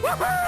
Go!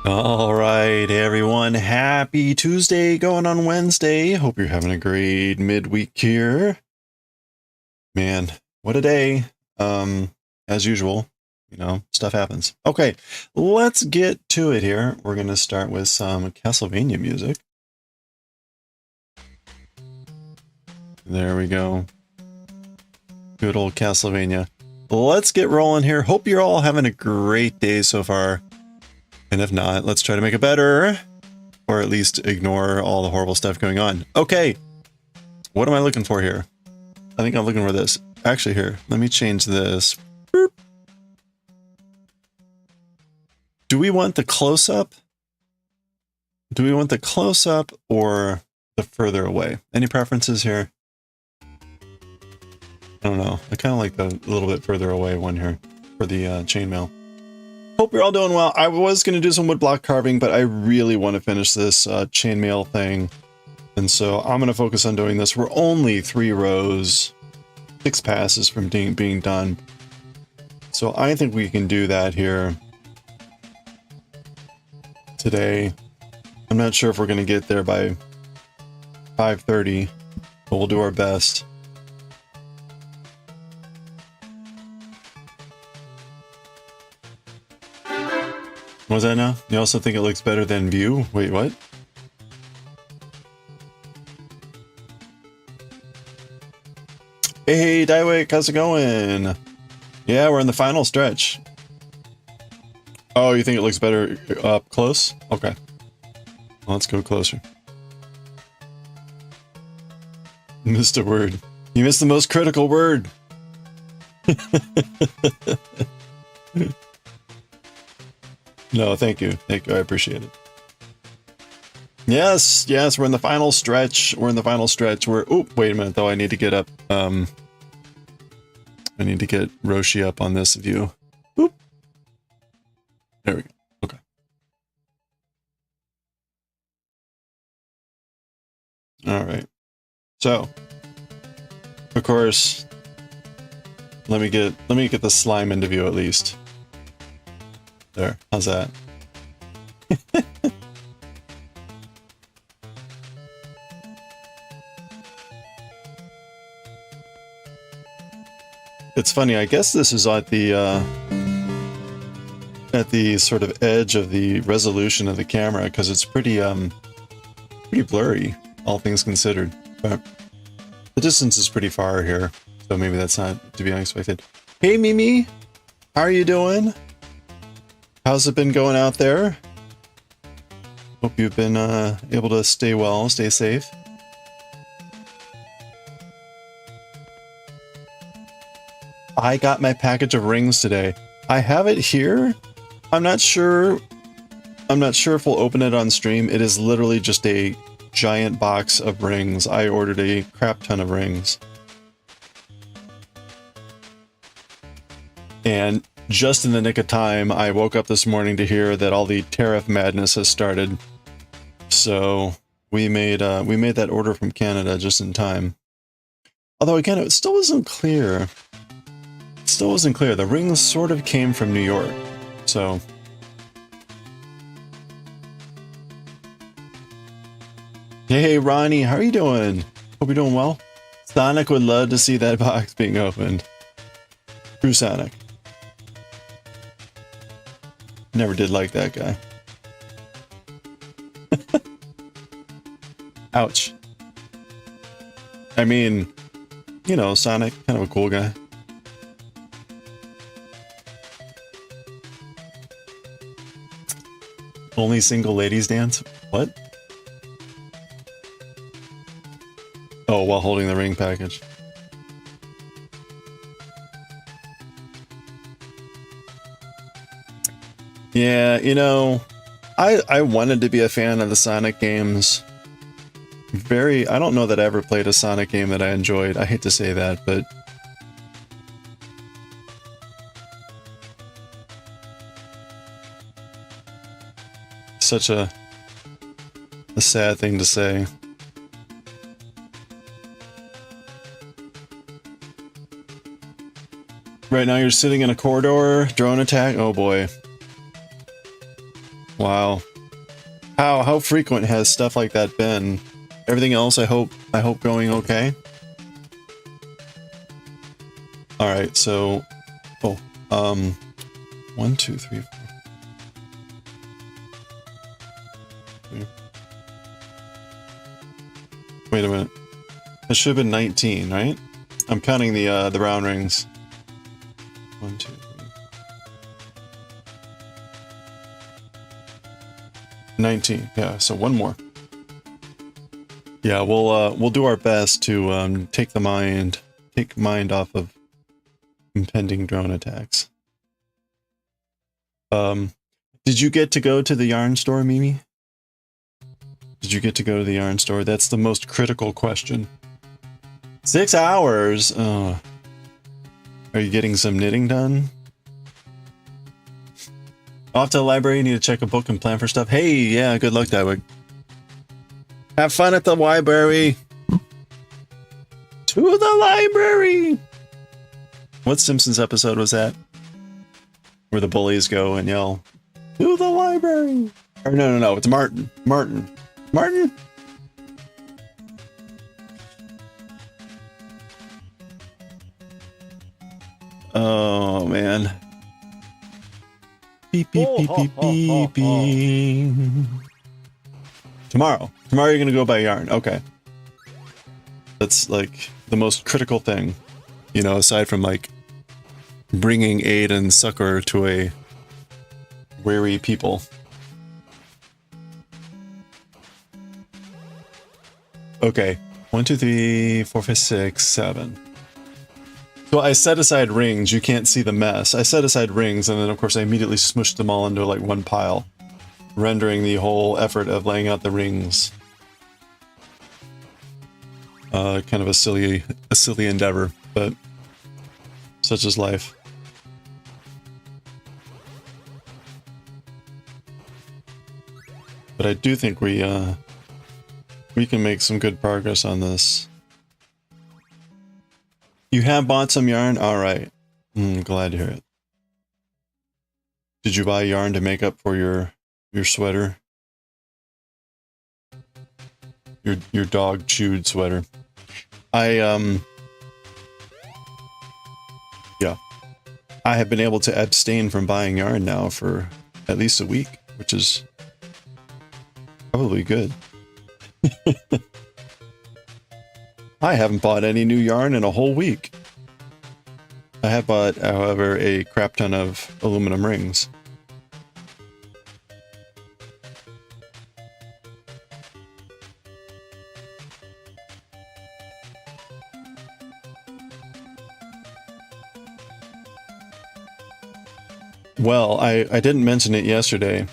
All right, everyone. Happy Tuesday going on Wednesday. Hope you're having a great midweek here. Man, what a day. As usual, stuff happens. Okay, let's get to it here. We're going to start with some Castlevania music. There we go. Good old Castlevania. Let's get rolling here. Hope you're all having a great day so far. And if not, let's try to make it better. Or at least ignore all the horrible stuff going on. Okay. What am I looking for here? I think I'm looking for this. Actually, here. Let me change this. Boop. Do we want the close-up? Do we want the close-up or the further away? Any preferences here? I don't know. I kind of like the little bit further away one here for the chainmail. Hope you're all doing well. I was going to do some woodblock carving, but I really want to finish this chainmail thing. And so I'm going to focus on doing this. We're only 3 rows, 6 passes from being done. So I think we can do that here today. I'm not sure if we're going to get there by 5:30, but we'll do our best. What was that now? You also think it looks better than View? Wait, what? Hey, Daiwick, how's it going? Yeah, we're in the final stretch. Oh, you think it looks better up close? Okay. Well, let's go closer. Missed a word. You missed the most critical word. No, thank you. Thank you. I appreciate it. Yes, yes, we're in the final stretch. We're in the final stretch. Oh, wait a minute, though. I need to get up. I need to get Roshi up on this view. Oop. There we go. Okay. All right. So, of course, let me get the slime into view at least. There. How's that? It's funny. I guess this is at the sort of edge of the resolution of the camera because it's pretty blurry, all things considered. But the distance is pretty far here, so maybe that's not to be unexpected. Hey, Mimi, how are you doing? How's it been going out there? Hope you've been able to stay well, stay safe. I got my package of rings today. I have it here. I'm not sure if we'll open it on stream. It is literally just a giant box of rings. I ordered a crap ton of rings. And just in the nick of time, I woke up this morning to hear that all the tariff madness has started. So we made that order from Canada just in time. Although again, it still wasn't clear. It still wasn't clear. The rings sort of came from New York. So hey Ronnie, how are you doing? Hope you're doing well. Sonic would love to see that box being opened. True Sonic. Never did like that guy. Ouch. I mean, you know, Sonic, kind of a cool guy. Only single ladies dance? What? Oh, while holding the ring package. Yeah, you know, I wanted to be a fan of the Sonic games. I don't know that I ever played a Sonic game that I enjoyed. I hate to say that, but such a sad thing to say. Right now you're sitting in a corridor, drone attack. Oh boy. Wow. How frequent has stuff like that been? Everything else, I hope going okay. All right, so, 1, 2, 3, 4. Wait a minute. It should have been 19, right? I'm counting the round rings. 1, 2, 3. 19. Yeah, so one more. Yeah, we'll do our best to take mind off of impending drone attacks. Did you get to go to the yarn store, Mimi? Did you get to go to the yarn store? That's the most critical question. 6 hours? Are you getting some knitting done? Off to the library, need to check a book and plan for stuff. Hey, yeah, good luck, Dywig. Have fun at the library. To the library! What Simpsons episode was that? Where the bullies go and yell, to the library! Or no, it's Martin. Martin? Oh, man. Beep, beep, beep, beep, beep, beep. Tomorrow you're gonna go buy yarn. Okay. That's like the most critical thing, you know, aside from like bringing aid and succor to a weary people. Okay, 1, 2, 3, 4, 5, 6, 7. So I set aside rings. You can't see the mess. I set aside rings, and then of course I immediately smushed them all into like one pile, rendering the whole effort of laying out the rings kind of a silly endeavor, but such is life. But I do think we can make some good progress on this. You have bought some yarn? Alright. Glad to hear it. Did you buy yarn to make up for your sweater? Your dog chewed sweater. Yeah. I have been able to abstain from buying yarn now for at least a week, which is probably good. I haven't bought any new yarn in a whole week. I have bought, however, a crap ton of aluminum rings. Well, I didn't mention it yesterday,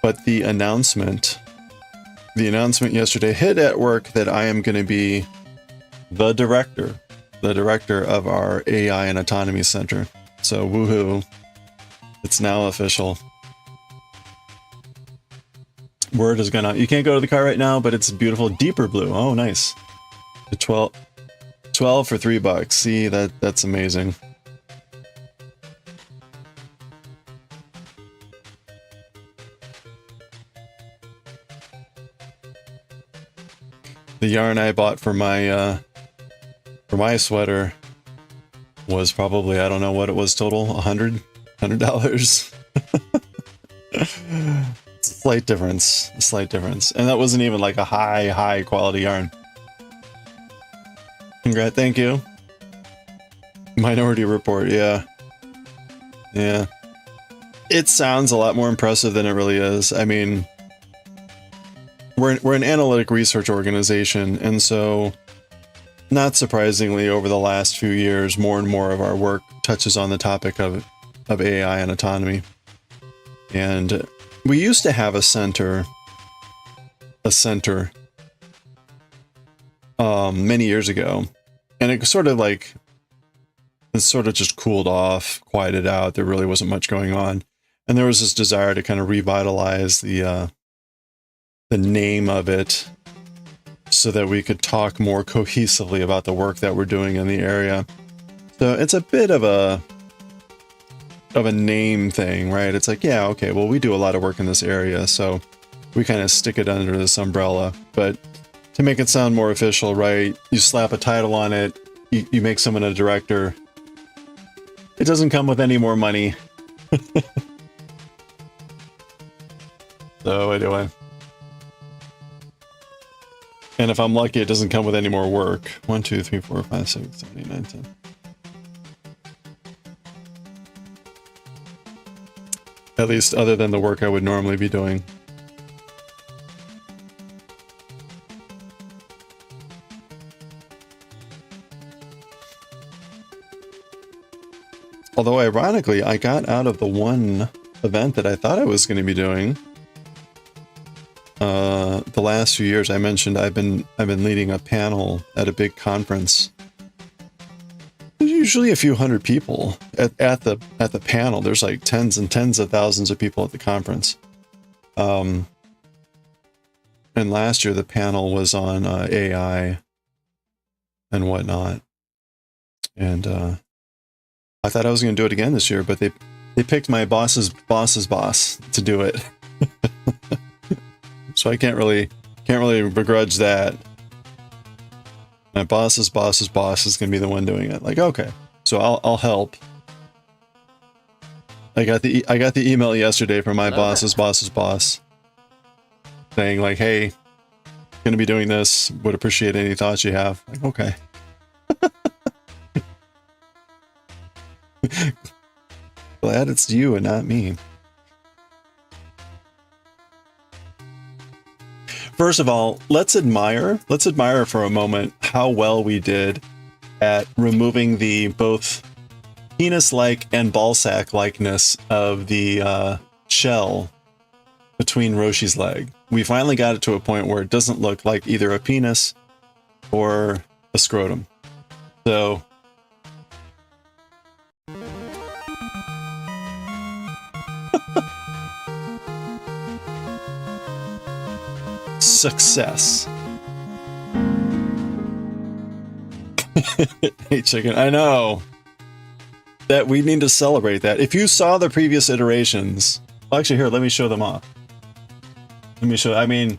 but the announcement yesterday hit at work that I am going to be the director of our AI and Autonomy Center. So woohoo, it's now official. Word has gone out. You can't go to the car right now, but it's beautiful, deeper blue. Oh, nice. 12 for $3. See, that's amazing. The yarn I bought for my sweater was probably, I don't know what it was total, $100. Slight difference, and that wasn't even like a high quality yarn. Congrats, thank you. Minority Report, yeah. It sounds a lot more impressive than it really is. I mean, we're an analytic research organization, and so, not surprisingly, over the last few years, more and more of our work touches on the topic of AI and autonomy. And we used to have a center many years ago, and it sort of just cooled off, quieted out. There really wasn't much going on, and there was this desire to kind of revitalize the name of it so that we could talk more cohesively about the work that we're doing in the area. So it's a bit of a of a name thing, right? It's like, yeah, okay, well, we do a lot of work in this area, so we kind of stick it under this umbrella. But to make it sound more official, right, you slap a title on it, you make someone a director. It doesn't come with any more money. So anyway. And if I'm lucky, it doesn't come with any more work. 1, 2, 3, 4, 5, 6, 7, 8, 9, 10. At least other than the work I would normally be doing. Although ironically, I got out of the one event that I thought I was going to be doing. The last few years, I mentioned I've been leading a panel at a big conference. There's usually a few hundred people at the panel. There's like tens and tens of thousands of people at the conference. And last year the panel was on AI and whatnot. And I thought I was going to do it again this year, but they picked my boss's boss to do it. So I can't really begrudge that. My boss's boss is going to be the one doing it. Like, okay, so I'll help. I got the email yesterday from my boss's boss saying like, hey, gonna be doing this. Would appreciate any thoughts you have. Like, okay. Glad it's you and not me. First of all, let's admire for a moment how well we did at removing the both penis-like and ballsack likeness of the shell between Roshi's leg. We finally got it to a point where it doesn't look like either a penis or a scrotum. So success. Hey chicken, I know that we need to celebrate that. If you saw the previous iterations, well, actually here, let me show them off. I mean,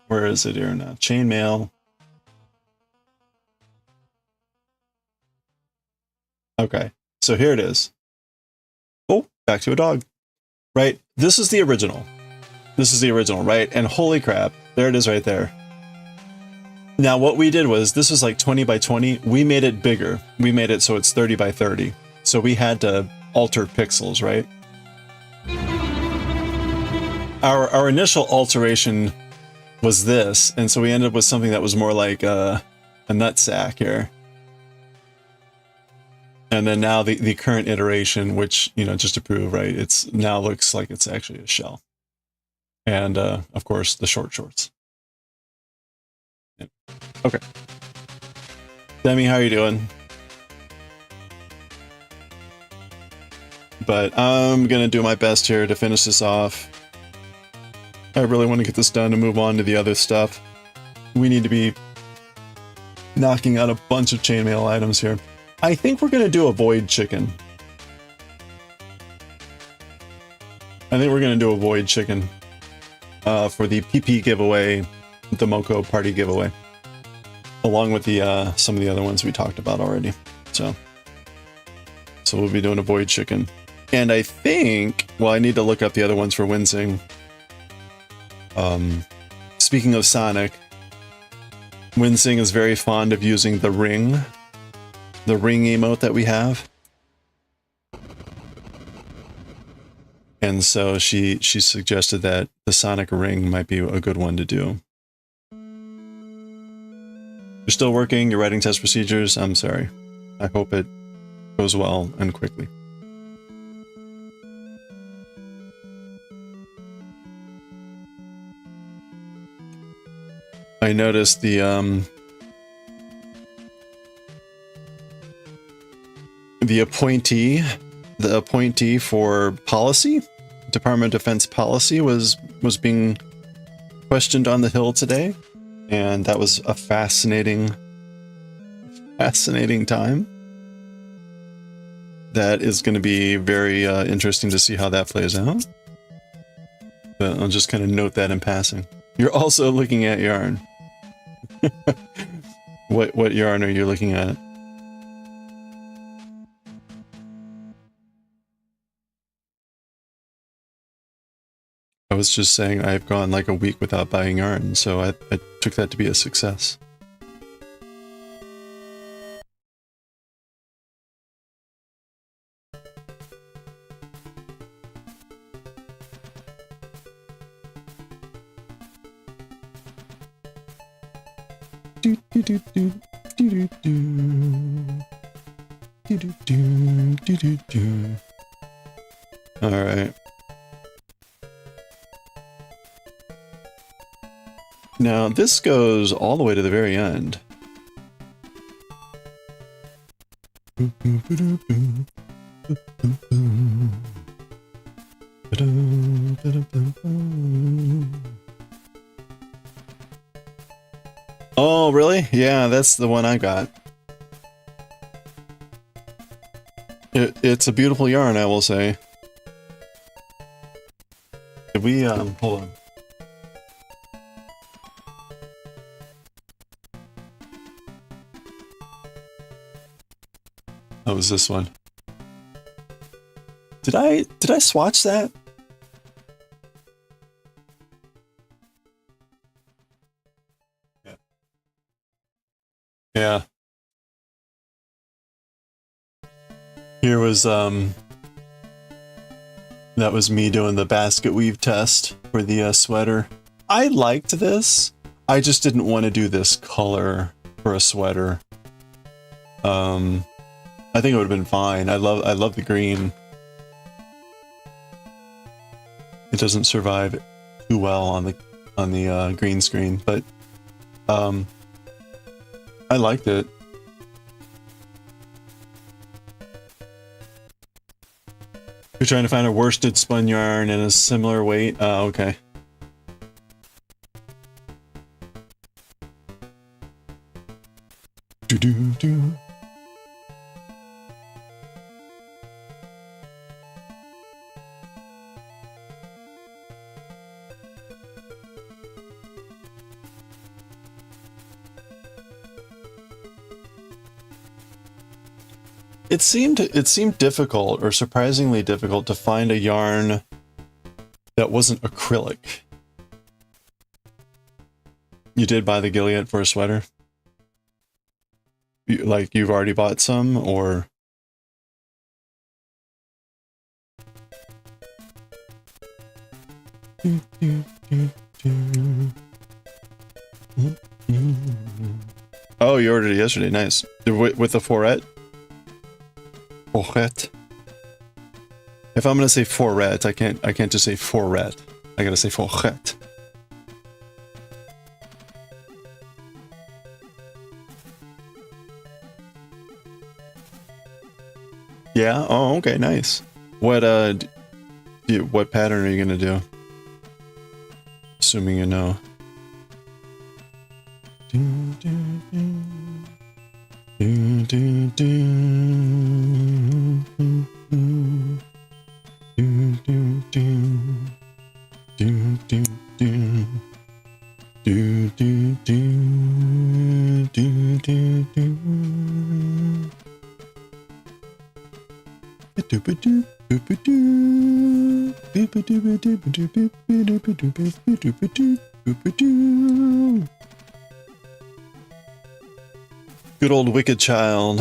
where is it here now? Chainmaille. Okay, so here it is. Oh, back to a dog. Right? This is the original. Right? And holy crap, there it is right there. Now what we did was, this was like 20 by 20. We made it bigger. We made it so it's 30 by 30. So we had to alter pixels, right? Our initial alteration was this, and so we ended up with something that was more like a nutsack here. And then now the current iteration, which, you know, just to prove, right, it's now looks like it's actually a shell. And, of course, the short shorts. Yeah. Okay. Demi, how are you doing? But I'm going to do my best here to finish this off. I really want to get this done and move on to the other stuff. We need to be knocking out a bunch of chainmail items here. I think we're going to do a void chicken. For the PP giveaway, the Moko party giveaway, along with the some of the other ones we talked about already. So we'll be doing a void chicken. And I think, well, I need to look up the other ones for Wincing. Speaking of Sonic, Wincing is very fond of using the ring emote that we have. And so she suggested that the Sonic ring might be a good one to do. You're still working, you're writing test procedures. I'm sorry. I hope it goes well and quickly. I noticed the appointee for policy, Department of Defense policy, was being questioned on the Hill today, and that was a fascinating time. that is going to be very interesting to see how that plays out. But I'll just kind of note that in passing. You're also looking at yarn. What yarn are you looking at? I was just saying I've gone like a week without buying yarn, so I took that to be a success. All right. Now this goes all the way to the very end. Oh, really? Yeah, that's the one I got. It's a beautiful yarn, I will say. Did we, hold on. Oh, it was this one. Did I swatch that? Yeah. Yeah. Here was, that was me doing the basket weave test for the sweater. I liked this. I just didn't want to do this color for a sweater. I think it would have been fine. I love the green. It doesn't survive too well on the green screen, but I liked it. You're trying to find a worsted spun yarn in a similar weight? Okay. Do-do-do. It seemed difficult, or surprisingly difficult, to find a yarn that wasn't acrylic. You did buy the Gilead for a sweater? Like, you've already bought some, or... Oh, you ordered it yesterday. Nice. With the fourette? Fourette. If I'm gonna say fourette, I can't just say fourette. I gotta say fourette. Yeah. Oh, okay. Nice. What what pattern are you gonna do? Assuming you know. Good old wicked child.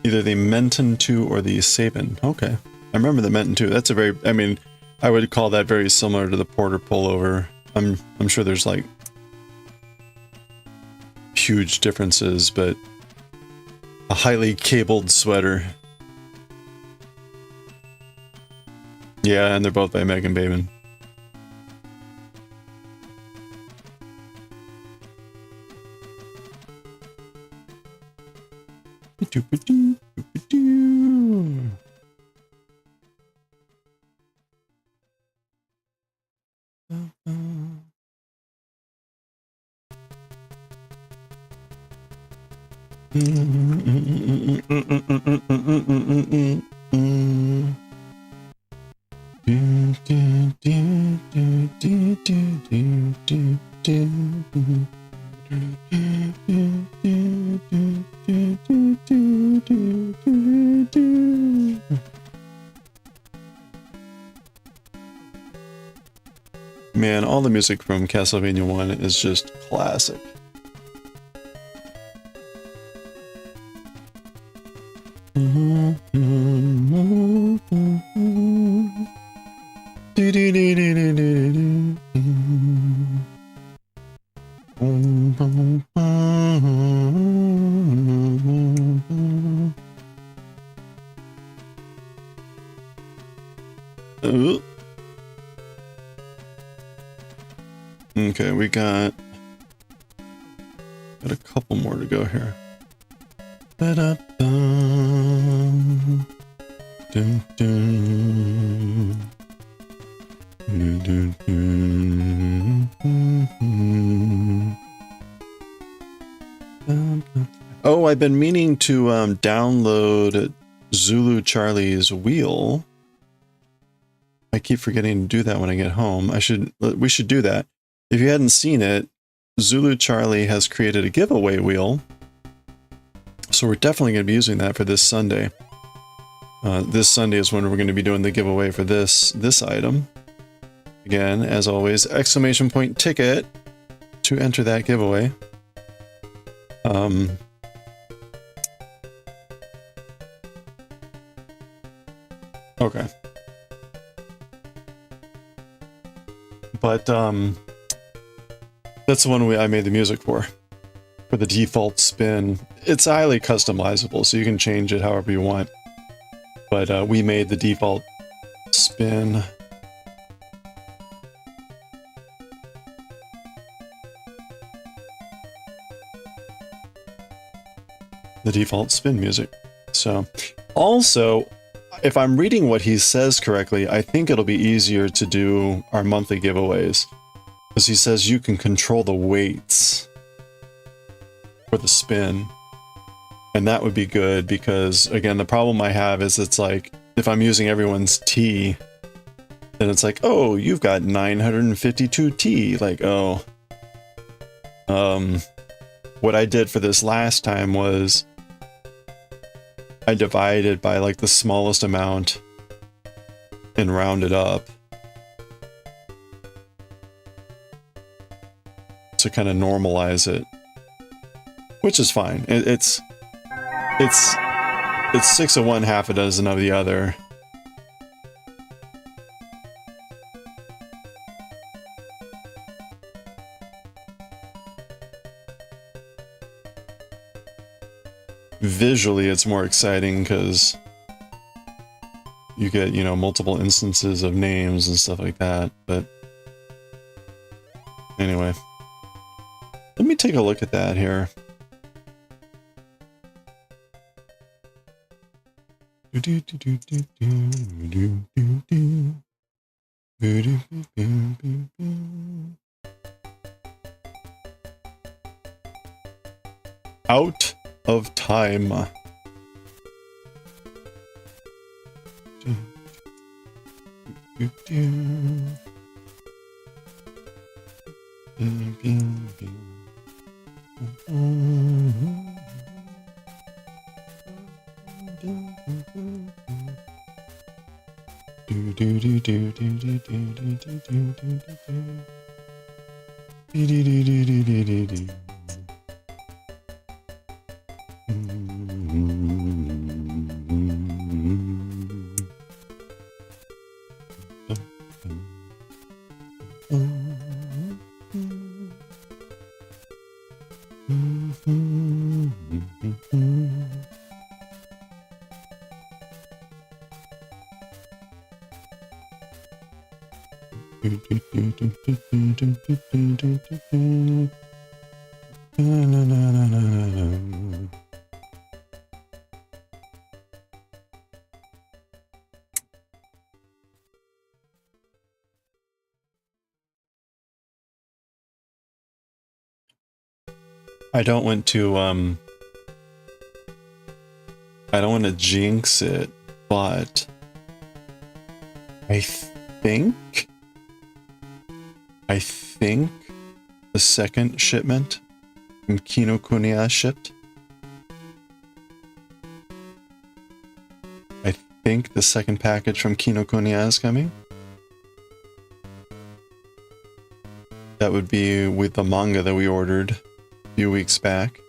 Either the Menton 2 or the Sabin. Okay. I remember the Menton 2. That's a very, I mean, I would call that very similar to the Porter pullover. I'm sure there's like huge differences, but a highly cabled sweater. Yeah, and they're both by Megan Babin. Man, all the music from Castlevania 1 is just classic. Okay, we got a couple more to go here. Dun, dun. Oh, I've been meaning to download Zulu Charlie's wheel. I keep forgetting to do that when I get home. We should do that. If you hadn't seen it, Zulu Charlie has created a giveaway wheel. So we're definitely going to be using that for this Sunday. This Sunday is when we're going to be doing the giveaway for this item. Again, as always, exclamation point ticket to enter that giveaway. Okay. But that's the one I made the music for the default spin. It's highly customizable, so you can change it however you want. But we made the default spin. The default spin music. So, also, if I'm reading what he says correctly, I think it'll be easier to do our monthly giveaways. Because he says you can control the weights for the spin. And that would be good because, again, the problem I have is it's like, if I'm using everyone's T, then it's like, oh, you've got 952 T. Like, oh. What I did for this last time was I divided by like the smallest amount and rounded up to kind of normalize it, which is fine. It's 6 of one, half a dozen of the other. Visually, it's more exciting because you get, you know, multiple instances of names and stuff like that. But anyway, let me take a look at that here. Out of time. I don't want to I don't want to jinx it, but I think the second shipment from Kinokuniya shipped. I think the second package from Kinokuniya is coming. That would be with the manga that we ordered a few weeks back.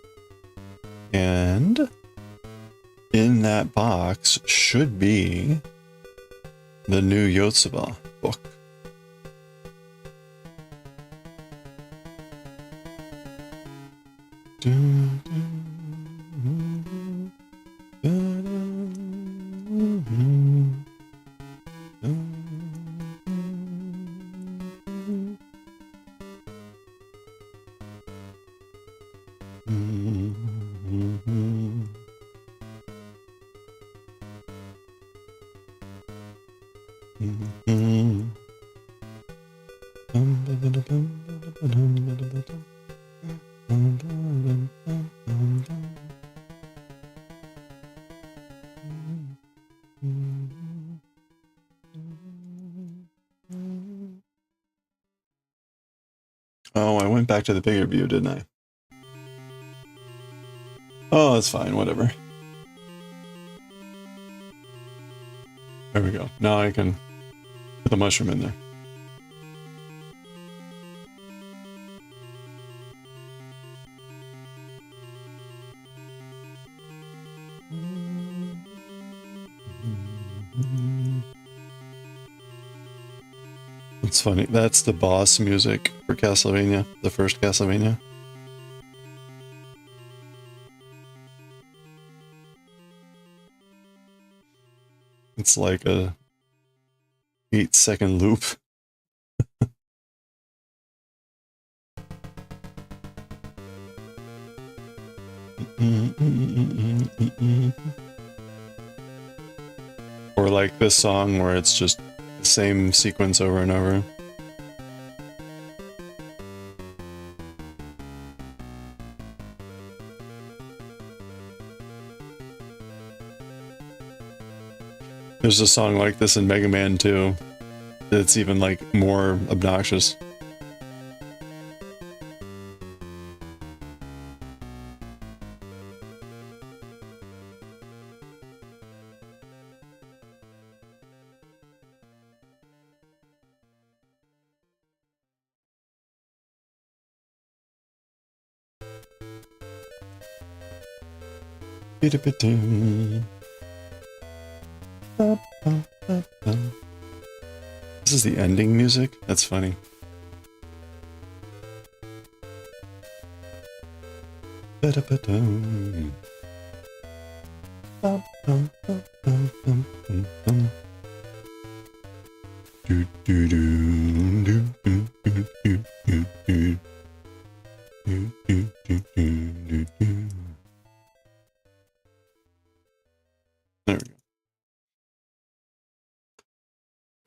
And in that box should be the new Yotsuba book. Oh, I went back to the bigger view, didn't I? Oh, it's fine, whatever. There we go. Now I can put the mushroom in there. It's funny, that's the boss music for Castlevania, the first Castlevania. It's like a 8-second loop. Or like this song where it's just the same sequence over and over. There's a song like this in Mega Man 2 that's even like more obnoxious. This is the ending music? That's funny. There we go.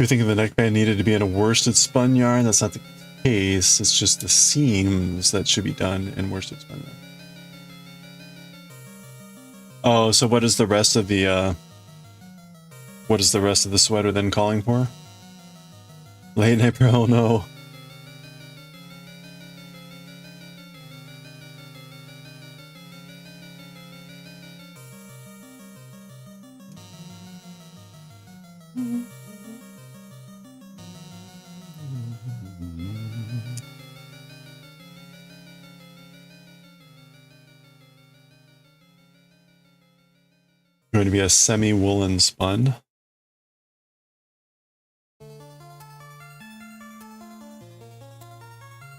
You're thinking the neckband needed to be in a worsted spun yarn? That's not the case. It's just the seams that should be done in worsted spun yarn. Oh, so what is the rest of the sweater then calling for? Late night pro, no. Going to be a semi-woolen spun.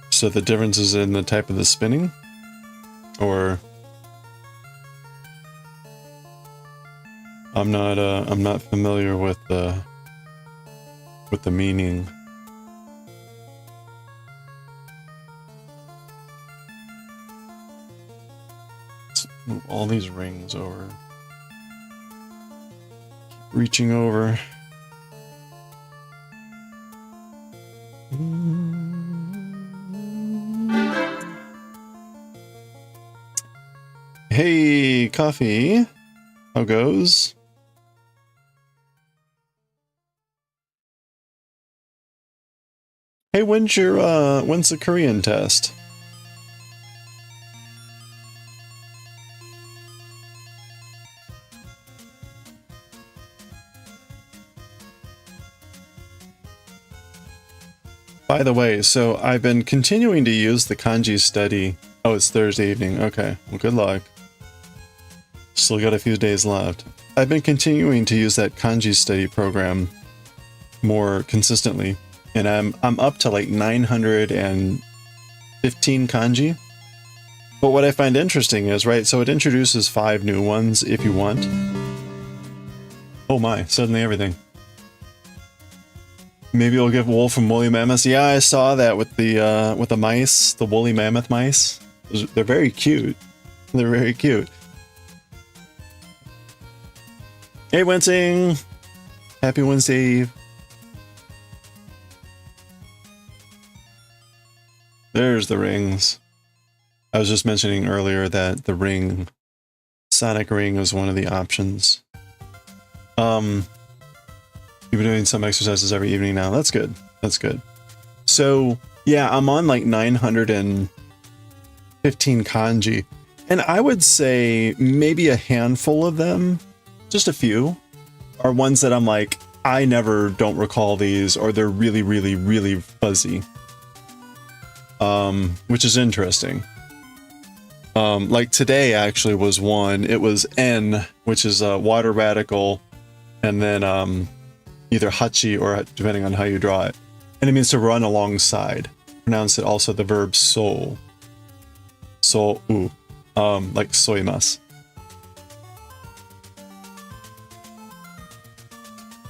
So the difference is in the type of the spinning, or I'm not familiar with the meaning. Let's move all these rings over. Reaching over. Hey, coffee. How goes? Hey, when's the Korean test? By the way, so I've been continuing to use the kanji study. Oh, it's Thursday evening. Okay, well, good luck. Still got a few days left. I've been continuing to use that kanji study program more consistently, and I'm up to like 915 kanji. But what I find interesting is, right, so it introduces 5 new ones if you want. Oh my, suddenly everything. Maybe we'll get wool from woolly mammoths. Yeah, I saw that with the mice, the woolly mammoth mice. They're very cute. They're very cute. Hey, Wincing! Happy Wednesday Eve. There's the rings. I was just mentioning earlier that the ring, Sonic ring, was one of the options. You've been doing some exercises every evening now. That's good. That's good. So, yeah, I'm on like 915 kanji. And I would say maybe a handful of them, just a few, are ones that I'm like, I don't recall these, or they're really, really, really fuzzy. Which is interesting. Like today actually was one. It was N, which is a water radical, and then either hachi or depending on how you draw it. And it means to run alongside. Pronounce it also the verb so. So, like soimasu.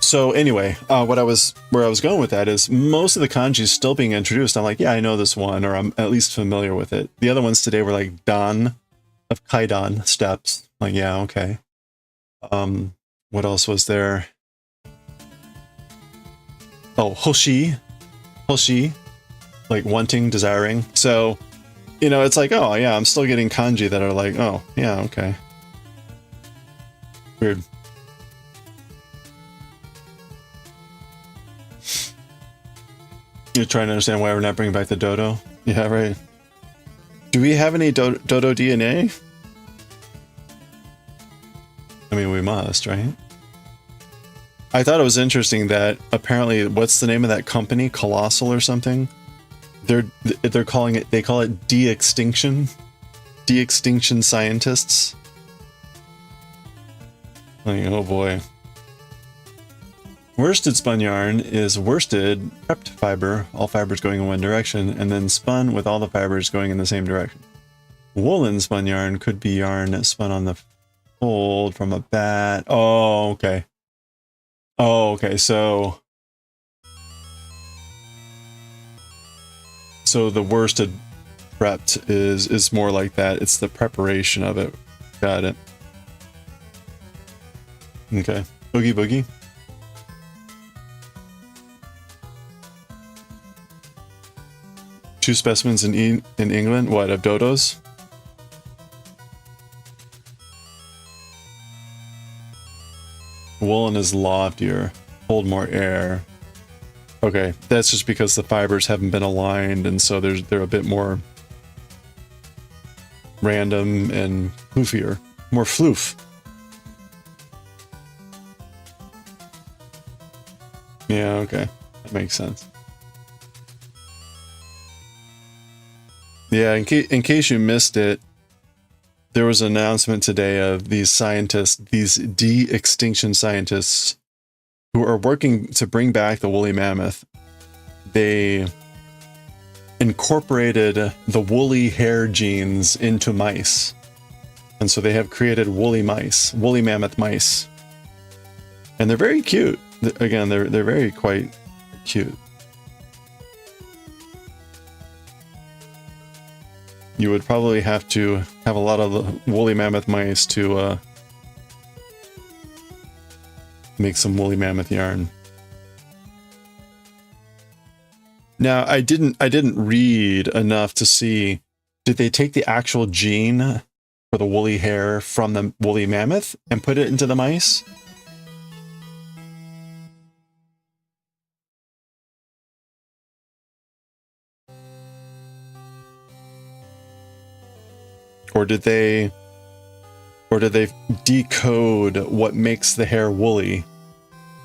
So anyway, where I was going with that is most of the kanji is still being introduced. I'm like, yeah, I know this one, or I'm at least familiar with it. The other ones today were like dan, of kaidan, steps. Like, yeah, okay. What else was there? Oh, Hoshi, like wanting, desiring. So, you know, it's like, oh yeah, I'm still getting kanji that are like, oh yeah, okay. Weird. You're trying to understand why we're not bringing back the dodo? Yeah, right. Do we have any dodo DNA? I mean, we must, right? I thought it was interesting that apparently, what's the name of that company? Colossal or something? They're calling it, they call it de-extinction scientists. Like, oh boy. Worsted spun yarn is worsted prepped fiber, all fibers going in one direction, and then spun with all the fibers going in the same direction. Woolen spun yarn could be yarn spun on the fold from a bat. Oh, okay. Oh, okay, so the worsted prepped is more like that. It's the preparation of it. Got it. Okay. Boogie boogie. Two specimens in England? What, of dodos? Woolen is loftier, hold more air. Okay, that's just because the fibers haven't been aligned, and so they're a bit more random and floofier. More floof. Yeah, okay. That makes sense. Yeah, in case you missed it, there was an announcement today of these scientists, these de-extinction scientists, who are working to bring back the woolly mammoth. They incorporated the woolly hair genes into mice. And so they have created woolly mice, woolly mammoth mice. And they're very cute. Again, they're very quite cute. You would probably have to have a lot of the woolly mammoth mice to make some woolly mammoth yarn. Now, I didn't read enough to see, did they take the actual gene for the woolly hair from the woolly mammoth and put it into the mice? Or did they decode what makes the hair woolly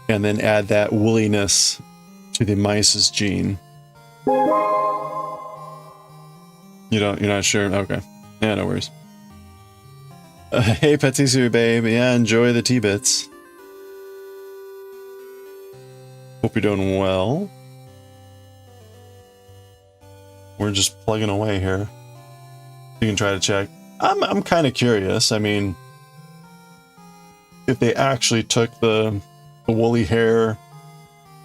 and then add that woolliness to the mice's gene? You're not sure? Okay. Yeah, no worries. Hey, Tetsurou babe. Yeah, enjoy the T-bits. Hope you're doing well. We're just plugging away here. You can try to check. I'm kind of curious. I mean, if they actually took the woolly hair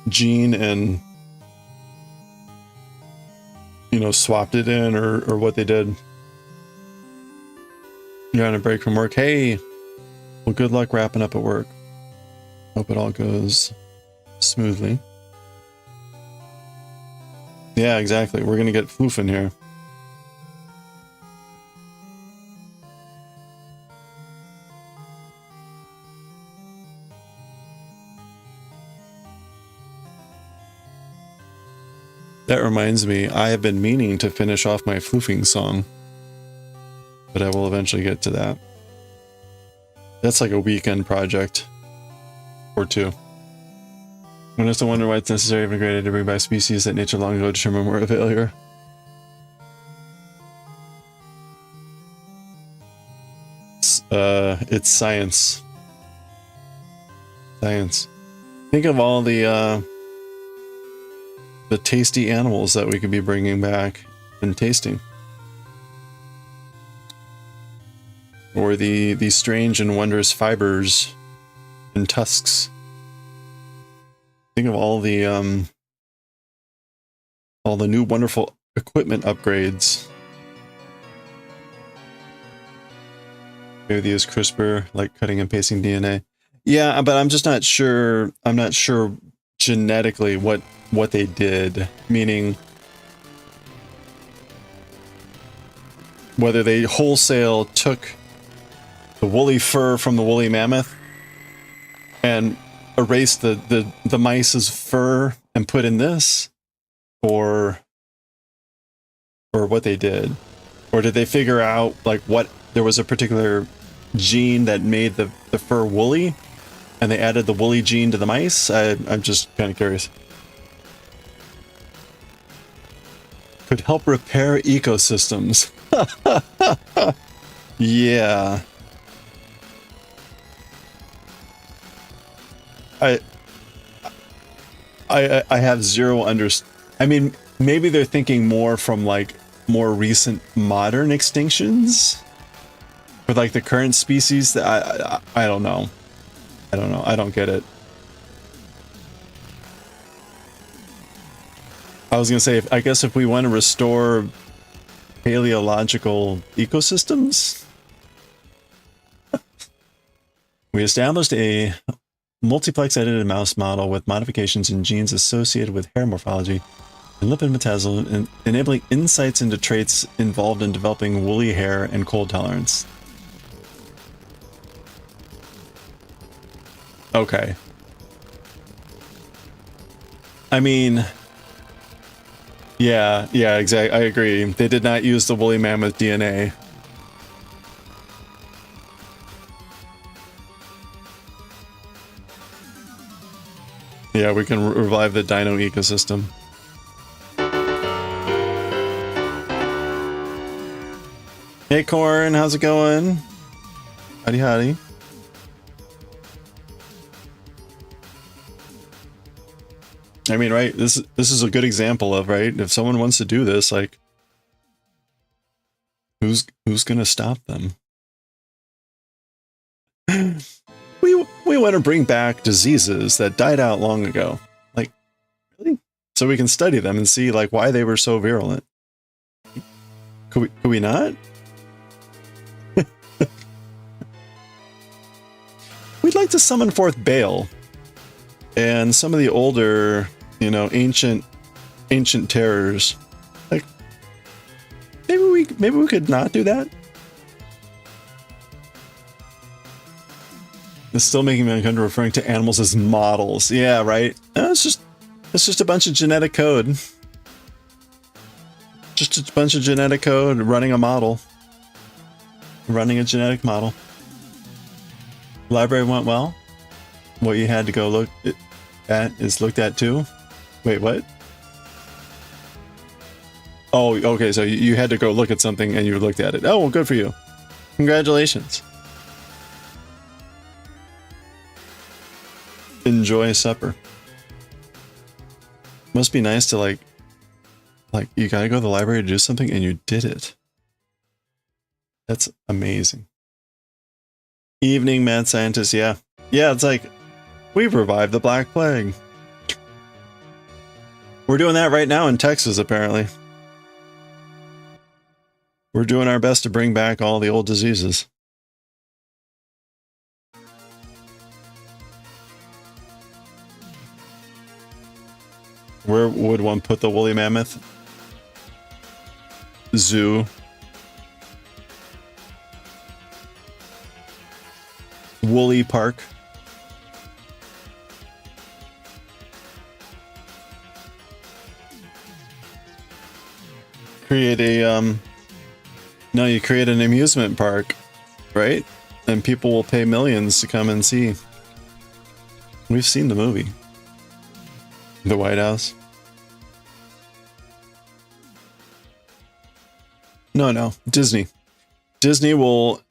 gene and, you know, swapped it in, or what they did. You're on a break from work. Hey, well, good luck wrapping up at work. Hope it all goes smoothly. Yeah, exactly. We're gonna get floofing here. That reminds me, I have been meaning to finish off my floofing song, but I will eventually get to that. That's like a weekend project or two. One has to wonder why it's necessary and graded to bring back species that nature long ago determined were a failure. It's science. Science. Think of all the tasty animals that we could be bringing back and tasting. Or the strange and wondrous fibers and tusks. Think of all the new wonderful equipment upgrades. Maybe they use CRISPR, like cutting and pasting DNA. Yeah, but I'm just not sure. I'm not sure genetically what they did, meaning whether they wholesale took the woolly fur from the woolly mammoth and erased the mice's fur and put in this, or what they did. Or did they figure out like what there was a particular gene that made the fur woolly and they added the woolly gene to the mice? I'm just kind of curious. Could help repair ecosystems. Yeah. I have zero I mean, maybe they're thinking more from like more recent modern extinctions for like the current species that I don't know. I don't know. I don't get it. I was gonna say, I guess if we want to restore paleological ecosystems, we established a multiplex edited mouse model with modifications in genes associated with hair morphology and lipid metabolism, enabling insights into traits involved in developing woolly hair and cold tolerance. Okay. I mean, yeah, exactly. I agree. They did not use the woolly mammoth DNA. Yeah, we can revive the dino ecosystem. Hey, Corn, how's it going? Howdy, howdy. I mean, right? This is a good example of, right? If someone wants to do this, like, who's gonna stop them? We want to bring back diseases that died out long ago. Like, really? So we can study them and see like why they were so virulent. Could we not? We'd like to summon forth Baal and some of the older, you know, ancient terrors. Like, maybe we could not do that. It's still making me uncomfortable referring to animals as models. Yeah, right. No, it's just a bunch of genetic code. Just a bunch of genetic code running a model. Running a genetic model. Library went well. What you had to go look at is looked at too. Wait, what? Oh, okay, so you had to go look at something and you looked at it. Oh, well, good for you. Congratulations. Enjoy supper. Must be nice to like you gotta go to the library to do something and you did it. That's amazing. Evening, mad scientist, yeah. Yeah, it's like, we've revived the Black Plague. We're doing that right now in Texas, apparently. We're doing our best to bring back all the old diseases. Where would one put the woolly mammoth? Zoo. Woolly Park. Create a no, you create an amusement park, right? And people will pay millions to come and see. We've seen the movie. The White House. No, Disney. Disney will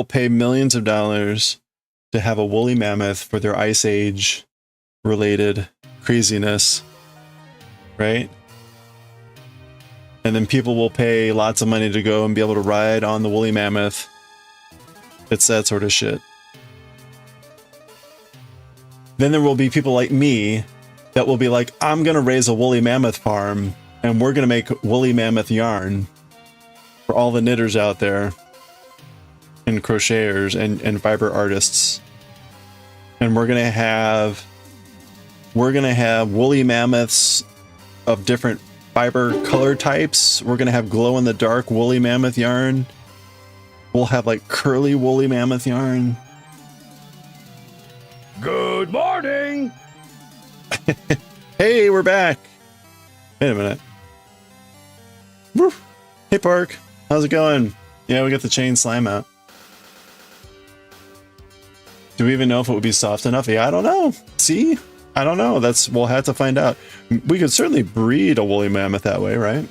pay millions of dollars to have a woolly mammoth for their Ice Age related craziness, right? And then people will pay lots of money to go and be able to ride on the woolly mammoth. It's that sort of shit. Then there will be people like me that will be like, I'm gonna raise a woolly mammoth farm and we're gonna make woolly mammoth yarn for all the knitters out there and crocheters and fiber artists. And we're gonna have woolly mammoths of different fiber color types. We're gonna have glow in the dark woolly mammoth yarn. We'll have like curly woolly mammoth yarn. Good morning. Hey, we're back. Wait a minute. Woo. Hey, Park. How's it going? Yeah, we got the chain slime out. Do we even know if it would be soft enough? Yeah, I don't know. See? I don't know. We'll have to find out. We could certainly breed a woolly mammoth that way, right?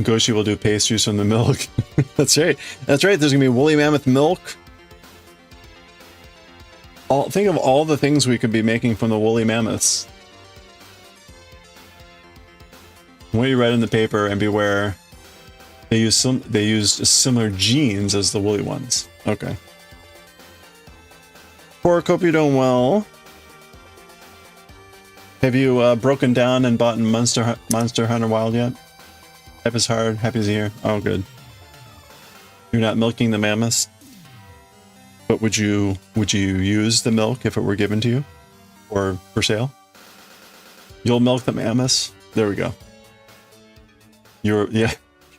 Goshi will do pastries from the milk. That's right. That's right. There's gonna be woolly mammoth milk. Think of all the things we could be making from the woolly mammoths. What you read in the paper, and beware, they used similar genes as the woolly ones. Okay. Pork, hope you're doing well. Have you broken down and bought Monster Hunter Wild yet? Life is hard. Happy to hear. Oh, good. You're not milking the mammoths, but would you use the milk if it were given to you, or for sale? You'll milk the mammoths. There we go. You're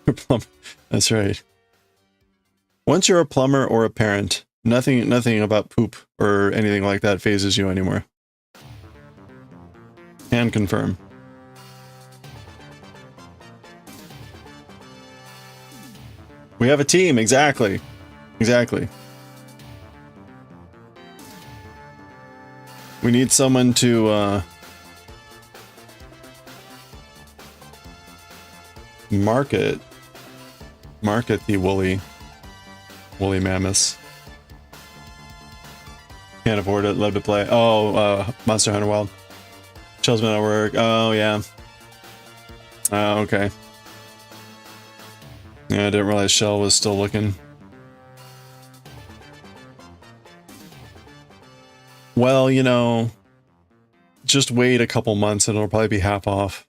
a plumber. That's right. Once you're a plumber or a parent, nothing about poop or anything like that phases you anymore. Can confirm. We have a team, exactly. Exactly. We need someone to market the woolly mammoths. Can't afford it, love to play. Oh, Monster Hunter Wild. Chill's been at work. Oh, yeah. Okay. Yeah, I didn't realize Shell was still looking. Well, you know, just wait a couple months and it'll probably be half off.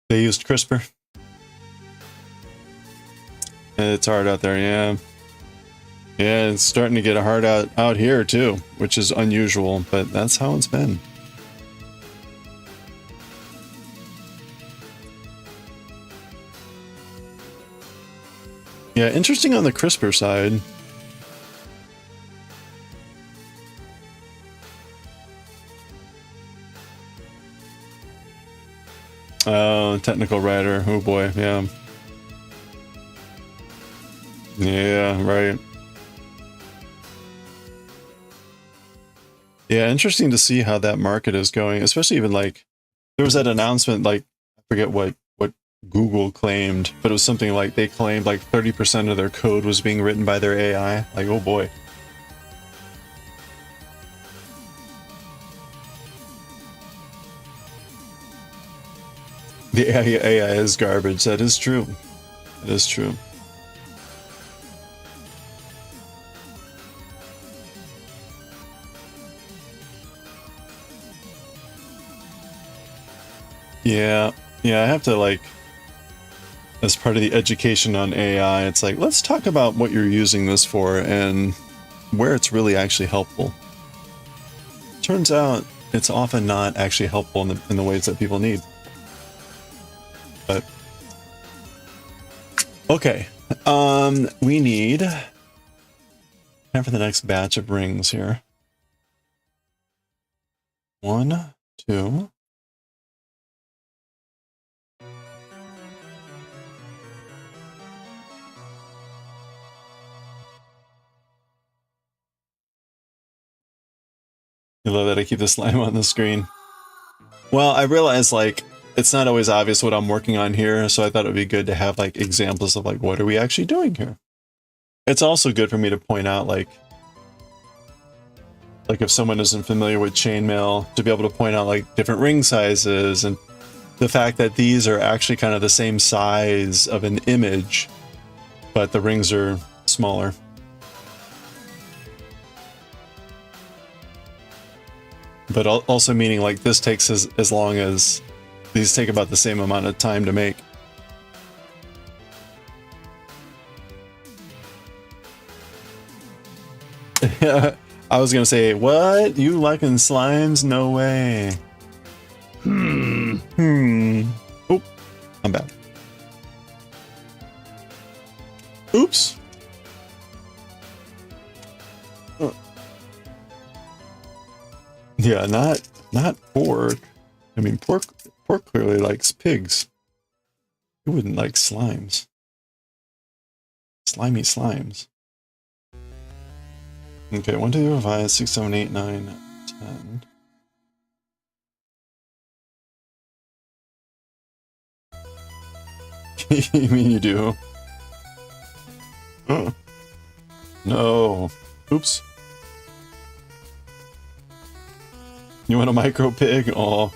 They used CRISPR. It's hard out there, yeah. Yeah, it's starting to get hard out here too, which is unusual, but that's how it's been. Yeah, interesting on the CRISPR side. Oh, technical writer. Oh boy, yeah. Yeah, right. Yeah, interesting to see how that market is going, especially even like there was that announcement, like I forget what Google claimed, but it was something like they claimed like 30% of their code was being written by their AI. Like, oh boy. The AI is garbage. That is true. That is true. Yeah. Yeah, I have to like, as part of the education on AI, it's like, let's talk about what you're using this for and where it's really actually helpful. Turns out it's often not actually helpful in the ways that people need. But okay, we need time for the next batch of rings here. 1, 2. I love that I keep the slime on the screen. Well, I realize like it's not always obvious what I'm working on here, so I thought it would be good to have like examples of like what are we actually doing here. It's also good for me to point out like if someone isn't familiar with chainmail, to be able to point out like different ring sizes and the fact that these are actually kind of the same size of an image, but the rings are smaller. But also meaning like this takes as long as these take about the same amount of time to make. I was gonna say, what? You liking slimes? No way. Oh, I'm bad. Oops. Yeah, not pork. I mean, pork clearly likes pigs. Who wouldn't like slimes? Slimy slimes. Okay, 1, 2, 3, 4, 5, 6, 7, 8, 9, 10. You mean you do? Oh. No. Oops. You want a micro pig? Aw.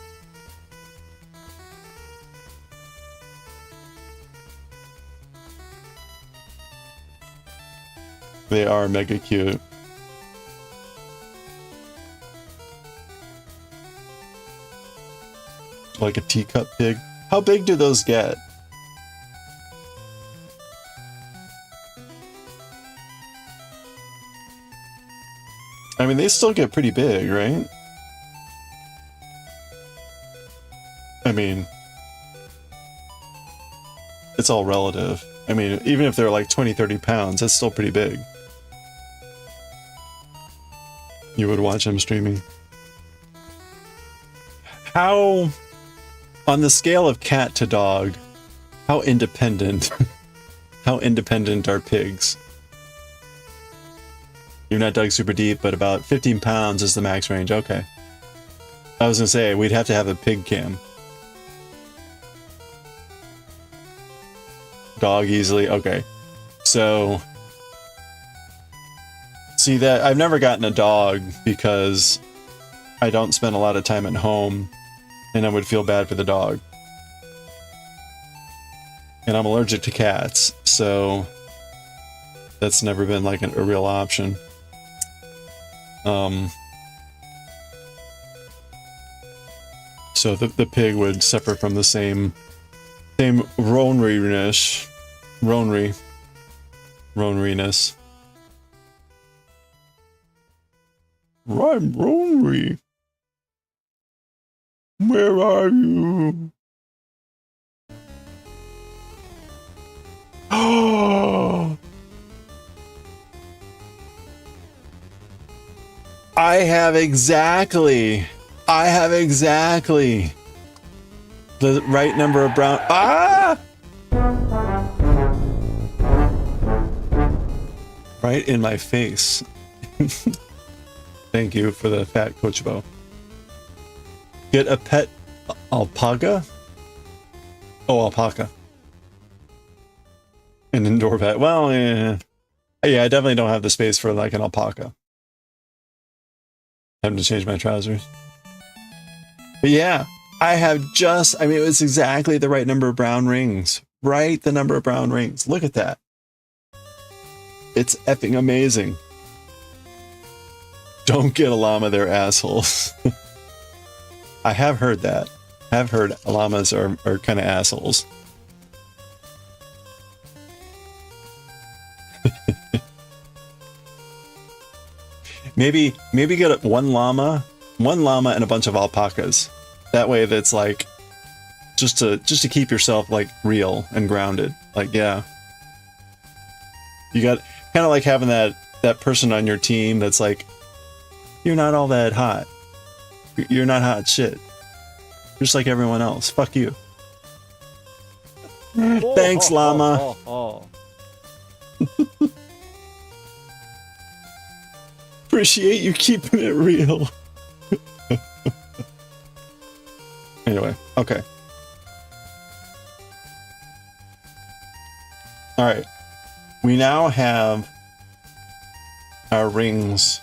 They are mega cute. Like a teacup pig. How big do those get? I mean, they still get pretty big, right? I mean, it's all relative. I mean, even if they're like 20, 30 pounds, that's still pretty big. You would watch them streaming. How, on the scale of cat to dog, how independent, how independent are pigs? You're not dug super deep, but about 15 pounds is the max range. Okay. I was gonna say, we'd have to have a pig cam. Dog easily. Okay. So, see that I've never gotten a dog because I don't spend a lot of time at home and I would feel bad for the dog. And I'm allergic to cats, so that's never been like a real option. So the pig would suffer from the same ronery-ness. I'm Ronery. Where are you? Oh, I have exactly the right number of brown. Ah! Right in my face. Thank you for the fat Coach Bo. Get a pet alpaca? Oh, alpaca. An indoor pet. Well, yeah, I definitely don't have the space for like an alpaca. Time to change my trousers. But yeah, I have just, I mean, it was exactly the right number of brown rings. Right, the number of brown rings. Look at that. It's effing amazing. Don't get a llama, they're assholes. I have heard that. I've heard llamas are kind of assholes. maybe get one llama and a bunch of alpacas. That way that's like just to keep yourself like real and grounded. Like, yeah. You got kind of like having that person on your team that's like, you're not all that hot. You're not hot shit. Just like everyone else. Fuck you. Thanks, llama. Appreciate you keeping it real. Anyway, okay. All right. We now have our rings.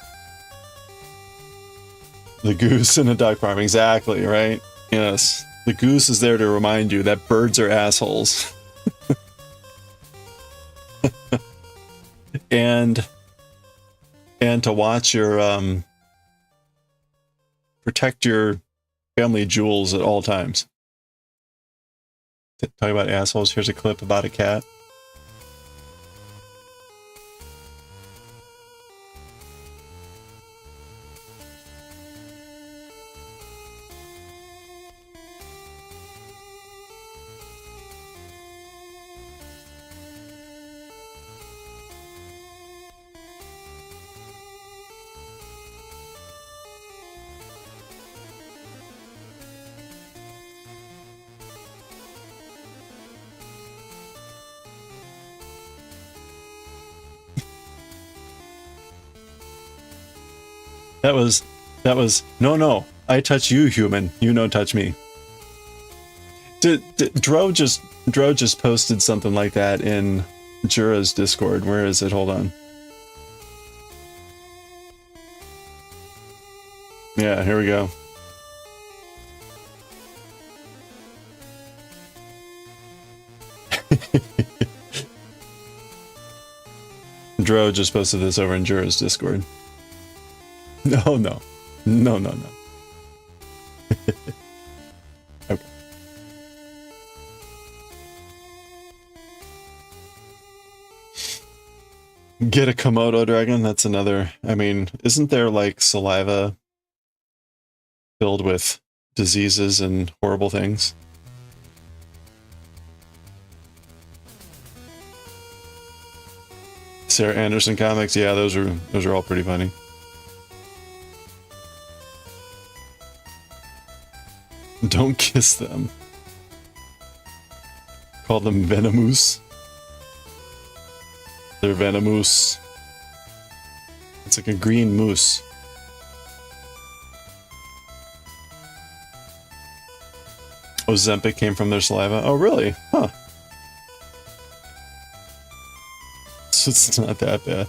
The goose and the duck farm, exactly, right? Yes. The goose is there to remind you that birds are assholes. and to watch your protect your family jewels at all times. Talking about assholes, here's a clip about a cat. That was no. I touch you, human. You no touch me. Dro just posted something like that in Jura's Discord. Where is it? Hold on. Yeah, here we go. Dro just posted this over in Jura's Discord. No. Okay. Get a Komodo dragon? That's another... I mean, isn't there like saliva filled with diseases and horrible things? Sarah Anderson comics? Yeah, those are all pretty funny. Don't kiss them. Call them venomous. They're venomous. It's like a green moose. Ozempic came from their saliva. Oh, really? Huh. So it's not that bad.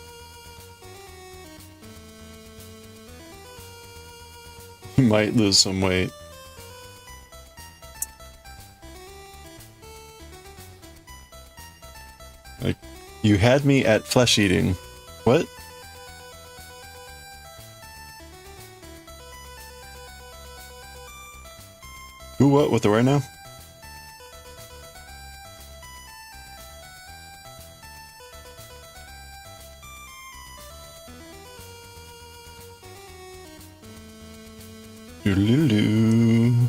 You might lose some weight. Like, you had me at flesh eating. What? Who, what, with the where now? Doodaloo.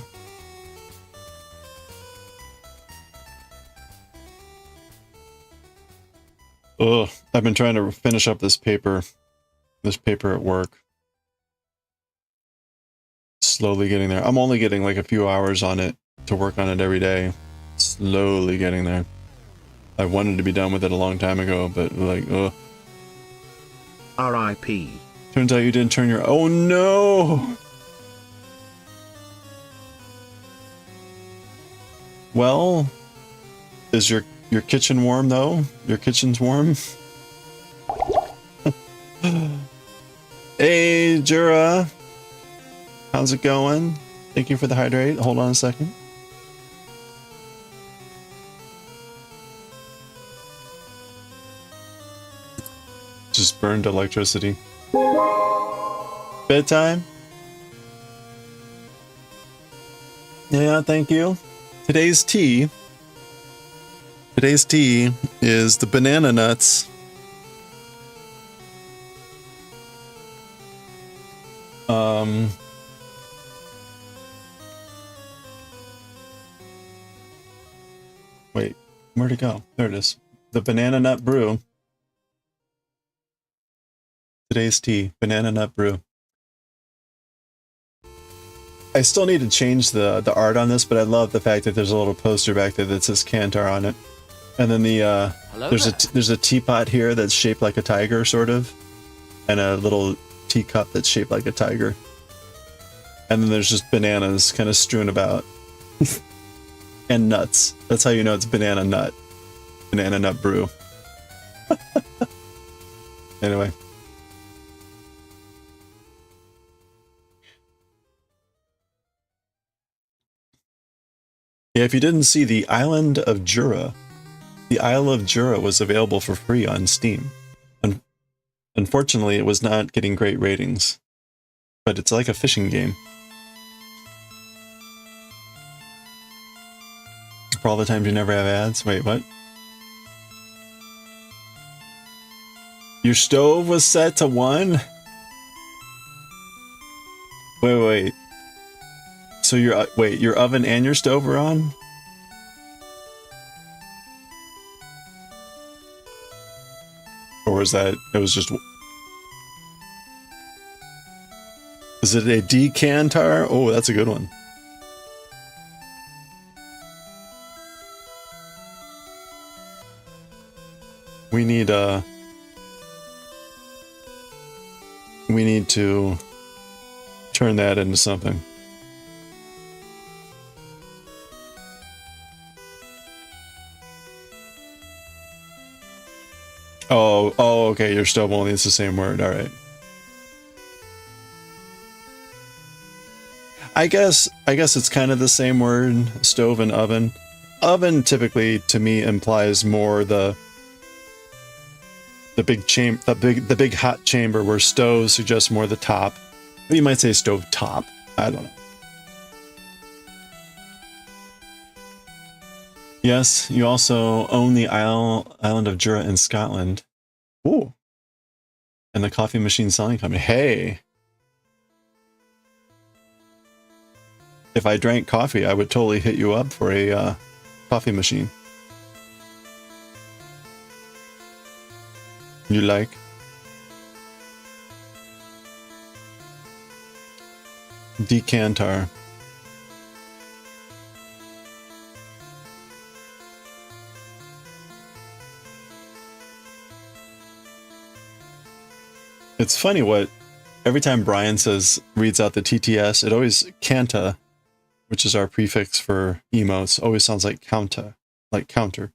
Ugh, I've been trying to finish up this paper at work. Slowly getting there. I'm only getting like a few hours on it to work on it every day. Slowly getting there. I wanted to be done with it a long time ago, but like, ugh. R.I.P. Turns out you didn't turn your... Oh no! Well, is your kitchen warm though? Your kitchen's warm? Hey, Jura. How's it going? Thank you for the hydrate. Hold on a second. Just burned electricity. Bedtime? Yeah, thank you. Today's tea is the banana nuts. Wait, where'd it go? There it is. The banana nut brew. Today's tea, banana nut brew. I still need to change the art on this, but I love the fact that there's a little poster back there that says Kantar on it. And then the there's a teapot here that's shaped like a tiger, sort of, and a little teacup that's shaped like a tiger. And then there's just bananas kind of strewn about. And nuts. That's how you know it's banana nut. Banana nut brew. Anyway. Yeah, if you didn't see, the island of Jura. The Isle of Jura was available for free on Steam. Unfortunately, it was not getting great ratings. But it's like a fishing game. For all the times you never have ads? Wait, what? Your stove was set to 1? Wait. So your oven and your stove were on? Or was that, it was just... Is it a decantar? Oh, that's a good one. We need to turn that into something. Oh, okay, your stove only is the same word, alright. I guess it's kind of the same word, stove and oven. Oven typically to me implies more the big hot chamber, where stove suggests more the top. You might say stove top. I don't know. Yes, you also own the island of Jura in Scotland. Ooh. And the coffee machine selling company. Hey. If I drank coffee, I would totally hit you up for a coffee machine. You like? Decantar. It's funny what every time Brian reads out the TTS, it always Kanta, which is our prefix for emotes, always sounds like counter, like counter.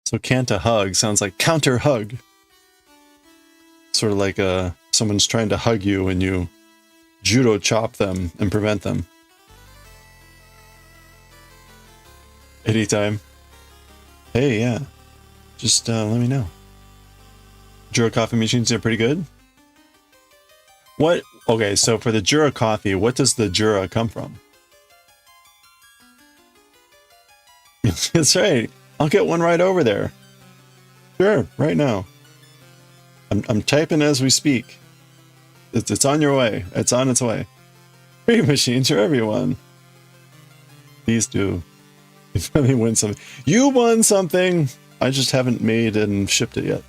So Kanta hug sounds like counter hug. Sort of like someone's trying to hug you and you judo chop them and prevent them. Anytime. Hey, yeah. Just let me know. Jura coffee machines are pretty good. What? Okay, so for the Jura coffee, what does the Jura come from? That's right. I'll get one right over there. Sure, right now. I'm typing as we speak. It's on your way. It's on its way. Free machines for everyone. Please do. Let me win something. You won something! I just haven't made and shipped it yet.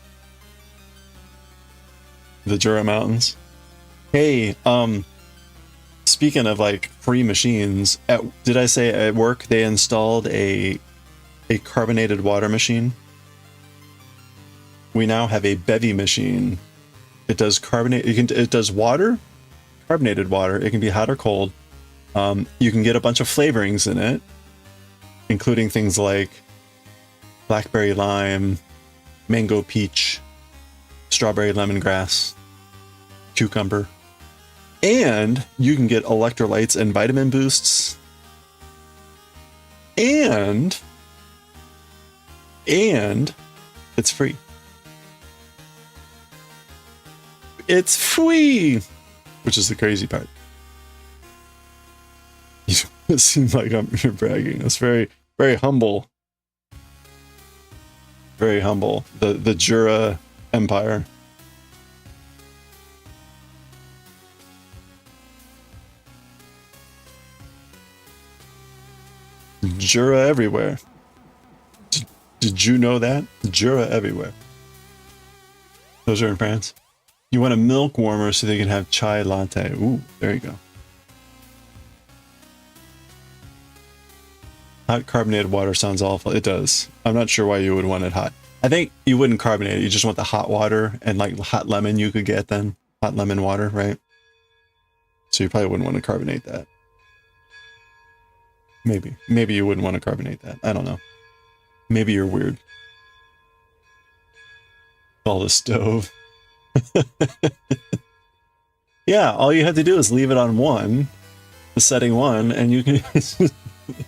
The Jura Mountains. Hey, speaking of like free machines, did I say at work they installed a carbonated water machine? We now have a bevy machine. It does carbonate. It does water, carbonated water. It can be hot or cold. You can get a bunch of flavorings in it, including things like blackberry lime, mango peach, strawberry lemongrass, cucumber. And you can get electrolytes and vitamin boosts. And it's free. It's free, which is the crazy part. It seems like you're bragging. It's very, very humble. Very humble. The Jura Empire. Jura everywhere. Did you know that? Jura everywhere. Those are in France. You want a milk warmer so they can have chai latte. Ooh, there you go. Hot carbonated water sounds awful. It does. I'm not sure why you would want it hot. I think you wouldn't carbonate it. You just want the hot water and like hot lemon you could get then. Hot lemon water, right? So you probably wouldn't want to carbonate that. Maybe. Maybe you wouldn't want to carbonate that. I don't know. Maybe you're weird. All the stove. Yeah, all you have to do is leave it on 1, the setting 1, and you can... it's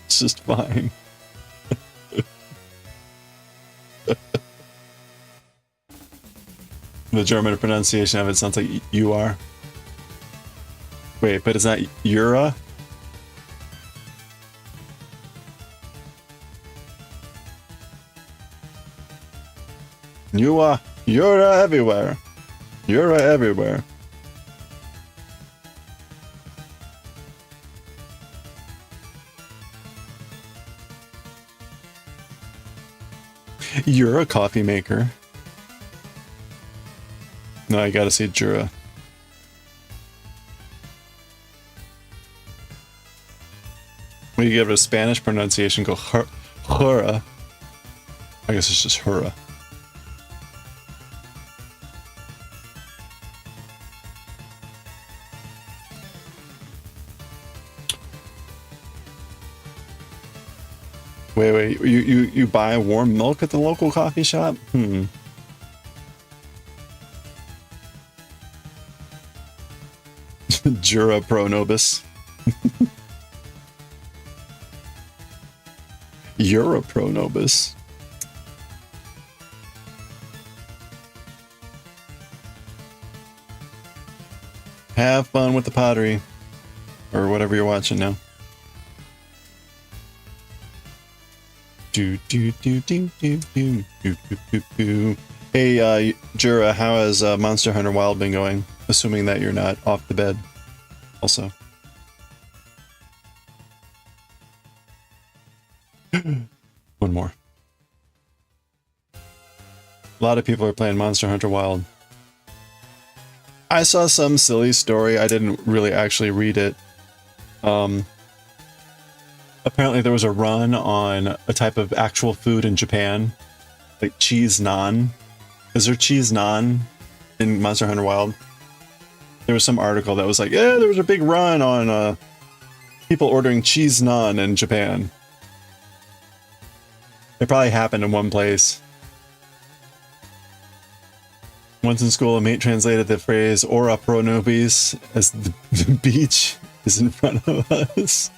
just fine. The German pronunciation of it sounds like you are. Wait, but it's not Jura? You're everywhere. You're everywhere. You're a coffee maker. No, I gotta say Jura. When you give it a Spanish pronunciation, go Hura. I guess it's just Hura. Wait, you buy warm milk at the local coffee shop? Jura pro nobis. You're a pro nobis. Have fun with the pottery. Or whatever you're watching now. Hey, Jura, how has Monster Hunter Wild been going? Assuming that you're not off the bed. Also. One more. A lot of people are playing Monster Hunter Wild. I saw some silly story. I didn't really actually read it. Apparently there was a run on a type of actual food in Japan. Like cheese naan. Is there cheese naan in Monster Hunter Wild? There was some article that was like, yeah, there was a big run on people ordering cheese naan in Japan. It probably happened in one place. Once in school, a mate translated the phrase "ora pro nobis" as the beach is in front of us.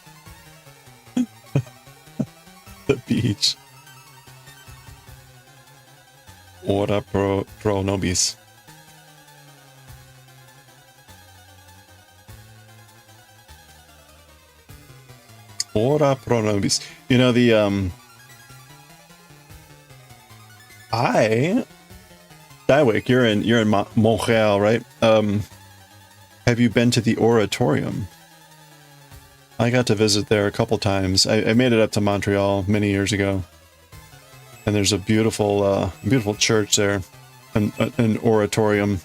The beach. Ora pro nobis. Ora pro nobis. You know the Daiwick, you're in Montreal, right? Have you been to the Oratorium? I got to visit there a couple times. I made it up to Montreal many years ago, and there's a beautiful, beautiful church there, an oratorium.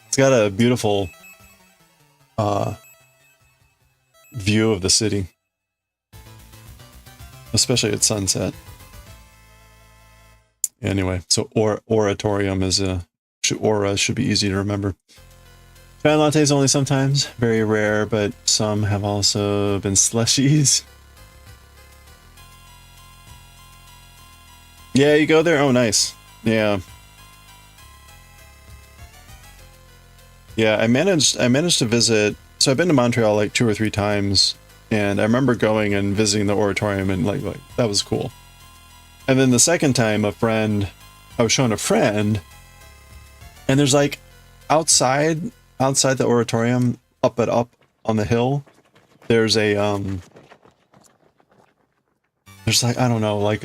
It's got a beautiful view of the city, especially at sunset. Anyway, so oratorium is aura should be easy to remember. Fan lattes only sometimes, very rare, but some have also been slushies. Yeah, you go there? Oh, nice. Yeah. Yeah, I managed to visit, so I've been to Montreal like 2 or 3 times, and I remember going and visiting the oratorium, and like that was cool. And then the second time, I was showing a friend, and there's like outside the oratorium, up on the hill, there's a there's like, I don't know, like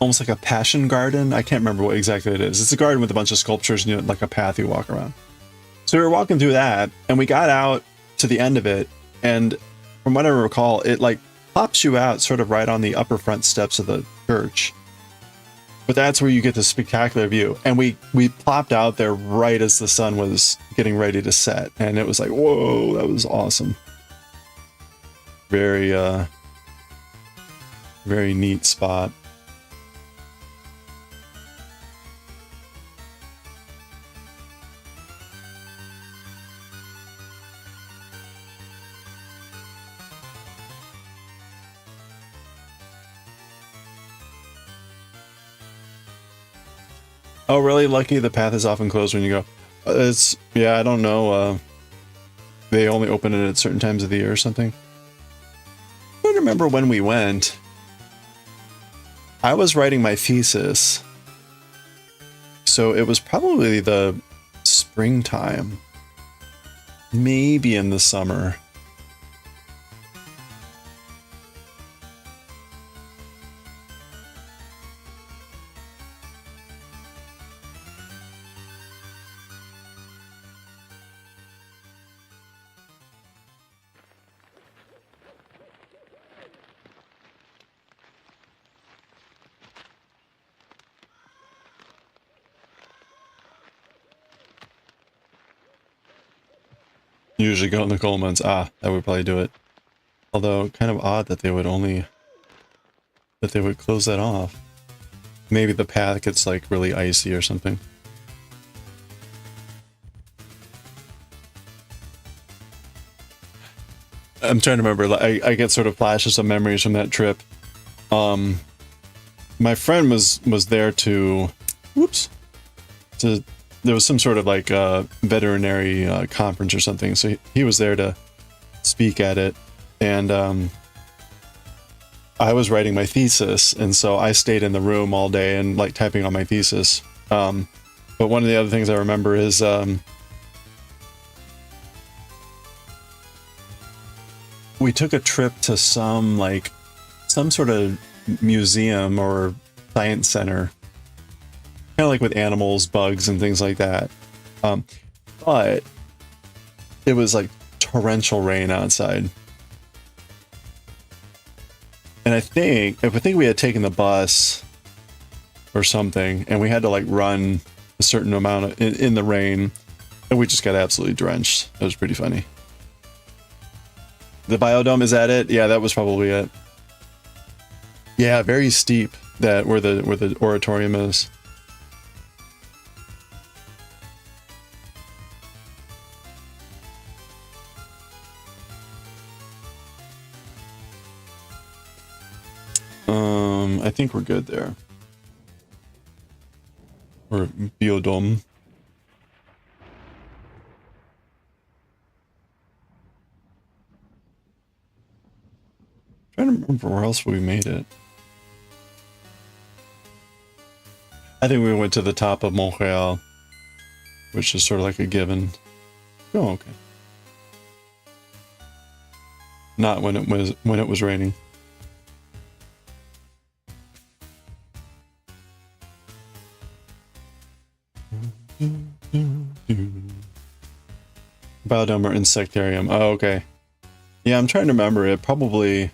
almost like a passion garden. I can't remember what exactly it is. It's a garden with a bunch of sculptures and, you know, like a path you walk around. So we were walking through that, and we got out to the end of it, and from what I recall, it like pops you out sort of right on the upper front steps of the church. But that's where you get the spectacular view. And we plopped out there right as the sun was getting ready to set, and it was like, whoa, that was awesome. Very very neat spot. Oh, really? Lucky the path is often closed when you go. Yeah, I don't know. They only open it at certain times of the year or something. I don't remember when we went. I was writing my thesis, so it was probably the springtime, maybe in the summer. Usually go in the cold months. Ah, that would probably do it. Although, kind of odd that they would close that off. Maybe the path gets like really icy or something. I'm trying to remember. I get sort of flashes of memories from that trip. My friend was there to, there was some sort of like veterinary conference or something, so he was there to speak at it, and I was writing my thesis, and so I stayed in the room all day and like typing on my thesis. But one of the other things I remember is we took a trip to some sort of museum or science center, kind of like with animals, bugs, and things like that. But it was like torrential rain outside. And I think we had taken the bus or something, and we had to like run a certain amount in the rain, and we just got absolutely drenched. It was pretty funny. The biodome, is that it? Yeah, that was probably it. Yeah, very steep, that where the oratorium is. I think we're good there. Or biodome. Trying to remember where else we made it. I think we went to the top of Montreal, which is sort of like a given. Oh, okay. Not when it was raining. Biodome or insectarium. Oh, okay. Yeah, I'm trying to remember it. Probably.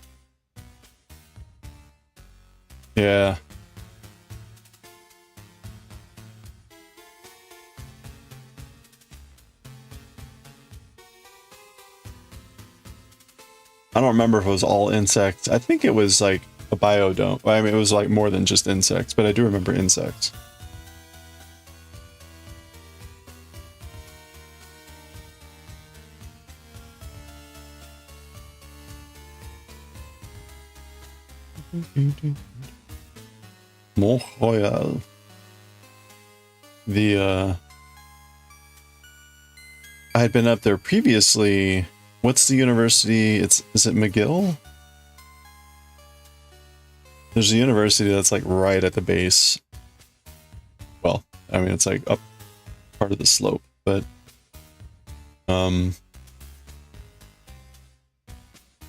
Yeah. I don't remember if it was all insects. I think it was like a biodome. I mean, it was like more than just insects, but I do remember insects. Mont Royal. I had been up there previously. What's the university? Is it McGill? There's a university that's like right at the base. Well, I mean, it's like up part of the slope, but I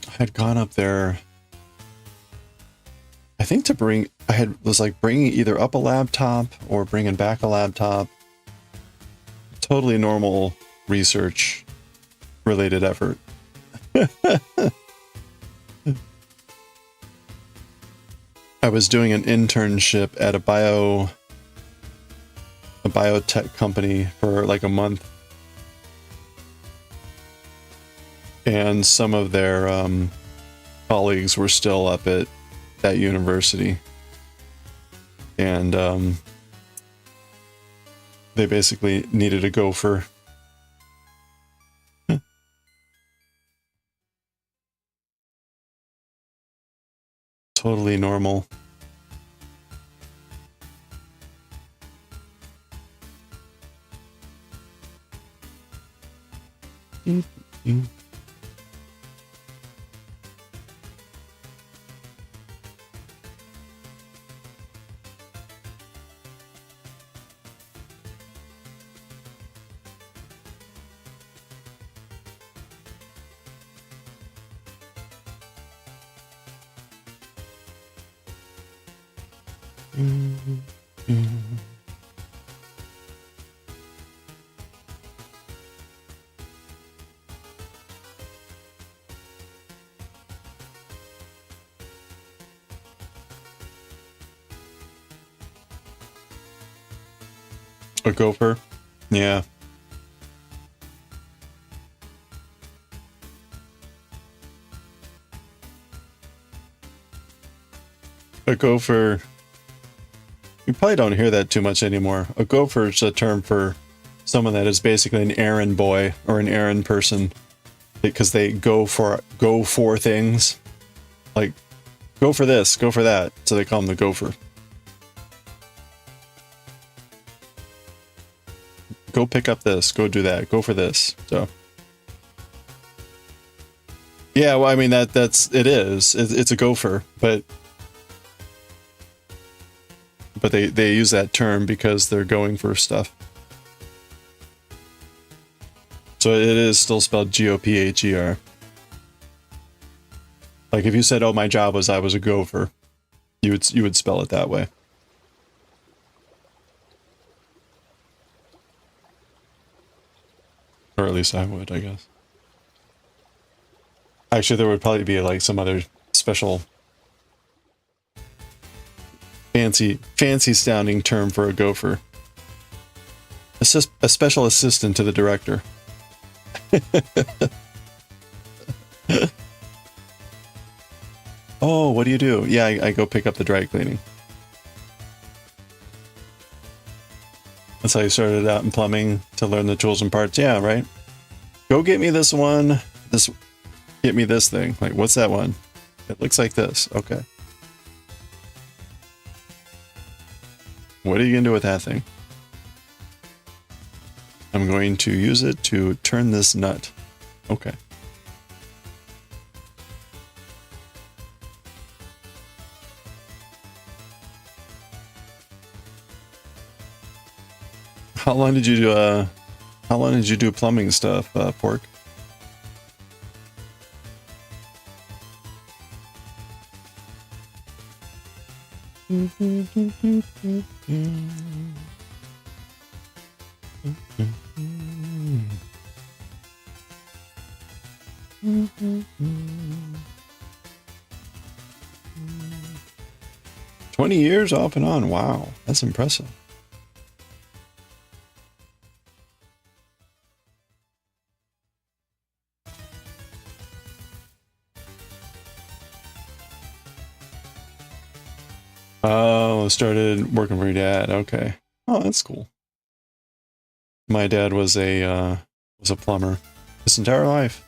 had gone up there, I think to bring, was like bringing either up a laptop or bringing back a laptop. Totally normal research related effort. I was doing an internship at a biotech company for like a month. And some of their colleagues were still up at that university. And they basically needed a gopher. Totally normal. A gopher? Yeah. A gopher. You probably don't hear that too much anymore. A gopher is a term for someone that is basically an errand boy or an errand person, because they go for things. Like, go for this, go for that. So they call them the gopher. Go pick up this, go do that, go for this. So yeah, well, I mean it's a gopher, but they use that term because they're going for stuff. So it is still spelled Gopher. Like if you said, "Oh, my job was I was a gopher," you would spell it that way. Or at least I would, I guess. Actually, there would probably be like some other special fancy sounding term for a gopher. A special assistant to the director. Oh, what do you do? Yeah, I go pick up the dry cleaning. That's how you started out in plumbing, to learn the tools and parts. Yeah, right? Go get me this one. Get me this thing. Like, what's that one? It looks like this. Okay. What are you going to do with that thing? I'm going to use it to turn this nut. Okay. How long did you do plumbing stuff, Pork? "20 years off and on. Wow, that's impressive." Oh, started working for your dad. Okay. Oh, that's cool. My dad was a plumber his entire life.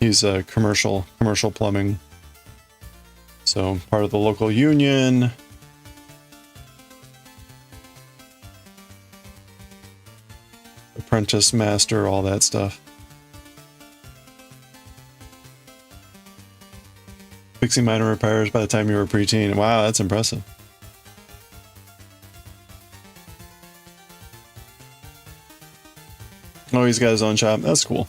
He's a commercial plumbing. So part of the local union. Apprentice, master, all that stuff. Fixing minor repairs by the time you were preteen. Wow, that's impressive. Oh, he's got his own shop. That's cool.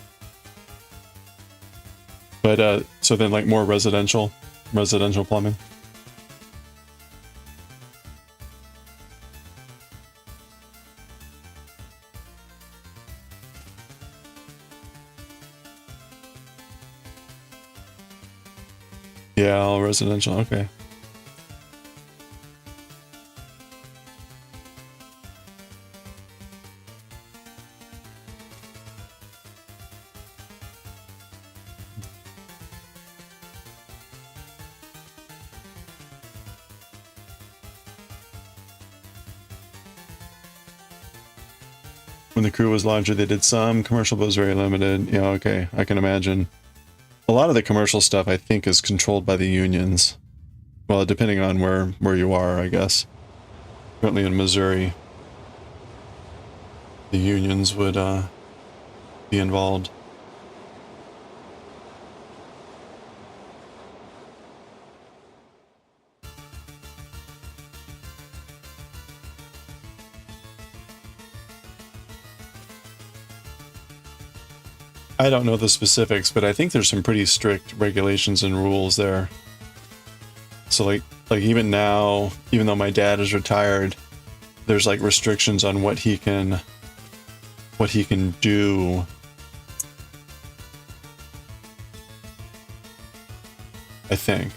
But so then like more residential plumbing. Yeah, all residential. Okay. When the crew was larger, they did some commercial, but it was very limited. Yeah, okay. I can imagine. A lot of the commercial stuff, I think, is controlled by the unions. Well, depending on where you are, I guess. Currently in Missouri, the unions would be involved. I don't know the specifics, but I think there's some pretty strict regulations and rules there. So like even now, even though my dad is retired, there's like restrictions on what he can do. I think.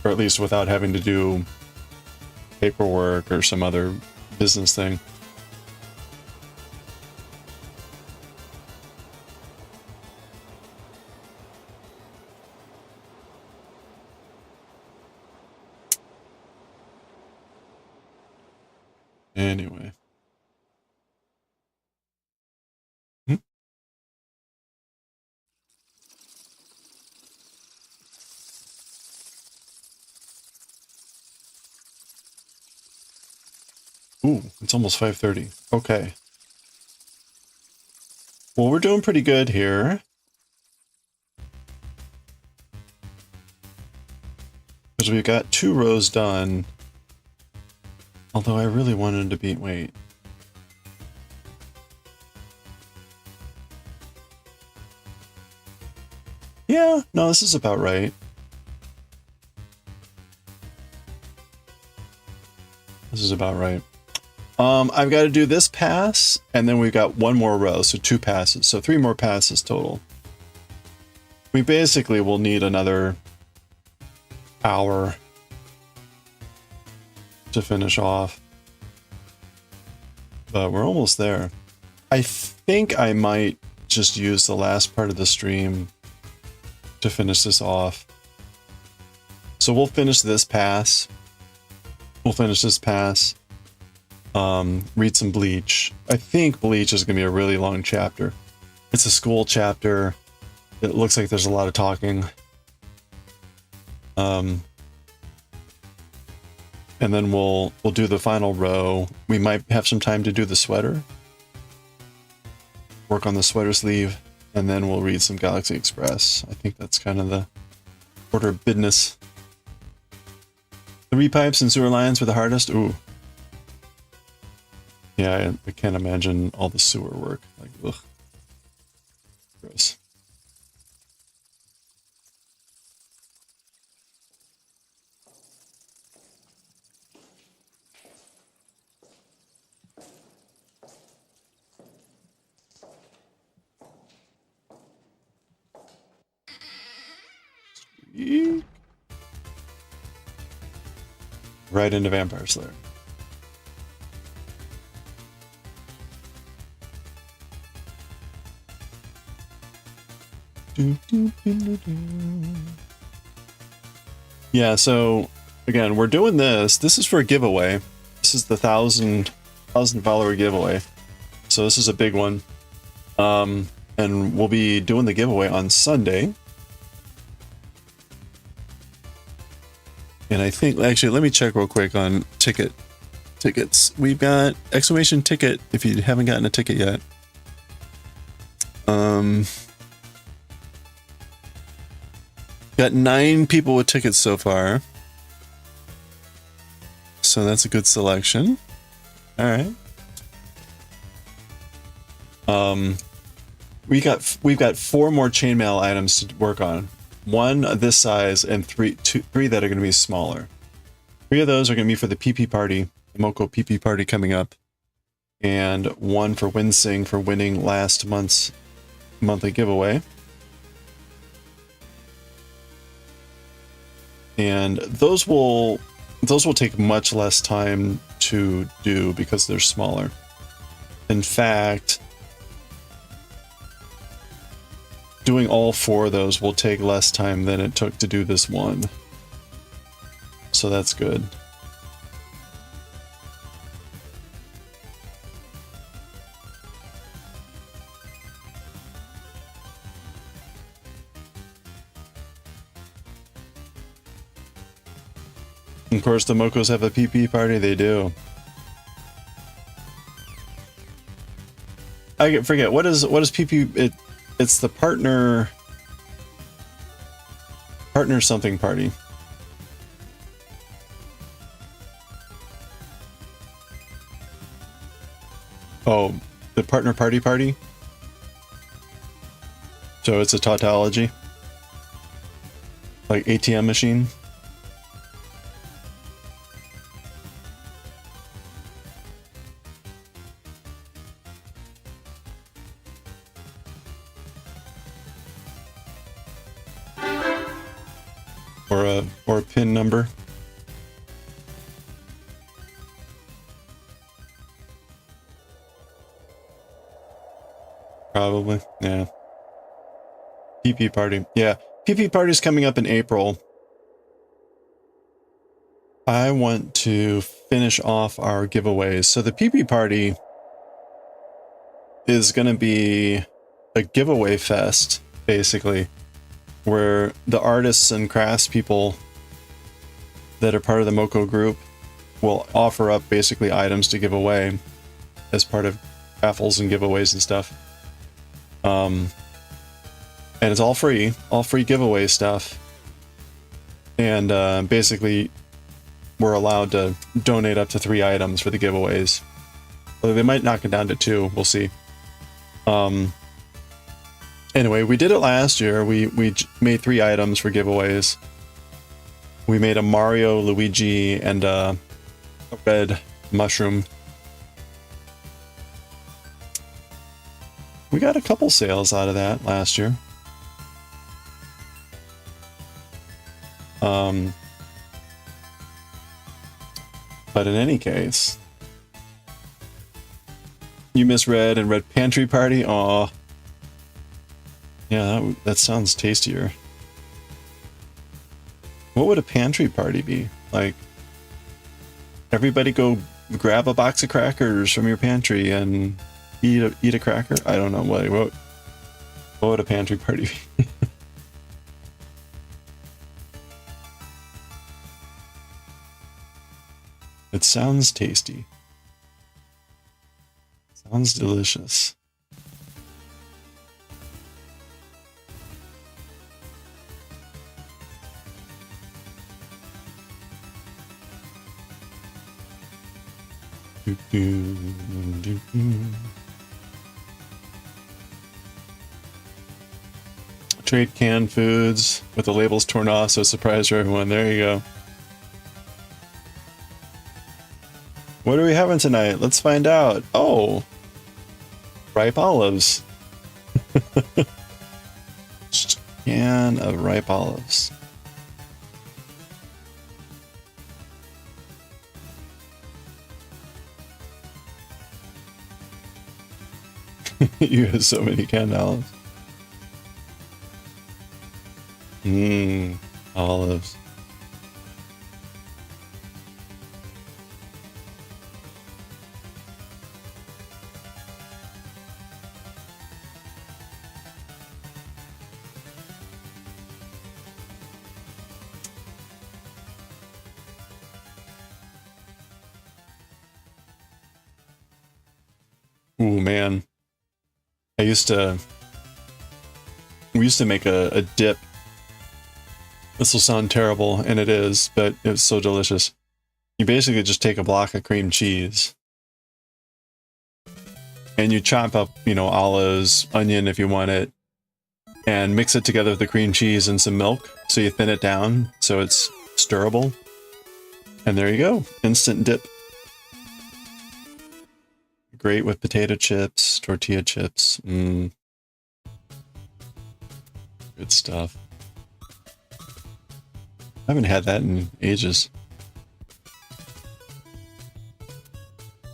Or at least without having to do paperwork or some other business thing. Anyway. Ooh, it's almost 5:30. Okay. Well, we're doing pretty good here. Because we've got 2 rows done. Although I really wanted to be... Wait. Yeah, no, this is about right. This is about right. I've got to do this pass, and then we've got 1 more row, so 2 passes. So 3 more passes total. We basically will need another hour to finish off. But we're almost there. I think I might just use the last part of the stream to finish this off. So we'll finish this pass. Read some Bleach. I think Bleach is going to be a really long chapter. It's a school chapter. It looks like there's a lot of talking. And then we'll do the final row. We might have some time to do the sweater. Work on the sweater sleeve. And then we'll read some Galaxy Express. I think that's kind of the order of business. 3 pipes and sewer lines were the hardest. Ooh. Yeah, I can't imagine all the sewer work. Like, ugh. Gross. Sweet. Right into Vampire Slayer. Yeah, so again, we're doing this. This is for a giveaway. This is the 1,000 follower giveaway. So this is a big one. And we'll be doing the giveaway on Sunday. And I think, actually, let me check real quick on tickets. We've got exclamation ticket if you haven't gotten a ticket yet. Got 9 people with tickets so far. So that's a good selection. All right. We've got 4 more chainmail items to work on. 1 this size and 3 that are going to be smaller. 3 of those are going to be for the PP party, the Moko PP party coming up, and 1 for Winsing for winning last month's monthly giveaway. And those will take much less time to do because they're smaller. In fact, doing all 4 of those will take less time than it took to do this one. So that's good. Of course, the Mokos have a PP party. They do. I forget what is PP. It's the partner something party. Oh, the partner party. So it's a tautology, like ATM machine. Or a pin number. Probably, yeah. PP party, yeah. PP party's coming up in April. I want to finish off our giveaways. So the PP party is going to be a giveaway fest, basically, where the artists and crafts people that are part of the Moko group will offer up basically items to give away as part of raffles and giveaways and stuff. And it's all free giveaway stuff. And basically, we're allowed to donate up to 3 items for the giveaways. Although they might knock it down to 2, we'll see. Anyway, we did it last year. We made 3 items for giveaways. We made a Mario, Luigi, and a red mushroom. We got a couple sales out of that last year. But in any case, you misread and read Pantry Party. Aw. Yeah, that sounds tastier. What would a pantry party be? Like, everybody go grab a box of crackers from your pantry and eat a cracker? I don't know. What would a pantry party be? It sounds tasty. Sounds delicious. Trade canned foods with the labels torn off, so surprise for everyone. There you go. What are we having tonight? Let's find out. Oh, ripe olives. Just a can of ripe olives. You have so many canned olives. Olives. Ooh, man. We used to make a dip. This will sound terrible, and it is, but it was so delicious. You basically just take a block of cream cheese, and you chop up, you know, olives, onion if you want it, and mix it together with the cream cheese and some milk, so you thin it down so it's stirrable. And there you go, instant dip. Great with potato chips, tortilla chips. Good stuff. I haven't had that in ages.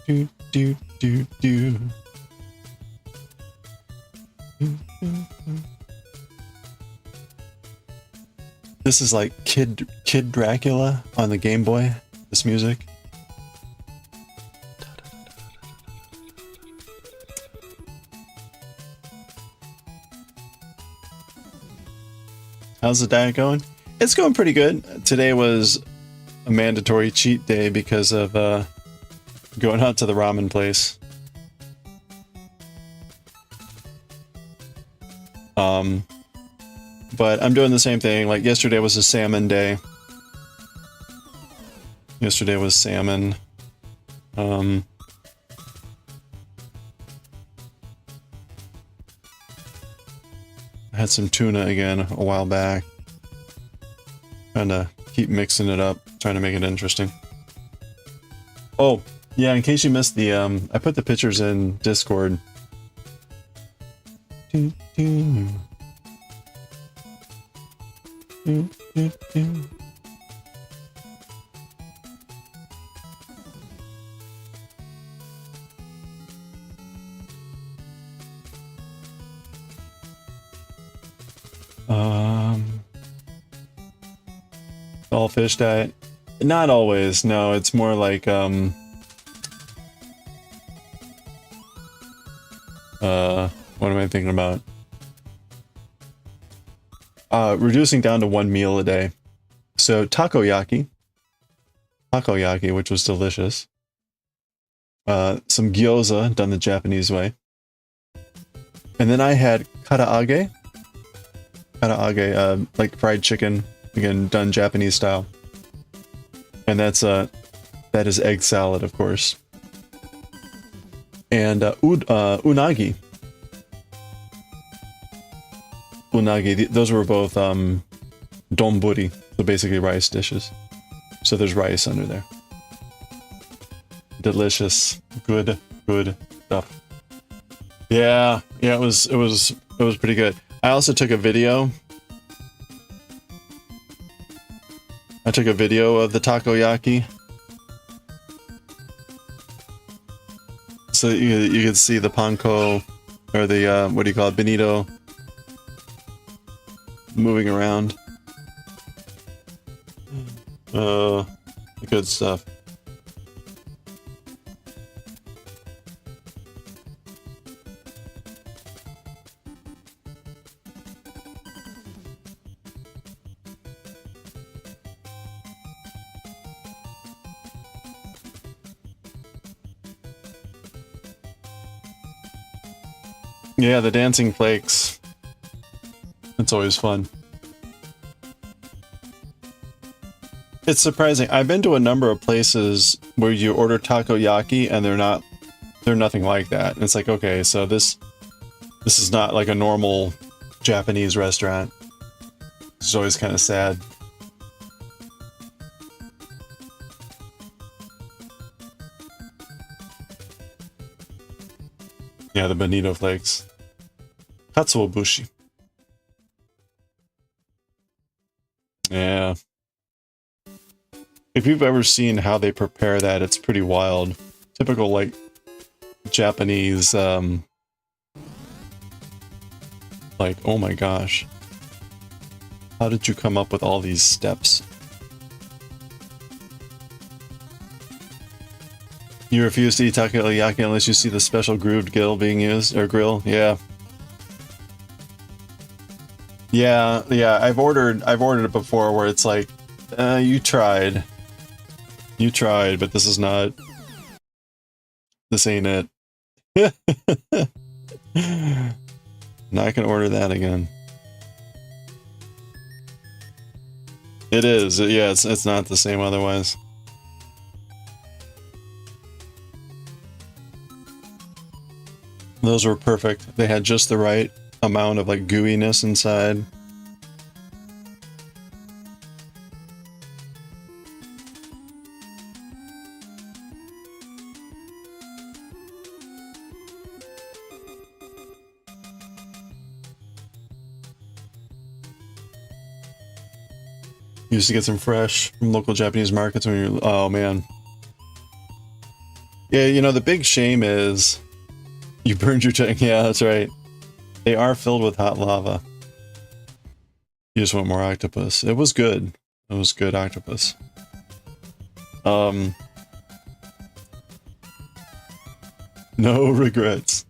Do, do, do, do. This is like Kid Dracula on the Game Boy, this music. How's the diet going? It's going pretty good. Today was a mandatory cheat day because of going out to the ramen place. But I'm doing the same thing. Like yesterday was a salmon day. Yesterday was salmon. I had some tuna again a while back. Trying to keep mixing it up, trying to make it interesting. Oh, yeah, in case you missed the, I put the pictures in Discord. All fish diet? Not always, no, it's more like, what am I thinking about? Reducing down to one meal a day. So takoyaki, which was delicious. Some gyoza, done the Japanese way. And then I had karaage, like fried chicken, again, done Japanese style. And that's, that is egg salad, of course. And unagi. Those were both donburi, so basically rice dishes. So there's rice under there. Delicious, good stuff. Yeah, it was pretty good. I also took a video. I took a video of the takoyaki. So you could see the panko, or the, what do you call it, bonito, moving around. Good stuff. Yeah, the dancing flakes. It's always fun. It's surprising. I've been to a number of places where you order takoyaki and they're nothing like that. And it's like, okay, so this is not like a normal Japanese restaurant. It's always kind of sad. Yeah, the bonito flakes. Katsuobushi. Yeah. If you've ever seen how they prepare that, it's pretty wild. Typical, like, Japanese, like, oh my gosh. How did you come up with all these steps? You refuse to eat takoyaki unless you see the special grooved grill being used, or grill, yeah. Yeah, I've ordered it before where it's like, you tried, but this ain't it. Now I can order that again. It is. Yeah, it's not the same otherwise. Those were perfect. They had just the right amount of like gooiness inside. Used to get some fresh from local Japanese markets when you're, oh man. Yeah, you know, the big shame is you burned your tank. Yeah, that's right. They are filled with hot lava. You just want more octopus. It was good. It was good octopus. No regrets.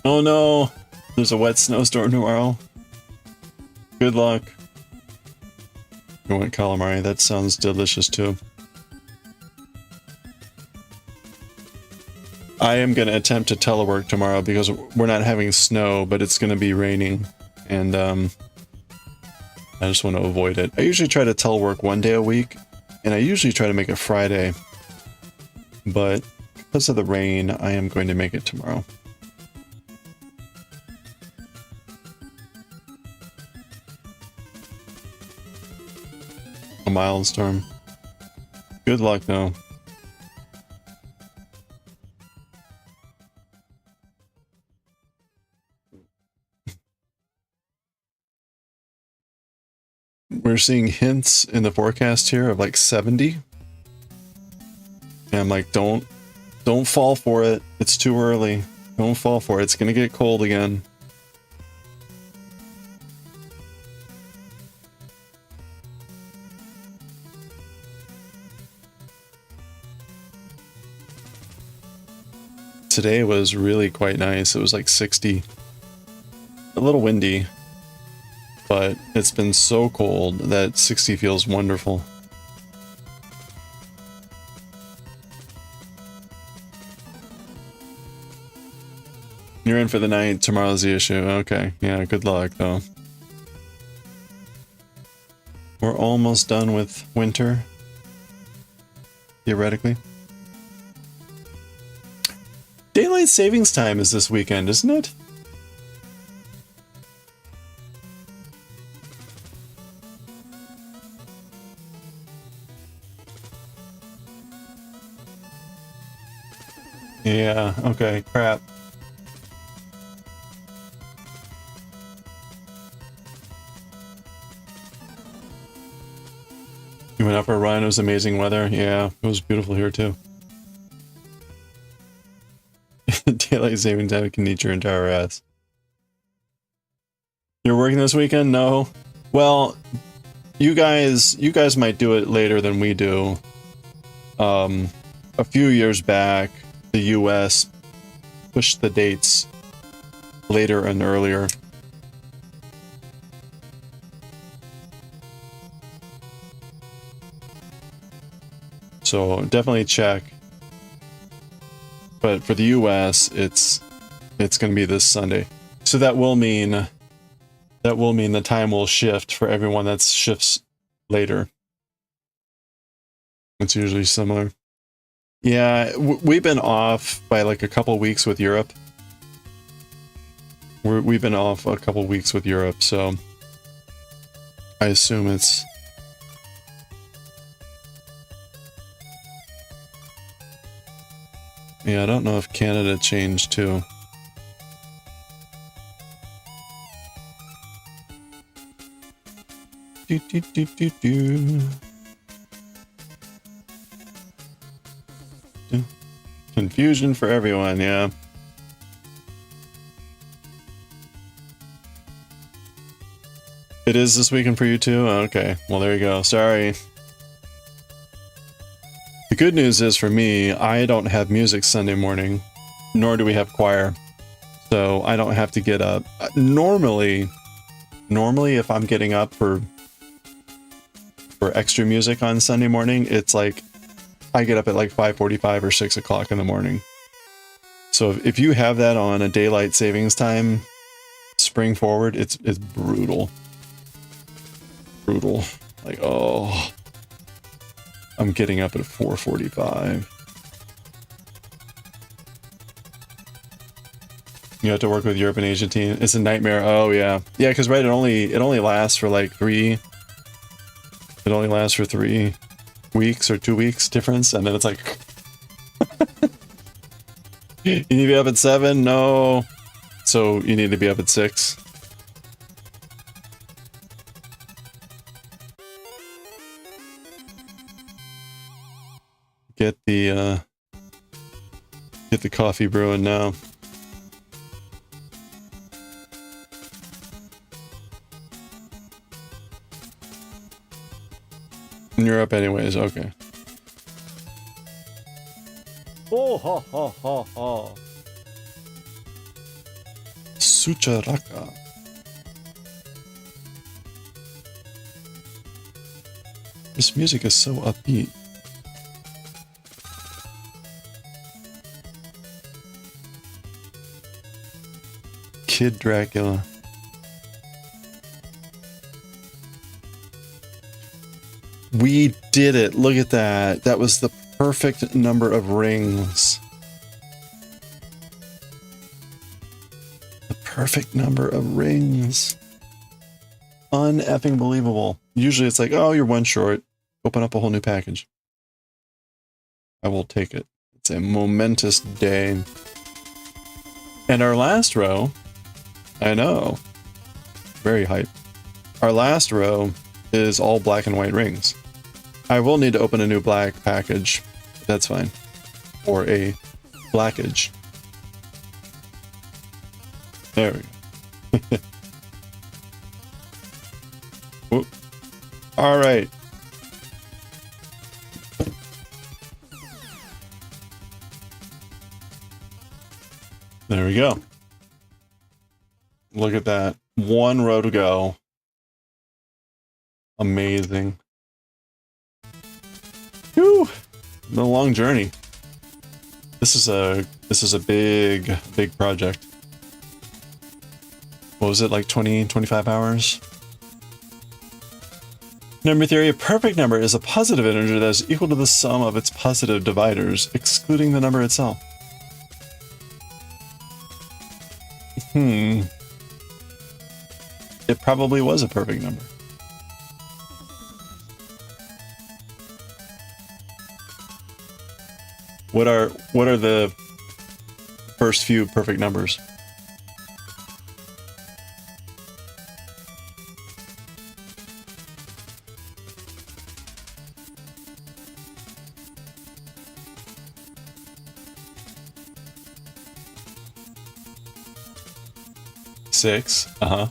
Oh no, there's a wet snowstorm tomorrow. Good luck. I want calamari. That sounds delicious too. I am going to attempt to telework tomorrow because we're not having snow, but it's going to be raining, and I just want to avoid it. I usually try to telework one day a week, and I usually try to make it Friday, but because of the rain, I am going to make it tomorrow. A mild storm. Good luck, though. We're seeing hints in the forecast here of like 70. And I'm like, don't fall for it. It's too early. Don't fall for it. It's gonna get cold again. Today was really quite nice. It was like 60. A little windy, but it's been so cold that 60 feels wonderful. You're in for the night. Tomorrow's the issue. Okay. Yeah, good luck, though. We're almost done with winter. Theoretically. Daylight savings time is this weekend, isn't it? Yeah, okay, crap. You went out for a run, it was amazing weather. Yeah, it was beautiful here too. Daylight saving time can eat your entire ass. You're working this weekend? No. Well, you guys might do it later than we do. A few years back, the US pushed the dates later and earlier. So definitely check. But for the US, it's going to be this Sunday. So that will mean the time will shift for everyone that shifts later. It's usually similar. Yeah, we've been off by like a couple weeks with Europe. We've been off a couple weeks with Europe, so I assume it's... Yeah, I don't know if Canada changed too. Do, do, do, do, do. Confusion for everyone, yeah. It is this weekend for you too? Okay, well there you go. Sorry. The good news is for me, I don't have music Sunday morning, nor do we have choir. So I don't have to get up. Normally if I'm getting up for extra music on Sunday morning, it's like I get up at like 5:45 or 6 o'clock in the morning. So if you have that on a daylight savings time, spring forward, it's brutal. Brutal. Like, oh, I'm getting up at 4:45. You have to work with Europe and Asian team. It's a nightmare. Oh yeah, yeah. Because right, it only lasts for like 3. It only lasts for 3 weeks or 2 weeks difference, and then it's like, you need to be up at 7. No, so you need to be up at 6. Get the coffee brewing now. You're up anyways, okay. Oh, ha, ha, ha, ha. Sucharaka. This music is so upbeat. Kid Dracula. We did it. Look at that. That was the perfect number of rings. The perfect number of rings. Un-effing believable. Usually it's like, oh, you're one short. Open up a whole new package. I will take it. It's a momentous day. And our last row, I know, very hype. Our last row is all black and white rings. I will need to open a new black package. That's fine. Or a blackage. There we go. Whoop. All right. There we go. Look at that. One row to go. Amazing. Whew. The long journey. This is a big project. What was it, like 20-25 hours? Number theory, a perfect number is a positive integer that is equal to the sum of its positive dividers, excluding the number itself. It probably was a perfect number. What are the first few perfect numbers? Six. Uh-huh.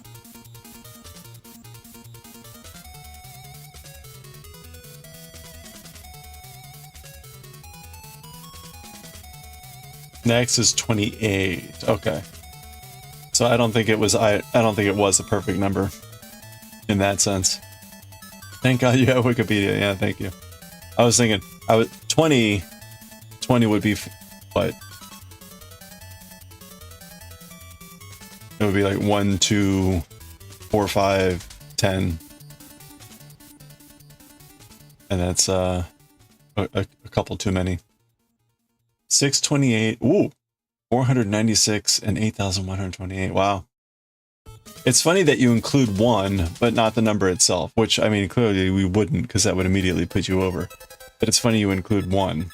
Next is 28. Okay. So I don't think it was I don't think it was a perfect number in that sense. Thank God you have Wikipedia. Yeah, thank you. I was thinking 20 would be what? It would be like 1, 2, 4, 5, 10. And that's a couple too many. 628. Ooh, 496 and 8,128. Wow. It's funny that you include 1, but not the number itself, which, I mean, clearly we wouldn't, because that would immediately put you over. But it's funny you include 1.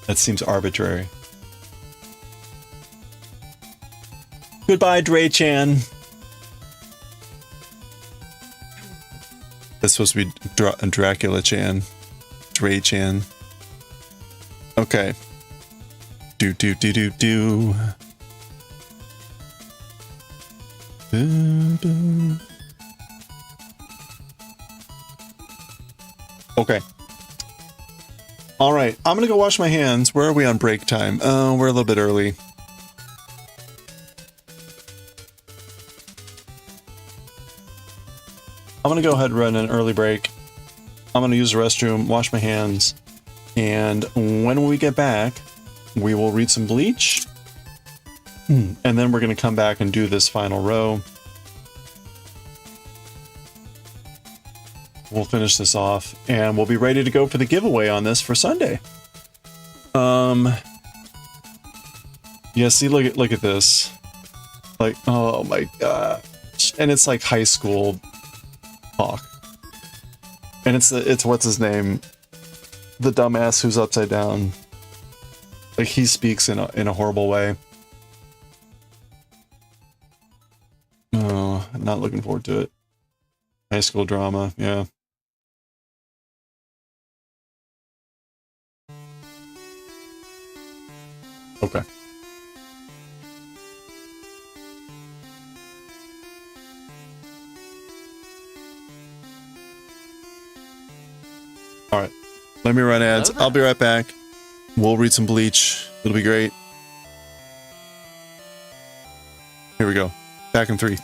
That seems arbitrary. Goodbye, Dre-chan. That's supposed to be Dracula-chan. Dre-chan. Okay. Do. Okay. All right. I'm gonna go wash my hands. Where are we on break time? Oh, we're a little bit early. I'm gonna go ahead and run an early break. I'm gonna use the restroom, wash my hands, And when we get back, we will read some Bleach. And then we're going to come back and do this final row. We'll finish this off and we'll be ready to go for the giveaway on this for Sunday. Yeah, see, look at this. Like, oh my gosh. And it's like high school talk. And it's what's his name? The dumbass who's upside down. Like, he speaks in a horrible way. Oh, I'm not looking forward to it. High school drama, yeah. Okay. All right. Let me run ads. I'll be right back. We'll read some Bleach. It'll be great. Here we go. Back in 3.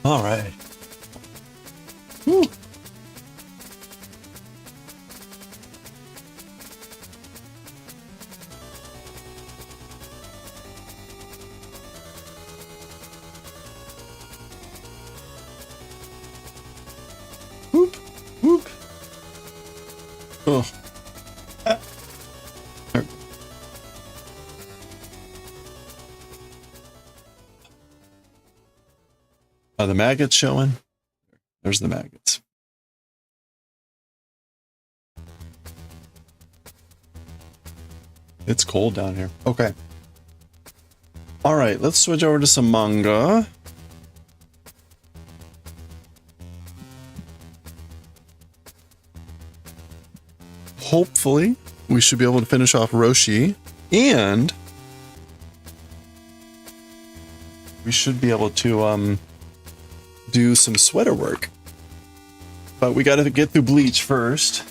All right. Woo. Whoop, whoop. Oh. Are the maggots showing? There's the maggots. It's cold down here. Okay. All right, let's switch over to some manga. Hopefully, we should be able to finish off Roshi, and we should be able to do some sweater work. But we got to get through Bleach first.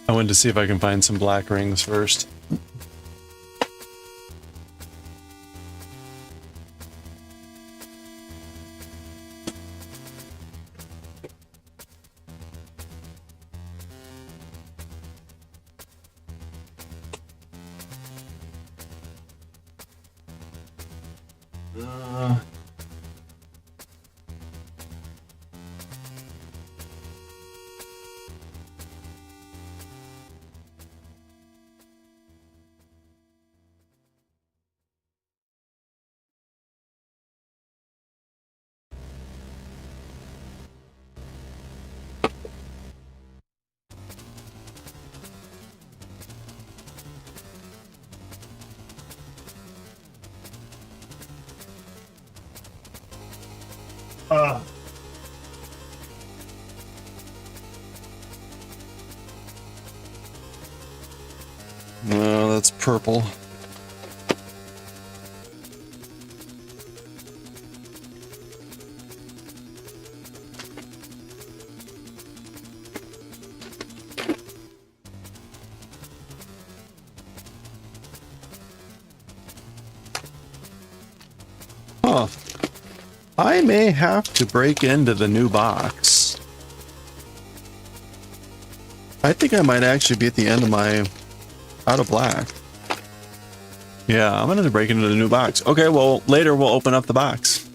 I wanted to see if I can find some black rings first. No, that's purple. Huh. I may have to break into the new box. I think I might actually be at the end of my out of black. Yeah, I'm gonna break into the new box. Okay, well, later we'll open up the box.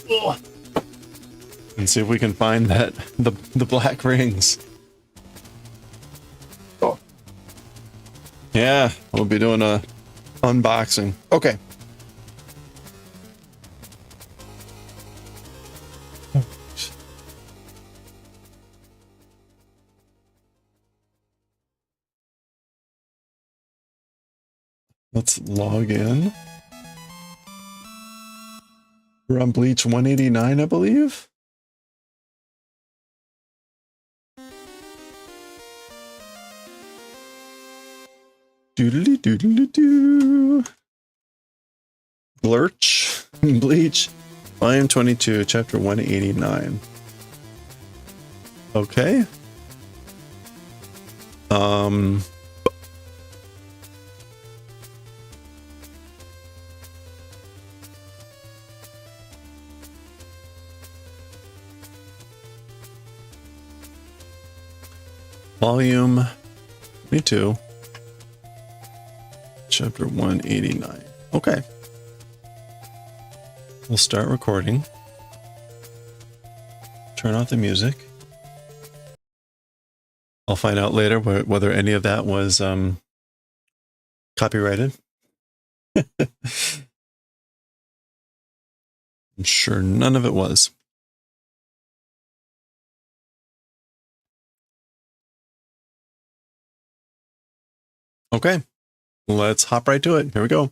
Ugh. And see if we can find that the black rings. Oh. Yeah, we'll be doing a unboxing. Okay. Let's log in. We're on Bleach 189, I believe. Doodly doodly doo. Blurch. Bleach. Volume 22, chapter 189. Okay. Volume 22, chapter 189. Okay. We'll start recording. Turn off the music. I'll find out later whether any of that was copyrighted. I'm sure none of it was. Okay, let's hop right to it. Here we go.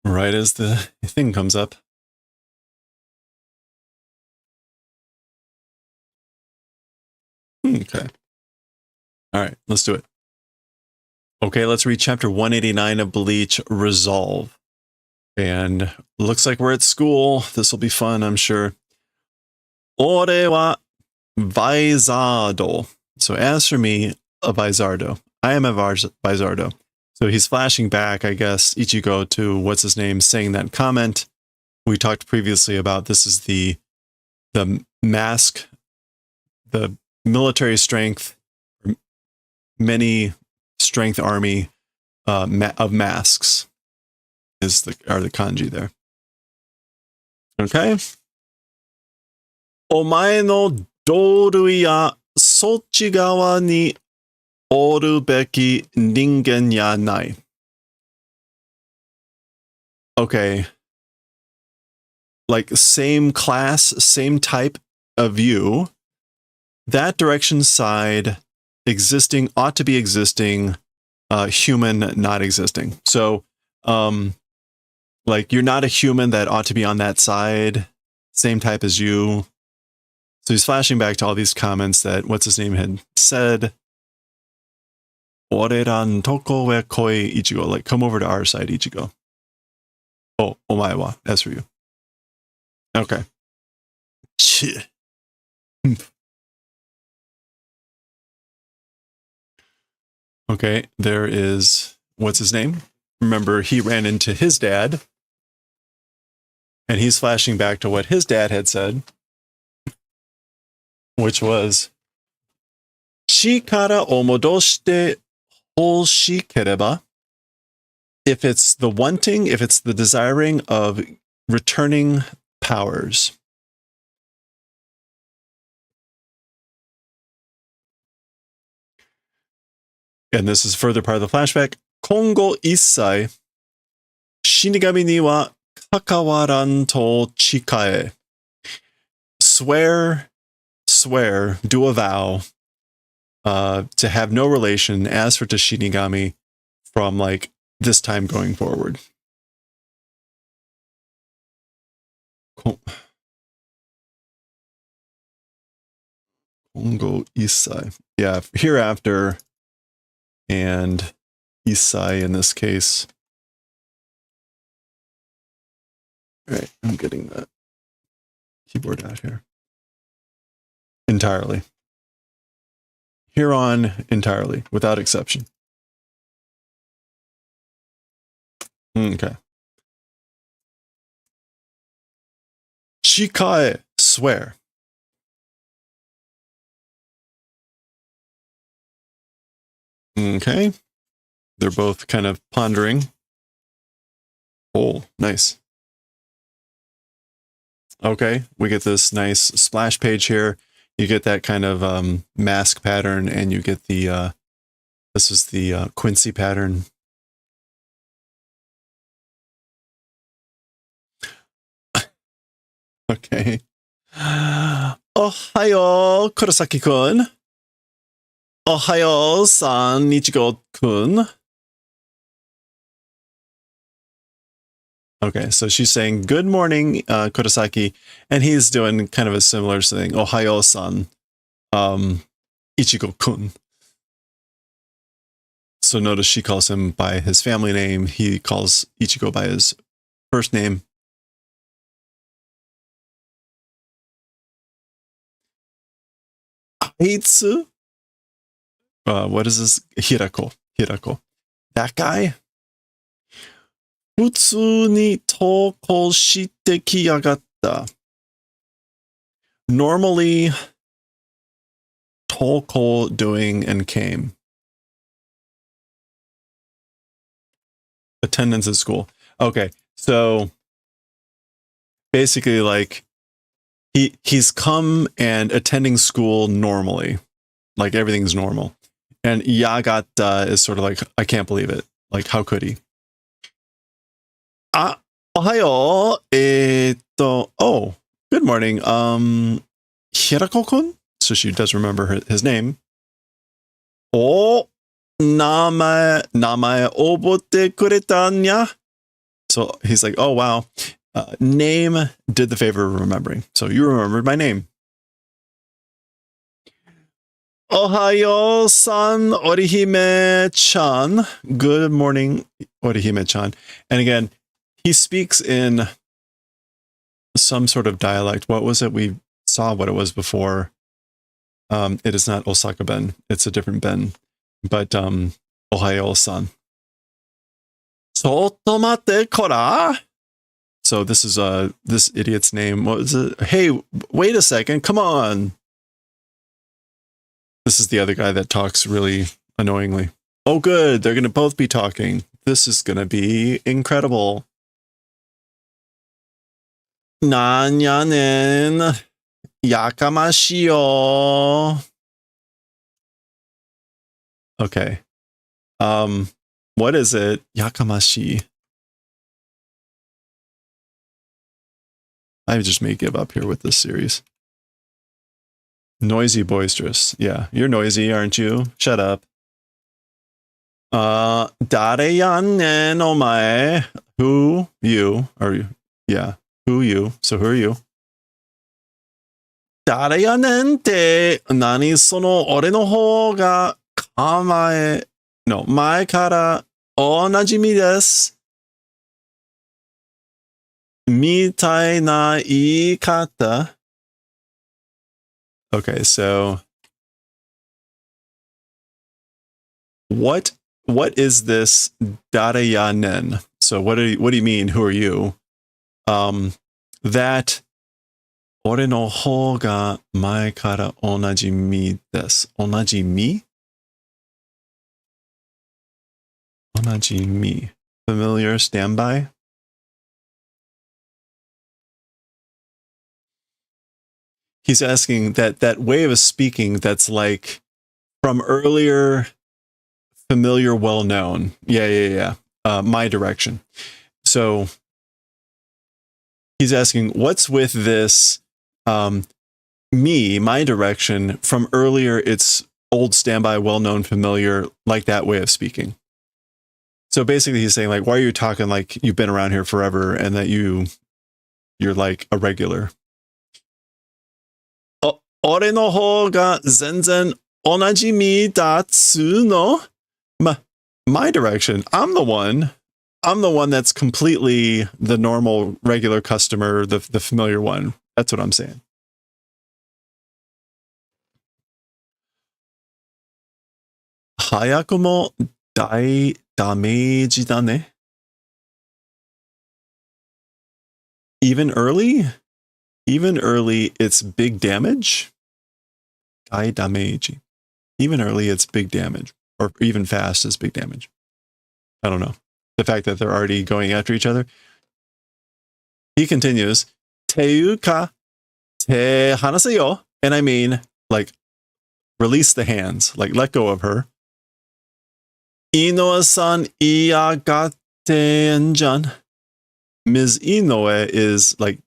Right as the thing comes up. Okay. All right, let's do it. Okay, let's read chapter 189 of Bleach, Resolve. And looks like we're at school. This will be fun, I'm sure. Ore wa Vizardo. So as for me, a Vizardo. I am a Vizardo. So he's flashing back, I guess, Ichigo to what's his name saying that comment. We talked previously about this is the mask, the military strength, many strength army of masks are the kanji there. Okay. お前の同類やそっち側におるべき人間やない。Okay. Like same class, same type of you. That direction side existing ought to be existing, human not existing. So, like you're not a human that ought to be on that side, same type as you. So he's flashing back to all these comments that what's his name had said. Oreran toko we koi Ichigo, like come over to our side, Ichigo. Oh, omae wa, as for you. Okay. Okay, there is, what's his name? Remember, he ran into his dad, and he's flashing back to what his dad had said, which was, Shi kara o modoshite hoshikereba. If it's the wanting, if it's the desiring of returning powers. And this is further part of the flashback. Kongo issai shinigami ni wa kakawaran to chikae. Swear, do a vow to have no relation as for to shinigami from like this time going forward. Kongo issai. Yeah, hereafter. And Isai in this case. Right, I'm getting that keyboard out here. Entirely. Here on entirely, without exception. Okay. Chikae, swear. Okay. They're both kind of pondering. Oh, nice. Okay, we get this nice splash page here. You get that kind of mask pattern, and you get the, this is the Quincy pattern. Okay. Ohayo, Kurosaki-kun. Ohayo-san, Ichigo-kun. Okay, so she's saying, good morning, Kurosaki, and he's doing kind of a similar thing. Ohayo-san, Ichigo-kun. So notice she calls him by his family name. He calls Ichigo by his first name. Aitsu? What is this? Hirako. That guy? Futsu ni toko shite kiyagatta. Normally, toko doing and came. Attendance at school. Okay, so basically like he's come and attending school normally. Like everything's normal. And Yagata is sort of like, I can't believe it. Like, how could he? Ohayo. Oh, good morning. Hirako-kun? So she does remember his name. Oh, namae obote kureta nya? So he's like, oh, wow. Name did the favor of remembering. So you remembered my name. Ohayo-san, Orihime-chan. Good morning, Orihime-chan. And again, he speaks in some sort of dialect. What was it? We saw what it was before. It is not Osaka Ben. It's a different Ben. But Ohayo-san. Sotomate kora. So this is this idiot's name. What was it? Hey, wait a second. Come on. This is the other guy that talks really annoyingly. Oh, good. They're going to both be talking. This is going to be incredible. 난야는 야카마시요. Okay. What is it? Yakamashi. I just may give up here with this series. Noisy, boisterous. Yeah, you're noisy, aren't you? Shut up. Dareyannen omae. Who? You. Or you? Yeah. Who you? So who are you? Dareyannen te nani sono ore no hou ga kamae no mae kara onajimi desu. Mitai na iikata. Okay, so what is this dareyannen? So what do you mean? Who are you? That ore no hou ga mae kara onajimi desu. Onajimi? Onajimi. Familiar, standby? He's asking that way of speaking that's like from earlier, familiar, well-known. Yeah. My direction. So he's asking, what's with this my direction from earlier, it's old, standby, well-known, familiar, like that way of speaking. So basically he's saying, like, why are you talking like you've been around here forever and that you're like a regular? Ore no hou ga zenzen onajimi datsu no? My direction. I'm the one that's completely the normal, regular customer, the familiar one. That's what I'm saying. Hayaku mo dai dameji da ne? Even early, it's big damage. Dai dameji. Even early, it's big damage. Or even fast is big damage. I don't know. The fact that they're already going after each other. He continues, Teuka te hanaseyo. And I mean, like, release the hands. Like, let go of her. Inoue-san iagate enjan. Ms. Inoue is, like,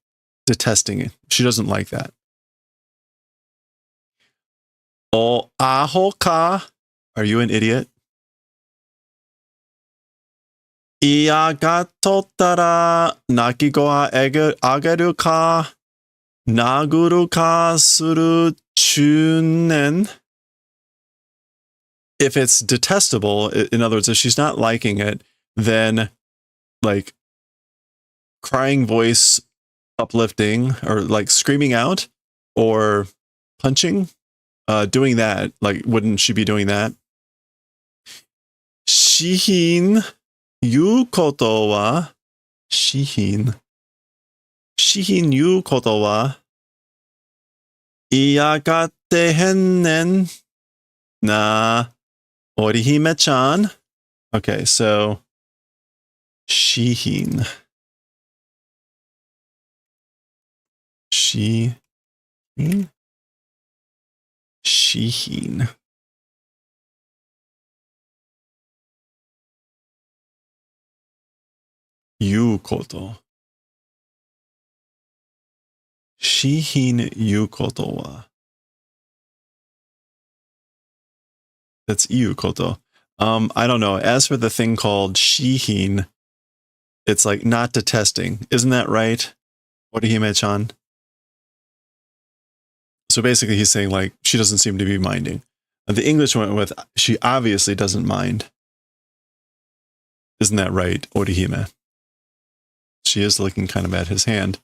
detesting it. She doesn't like that. O aho ka. Are you an idiot? Iagatottara nakigo wa ageru ka naguru ka suru chunen. If it's detestable, in other words, if she's not liking it, then like crying voice uplifting or like screaming out or punching, doing that, like wouldn't she be doing that? Shihin yu koto wa Shihin yu koto wa iagate hennen na Orihime-chan. Okay, so Shihin. Shihin. Yukoto. Shihin yukoto wa. That's yukoto. I don't know. As for the thing called shihin, it's like not detesting. Isn't that right? Orihime-chan. So basically he's saying like she doesn't seem to be minding. The English went with she obviously doesn't mind. Isn't that right, Orihime? She is looking kind of at his hand.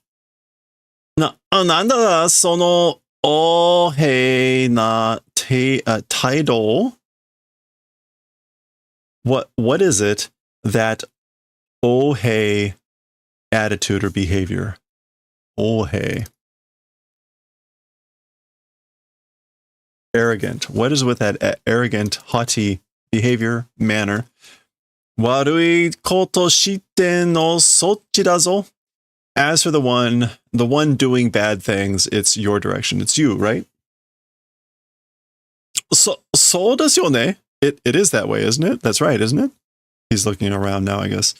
Nanda sono ohei na taido. What is it that ohei attitude or behavior? Ohei. Arrogant. What is with that arrogant, haughty behavior, manner? Warui koto shitten no sochi da zo. As for the one doing bad things, it's your direction. It's you, right? So desu yo ne. It is that way, isn't it? That's right, isn't it? He's looking around now, I guess.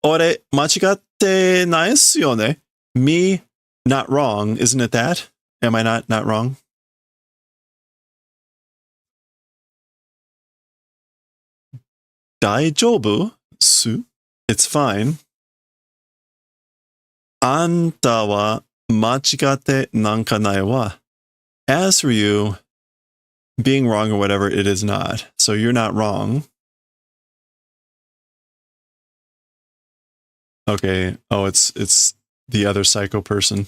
Ore machigatte nai desu yo ne. Me, not wrong, isn't it that? Am I not wrong? Daijoubu su. It's fine. Anta wa machigatte nanka nai wa. As for you, being wrong or whatever, it is not. So you're not wrong. Okay. Oh, it's the other psycho person.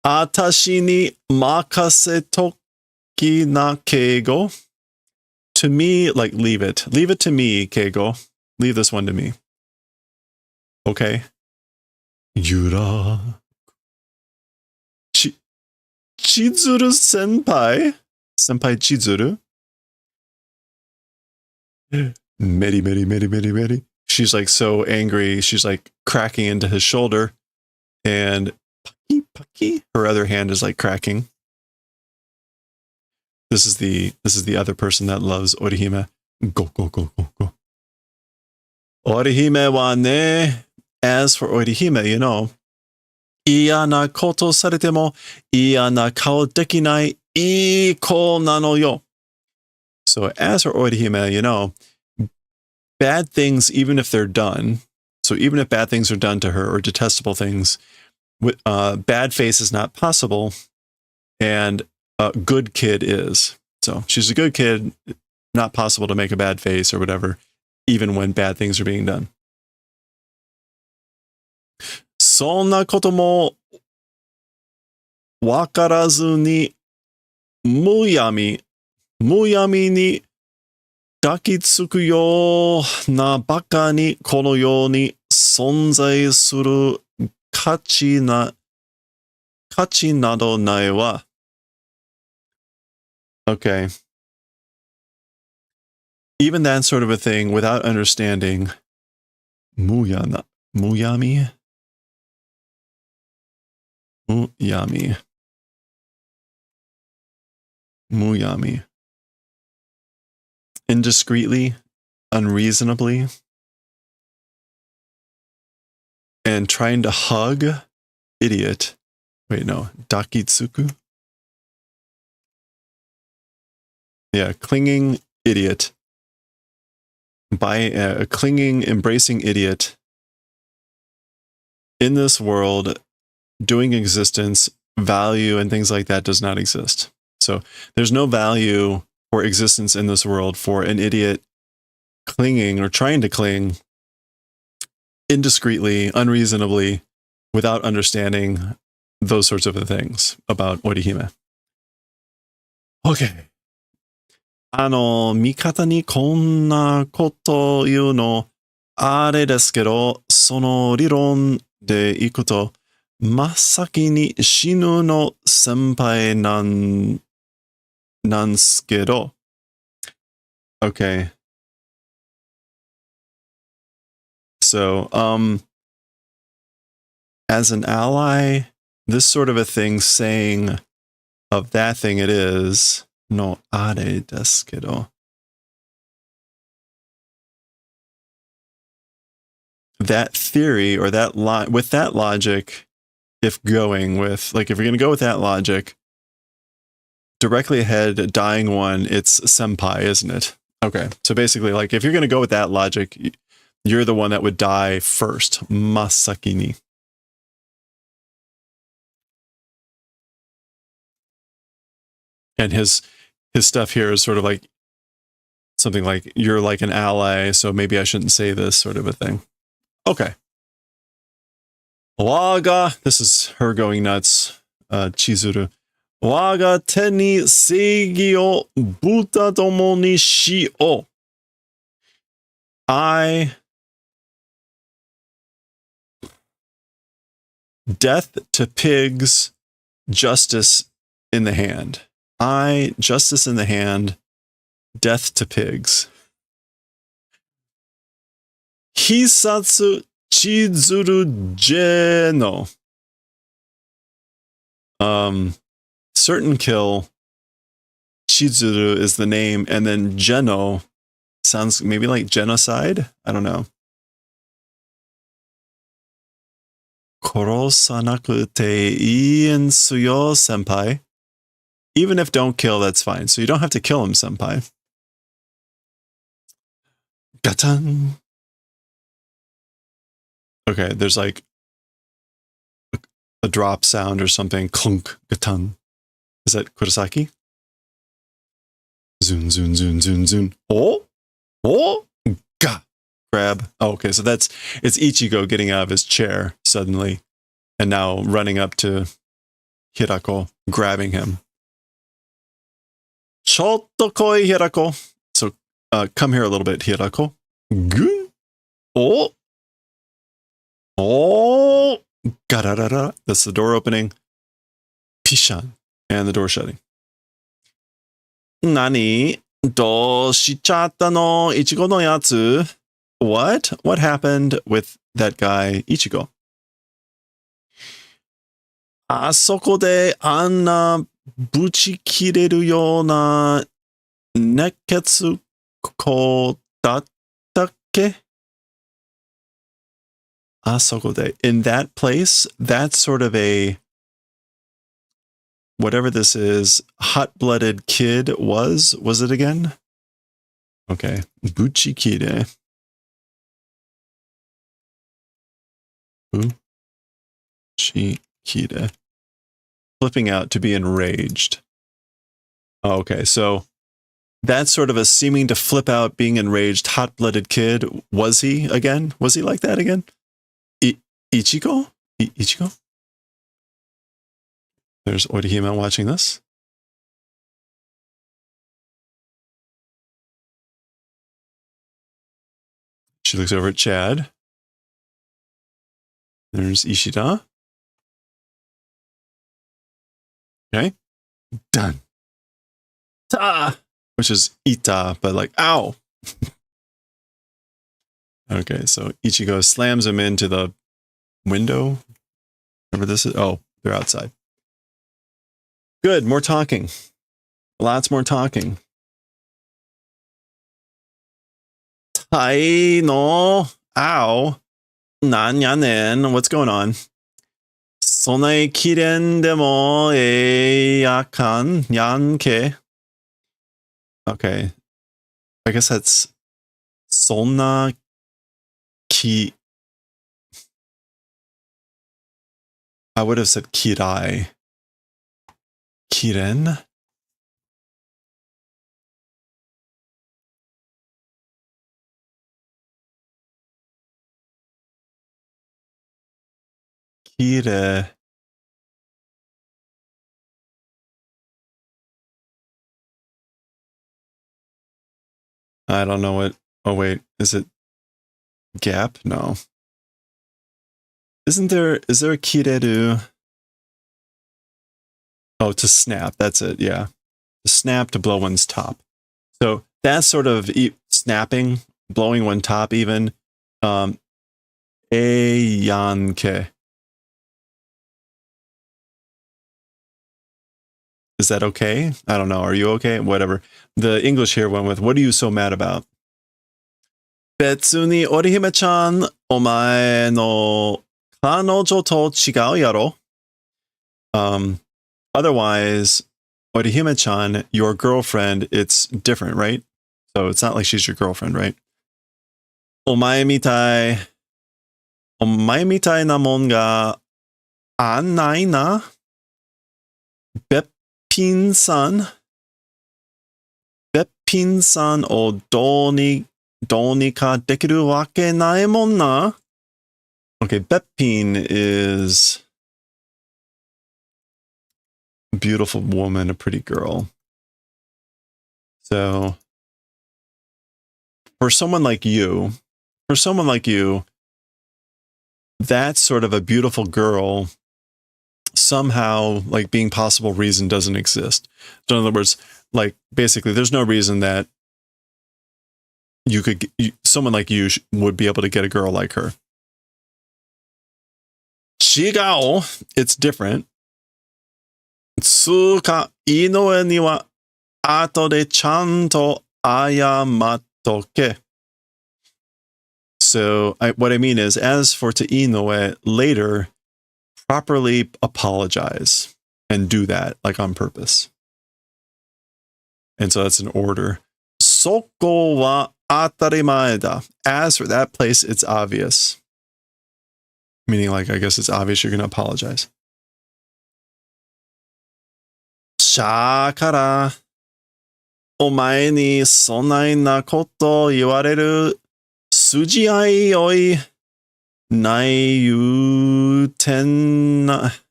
Atashi ni makasetoki na keigo. To me, like, leave it. Leave it to me, keigo. Leave this one to me. Okay. Yura. Chizuru senpai. Senpai Chizuru. Meri. She's like so angry. She's like cracking into his shoulder. And Paki, her other hand is like cracking. This is the other person that loves Orihime. Go. Orihime wa ne. As for Orihime, you know, iya na koto sarete mo iya na kao dekinai ii ko nano yo. So as for Orihime, you know, bad things, even if they're done, so even if bad things are done to her or detestable things, bad face is not possible, and a good kid is. So she's a good kid, not possible to make a bad face or whatever, even when bad things are being done. Sonna koto mo wakarazu ni muyami ni dakitsuku yo na baka ni kono you ni sonzai suru kachi nado nai wa. Okay. Even that sort of a thing without understanding. Muyami. Indiscreetly, unreasonably, and trying to hug idiot. Wait, no, dakitsuku. Yeah, clinging idiot. By a clinging, embracing idiot in this world, doing existence, value, and things like that does not exist. So there's no value or existence in this world for an idiot clinging or trying to cling indiscreetly, unreasonably, without understanding those sorts of things about Orihime. Okay. 味方にこんなこと言うのあれですけど、その理論でいくと、真っ先に死ぬの先輩なんすけど。Okay. So, as an ally, this sort of a thing saying of that thing it is, no are desu kedo. That theory or that with that logic, if going with, like, if you're going to go with that logic, directly ahead, dying one, it's senpai, isn't it? Okay. So basically, like, if you're going to go with that logic, you're the one that would die first. Masaki ni. And his stuff here is sort of like something like, you're like an ally, so maybe I shouldn't say this sort of a thing. Okay. Waga, this is her going nuts. Chizuru. Waga te ni seigi o buta domo ni shi o. Death to pigs, justice in the hand. Justice in the hand, death to pigs. Hisatsu Chizuru Geno. Certain kill. Chizuru is the name, and then Geno sounds maybe like genocide. I don't know. Korosanakute iin suyo, senpai. Even if don't kill, that's fine. So you don't have to kill him, senpai. Gatan. Okay, there's like a drop sound or something. Clunk, gatan. Is that Kurosaki? Zoom, zoom, zoom, zoom, zoom. Oh, ga. Grab. Oh, okay, so it's Ichigo getting out of his chair suddenly and now running up to Hirako, grabbing him. Chotto koi, Hirako. So come here a little bit, Hirako. Oh, gararara. That's the door opening. Pishan. And the door shutting. Nani? Do shichatta no Ichigo no yatsu? What? What happened with that guy, Ichigo? Asoko de anna buchikireru yona nekketsu ko dattakke? Asoko de. In that place, that's sort of a, whatever this is, hot-blooded kid was it again? Okay. Buchikire. Buchikire. Flipping out to be enraged. Oh, okay, so that's sort of a seeming to flip out, being enraged, hot-blooded kid. Was he again? Was he like that again? Ichigo? Ichigo? There's Orihime watching this. She looks over at Chad. There's Ishida. Okay. Done. Ta! Which is ita, but like, ow! Okay, so Ichigo slams him into the window. Remember this is? Oh, they're outside. Good, more talking. Lots more talking. Tai no, ow. Nanyanen, what's going on? Sonai kiren demo e yakan yanke. Okay. I guess that's Sonna ki. I would have said kirai. Kiren? Kire. I don't know what. Oh, wait. Is it gap? No. Is there a kireru? Oh, to snap. That's it. Yeah. To snap, to blow one's top. So that's sort of snapping, blowing one top even. Eyanke. Is that okay? I don't know. Are you okay? Whatever. The English here went with, what are you so mad about? Betsu ni Orihime-chan, omae no kanojo to chigau yaro. Otherwise, Orihime-chan, your girlfriend, it's different, right? So it's not like she's your girlfriend, right? Omae mitai na mon ga annai na? Beppin-san o doni ka dekiru wake nai mon na? Okay, Beppin is a beautiful woman, a pretty girl. So for someone like you, that's sort of a beautiful girl. Somehow, like, being possible reason doesn't exist. So in other words, like, basically, there's no reason that someone like you would be able to get a girl like her. Chigao, it's different. Tsuka inoe ni wa ato de chanto ayamattoke. So what I mean is, as for to inoe, later, properly apologize and do that, like on purpose. And so that's an order. Soko wa atarimae da. As for that place, it's obvious. Meaning, like, I guess it's obvious you're going to apologize. Shakara, omae ni sonai na koto iwareru sujiai oi naiuten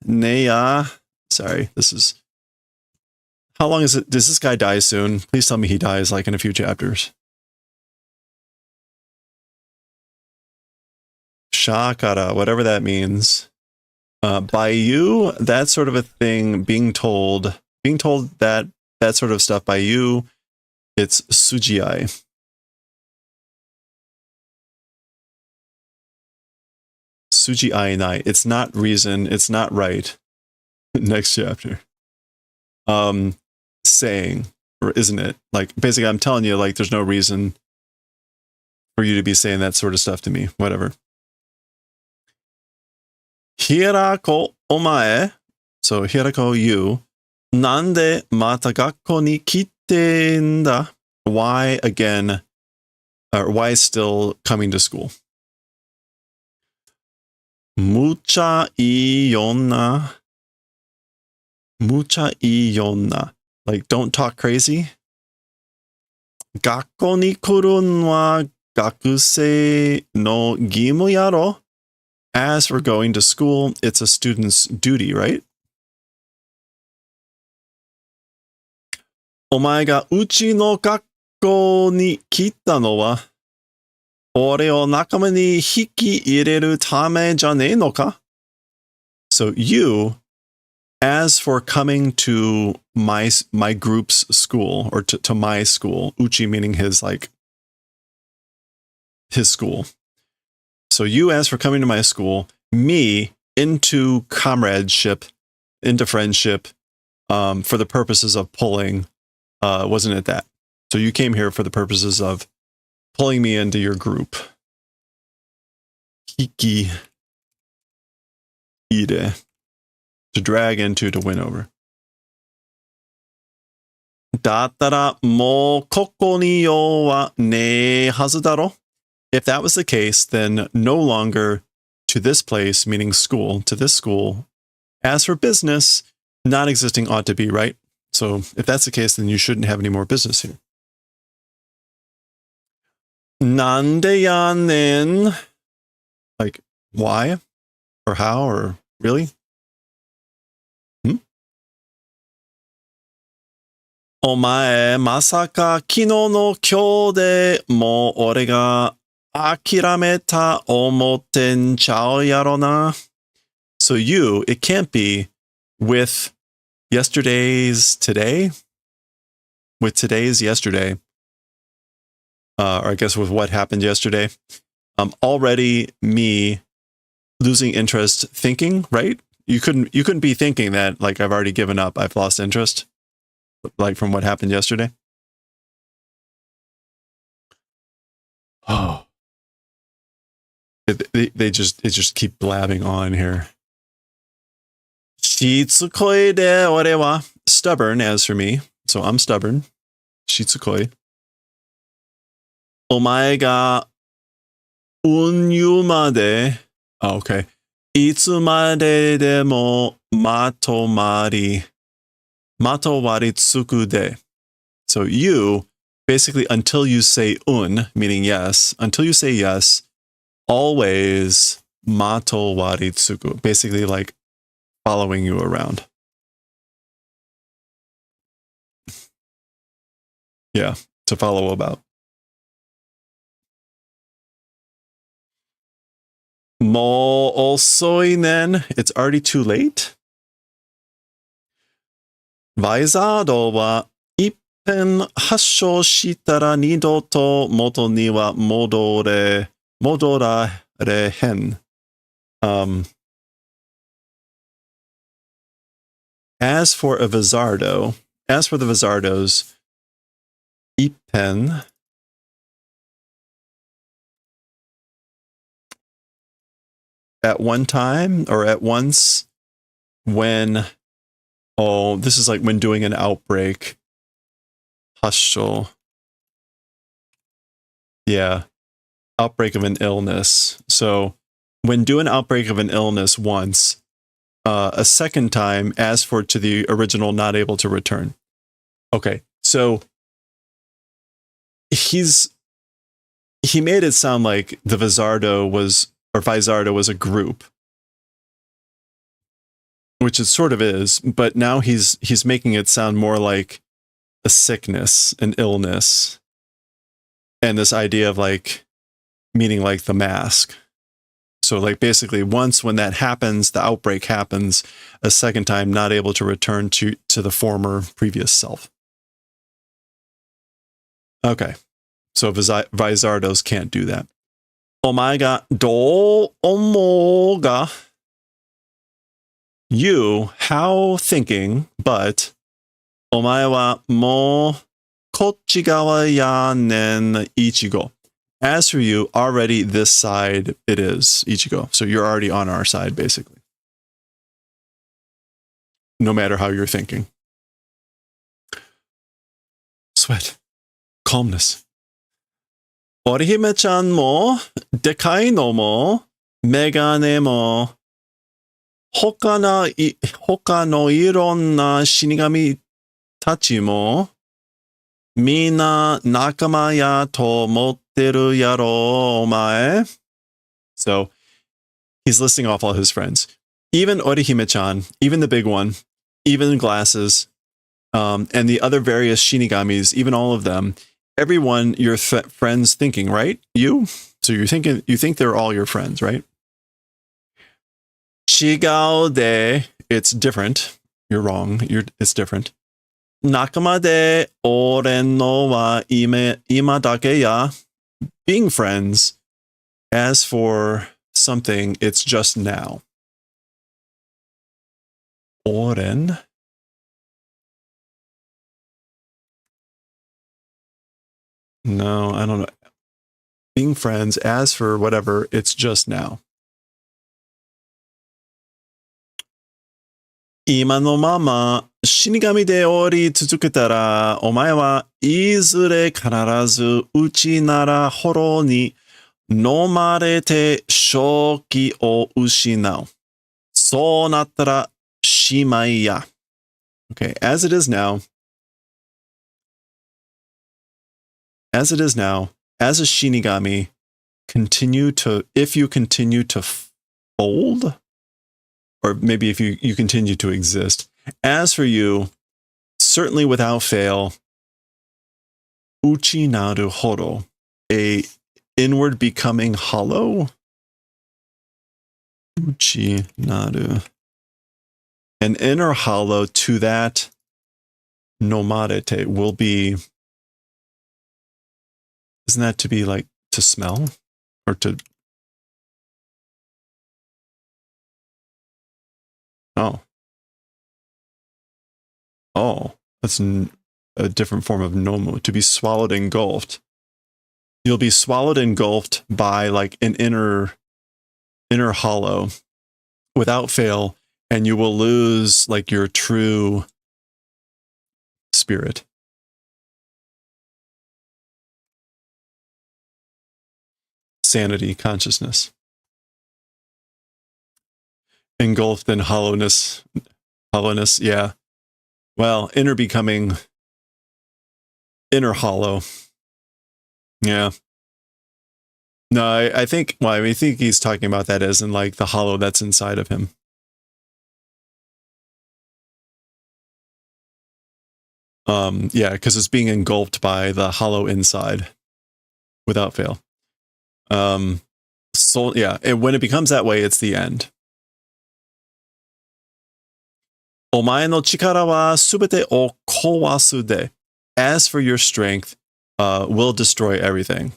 neya. Sorry, this is... How long is it? Does this guy die soon? Please tell me he dies, like, in a few chapters. Shakara, whatever that means. By you, that sort of a thing, being told that sort of stuff by you, it's sujiai. Sujiai nai. It's not reason, it's not right. Next chapter. Saying, or isn't it? Like, basically, I'm telling you, like, there's no reason for you to be saying that sort of stuff to me. Whatever. Hirako omae. So, Hirako, you. Nande mata gakko ni kite nda? Why again, or why still coming to school? Mucha ionna. Mucha ionna. Like, don't talk crazy. Gakko ni kurun wa gakusei no gimu yaro. As for going to school, it's a student's duty, right? Omae ga uchi no gakko ni kita no wa ore o nakama ni hiki ireru tame janei no ka? So you, as for coming to my group's school, or to my school, uchi meaning his, like, his school. So you, as for coming to my school, me into comradeship, into friendship, for the purposes of pulling, wasn't it that? So you came here for the purposes of pulling me into your group. Hiki ire. To drag into, to win over. Dattara mo koko ni yo wa ne hazu daro? If that was the case, then no longer to this place, meaning school, to this school. As for business, not existing ought to be, right? So if that's the case, then you shouldn't have any more business here. Nande ya nen? Like, why? Or how? Or really? Omae masaka kino no kyou de mo ore ga akirameta omotten chao yaro na? So you, it can't be with yesterday's today? With today's yesterday. Or I guess with what happened yesterday. Already me losing interest thinking, right? You couldn't be thinking that, like, I've already given up, I've lost interest. Like from what happened yesterday? Oh. They just keep blabbing on here. Shitsukoi de ore wa. Stubborn, as for me. So I'm stubborn. Shitsukoi. Omae ga unyu made. Oh, okay. Itsu made demo matomari. Matowari tsuku de. So you, basically, until you say meaning yes, until you say yes, always matowari tsuku. Basically, like, following you around. Yeah, to follow about. Mo osoi nen. It's already too late. Vaizado wa ippen hassho shitara nido to moto ni wa modorare hen. As for the Vizardos, Ippen at one time or at once when, this is like when doing an outbreak. Hustle. Yeah. Outbreak of an illness. So when do an outbreak of an illness once, a second time, as for to the original not able to return. Okay, so he made it sound like the Vizardo was a group, which it sort of is, but now he's making it sound more like a sickness, an illness, and this idea of like meaning like the mask. So like basically once when that happens, the outbreak happens, a second time not able to return to the former previous self. Okay. So Vizardos can't do that. Omae ga do omo ga. You, how thinking, but omae wa mo kochigawa ya nen ichigo. As for you, already this side it is, Ichigo. So you're already on our side, basically. No matter how you're thinking. Sweat. Calmness. Orihime-chan mo, dekai no mo, megane mo, hoka no iron na shinigami tachi mo, mina nakama ya to motteru yaro omae. So he's listing off all his friends. Even Orihime-chan, even the big one, even glasses, and the other various shinigamis, even all of them, everyone your friends thinking, right? You? So you think they're all your friends, right? Chigao de, it's different. You're wrong. It's different. Nakama de oren no wa ima dake ya. Being friends, as for something, it's just now. Oren. No, I don't know. Being friends, as for whatever, it's just now. Ima no mama, shinigami de ori tsuzuketara, omae wa izure kanarazu uchi nara horo ni nomarete shoki o ushinau. So nattara shimai ya. Okay, as it is now, as a shinigami, if you continue to fold, or maybe if you continue to exist. As for you, certainly without fail, uchi naru horo, a inward becoming hollow. Uchi naru. An inner hollow to that nomarete will be, isn't that to be like to smell or to? Oh, that's a different form of nomu, to be swallowed, engulfed. You'll be swallowed, engulfed by like an inner hollow without fail, and you will lose like your true spirit. Sanity, consciousness. Engulfed in hollowness, yeah. Well, inner becoming, inner hollow. Yeah. No, I think, well, I think he's talking about that as in like the hollow that's inside of him. Yeah, because it's being engulfed by the hollow inside without fail. So yeah, and when it becomes that way, it's the end. Omae no chikara wa subete o kowasu de. As for your strength, will destroy everything.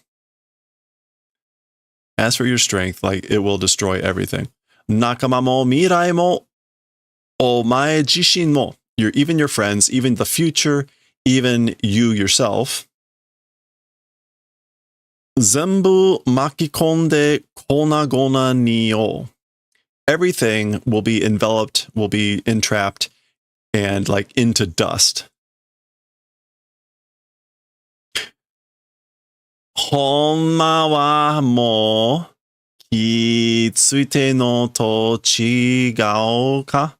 As for your strength, like it will destroy everything. Nakama mo mirai mo Omae jishin mo. Even your friends, even the future, even you yourself. Zenbu makikonde konagona ni o. Everything will be enveloped, will be entrapped, and like into dust. Honma wa mo kitsuite no to chigao ka?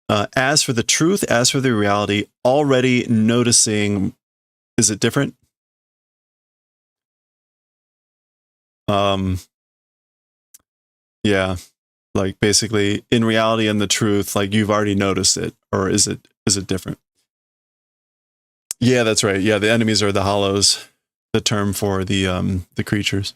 As for the truth, as for the reality, already noticing, is it different? Yeah, like basically in reality and the truth, like you've already noticed it, or is it different? Yeah, that's right. Yeah, the enemies are the hollows, the term for the creatures.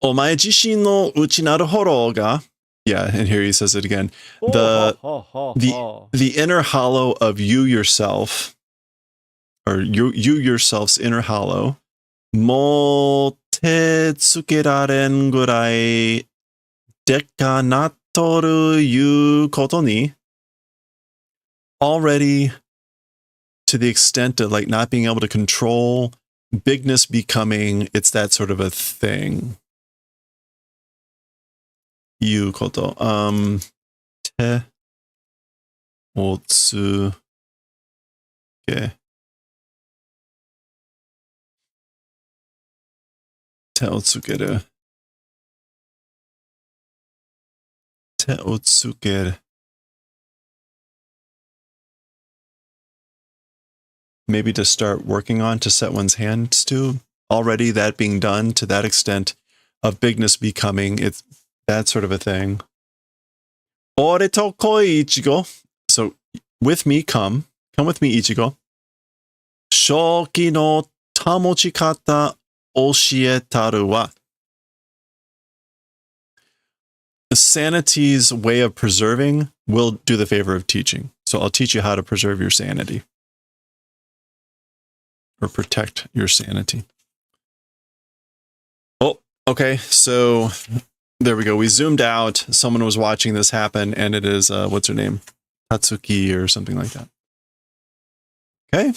Omae jishin no uchi naru horo ga. Yeah, and here he says it again. The inner hollow of you yourself, or you yourself's inner hollow, mo te tsukeraren gurai dekka nattoru yu koto ni. Already to the extent of like not being able to control, bigness becoming, it's that sort of a thing. Yu koto. Te otsu ke. Te otsukeru. Te otsukeru. Maybe to start working on, to set one's hands to. Already that being done to that extent of bigness becoming, it's that sort of a thing. Ore to koi Ichigo. So with me come with me Ichigo. Shoki no tamochikata oshietaru wa. The sanity's way of preserving will do the favor of teaching. So I'll teach you how to preserve your sanity. Or protect your sanity. Oh, okay. So there we go. We zoomed out. Someone was watching this happen, and it is, what's her name? Tatsuki or something like that. Okay.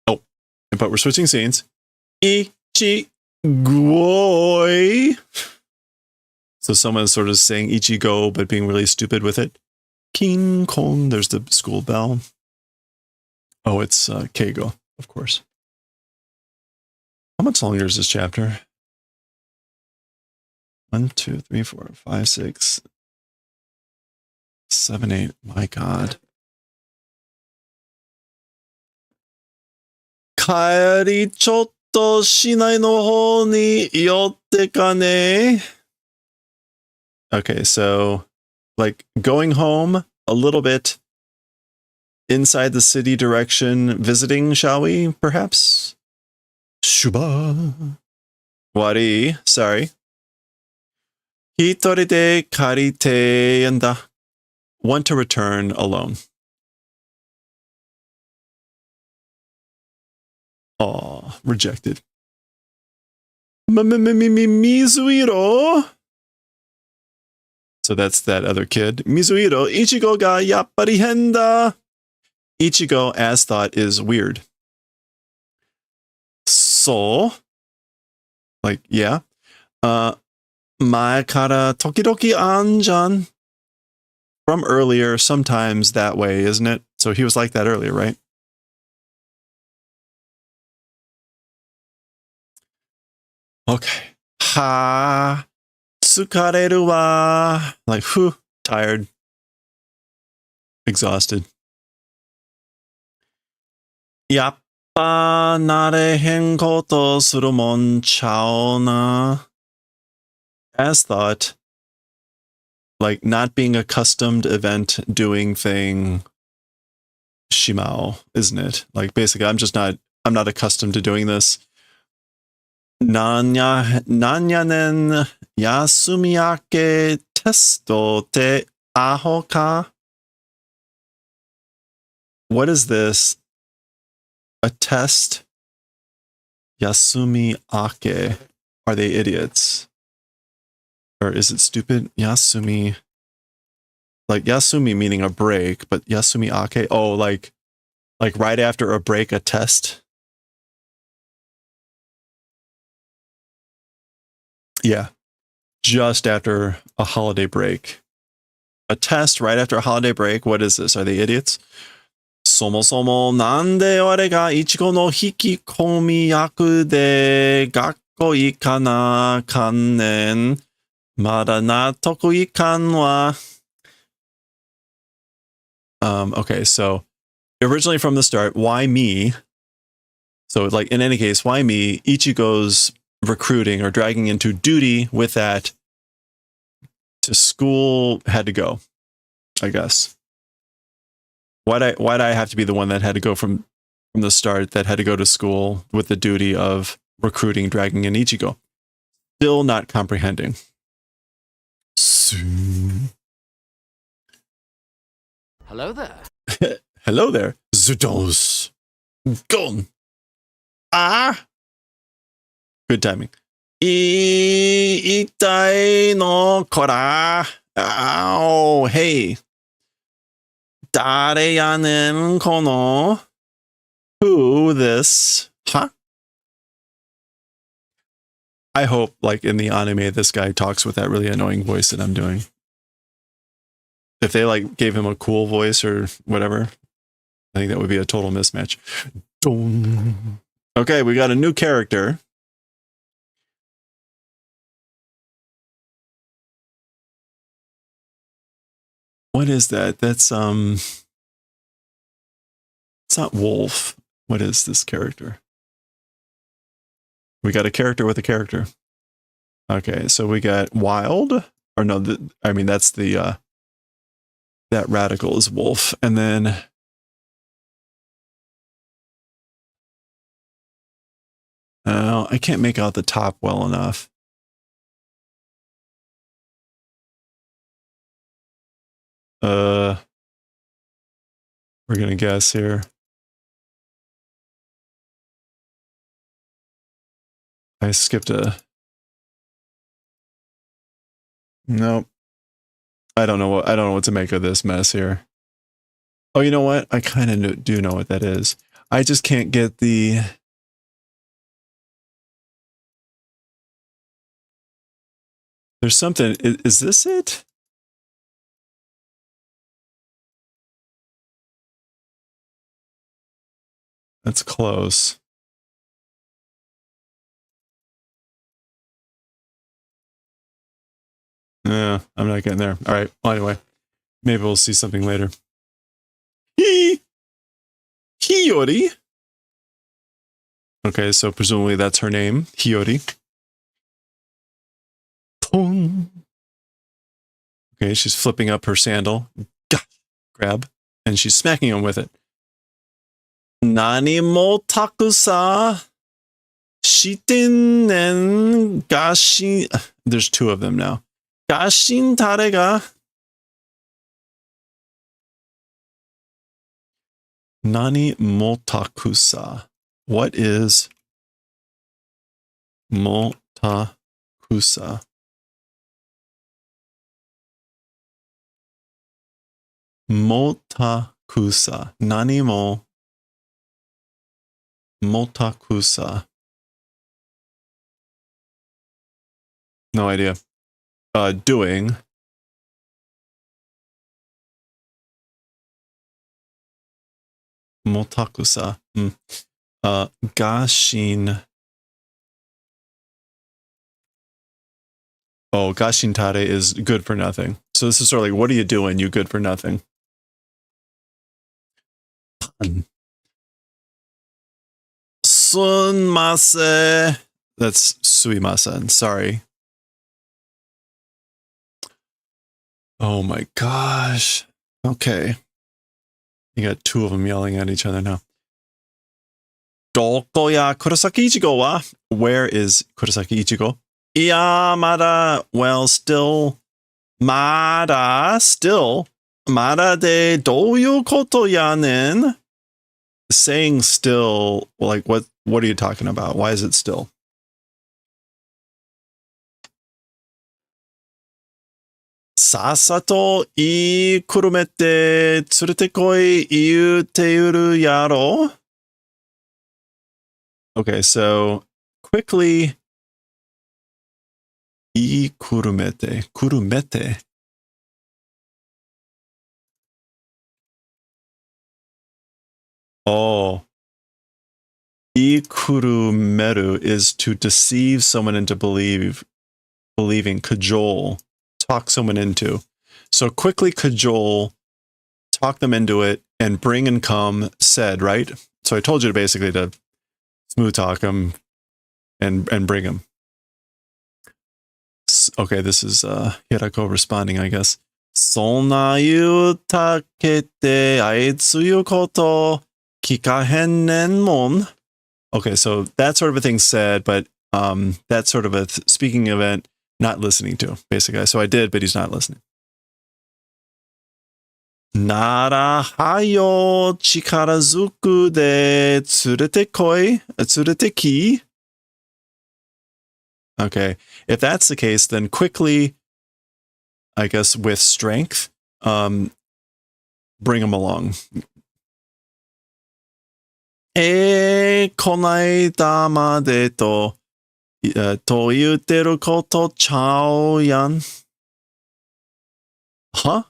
Oh, but we're switching scenes. Ichigoi. So someone's sort of saying Ichigo, but being really stupid with it. King Kong. There's the school bell. Oh, it's Keigo, of course. How much longer is this chapter? 1, 2, 3, 4, 5, 6, 7, 8. My God. Kaeri chotto shinai no hou ni yotte ka ne? Okay, so like going home a little bit inside the city direction, visiting, shall we, perhaps? Shuba. Wari, sorry. Hitori de karite yanda. Want to return alone. Aw, rejected. Mizuhiro. So that's that other kid. Mizuhiro, Ichigo ga yappari henda. Ichigo, as thought, is weird. So, like, yeah. Mae kara tokidoki anjan. From earlier, sometimes that way, isn't it? So he was like that earlier, right? Okay. Ha. Tsukareru wa. Like, whew, tired. Exhausted. Yappa narehen koto surumon chaona. As thought, like not being accustomed event doing thing shimao, isn't it? Like basically I'm not accustomed to doing this. Nanyanen yasumiake testo te aho ka? What is this? A test? Yasumi ake. Are they idiots? Or is it stupid? Yasumi. like yasumi meaning a break, but yasumi ake, oh, like right after a break, a test. Yeah, just after a holiday break. A test right after a holiday break. What is this? Are they idiots? そもそもなんで俺がイチゴの引き込み役で学校行かなかんねん。まだ納得いかんわ。Okay, so originally from the start, why me? So like in any case, why me? Ichigo's recruiting or dragging into duty with that to school had to go, I guess. Why'd I have to be the one that had to go from the start, that had to go to school with the duty of recruiting, dragging in Ichigo? Still not comprehending. Hello there. Hello there. Zudos. Gone. Ah. Good timing. Itai no kora. Ow. Hey. Dare yanen kono. Who this? Huh? I hope, like in the anime, this guy talks with that really annoying voice that I'm doing. If they like gave him a cool voice or whatever, I think that would be a total mismatch. Okay, we got a new character. What is that? That's it's not Wolf. What is this character? We got a character with a character. Okay, so we got Wild, or no, I mean that's the that radical is Wolf, and then I can't make out the top well enough. We're gonna guess here. I skipped a. Nope. I don't know what to make of this mess here. Oh, you know what? I kind of do know what that is. I just can't get the. There's something. Is this it? That's close. Yeah, I'm not getting there. All right. Well, anyway, maybe we'll see something later. Hiyori. Okay, so presumably that's her name, Hiyori. Pong. Okay, she's flipping up her sandal. Gah, grab. And she's smacking him with it. Nani mo takusa shiten nen gashin. There's two of them now. Gashin tarega. Nani motakusa. What is motakusa? Motakusa. Nani mo motakusa. No idea. Doing. Motakusa. Gashin. Oh, gashin tare is good for nothing. So this is sort of like, what are you doing, you good for nothing? Sunmase. That's suimasen. Sorry. Oh my gosh. Okay. You got two of them yelling at each other now. Doko ya Kurosaki Ichigo wa? Where is Kurosaki Ichigo? Iya, mada. Well, still. Mada. Still. Mada de douyu koto ya nen? Saying still, like, what are you talking about? Why is it still? さっさと言いくるめて連れてこい言うているやろ Okay, so quickly 言いくるめて、くるめて. Oh. 言いくるめる is to deceive someone into believing, cajole, talk someone into. So quickly cajole, talk them into it, and bring and come said, right? So I told you basically to smooth talk them and bring them. Okay, this is Hirako responding, I guess. そんな言うたけてあいつ言うこと聞かへんねんもん. Okay, so that sort of a thing said, but that sort of a speaking event, not listening to, basically. So I did, but he's not listening. ならはよ力ずくで連れてこい、連れてき. Okay, if that's the case, then quickly, I guess with strength, bring them along. こないだまでと言ってることちゃうやん. Huh?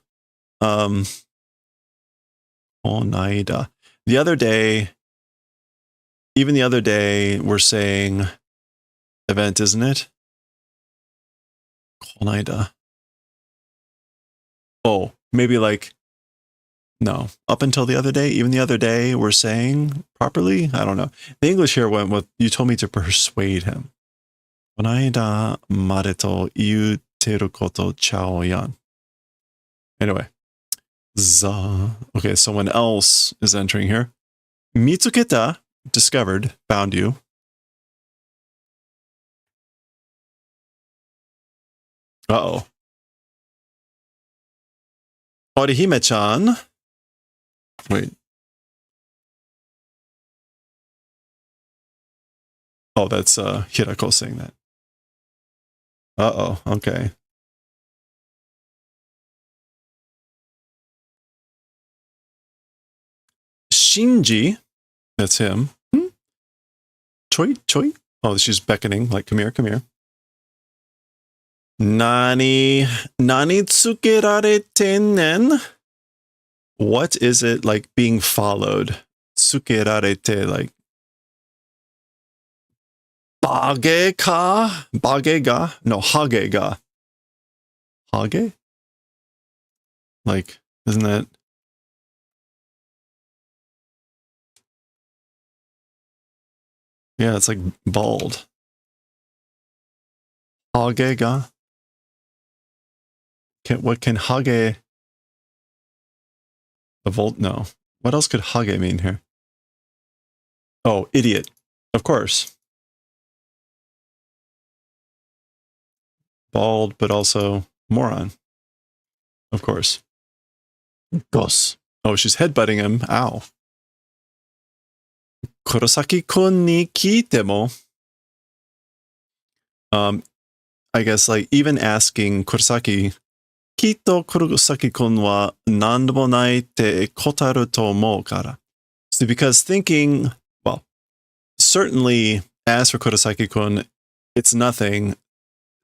こないだ. The other day, even the other day, we're saying event, isn't it? こないだ. Oh, maybe like, no, up until the other day, even the other day, we're saying properly? I don't know. The English here went with, you told me to persuade him. こないだまでと言ってることちゃうやん. Anyway. Okay, someone else is entering here. Mitsuketa, discovered, found you. Uh-oh. Orihime-chan. Wait. Oh, that's Hirako saying that. Uh-oh, okay. Shinji, that's him. Choi, choi. Oh, she's beckoning, like, come here, come here. Nani tsukerarete nen? What is it like being followed? Tsukerarete, like, bage ka? Bage ga? No, hage ga. Hage? Like, isn't that... Yeah, it's like bald. Hage ga? What can hage... A volt? No. What else could hage mean here? Oh, idiot. Of course. Bald, but also moron. Of course. Gos. Oh, she's headbutting him. Ow. Kurosaki-kun ni kiite mo. I guess like even asking Kurosaki, Kito Kurosaki-kun wa nandomo nai te kotaru to omou kara. So because thinking, well, certainly as for Kurosaki-kun, it's nothing.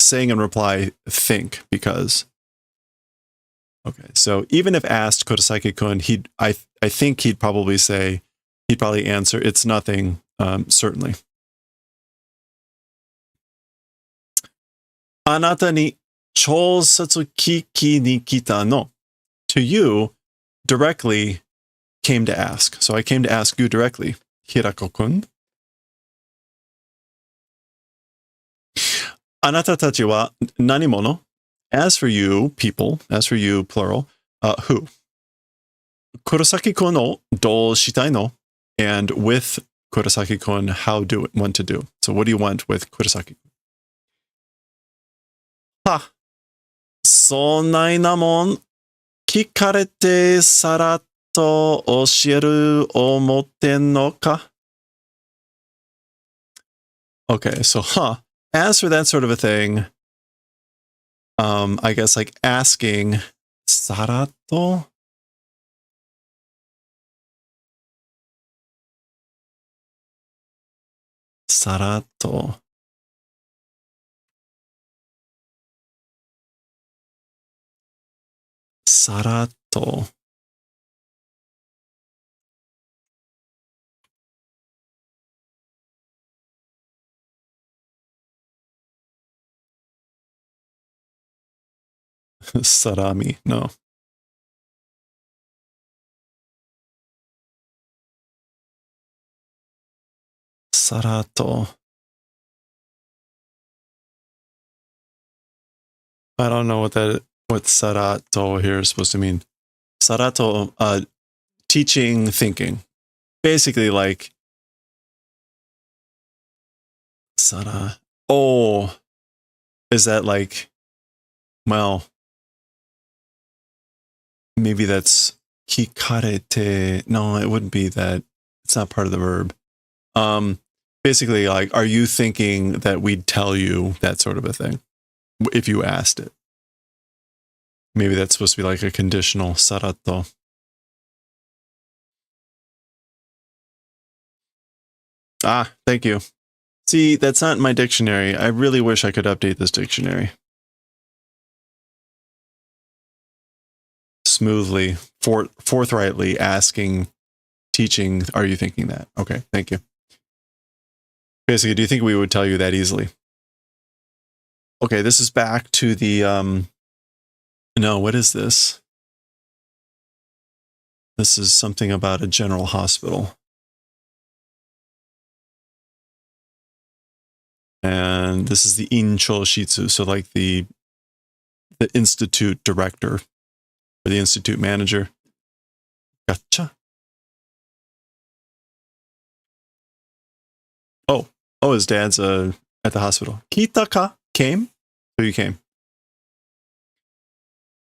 Saying in reply, think, because. Okay, so even if asked Kurosaki-kun, I think he'd probably answer, it's nothing, certainly. Anata ni chousatsu kiki ni kita no. To you, directly came to ask. So I came to ask you directly, Hirako-kun. Anata tachi wa nani mono? As for you, people, as for you, plural, who? Kurosaki-kun o dou shitai no? And with Kurosaki-kun, how do it want to do? So what do you want with Kurosaki? Ha! Sonnai na mon kikarete saratto oshieru omotten no ka? Okay, so as for that sort of a thing, I guess like asking Sarato. Sarato. Sarato. Sarami. No. Sarato. I don't know what Sarato here is supposed to mean. Sarato, teaching, thinking. Basically like Sara. Oh, is that like, well, maybe that's kikarete. No, it wouldn't be that. It's not part of the verb. Basically like, are you thinking that we'd tell you, that sort of a thing, if you asked it? Maybe that's supposed to be like a conditional sarato. Ah, thank you. See, that's not in my dictionary. I really wish I could update this dictionary. Smoothly, forthrightly asking, teaching, are you thinking that? Okay, thank you. Basically, do you think we would tell you that easily? Okay, this is back to the, no, what is this? This is something about a general hospital. And this is the Incho Shitsu, so like the institute director, or the institute manager. Gotcha. Oh, his dad's at the hospital. Kitaka came? So you came.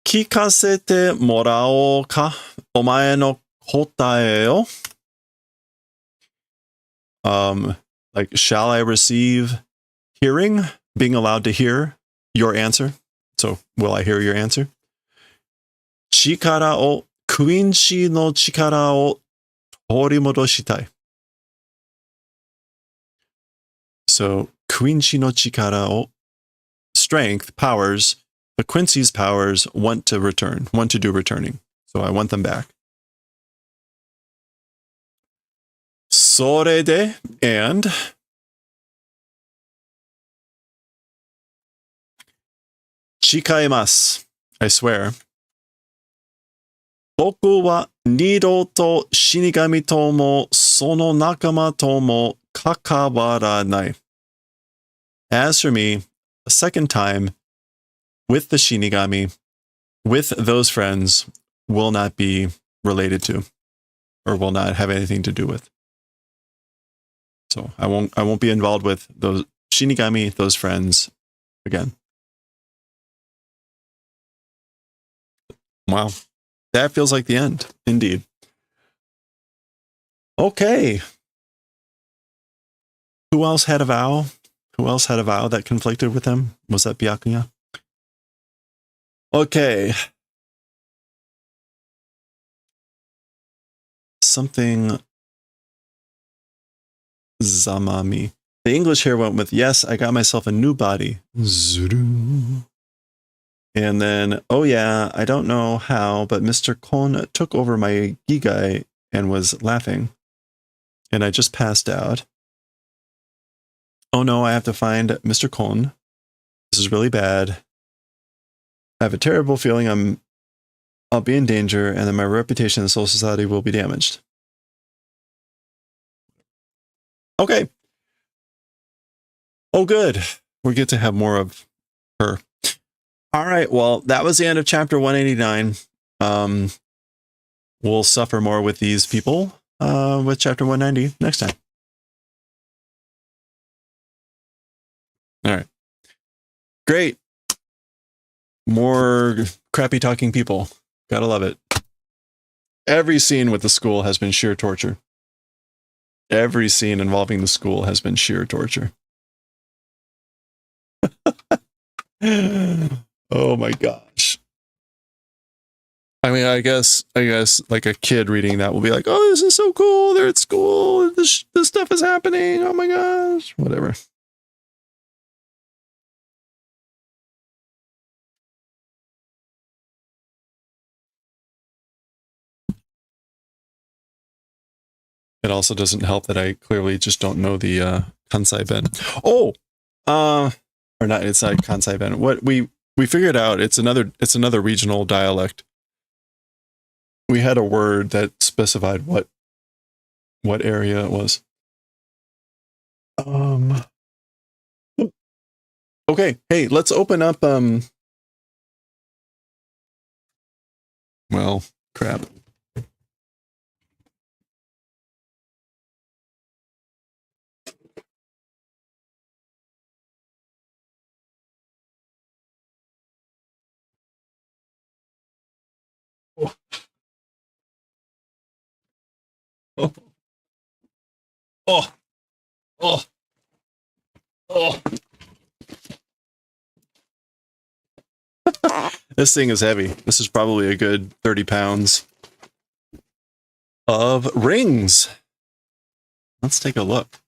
Kikasete morao ka? Omae no kotae yo? Like, shall I receive hearing? Being allowed to hear your answer? So, will I hear your answer? Chikara o, kuinshi no chikara o torimodoshitai. So, kuinshi no chikara o, strength, powers, the Quincy's powers want to return, want to do returning. So I want them back. Sore de, and chikaimasu, I swear. Boku wa nido to shinigami to mo sono nakama to mo kakawaranai. As for me, a second time with the Shinigami, with those friends, will not be related to, or will not have anything to do with. So I won't be involved with those Shinigami, those friends again. Wow. That feels like the end, indeed. Okay. Who else had a vow? Who else had a vow that conflicted with them? Was that Byakuya? Okay. Something Zamami. The English here went with, yes, I got myself a new body. Zuru. And then, oh yeah, I don't know how, but Mr. Kon took over my gigai and was laughing. And I just passed out. Oh no, I have to find Mr. Kon. This is really bad. I have a terrible feeling I'll be in danger and then my reputation in the Soul Society will be damaged. Okay. Oh, good. We get to have more of her. All right. Well, that was the end of chapter 189. We'll suffer more with these people with chapter 190 next time. All right. Great. More crappy talking people. Gotta love it. Every scene with the school has been sheer torture. Every scene involving the school has been sheer torture. Oh my gosh. I mean, I guess like a kid reading that will be like, oh, this is so cool. They're at school. This stuff is happening. Oh my gosh. Whatever. It also doesn't help that I clearly just don't know the Kansai Ben. Oh, or not. It's not Kansai Ben. What we figured out. It's another regional dialect. We had a word that specified what area it was. Okay. Hey, let's open up. Well, crap. Oh. Oh. Oh. Oh. Oh. This thing is heavy. This is probably a good 30 pounds of rings. Let's take a look.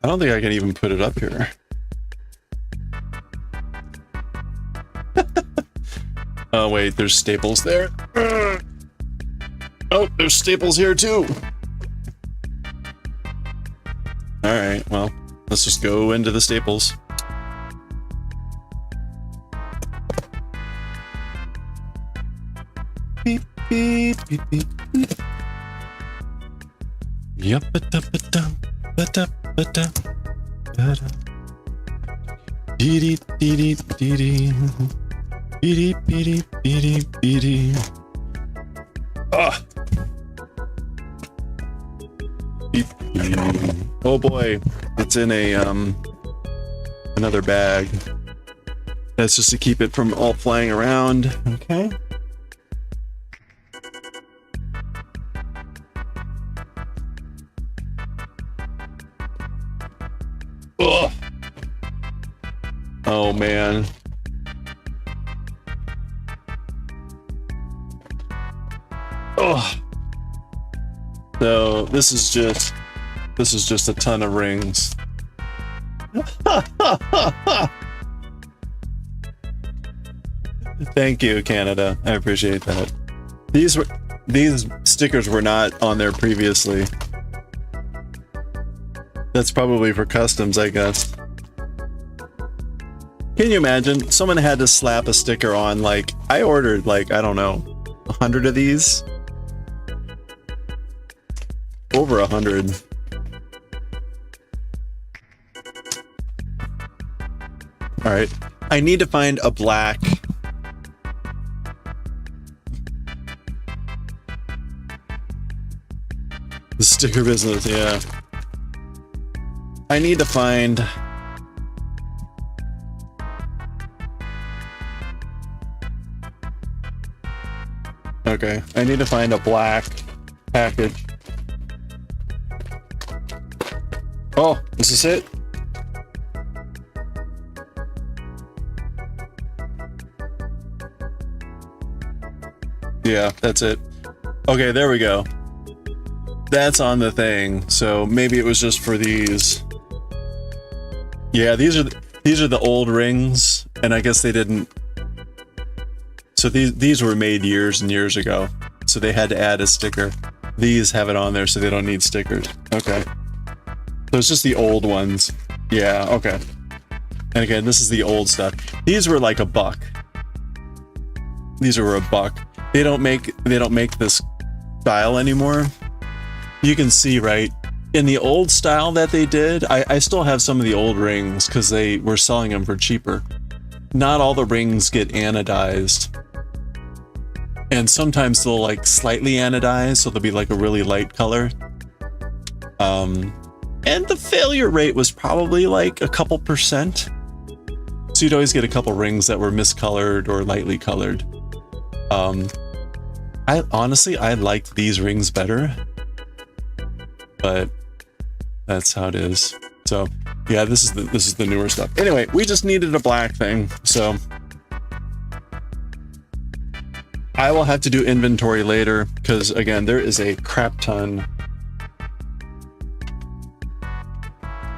I don't think I can even put it up here. Oh wait, there's staples there. Oh, there's staples here too. Alright, well, let's just go into the staples. Beep, beep, beep, beep, beep. Yup, ba-da-ba-dum, ba-da-ba-da, ba-da. Dee-dee, dee-dee, dee-dee. Beady, beady, beady, beady. Ah. Oh boy, it's in a another bag. That's just to keep it from all flying around. Okay. Ugh. Oh man. Oh, so this is just a ton of rings. Thank you, Canada. I appreciate that. These stickers were not on there previously. That's probably for customs, I guess. Can you imagine? Someone had to slap a sticker on, like, I ordered, like, I don't know, 100 of these? Over 100. Alright. I need to find a black. The sticker business, yeah. I need to find. Okay, I need to find a black package. Oh, is this it? Yeah, that's it. Okay, there we go. That's on the thing. So maybe it was just for these. Yeah, these are the old rings, and I guess they didn't. So these were made years and years ago, so they had to add a sticker. These have it on there, so they don't need stickers. Okay. So it's just the old ones. Yeah, okay. And again, this is the old stuff. These were like $1. These were $1. They don't make this style anymore. You can see, right? In the old style that they did, I still have some of the old rings because they were selling them for cheaper. Not all the rings get anodized. And sometimes they'll like slightly anodize, so they'll be like a really light color. And the failure rate was probably like a couple percent. So you'd always get a couple rings that were miscolored or lightly colored. I honestly, I liked these rings better, but that's how it is. So yeah, this is the newer stuff. Anyway, we just needed a black thing, so I will have to do inventory later because again, there is a crap ton.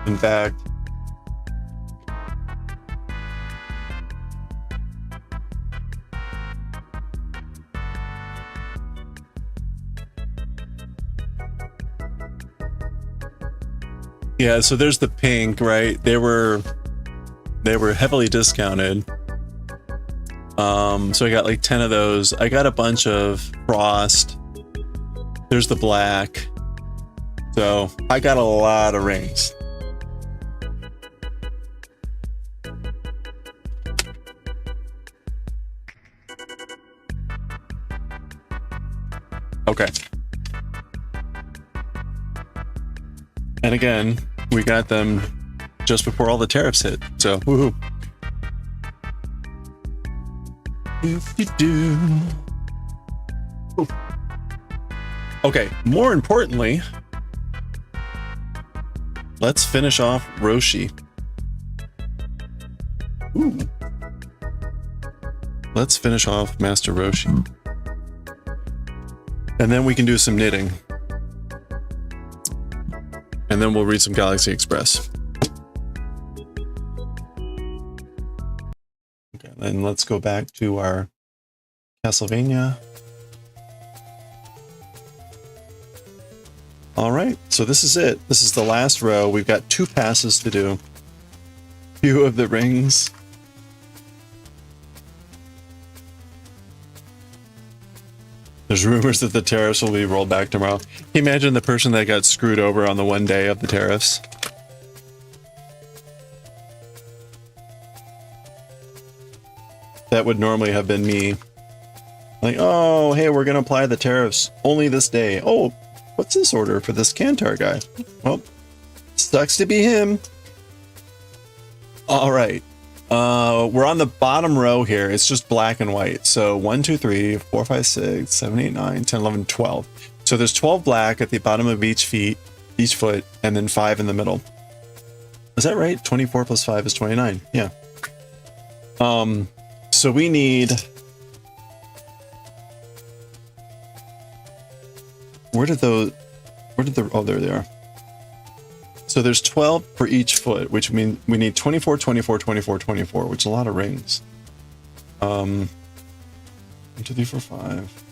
In fact, yeah, so there's the pink, right? They were heavily discounted. So I got like 10 of those. I got a bunch of frost. There's the black. So I got a lot of rings. Okay. And again, we got them just before all the tariffs hit. So, woohoo. Okay, more importantly, let's finish off Roshi. Ooh. Let's finish off Master Roshi. And then we can do some knitting. And then we'll read some Galaxy Express. Okay, then let's go back to our Castlevania. All right, so this is it. This is the last row. We've got 2 passes to do. Few of the rings. There's rumors that the tariffs will be rolled back tomorrow. Can you imagine the person that got screwed over on the one day of the tariffs? That would normally have been me. Like, oh, hey, we're going to apply the tariffs only this day. Oh, what's this order for this Kantar guy? Well, sucks to be him. All right. We're on the bottom row here. It's just black and white. So 1, 2, 3, 4, 5, 6, 7, 8, 9, 10, 11, 12. So there's 12 black at the bottom of each foot, and then 5 in the middle. Is that right? 24 plus 5 is 29. Yeah. So we need... oh, there they are. So there's 12 for each foot, which means we need 24, 24, 24, 24, which is a lot of rings. 1, 2, 3, 4, 5.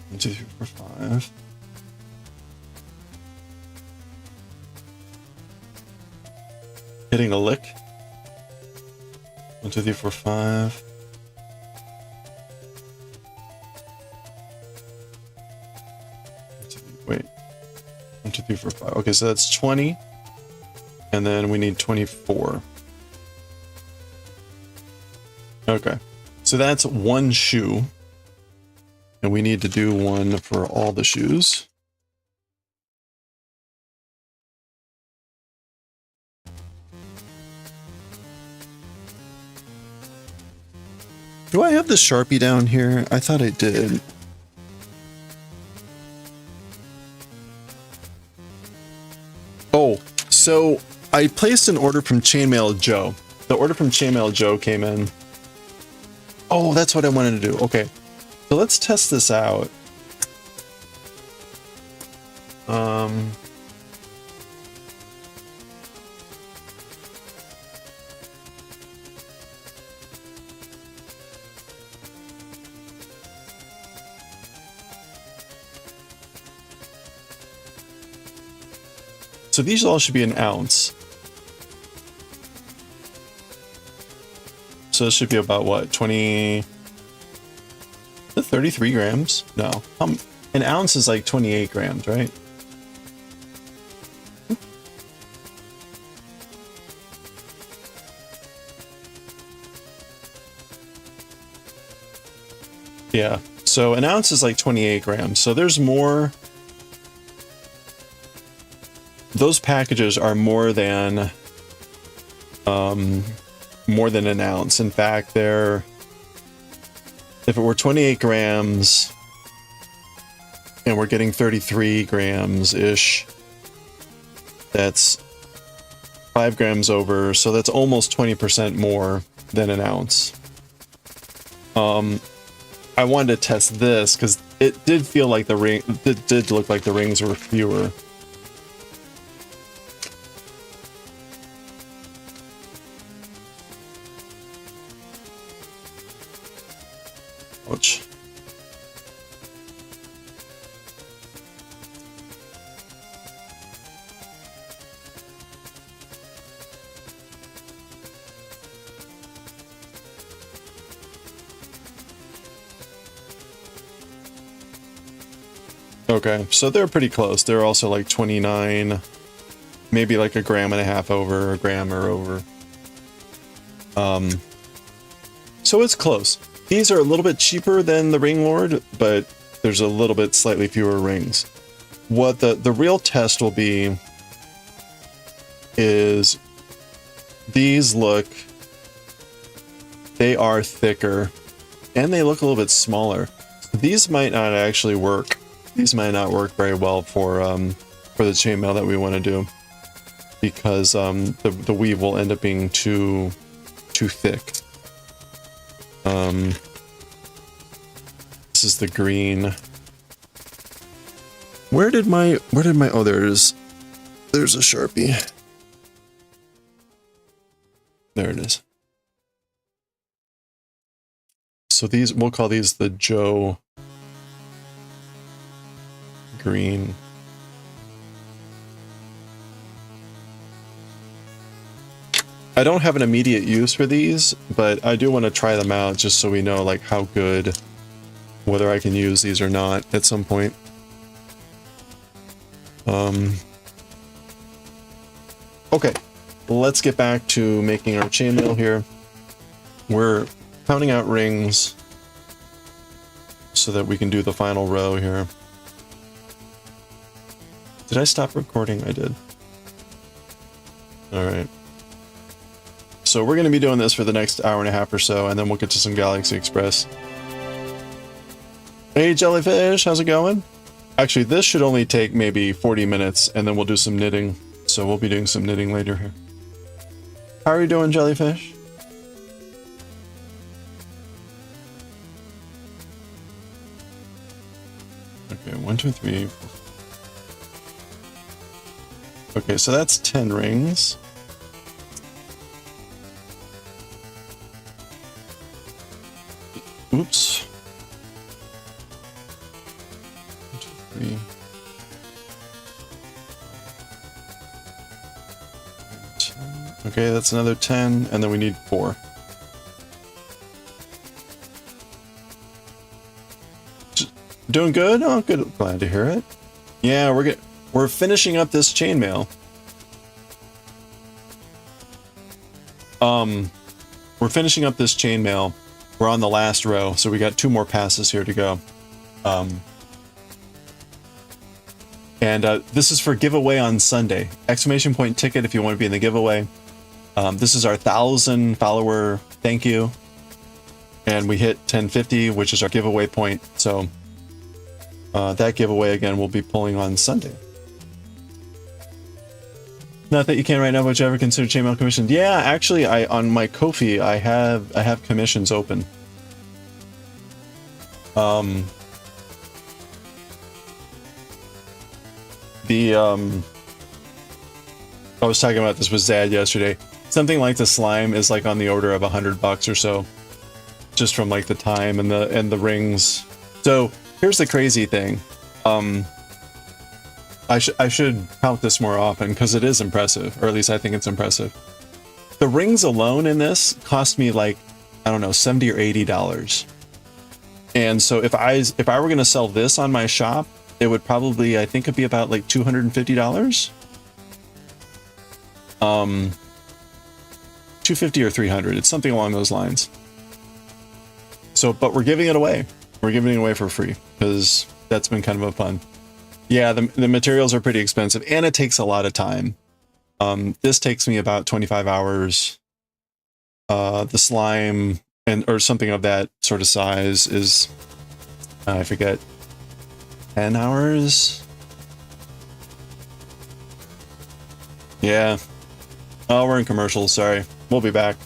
1, 2, 3, 4, 5. Hitting a lick. 1, 2, 3, 4, 5. Wait. 1, 2, 3, 4, 5. Okay, so that's 20. And then we need 24. Okay. So that's 1 shoe. And we need to do one for all the shoes. Do I have the Sharpie down here? I thought I did. Oh, so I placed an order from Chainmaille Joe. The order from Chainmaille Joe came in. Oh, that's what I wanted to do. Okay, so let's test this out. So these all should be an ounce. So it should be about what, 20, 33 grams? No, an ounce is like 28 grams, right? Yeah, so an ounce is like 28 grams. So there's more. Those packages are more than an ounce. In fact, they're if it were 28 grams and we're getting 33 grams-ish, that's 5 grams over, so that's almost 20% more than an ounce. I wanted to test this because it did feel like it did look like the rings were fewer. Ouch. Okay, so they're pretty close. They're also like 29, maybe like a gram and a half over, a gram or over. So it's close. These are a little bit cheaper than the Ring Lord, but there's a little bit slightly fewer rings. What the real test will be is these look, they are thicker and they look a little bit smaller. These might not actually work. These might not work very well for the chainmail that we want to do, because the weave will end up being too thick. This is the green. Where did my oh, there's a Sharpie. There it is. So these, we'll call these the Joe green. I don't have an immediate use for these, but I do want to try them out just so we know like how good, whether I can use these or not at some point. Okay, let's get back to making our chainmail here. We're counting out rings so that we can do the final row here. Did I stop recording? I did. All right. So we're going to be doing this for the next hour and a half or so, and then we'll get to some Galaxy Express. Hey, Jellyfish, how's it going? Actually, this should only take maybe 40 minutes, and then we'll do some knitting. So we'll be doing some knitting later here. How are you doing, Jellyfish? Okay, 1, 2, 3, 4. Okay, so that's 10 rings. Oops. 1, 2, 3. 10. Okay, that's another 10, and then we need 4. Doing good? Oh, good. Glad to hear it. Yeah, we're finishing up this chainmail. We're finishing up this chainmail. We're on the last row, so we got 2 more passes here to go. This is for giveaway on Sunday. Exclamation point ticket if you want to be in the giveaway. This is our 1,000 follower thank you. And we hit 1050, which is our giveaway point. So that giveaway again we'll be pulling on Sunday. Not that you can right now, but you ever consider chainmail commissions? Yeah, actually, on my Ko-fi I have commissions open. I was talking about this with Zad yesterday. Something like the slime is like on the order of $100 or so, just from like the time and the rings. So here's the crazy thing. I should count this more often because it is impressive, or at least I think it's impressive. The rings alone in this cost me like, I don't know, $70 or $80. And so if I were going to sell this on my shop, it would probably, I think it'd be about like $250. 250 or 300. It's something along those lines. So, but we're giving it away. We're giving it away for free because that's been kind of a fun. Yeah, the materials are pretty expensive and it takes a lot of time. This takes me about 25 hours. The slime or something of that sort of size is, I forget, 10 hours? Yeah. Oh, we're in commercials, sorry. We'll be back.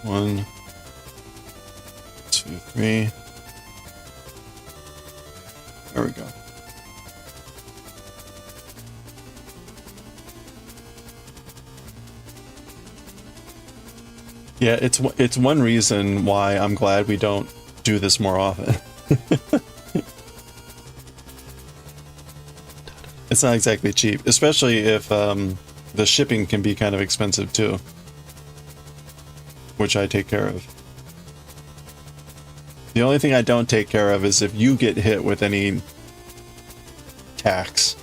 One, two, three. There we go. Yeah, it's one reason why I'm glad we don't do this more often. It's not exactly cheap, especially if the shipping can be kind of expensive too, which I take care of. The only thing I don't take care of is if you get hit with any tax.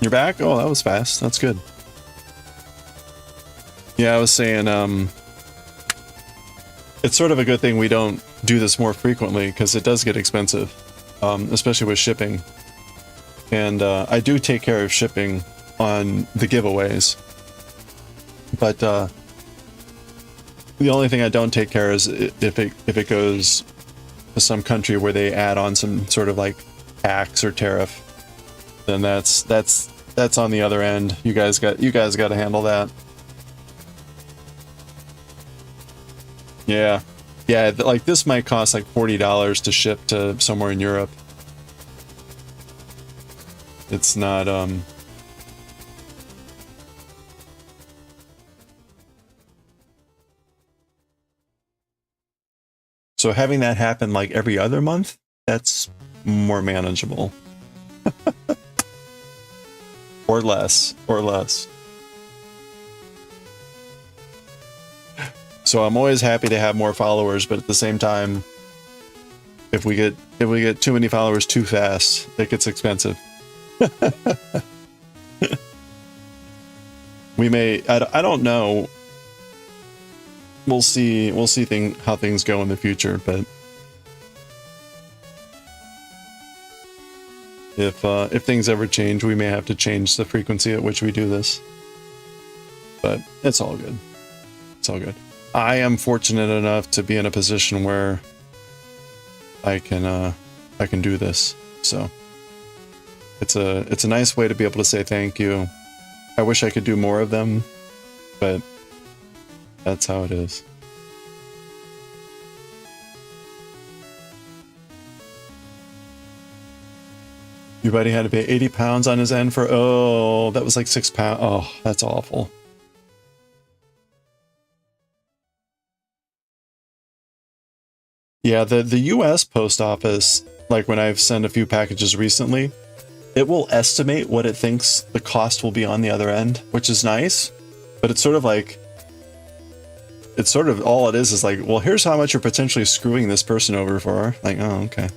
You're back? Oh, that was fast. That's good. Yeah, I was saying, it's sort of a good thing we don't do this more frequently because it does get expensive, especially with shipping. And I do take care of shipping on the giveaways, but the only thing I don't take care of is if it goes to some country where they add on some sort of like tax or tariff. Then that's on the other end. You guys got to handle that. Yeah, like this might cost like $40 to ship to somewhere in Europe. It's not so having that happen like every other month, that's more manageable. Or less. So I'm always happy to have more followers, but at the same time, if we get too many followers too fast, it gets expensive. We may, I don't know. We'll see how things go in the future, but if things ever change, we may have to change the frequency at which we do this. But it's all good. It's all good. I am fortunate enough to be in a position where I can do this. So it's a nice way to be able to say thank you. I wish I could do more of them, but that's how it is. Your buddy had to pay 80 pounds on his end for, oh, that was like 6 pounds. Oh, that's awful. Yeah, the US post office, like when I've sent a few packages recently, it will estimate what it thinks the cost will be on the other end, which is nice, but it's sort of like, it's sort of all it is like, well, here's how much you're potentially screwing this person over for. Like, oh, okay.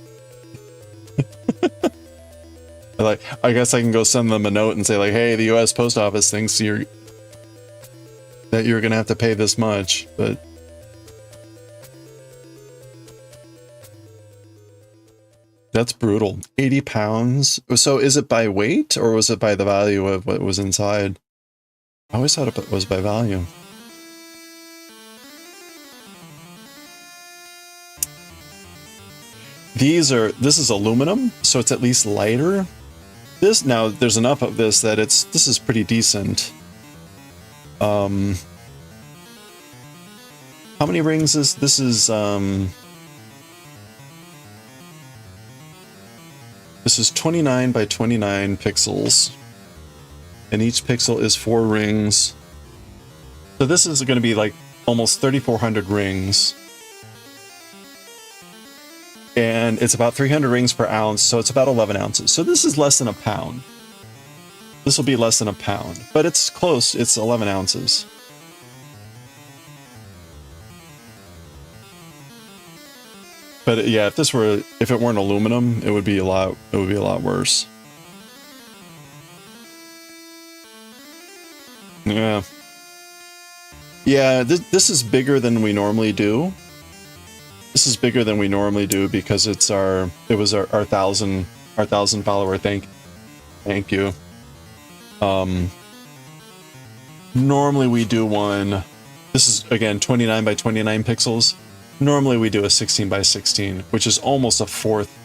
Like, I guess I can go send them a note and say like, hey, the US post office thinks you're gonna have to pay this much, but that's brutal. 80 pounds. So is it by weight or was it by the value of what was inside? I always thought it was by value. This is aluminum, so it's at least lighter. Now there's enough of this that this is pretty decent. How many rings is this? Is 29 by 29 pixels, and each pixel is 4 rings. So this is going to be like almost 3,400 rings. And it's about 300 rings per ounce, so it's about 11 ounces. So this is less than a pound. This will be less than a pound, but it's close. It's 11 ounces. But yeah, if it weren't aluminum, it would be a lot worse. Yeah. Yeah, this is bigger than we normally do. This is bigger than we normally do because it was our 1,000 follower. Thank you. Normally we do one. This is again 29 by 29 pixels. Normally we do a 16 by 16, which is almost a fourth,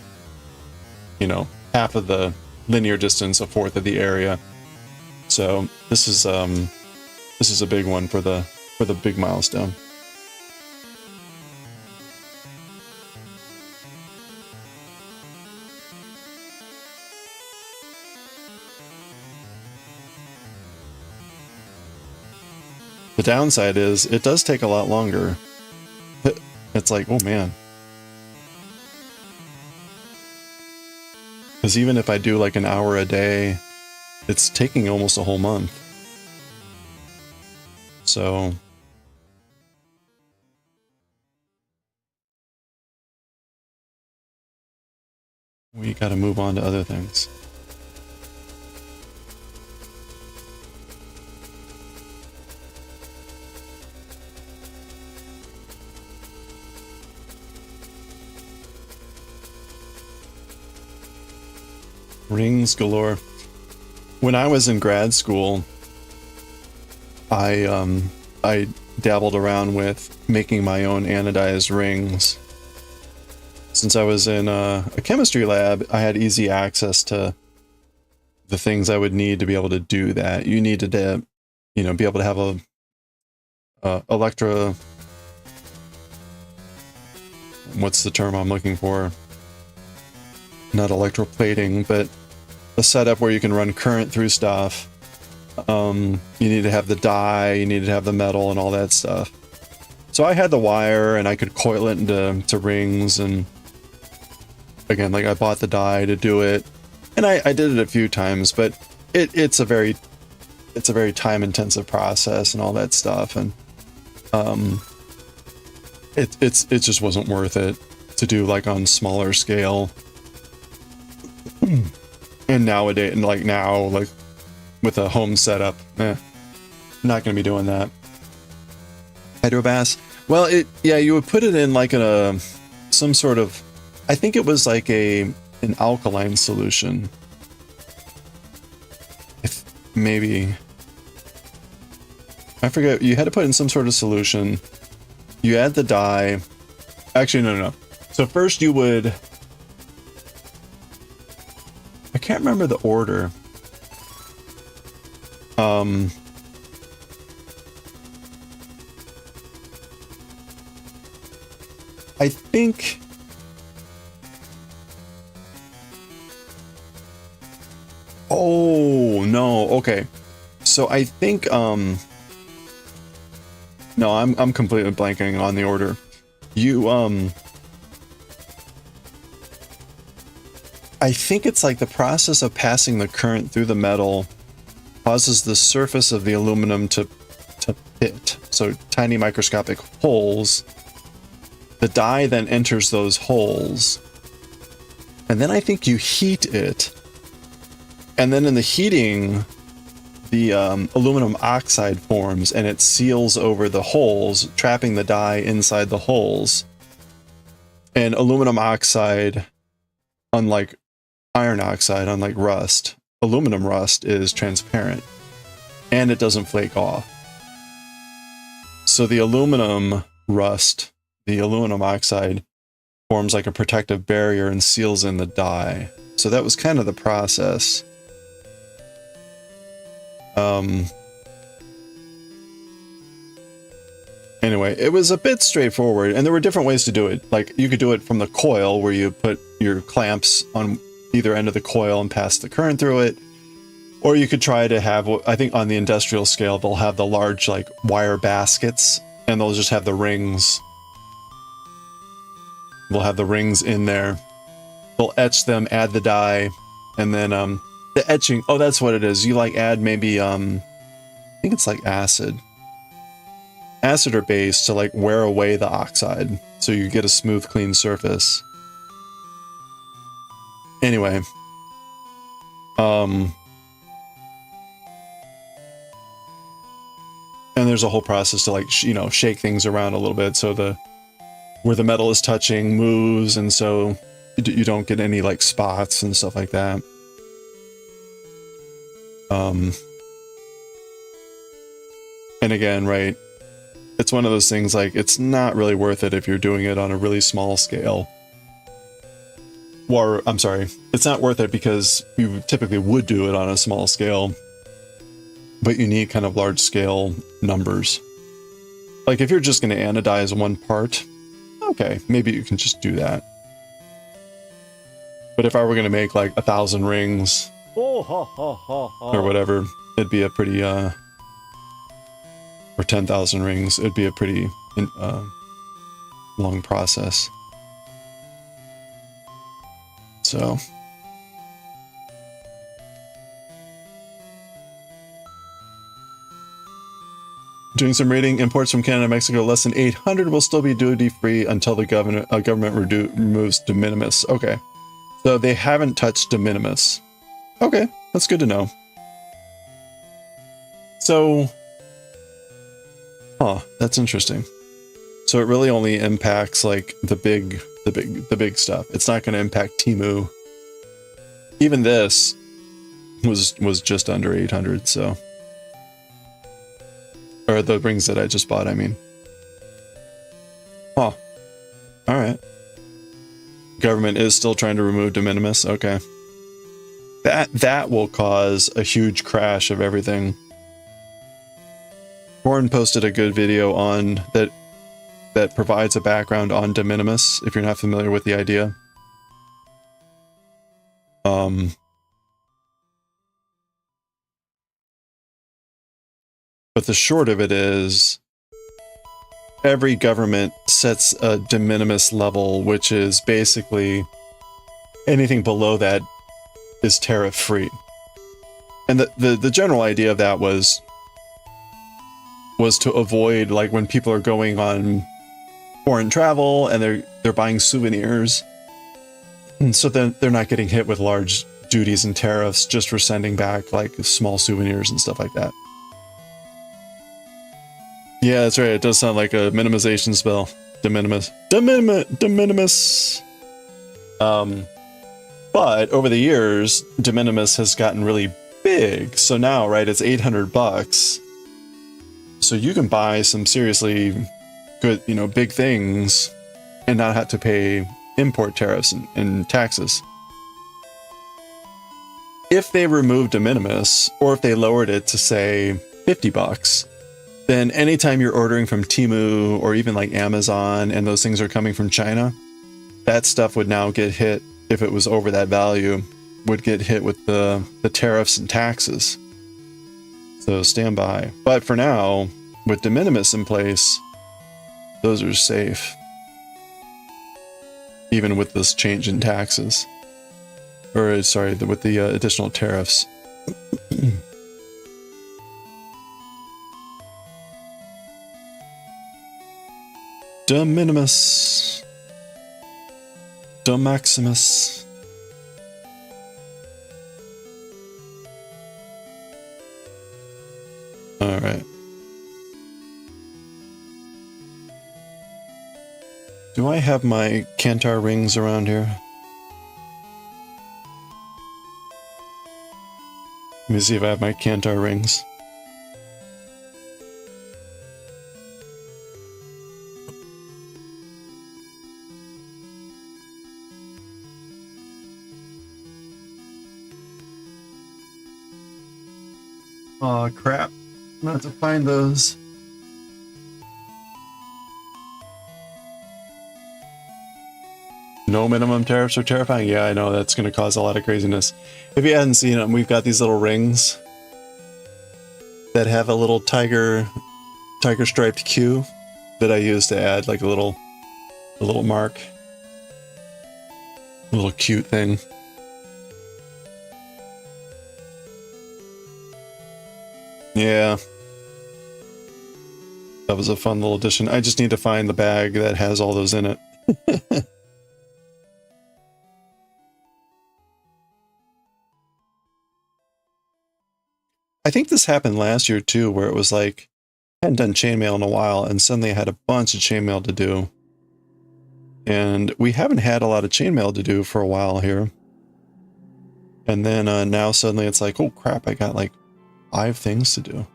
half of the linear distance, a fourth of the area. So this is a big one for the big milestone. The downside is it does take a lot longer. It's like, oh man. Because even if I do like an hour a day, it's taking almost a whole month. So we got to move on to other things. Rings galore. When I was in grad school, I dabbled around with making my own anodized rings. Since I was in a chemistry lab, I had easy access to the things I would need to be able to do that. You needed to, be able to have what's the term I'm looking for? Not electroplating, but a setup where you can run current through stuff. You need to have the die, you need to have the metal and all that stuff. So I had the wire and I could coil it into rings, and again, like I bought the die to do it, and I did it a few times, but it's a very time intensive process and all that stuff, and it just wasn't worth it to do like on smaller scale. And nowadays, like with a home setup, not gonna be doing that. Hydrobass. Well, you would put it in like some sort of, I think it was like an alkaline solution. If maybe, I forget. You had to put in some sort of solution. You add the dye. Actually, no. So first you would. I can't remember the order. I think oh no, okay. So I think no, I'm completely blanking on the order. You I think it's like the process of passing the current through the metal causes the surface of the aluminum to pit, so tiny microscopic holes. The dye then enters those holes, and then I think you heat it, and then in the heating, the aluminum oxide forms and it seals over the holes, trapping the dye inside the holes. And aluminum oxide, unlike iron oxide, unlike rust, aluminum rust is transparent and it doesn't flake off. So the aluminum rust, the aluminum oxide, forms like a protective barrier and seals in the dye. So that was kind of the process. Anyway, it was a bit straightforward, and there were different ways to do it. Like, you could do it from the coil, where you put your clamps on either end of the coil and pass the current through it. Or you could try to have, I think on the industrial scale, they'll have the large, like, wire baskets, and they'll just have the rings. They'll have the rings in there. They'll etch them, add the dye, and then the etching. Oh, that's what it is. You like add maybe I think it's like acid or base to like wear away the oxide, so you get a smooth, clean surface. Anyway, and there's a whole process to like shake things around a little bit so where the metal is touching moves, and so you don't get any like spots and stuff like that. And again, right, it's one of those things like it's not really worth it if you're doing it on a really small scale. Or, I'm sorry, it's not worth it because you typically would do it on a small scale, but you need kind of large scale numbers. Like if you're just going to anodize one part, okay, maybe you can just do that. But if I were going to make like 1,000 rings or whatever, it'd be a pretty, or 10,000 rings, it'd be a pretty long process. So, doing some reading. Imports from Canada and Mexico less than 800 will still be duty free until the government removes de minimis. Okay, so they haven't touched de minimis. Okay, that's good to know. So, that's interesting. So it really only impacts like the big stuff. It's not going to impact Temu. Even this was just under 800, so. Or the rings that I just bought, I mean. Huh. Alright. Government is still trying to remove de minimis, okay. That will cause a huge crash of everything. Horn posted a good video on that provides a background on de minimis, if you're not familiar with the idea. But the short of it is, every government sets a de minimis level, which is basically anything below that is tariff free. And the general idea of that was to avoid, like, when people are going on foreign travel and they're buying souvenirs, and so then they're not getting hit with large duties and tariffs just for sending back like small souvenirs and stuff like that. Yeah, that's right. It does sound like a minimization spell. De minimis. De minimis. But over the years, de minimis has gotten really big. So now, right, it's $800. So you can buy some seriously good, big things and not have to pay import tariffs and taxes. If they removed de minimis, or if they lowered it to say $50, then anytime you're ordering from Temu or even like Amazon and those things are coming from China, that stuff would now get hit, if it was over that value, would get hit with the tariffs and taxes. So stand by. But for now, with de minimis in place, those are safe. Even with this change in taxes. Or, sorry, with the additional tariffs. De minimis. De maximus. Alright. Do I have my Kantar rings around here? Let me see if I have my Kantar rings. Aw, crap. I'm gonna have to find those. No minimum tariffs are terrifying. Yeah, I know, that's gonna cause a lot of craziness. If you hadn't seen them, we've got these little rings that have a little tiger striped Q. that I use to add like a little mark, a little cute thing. Yeah, that was a fun little addition. I just need to find the bag that has all those in it. I think this happened last year too, where it was like, I hadn't done chainmail in a while, and suddenly I had a bunch of chainmail to do. And we haven't had a lot of chainmail to do for a while here. And then now suddenly it's like, oh crap, I got like 5 things to do.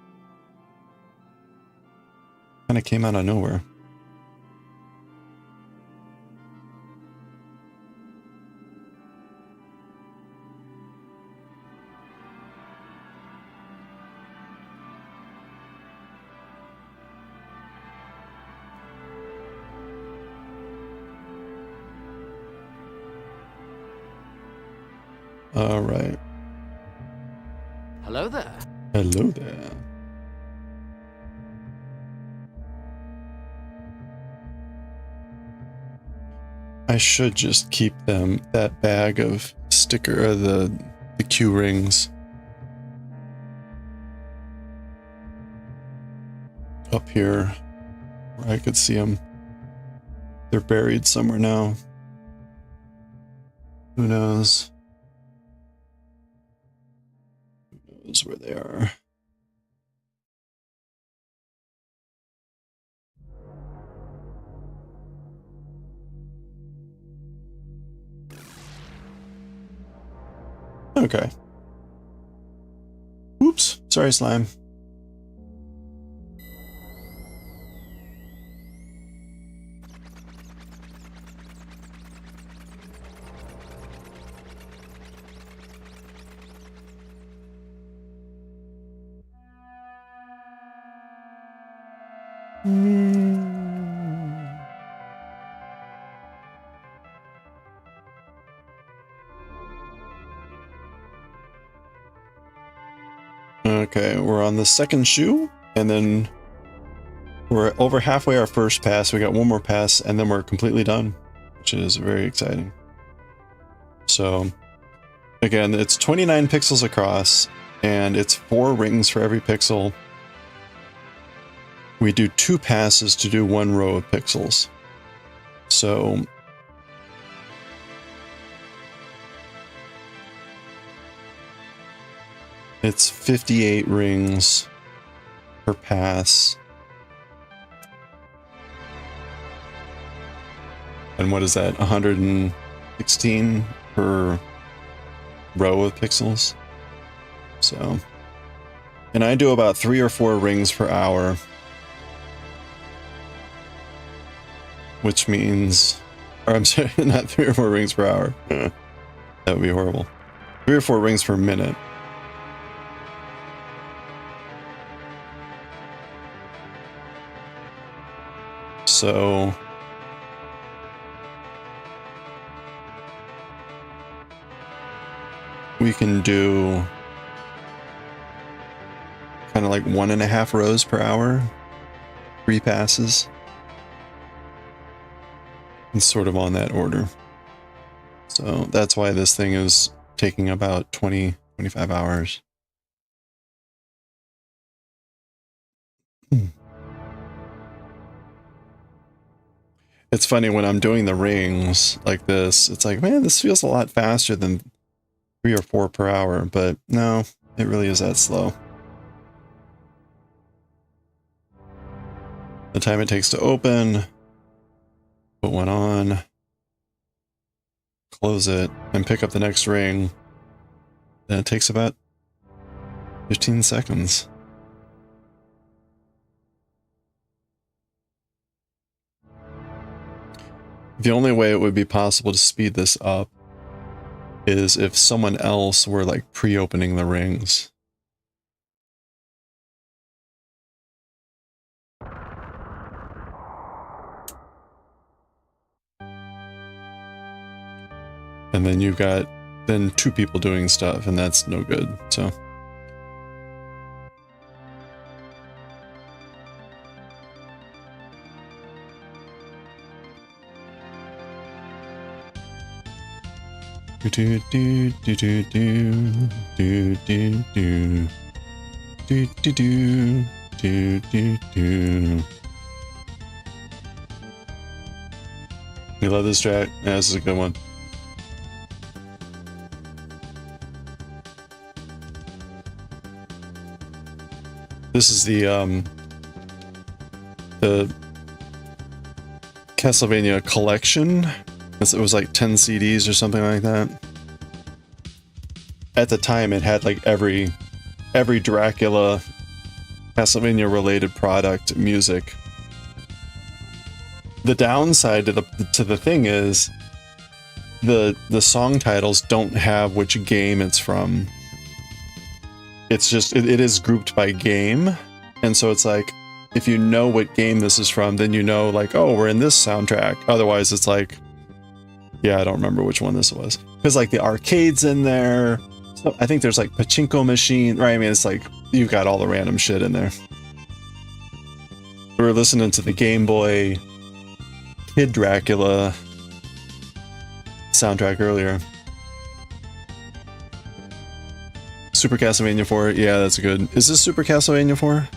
Kind of came out of nowhere. All right. Hello there. Hello there. I should just keep that bag of the Q rings up here where I could see them. They're buried somewhere now. Who knows? Who knows where they are? Okay. Oops. Sorry, slime. Okay, we're on the second shoe, and then we're over halfway our first pass. We got one more pass, and then we're completely done, which is very exciting. So, again, it's 29 pixels across, and it's 4 rings for every pixel. We do 2 passes to do 1 row of pixels. So, it's 58 rings per pass. And what is that? 116 per row of pixels. So, and I do about 3 or 4 rings per hour, which means, or I'm sorry, not 3 or 4 rings per hour. That would be horrible. 3 or 4 rings per minute. So we can do kind of like 1.5 rows per hour, 3 passes. It's sort of on that order. So that's why this thing is taking about 20-25 hours. It's funny when I'm doing the rings like this, it's like, man, this feels a lot faster than 3 or 4 per hour, but no, it really is that slow. The time it takes to open, put one on, close it, and pick up the next ring, then it takes about 15 seconds. The only way it would be possible to speed this up is if someone else were like pre-opening the rings. And then you've got 2 people doing stuff, and that's no good, so. Do do do do do do do do do do do do do do. You love this track? Yeah, this is a good one. This is the Castlevania collection. It was like 10 CDs or something like that. At the time, it had like every Dracula Castlevania related product music. The downside to the thing is the song titles don't have which game it's from. It's just it is grouped by game, and so it's like if you know what game this is from, then you know like, oh, we're in this soundtrack. Otherwise, it's like, yeah, I don't remember which one this was, because like the arcade's in there. So I think there's like pachinko machine, right? I mean, it's like you've got all the random shit in there. We were listening to the Game Boy Kid Dracula soundtrack earlier. Super Castlevania 4, yeah, that's good. Is this Super Castlevania 4?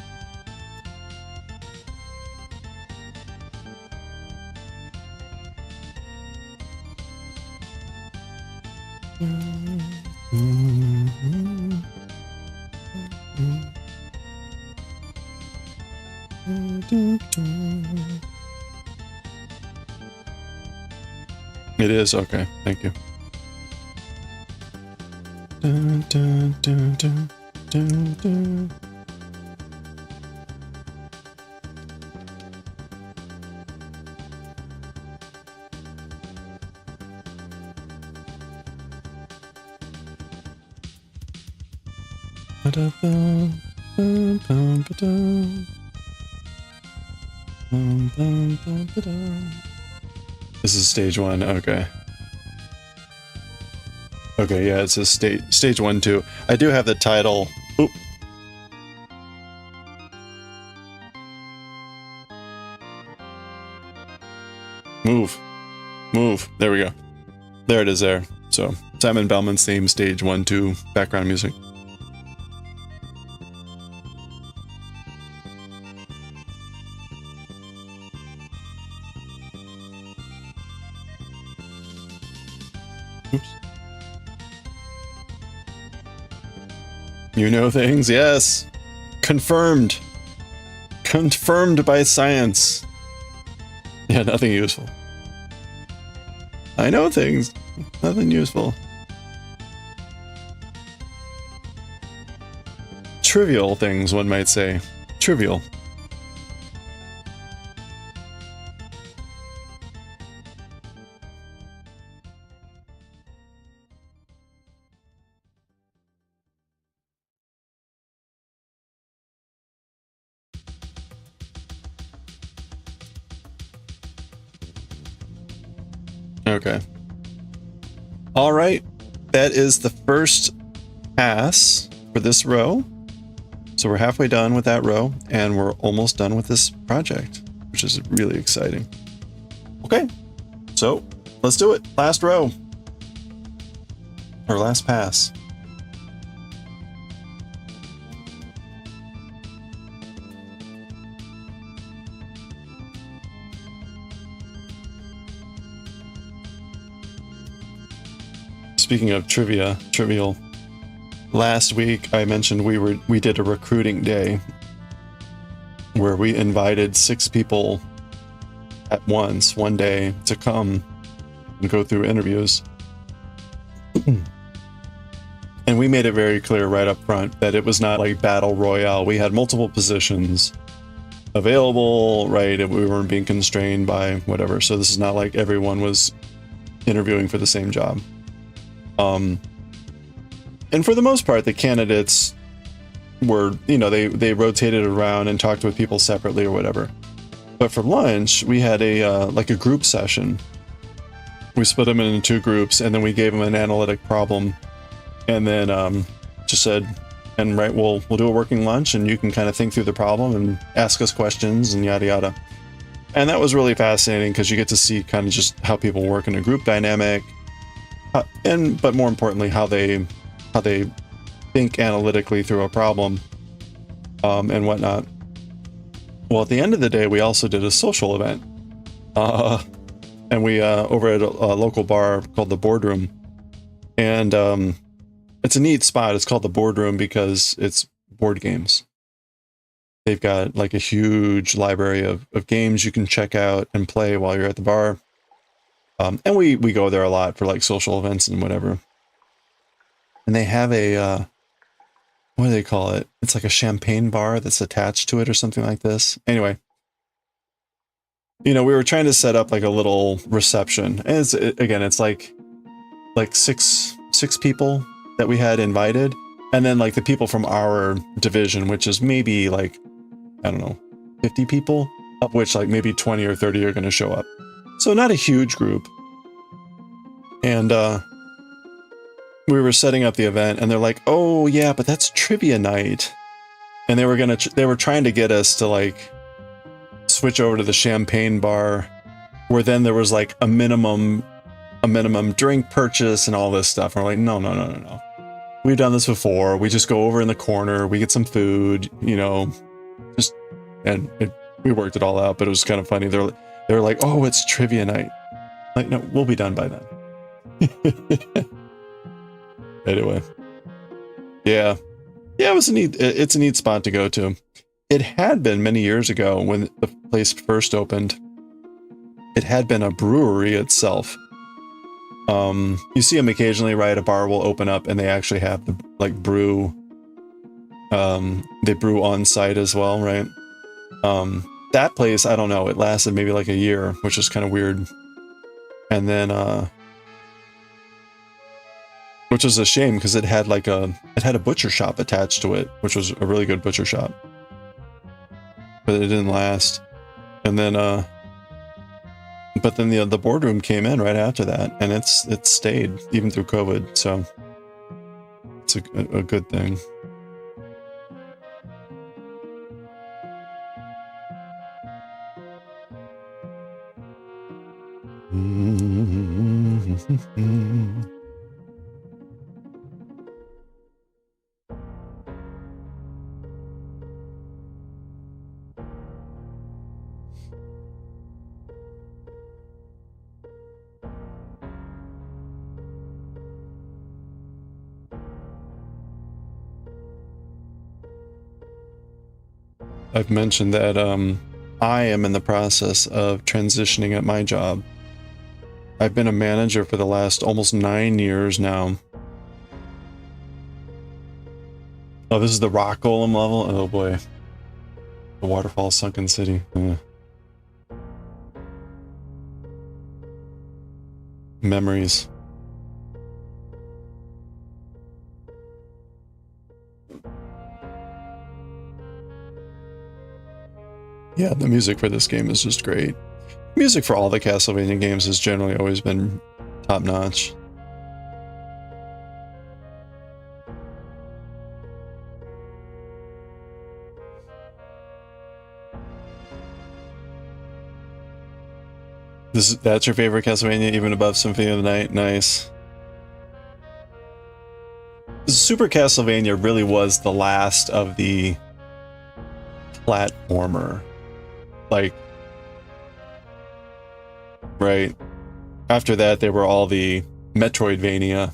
It is? Okay, thank you. Dun, dun, dun, dun, dun, dun. This is stage 1, okay. Okay, yeah, it says stage 1, 2. I do have the title. Oop. Move. There we go. There it is there. So, Simon Bellman's theme, stage 1, 2, background music. Oops. You know things, yes. Confirmed. Confirmed by science. Yeah, nothing useful. I know things. Nothing useful. Trivial things, one might say. Trivial. Okay. All right. That is the first pass for this row. So we're halfway done with that row, and we're almost done with this project, which is really exciting. Okay. So let's do it. Last row. Or last pass. Speaking of trivial, last week I mentioned we did a recruiting day where we invited 6 people at once, one day, to come and go through interviews. And we made it very clear right up front that it was not like battle royale. We had multiple positions available, right? We weren't being constrained by whatever. So this is not like everyone was interviewing for the same job. And for the most part, the candidates were, they rotated around and talked with people separately or whatever. But for lunch, we had a group session. We split them into 2 groups, and then we gave them an analytic problem, and then just said, and right, we'll do a working lunch, and you can kind of think through the problem and ask us questions and yada yada. And that was really fascinating because you get to see kind of just how people work in a group dynamic. but more importantly, how they think analytically through a problem, and whatnot. Well, at the end of the day, we also did a social event, and we over at a local bar called the Boardroom, and it's a neat spot. It's called the Boardroom because it's board games. They've got like a huge library of games you can check out and play while you're at the bar. And we go there a lot for like social events and whatever. And they have a, what do they call it? It's like a champagne bar that's attached to it or something like this. Anyway, you know, we were trying to set up like a little reception. And it's like six people that we had invited. And then like the people from our division, which is maybe like, I don't know, 50 people, of which like maybe 20 or 30 are going to show up. So not a huge group. And we were setting up the event and they're like, "Oh yeah, but that's trivia night." And they were trying to get us to like switch over to the champagne bar, where then there was like a minimum drink purchase and all this stuff. And we're like, no. We've done this before. We just go over in the corner, we get some food, you know, we worked it all out, but it was kind of funny. They were like, "Oh, it's trivia night." Like, no, we'll be done by then. Anyway, yeah, it's a neat spot to go to. It had been many years ago when the place first opened. It had been a brewery itself. You see them occasionally, right? A bar will open up and they actually have the like brew. They brew on site as well, right? That place, I don't know, it lasted maybe like a year, which is kind of weird. And then, which was a shame because it had a butcher shop attached to it, which was a really good butcher shop. But it didn't last. And then, but then the Boardroom came in right after that, and it's stayed even through COVID, so it's a good thing. I've mentioned that I am in the process of transitioning at my job. I've been a manager for the last almost 9 years now. Oh, this is the rock golem level? Oh boy. The waterfall sunken city. Memories. Yeah, the music for this game is just great. Music for all the Castlevania games has generally always been top-notch. That's your favorite Castlevania, even above Symphony of the Night? Nice. Super Castlevania really was the last of the platformer. Like, right after that, they were all the Metroidvania,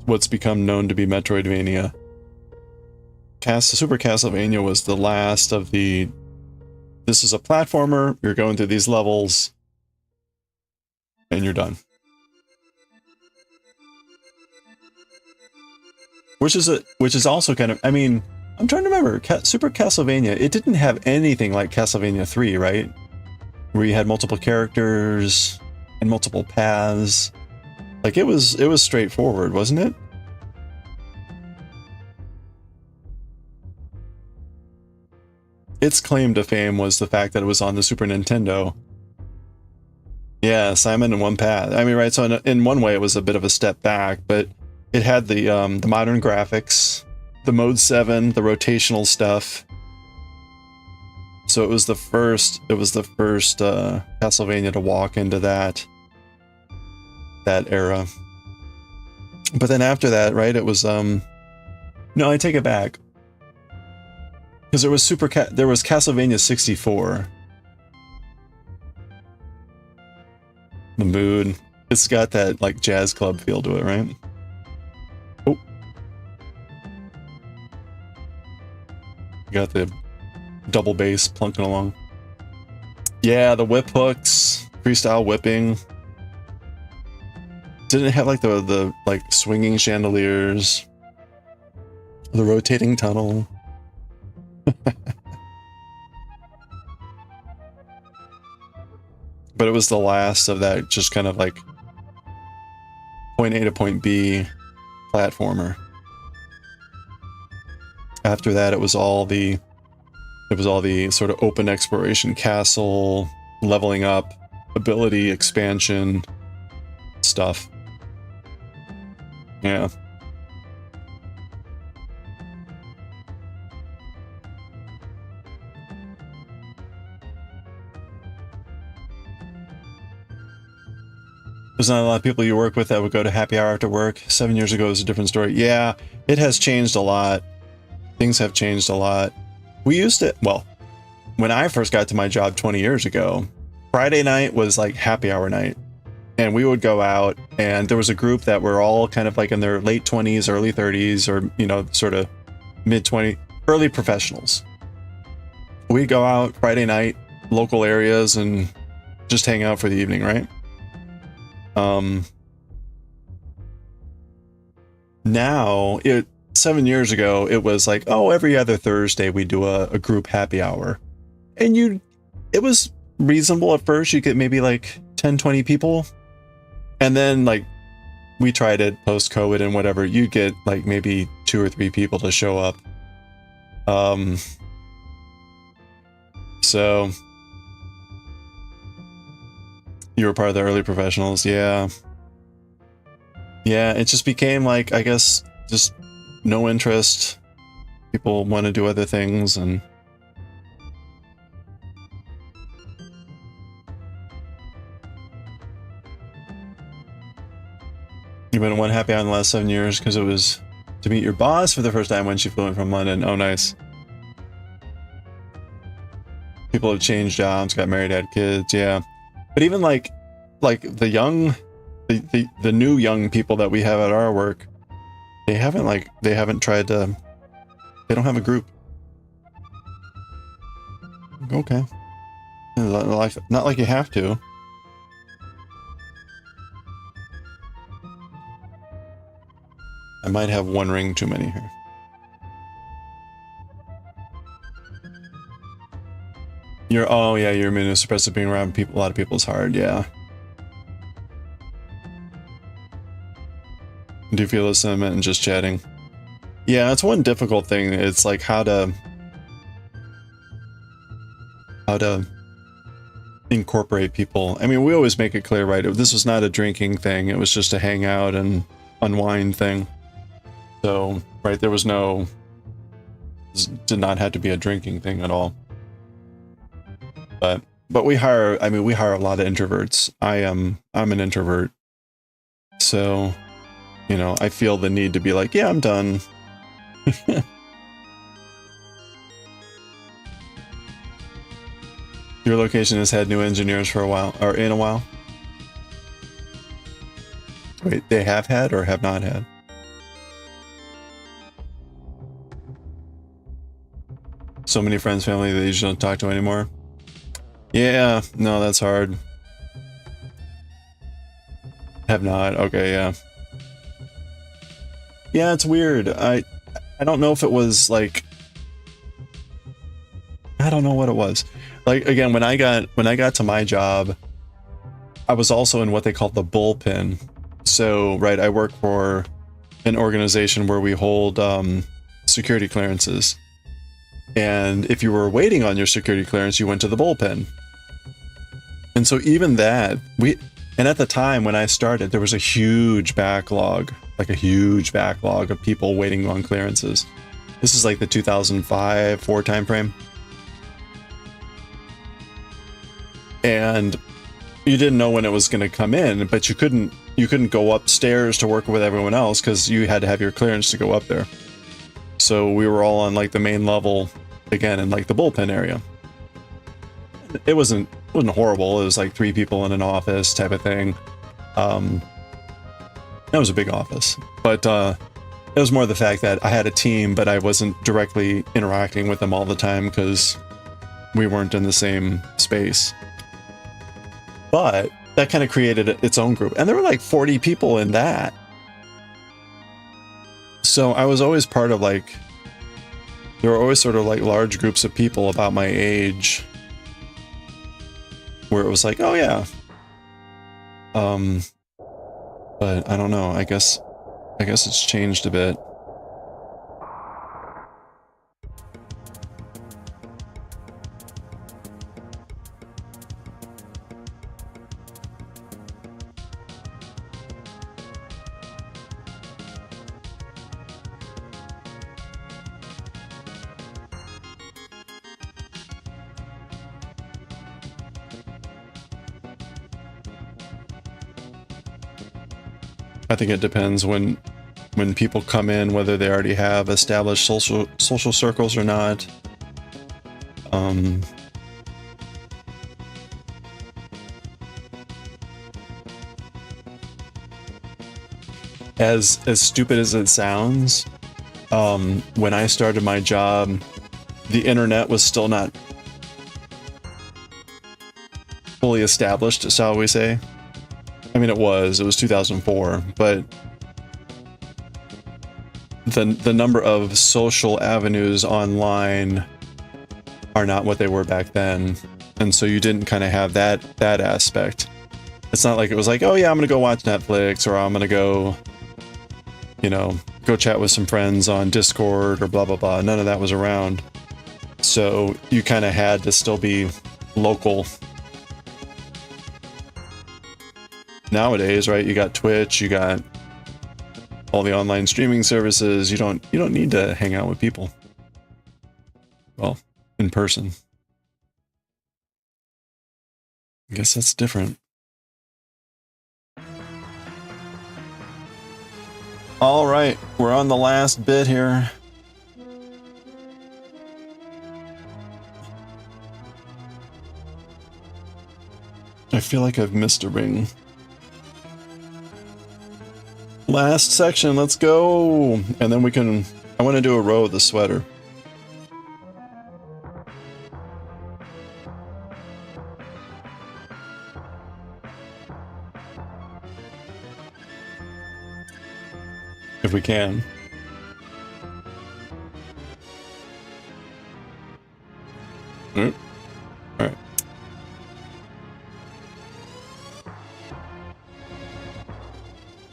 what's become known to be Metroidvania. Super Castlevania was the last of the. This is a platformer. You're going through these levels, and you're done. Which is also kind of. I mean, I'm trying to remember. Super Castlevania. It didn't have anything like Castlevania 3, right? Where you had multiple characters and multiple paths. Like it was straightforward, wasn't it? Its claim to fame was the fact that it was on the Super Nintendo. Yeah, Simon in one path. I mean, right, so in one way it was a bit of a step back, but it had the modern graphics, the Mode 7, the rotational stuff. So it was the first Castlevania to walk into that era. But then after that, right, it was, no, I take it back. Because there was there was Castlevania 64. The mood. It's got that, like, jazz club feel to it, right? Oh. Got the double bass plunking along. Yeah, the whip hooks, freestyle whipping. Didn't it have like the like swinging chandeliers, the rotating tunnel? But it was the last of that just kind of like point A to point B platformer. After that, it was all the sort of open exploration, castle, leveling up, ability expansion stuff. Yeah. There's not a lot of people you work with that would go to happy hour after work. 7 years ago was a different story. Yeah, it has changed a lot. Things have changed a lot. We used to, well, when I first got to my job 20 years ago, Friday night was like happy hour night. And we would go out, and there was a group that were all kind of like in their late 20s, early 30s, or, you know, sort of mid 20s, early professionals. We'd go out Friday night, local areas, and just hang out for the evening, right? Now, 7 years ago, it was like, oh, every other Thursday we do a group happy hour. And it was reasonable at first. You get maybe like 10, 20 people. And then like we tried it post-COVID and whatever, you get like maybe 2 or 3 people to show up. So you were part of the early professionals, yeah. Yeah, it just became like, I guess, just no interest. People want to do other things, and you've been one happy hour in the last 7 years because it was to meet your boss for the first time when she flew in from London. Oh, nice. People have changed jobs, got married, had kids, yeah. But even like the young, the new young people that we have at our work, they haven't tried to, they don't have a group. Okay. Not like you have to. I might have one ring too many here. Oh yeah, you're immunosuppressive. Being around people, a lot of people is hard, yeah. Do you feel the sentiment and just chatting? Yeah, that's one difficult thing. It's like how to incorporate people. I mean, we always make it clear, right? This was not a drinking thing. It was just a hang out and unwind thing. So, right, there was did not have to be a drinking thing at all. But we hire a lot of introverts. I'm an introvert. So, you know, I feel the need to be like, yeah, I'm done. Your location has had new engineers for a while, or in a while? Wait, they have had or have not had? So many friends, family that you just don't talk to anymore? Yeah, no, that's hard. Have not, okay, yeah. Yeah, it's weird. I don't know if it was like, I don't know what it was. Like, again, when I got to my job, I was also in what they call the bullpen. So, right, I work for an organization where we hold security clearances. And if you were waiting on your security clearance, you went to the bullpen. And so even that, and at the time when I started, there was a huge backlog, like a huge backlog of people waiting on clearances. This is like the 2005-4 timeframe. And you didn't know when it was going to come in, but you couldn't you couldn't go upstairs to work with everyone else because you had to have your clearance to go up there. So we were all on like the main level again in like the bullpen area. It wasn't horrible. It was like 3 people in an office type of thing. That was a big office, but it was more the fact that I had a team, but I wasn't directly interacting with them all the time because we weren't in the same space. But that kind of created its own group, and there were like 40 people in that. So I was always part of like, there were always sort of like large groups of people about my age where it was like, oh yeah. But I don't know, I guess it's changed a bit. I think it depends when people come in, whether they already have established social circles or not. As stupid as it sounds, when I started my job, the internet was still not fully established, shall we say. I mean, it was 2004, but the number of social avenues online are not what they were back then. And so you didn't kind of have that aspect. It's not like it was like, oh yeah, I'm going to go watch Netflix, or I'm going to go, you know, go chat with some friends on Discord or blah, blah, blah. None of that was around. So you kind of had to still be local. Nowadays, right, you got Twitch, you got all the online streaming services. You don't need to hang out with people. Well, in person. I guess that's different. All right, we're on the last bit here. I feel like I've missed a ring. Last section, let's go. And then we can, I want to do a row of the sweater. If we can. All right.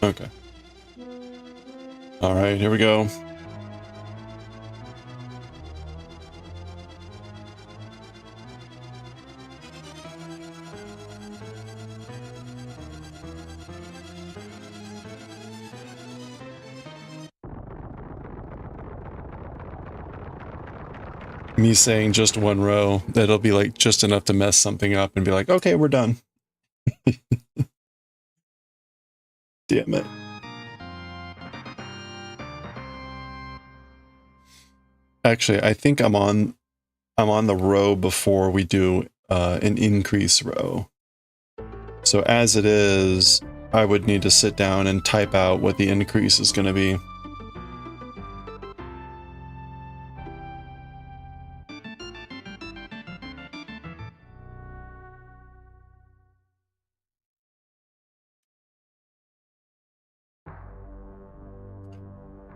Okay. All right, here we go. Me saying just one row, that'll be like just enough to mess something up and be like, okay, we're done. Damn it. Actually, I think I'm on the row before we do an increase row. So as it is, I would need to sit down and type out what the increase is going to be.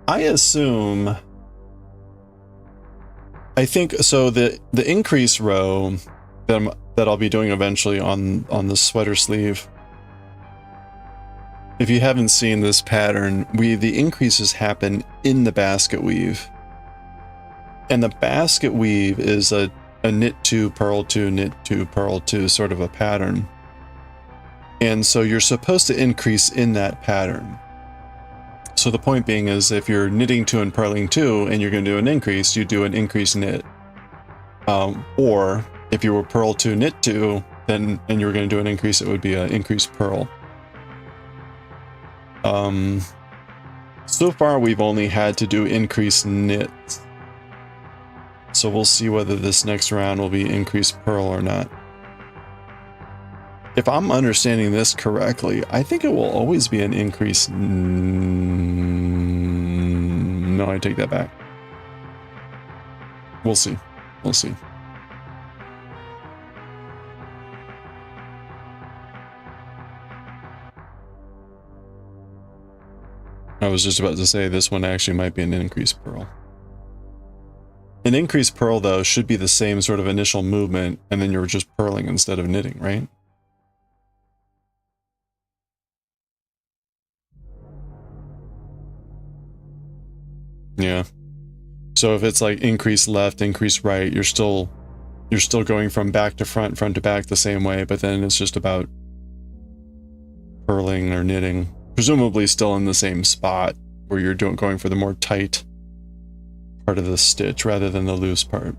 I assume, I think, so the increase row that I'll be doing eventually on the sweater sleeve. If you haven't seen this pattern, the increases happen in the basket weave. And the basket weave is a knit 2, purl 2, knit 2, purl 2 sort of a pattern. And so you're supposed to increase in that pattern. So the point being is, if you're knitting 2 and purling 2 and you're going to do an increase, you do an increase knit. Or if you were purl 2, knit 2, then and you were going to do an increase, it would be an increase purl. So far we've only had to do increased knits. So we'll see whether this next round will be increased purl or not. If I'm understanding this correctly, I think it will always be an increase. No, I take that back. We'll see. We'll see. I was just about to say this one actually might be an increased purl. An increased purl, though, should be the same sort of initial movement, and then you're just purling instead of knitting, right? Yeah. So if it's like increase left, increase right, you're still going from back to front, front to back the same way, but then it's just about purling or knitting, presumably still in the same spot where you're going for the more tight part of the stitch rather than the loose part.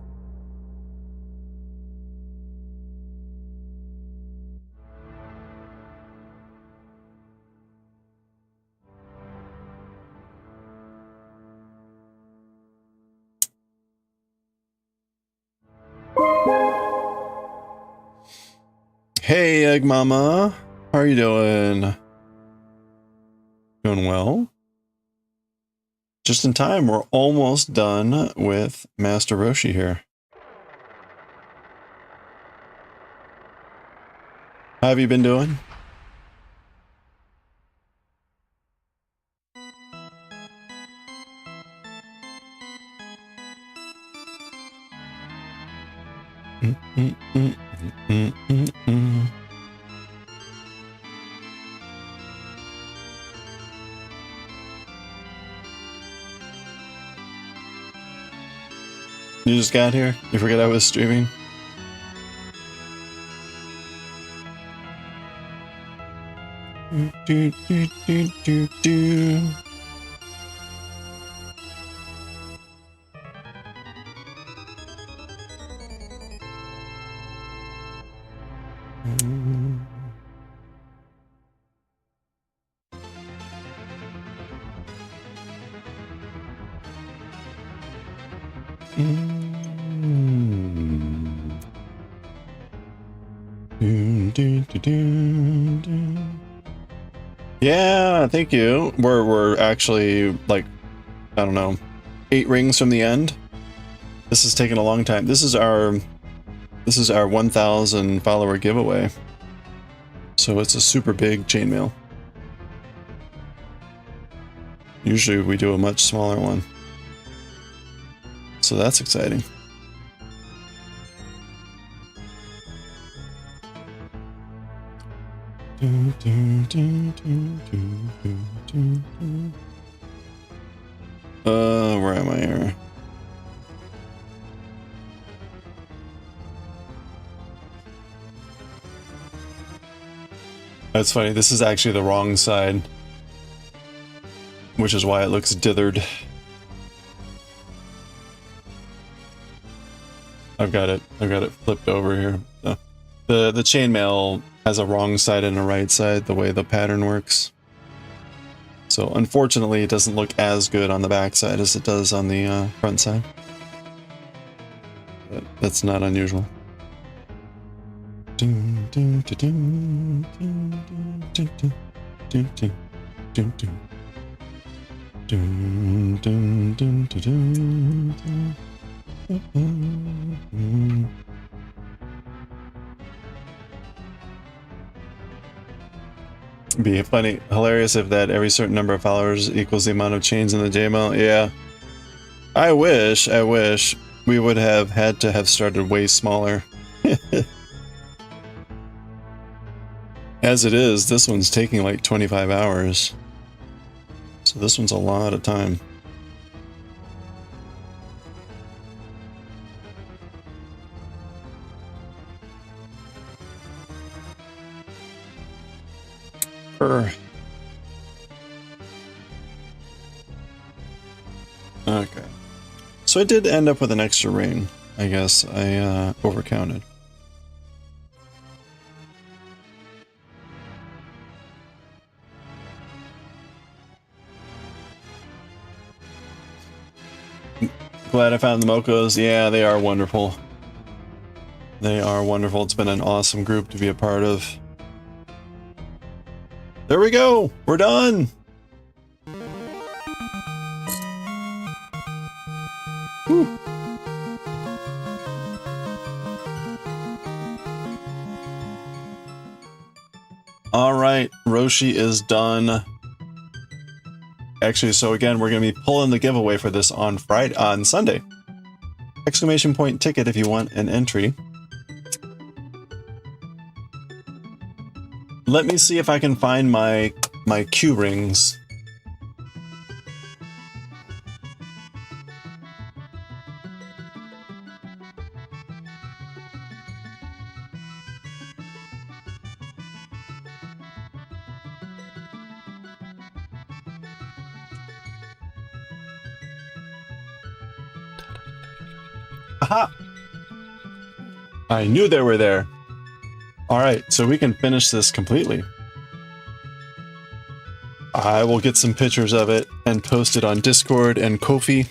Hey, Egg Mama. How are you doing? Doing well? Just in time, we're almost done with Master Roshi here. How have you been doing? You just got here? You forget I was streaming? Yeah, thank you. We're actually like, I don't know, 8 rings from the end. This is taking a long time. This is our 1,000 follower giveaway. So it's a super big chainmail. Usually we do a much smaller one. So that's exciting. Where am I here? That's funny. This is actually the wrong side, which is why it looks dithered. I've got it flipped over here. So the chainmail has a wrong side and a right side, the way the pattern works. So unfortunately, it doesn't look as good on the back side as it does on the front side. But that's not unusual. Be funny, hilarious if that every certain number of followers equals the amount of chains in the JML. Yeah. I wish we would have had to have started way smaller. As it is, this one's taking like 25 hours. So this one's a lot of time. Okay. So I did end up with an extra ring. I guess I overcounted. Glad I found the Mokos. Yeah, they are wonderful. They are wonderful. It's been an awesome group to be a part of. There we go. We're done. Whew. All right, Roshi is done. Actually, so again, we're going to be pulling the giveaway for this on Sunday. Exclamation point ticket if you want an entry. Let me see if I can find my Q rings. Aha! I knew they were there. All right, so we can finish this completely. I will get some pictures of it and post it on Discord and Ko-fi.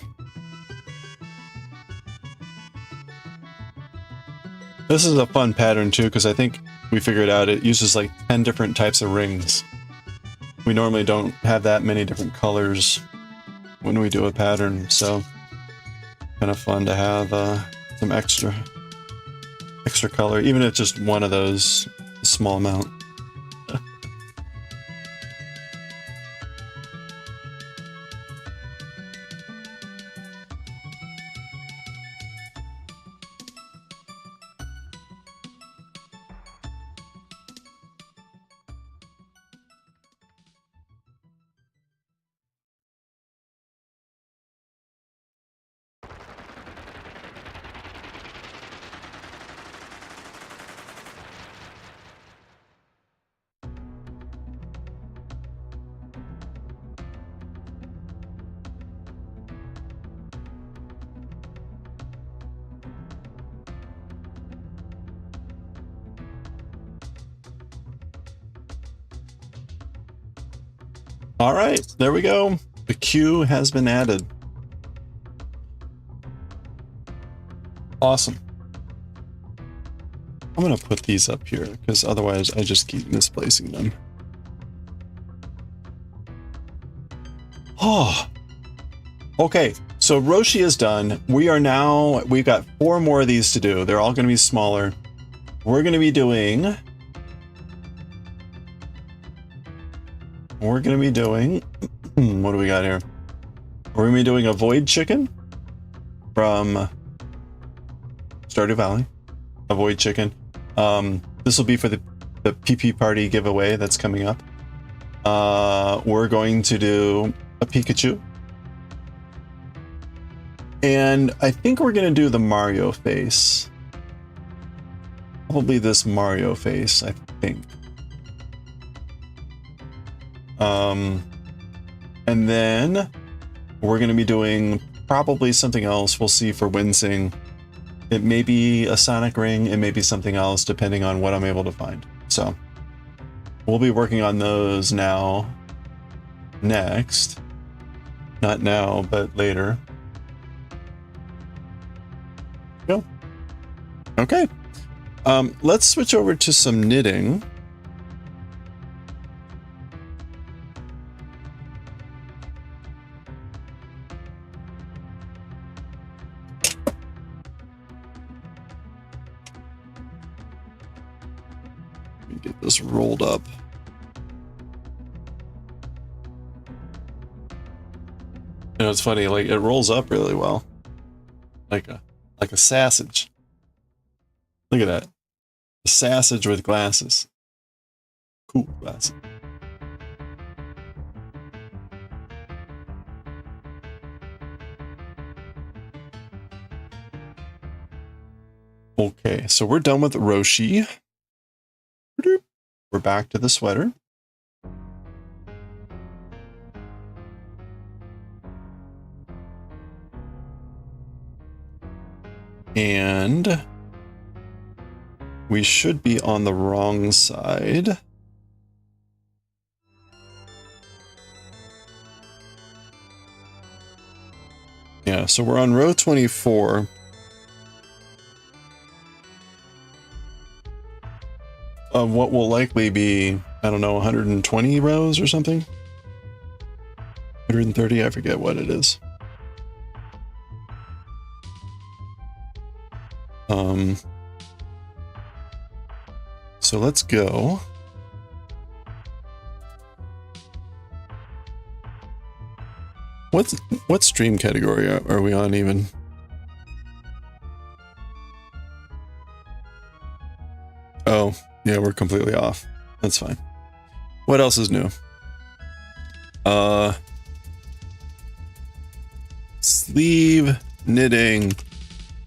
This is a fun pattern too, because I think we figured out it uses like 10 different types of rings. We normally don't have that many different colors when we do a pattern, so kind of fun to have some extra color, even if it's just one of those, a small amount. All right, there we go. The queue has been added. Awesome. I'm gonna put these up here because otherwise I just keep misplacing them. Oh, okay. So Roshi is done. We've got 4 more of these to do. They're all gonna be smaller. We're gonna be doing. What do we got here? We're gonna be doing a void chicken from Stardew Valley. A void chicken. This will be for the PP party giveaway that's coming up. We're going to do a Pikachu. And I think we're gonna do the Mario face. Probably this Mario face, I think. And then we're going to be doing probably something else. We'll see for Winsing. It may be a Sonic ring. It may be something else, depending on what I'm able to find. So we'll be working on those now. Next. Not now, but later. Go. Okay. Let's switch over to some knitting. Get this rolled up. You know, it's funny, like it rolls up really well. Like a sausage. Look at that. A sausage with glasses. Cool glasses. Okay, so we're done with Roshi. We're back to the sweater. And we should be on the wrong side. Yeah, so we're on row 24. Of what will likely be, I don't know, 120 rows or something? 130, I forget what it is. So let's go. What stream category are we on even? Oh, yeah, we're completely off. That's fine. What else is new? Sleeve knitting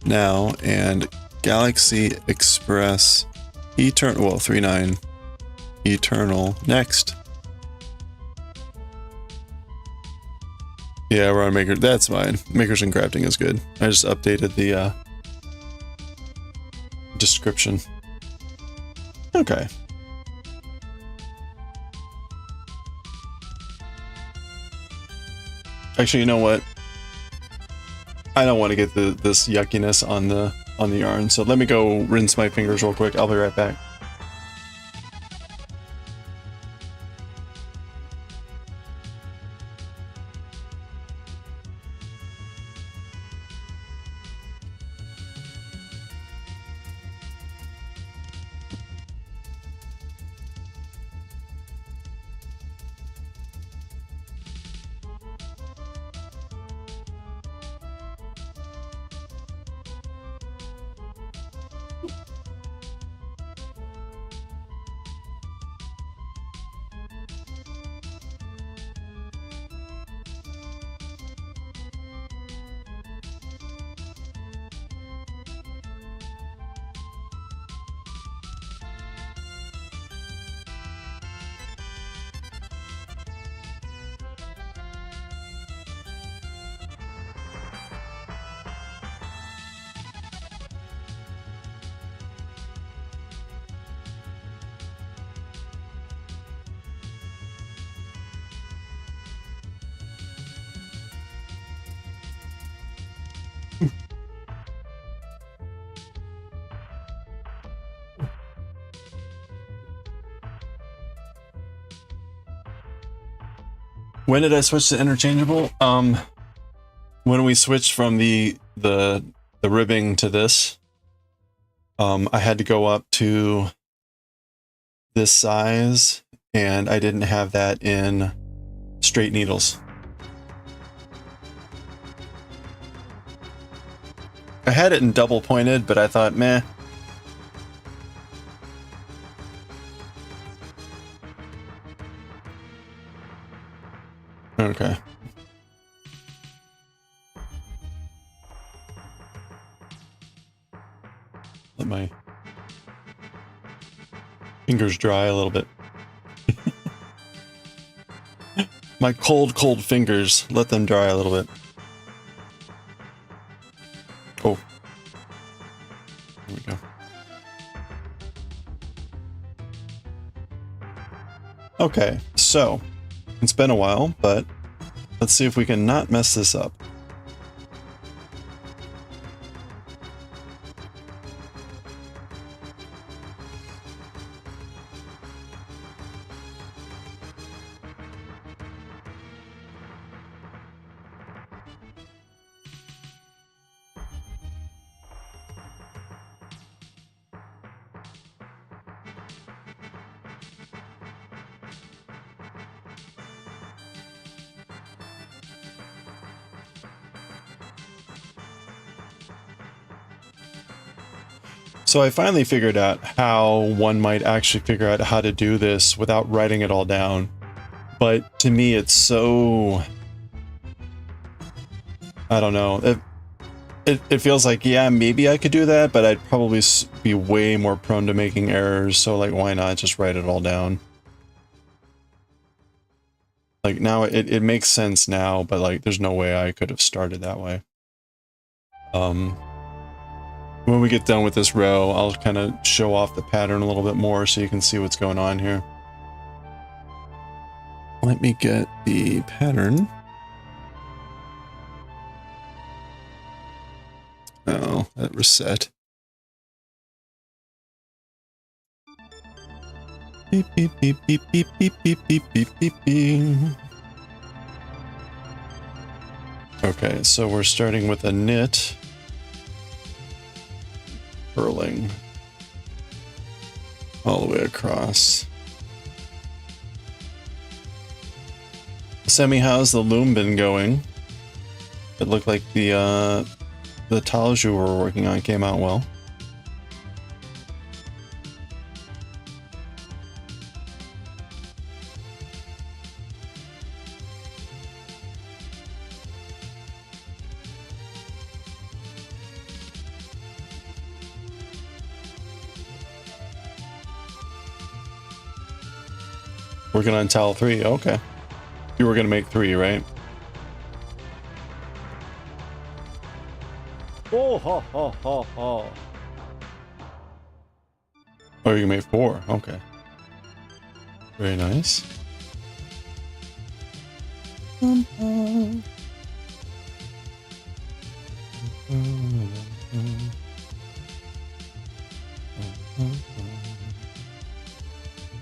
now and Galaxy Express Eternal, well, 3.9 Eternal next. Yeah, we're on Maker. That's fine. Makers and Crafting is good. I just updated the description. Okay. Actually, you know what? I don't want to get this yuckiness on the yarn, so let me go rinse my fingers real quick. I'll be right back. When did I switch to interchangeable? When we switched from the ribbing to this, I had to go up to this size, and I didn't have that in straight needles. I had it in double pointed, but I thought, meh. Okay. Let my fingers dry a little bit. My cold fingers, let them dry a little bit. Oh. There we go. Okay, so it's been a while, but let's see if we can not mess this up. So I finally figured out how one might actually figure out how to do this without writing it all down. But to me, it's so... I don't know. It feels like, yeah, maybe I could do that, but I'd probably be way more prone to making errors. So, like, why not just write it all down? Like, now it makes sense now, but, like, there's no way I could have started that way. When we get done with this row, I'll kind of show off the pattern a little bit more so you can see what's going on here. Let me get the pattern. set. Beep, beep, beep, beep, beep, beep, beep, beep, beep, beep, beep. Okay, so we're starting with a knit. Purling. All the way across. Semi, how's the loom been going? It looked like the towels you were working on came out well. Working on towel 3, okay. You were gonna make 3, right? Oh, ho, ho, ho, ho. Oh, you can make 4, okay. Very nice.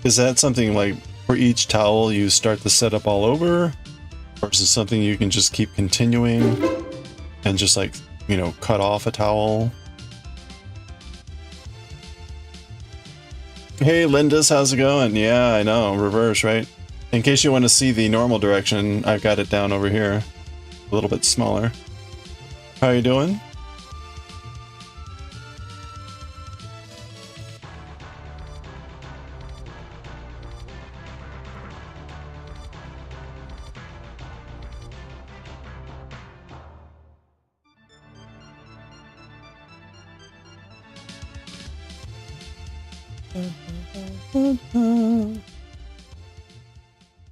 Is that something like for each towel you start the setup all over? Or is it something you can just keep continuing and just like, you know, cut off a towel? Hey Linda's, how's it going? Yeah, I know, reverse, right? In case you want to see the normal direction, I've got it down over here. A little bit smaller. How you doing?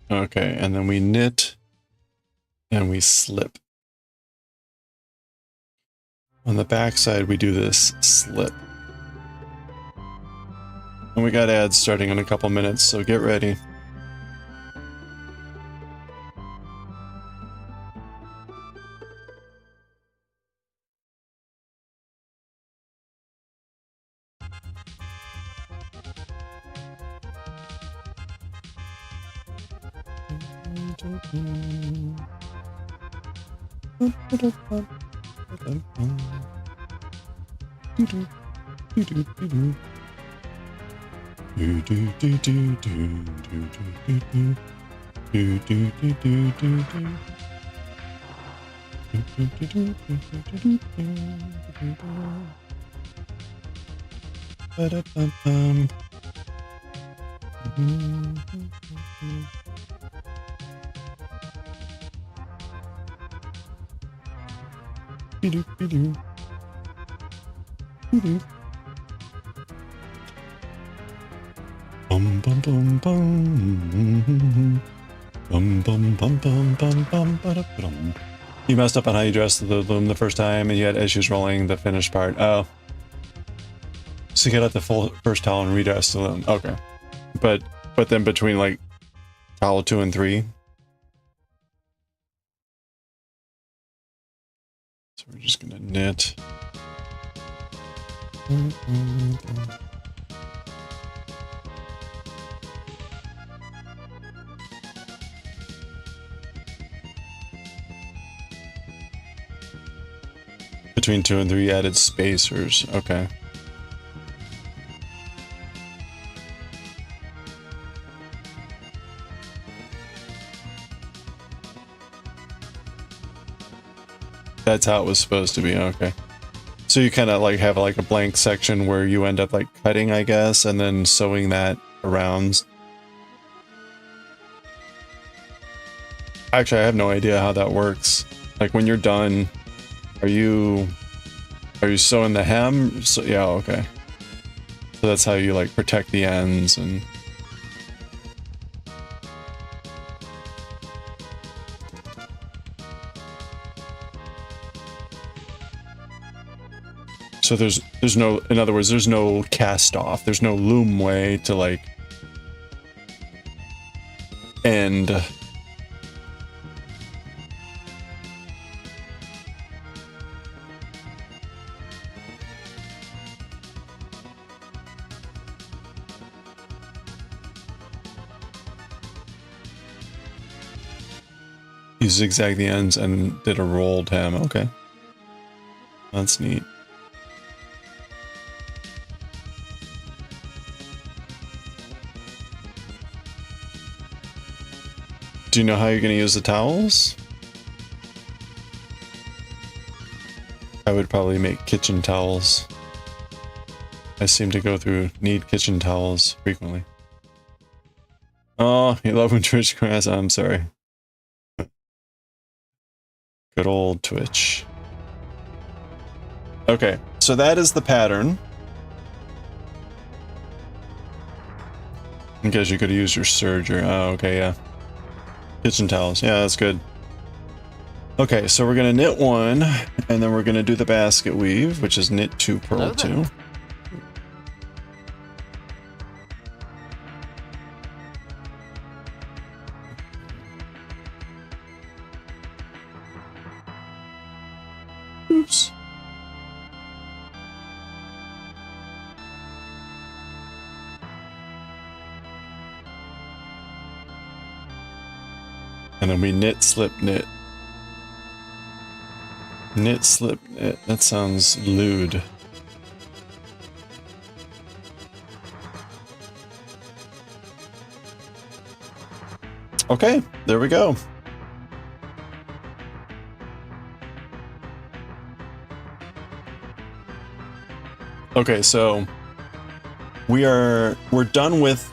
Okay, and then we knit and we slip. On the back side, we do this slip. And we got ads starting in a couple minutes, so get ready. Bum bum bum bum. Bum bum bum bum bum bum ba-da-bum. You messed up on how you dressed the loom the first time and you had issues rolling the finished part. Oh. So you get out the full first towel and redress the loom. Okay. But then between like towel 2 and 3. So we're just gonna knit. Between 2 and 3 added spacers. Okay. That's how it was supposed to be. Okay. So you kind of like have like a blank section where you end up like cutting, I guess, and then sewing that around. Actually, I have no idea how that works. Like when you're done, are you sewing the hem? So, yeah, okay. So that's how you like protect the ends and. So there's no, in other words, there's no cast off. There's no loom way to like end. You zigzag the ends and did a rolled hem. Okay. That's neat. Do you know how you're going to use the towels? I would probably make kitchen towels. I seem to need kitchen towels frequently. Oh, you love when Twitch crashes. I'm sorry. Good old Twitch. Okay, so that is the pattern. I guess you could use your serger. Oh, okay, yeah. Kitchen towels. Yeah, that's good. Okay, so we're gonna knit one, and then we're gonna do the basket weave, which is knit 2, purl 2. Oops. And then we knit, slip, knit. Knit, slip, knit. That sounds lewd. Okay, there we go. Okay, so we're done with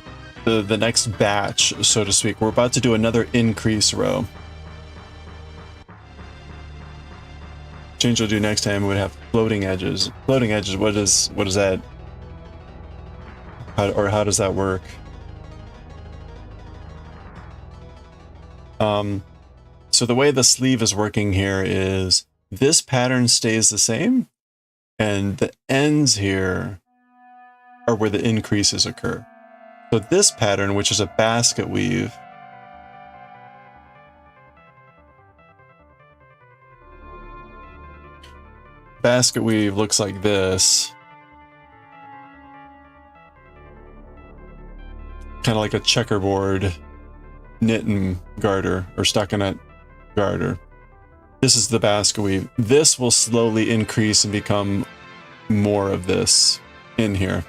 the next batch, so to speak. We're about to do another increase row. Change we'll do next time would have floating edges. Floating edges, what is that? How does that work? So the way the sleeve is working here is this pattern stays the same, and the ends here are where the increases occur. So this pattern, which is a basket weave, looks like this. Kind of like a checkerboard knitting garter or stockinette garter. This is the basket weave. This will slowly increase and become more of this in here.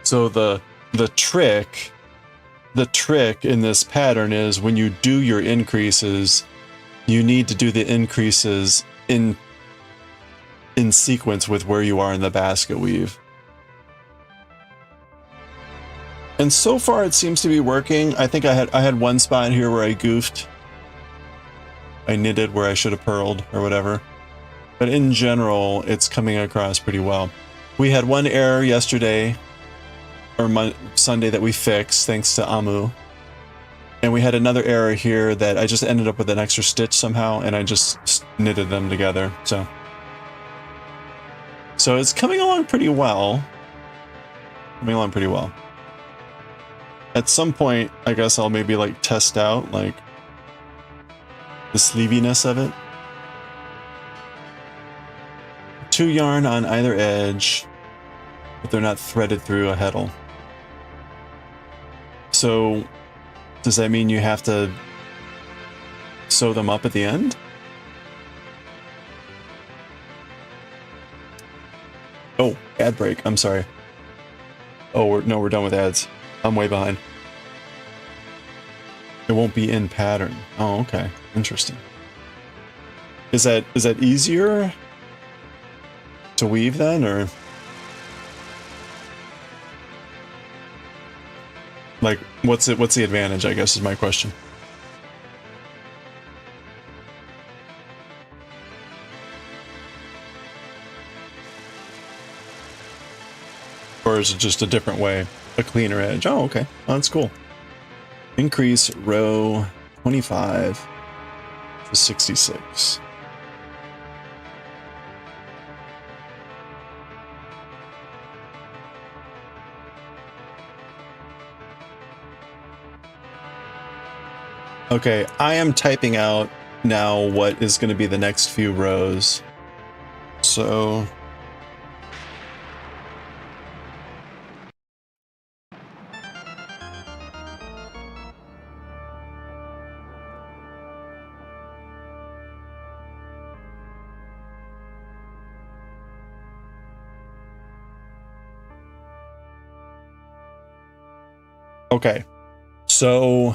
So the trick in this pattern is when you do your increases, you need to do the increases in sequence with where you are in the basket weave. And so far it seems to be working. I think I had one spot here where I goofed. I knitted where I should have purled or whatever. But in general, it's coming across pretty well. We had one error yesterday or Sunday that we fixed thanks to Amu. And we had another error here that I just ended up with an extra stitch somehow, and I just knitted them together. So it's coming along pretty well. At some point, I guess I'll maybe like test out like the sleeviness of it. 2 yarn on either edge, but they're not threaded through a heddle. So does that mean you have to sew them up at the end? Oh, ad break. I'm sorry. Oh, we're done with ads. I'm way behind. It won't be in pattern. Oh, okay. Interesting. Is that easier to weave then, or like what's the advantage, I guess, is my question. Or is it just a different way? A cleaner edge. Oh, okay. Oh, that's cool. Increase row 25 to 66. Okay, I am typing out now what is going to be the next few rows. So Okay, so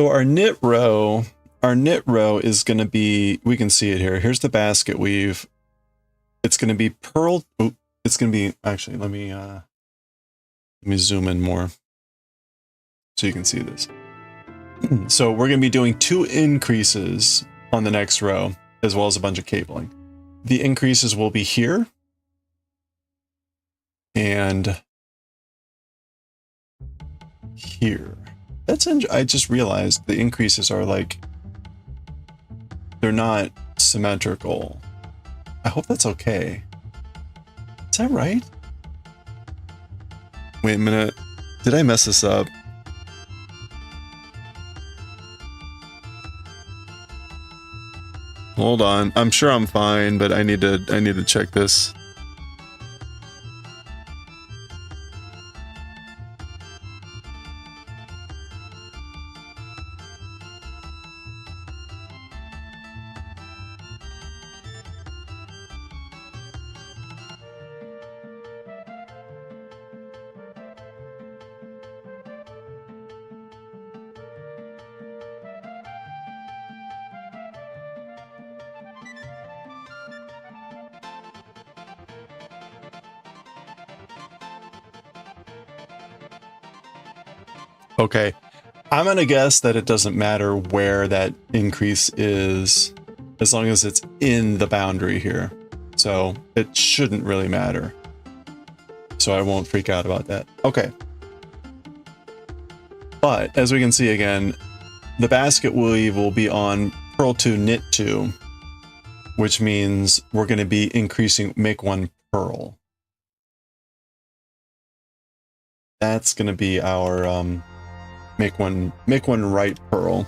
our knit row is going to be, we can see it here. Here's the basket weave. It's going to be purl. Oh, it's going to be, actually, let me zoom in more so you can see this. So we're going to be doing 2 increases on the next row, as well as a bunch of cabling. The increases will be here and here. I just realized the increases are like, they're not symmetrical. I hope that's okay. Is that right? Wait a minute. Did I mess this up? Hold on. I'm sure I'm fine, but I need to check this. Okay, I'm gonna guess that it doesn't matter where that increase is, as long as it's in the boundary here. So it shouldn't really matter. So I won't freak out about that. Okay. But as we can see again, the basket weave will be on purl 2, knit 2, which means we're going to be increasing make 1 purl. That's going to be our make one right purl.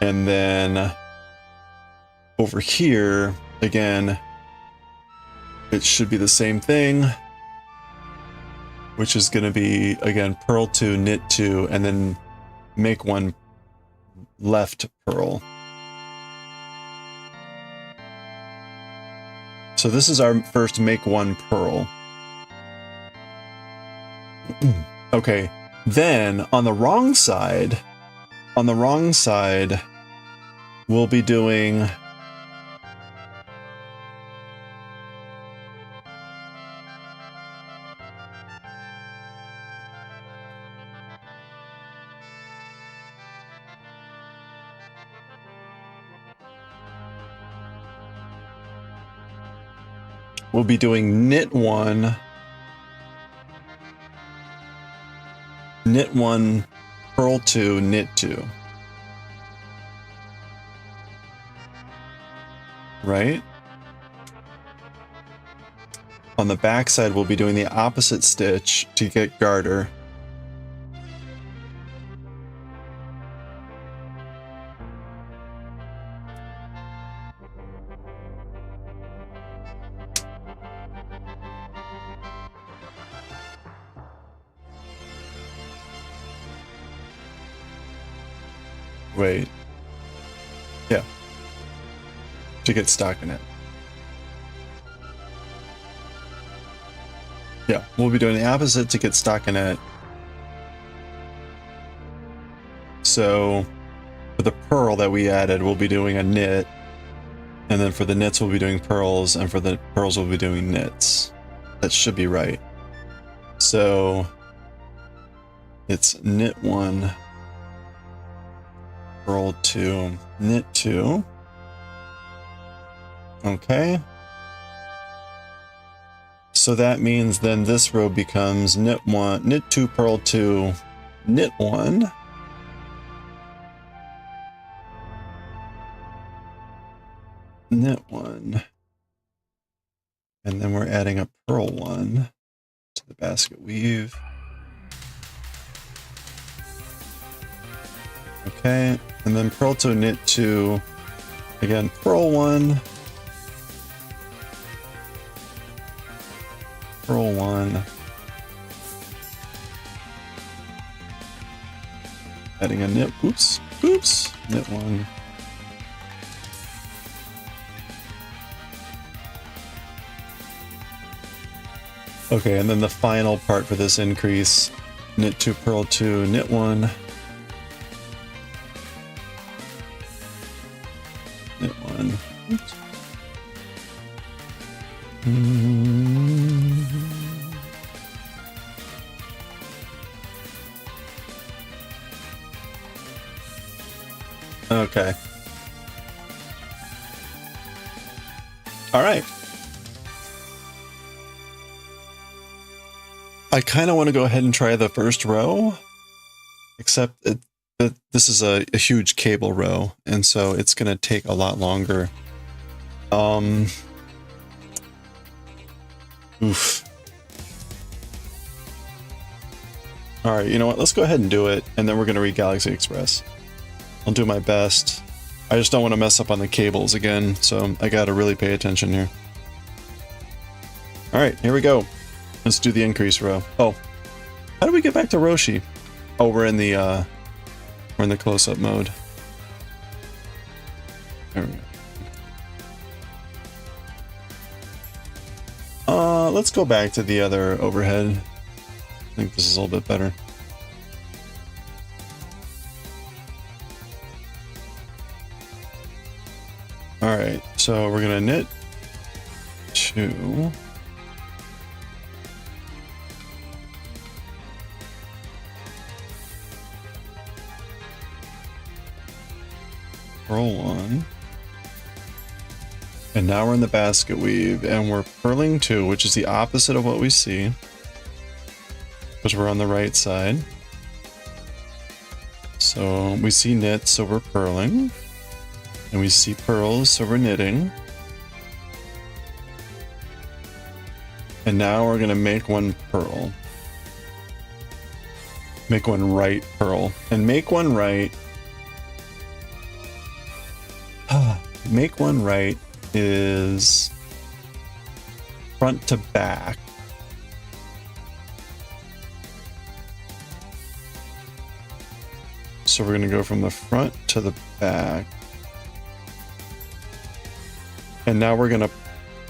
And then over here, again, it should be the same thing, which is going to be, again, purl 2, knit 2, and then make 1 left purl. So this is our first make 1 purl. Okay, then on the wrong side, we'll be doing knit 1, purl 2, knit 2. Right? On the back side, we'll be doing the opposite stitch to get garter. Wait. Yeah. To get stuck in it. Yeah, we'll be doing the opposite to get stuck in it. So for the purl that we added, we'll be doing a knit. And then for the knits, we'll be doing purls. And for the purls, we'll be doing knits. That should be right. So it's knit 1, purl 2, knit 2. Okay. So that means then this row becomes knit 1, knit 2, purl 2, knit 1. Knit 1. And then we're adding a purl 1 to the basket weave. Okay, and then purl 2, knit 2. Again, purl 1. Purl 1. Adding a knit. Oops. Oops. Knit one. Okay, and then the final part for this increase. Knit 2, purl 2, knit 1. Knit 1. Oops. Okay. All right. I kind of want to go ahead and try the first row, except this is a huge cable row, and so it's going to take a lot longer. Oof. All right, you know what? Let's go ahead and do it, and then we're going to read Galaxy Express. I'll do my best. I just don't want to mess up on the cables again, so I got to really pay attention here. All right, here we go. Let's do the increase row. Oh, how do we get back to Roshi? Oh, we're in the close-up mode. There we go. Let's go back to the other overhead. I think this is a little bit better. All right, so we're gonna knit 2. Purl 1. And now we're in the basket weave, and we're purling 2, which is the opposite of what we see, because we're on the right side. So we see knit, so we're purling. And we see purls, so we're knitting. And now we're gonna make one purl. Make one right purl. And make one right. Make one right is front to back. So we're gonna go from the front to the back. And now we're gonna,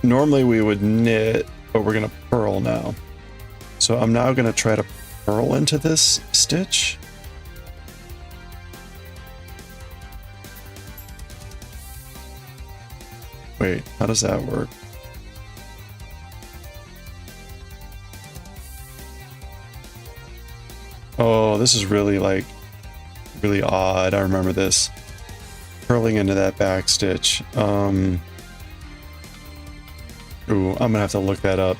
normally we would knit, but we're gonna purl now. So I'm now gonna try to purl into this stitch. Wait, how does that work? Oh, this is really really odd. I remember this. Purling into that back stitch. Ooh, I'm gonna have to look that up.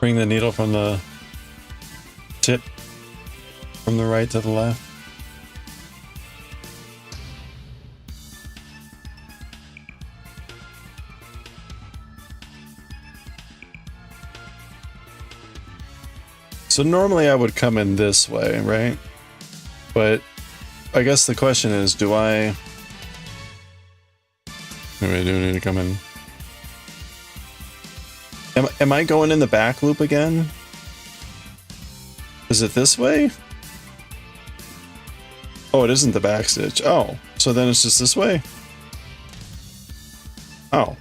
Bring the needle from the tip from the right to the left. So normally I would come in this way, right? But I guess the question is, do I... Maybe I do need to come in. Am I going in the back loop again? Is it this way? Oh, it isn't the back stitch. Oh, so then it's just this way? Oh.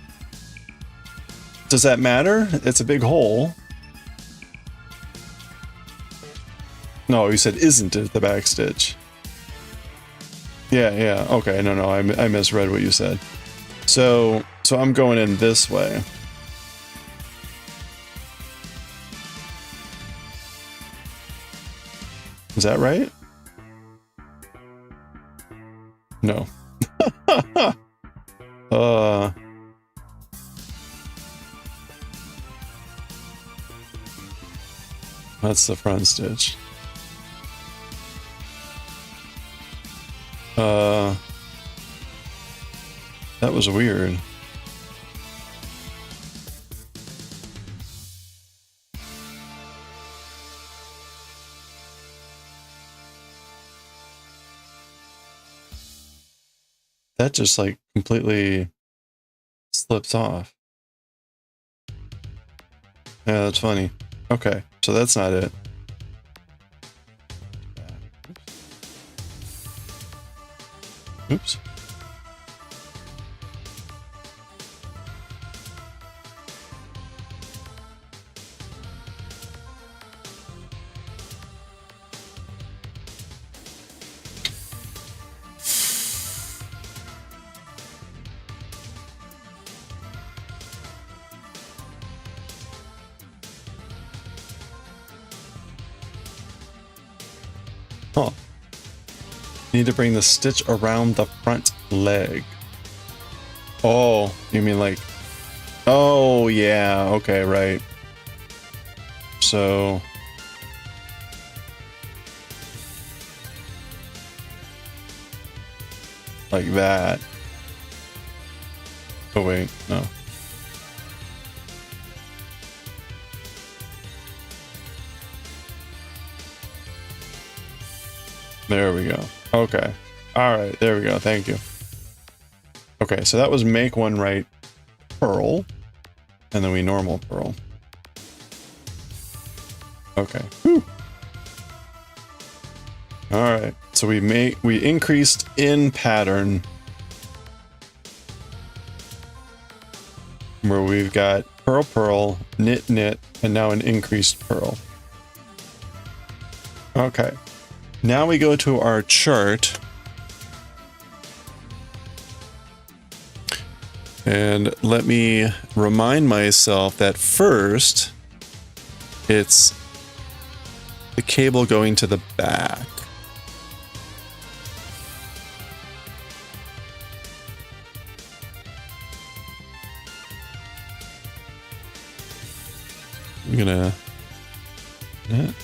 Does that matter? It's a big hole. No, you said isn't it the back stitch? Yeah. Okay, no, I misread what you said. So I'm going in this way. Is that right? No. That's the front stitch. That was weird. That just like completely slips off. Yeah, that's funny. Okay, so that's not it. Oops. Huh. Need to bring the stitch around the front leg. Oh, you mean like... Oh, yeah. Okay, right. So... like that. Oh, wait. No. There we go. Okay. All right. There we go. Thank you. Okay. So that was make one right purl. And then we normal purl. Okay. Whew. All right. So we increased in pattern where we've got purl, purl, knit, knit, and now an increased purl. Okay. Now we go to our chart. And let me remind myself that first, it's the cable going to the back. I'm gonna... knit.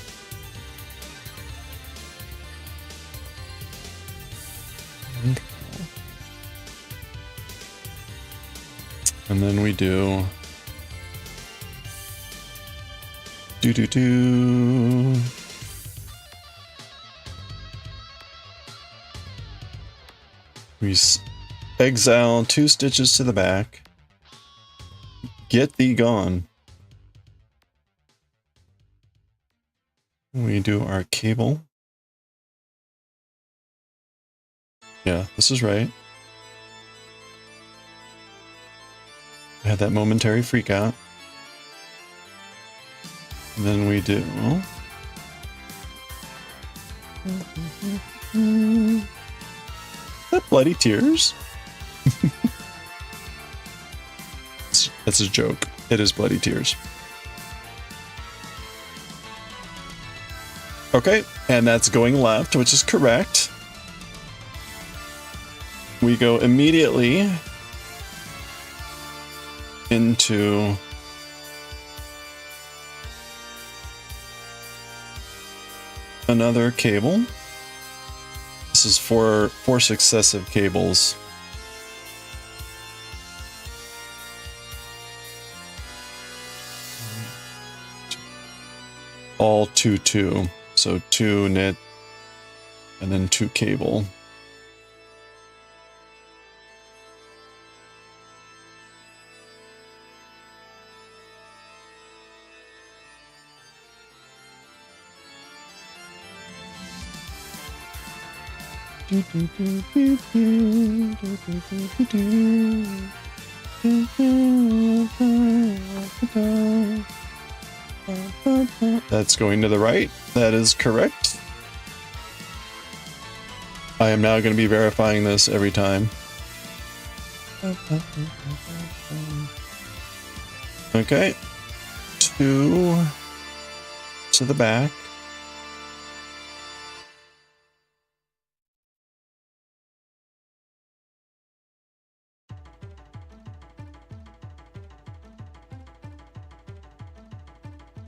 And then we do we exile 2 stitches to the back. Get thee gone. We do our cable. Yeah, this is right. I had that momentary freak out. And then we do... that bloody tears? That's a joke. It is bloody tears. Okay, and that's going left, which is correct. We go immediately into another cable. This is for 4 successive cables. All 2-2. So 2 knit and then 2 cable. That's going to the right. That is correct. I am now going to be verifying this every time. Okay. 2 to the back.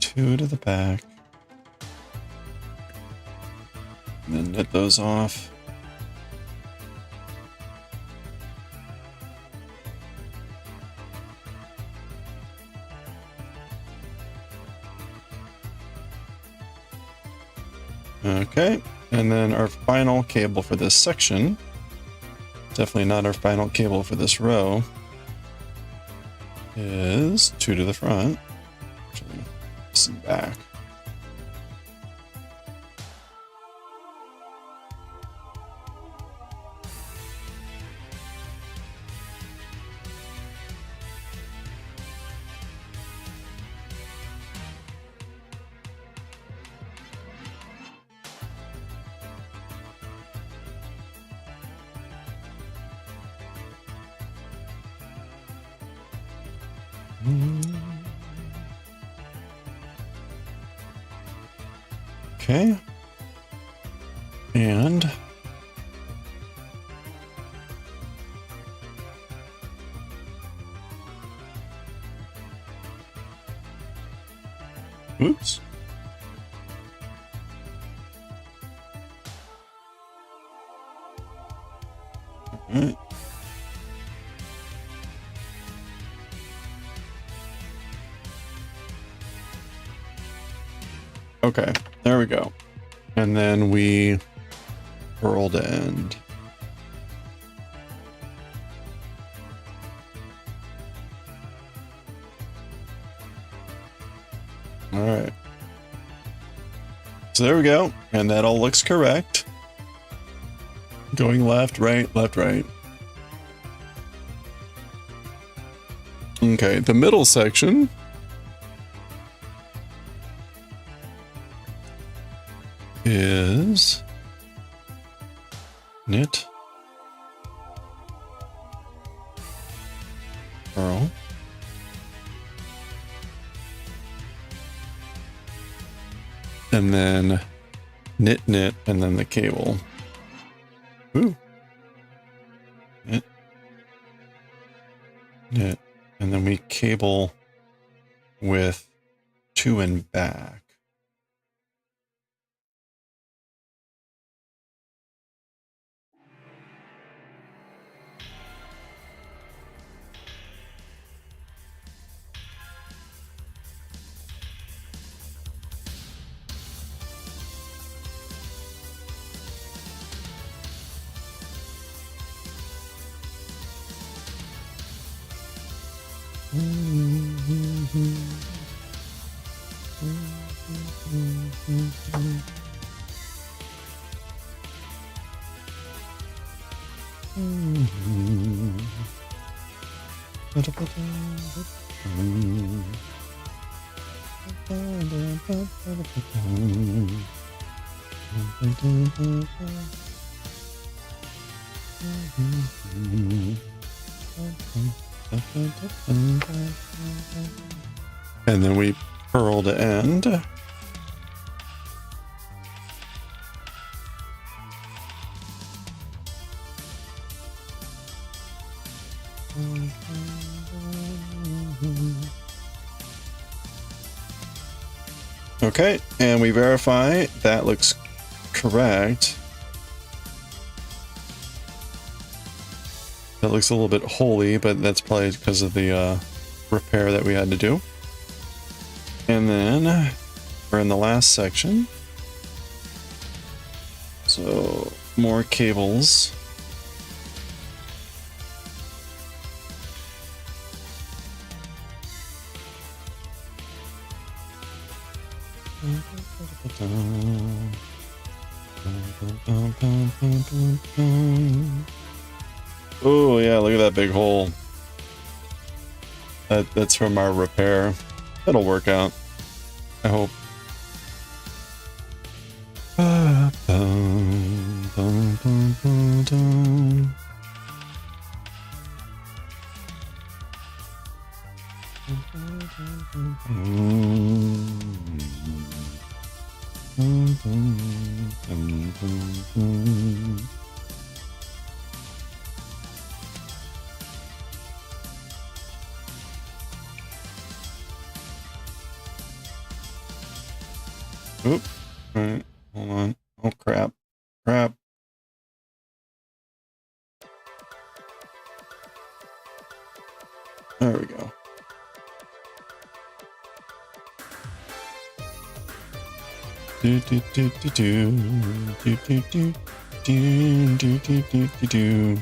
Two to the back. And then knit those off. Okay, and then our final cable for this section, definitely not our final cable for this row, is 2 to the front, actually, this is back. Okay. And oops. All right. Okay, there we go. And then we purl to end. All right. So there we go. And that all looks correct. Going left, right, left, right. Okay, the middle section is knit, purl, and then knit, knit, and then the cable. Ooh. Knit, knit, and then we cable with 2 and back. And then we purl to end. Okay, and we verify that looks correct. That looks a little bit holy, but that's probably because of the repair that we had to do. And then we're in the last section. So more cables. Oh yeah, look at that big hole. That's from our repair. That'll work out, I hope. Oop. All right, hold on. Oh, crap. Crap. There we go. Do do do do do do do do do do do do do.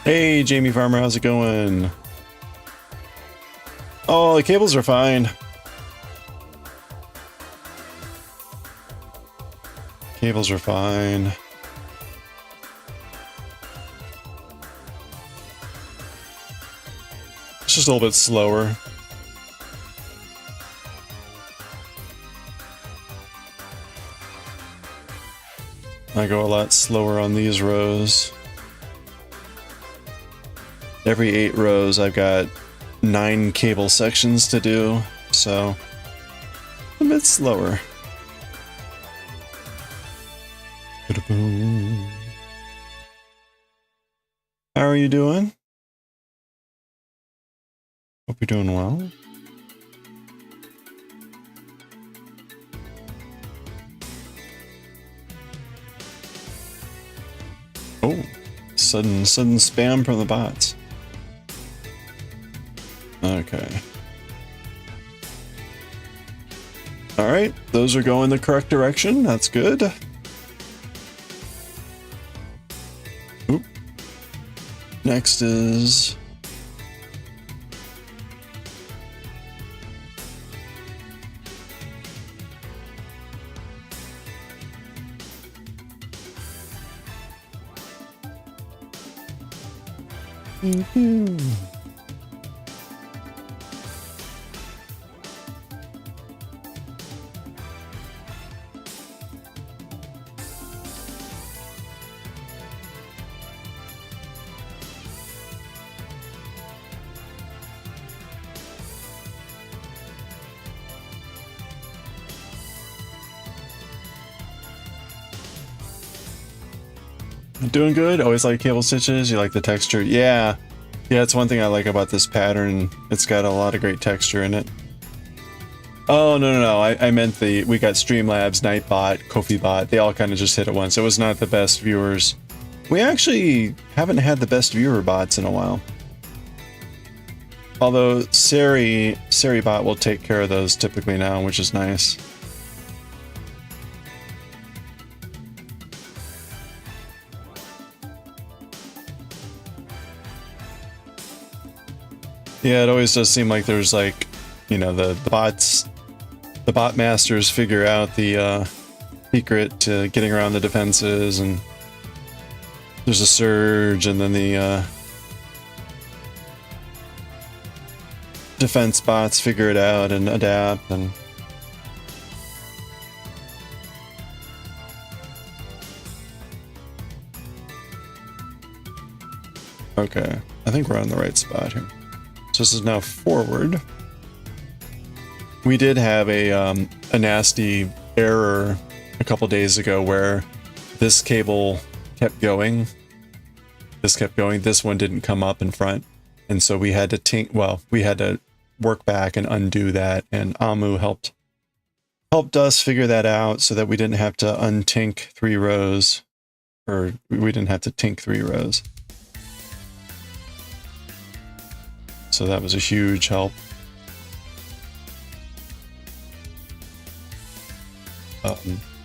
Hey, Jamie Farmer, how's it going? Oh, the cables are fine. Cables are fine. It's just a little bit slower. I go a lot slower on these rows. Every 8 rows, I've got 9 cable sections to do, so a bit slower. How are you doing? Hope you're doing well. Oh, sudden spam from the bots. Okay. All right, those are going the correct direction. That's good. Oop. Next is... Doing good. Always like cable stitches. You like the texture? Yeah. Yeah, it's one thing I like about this pattern. It's got a lot of great texture in it. Oh, no. I meant we got Streamlabs, Nightbot, KofiBot. They all kind of just hit at once. It was not the best viewers. We actually haven't had the best viewer bots in a while. Although SariBot will take care of those typically now, which is nice. Yeah, it always does seem like there's like, you know, the bot masters figure out the secret to getting around the defenses, and there's a surge, and then the defense bots figure it out and adapt, and okay, I think we're on the right spot here. So this is now forward. We did have a nasty error a couple days ago where this cable kept going. This one didn't come up in front, and so we had to work back and undo that. And Amu helped us figure that out so that we didn't have to untink 3 rows, or we didn't have to tink 3 rows. So that was a huge help.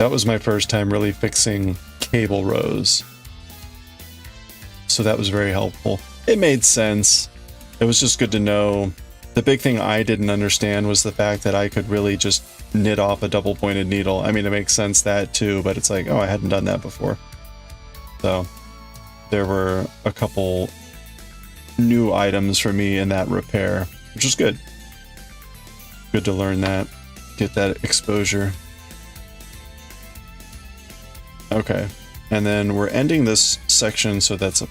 That was my first time really fixing cable rows. So that was very helpful. It made sense. It was just good to know. The big thing I didn't understand was the fact that I could really just knit off a double pointed needle. I mean, it makes sense that too, but it's like, oh, I hadn't done that before. So there were a couple new items for me in that repair, which is good. Good to learn that, get that exposure. Okay, and then we're ending this section, so that's a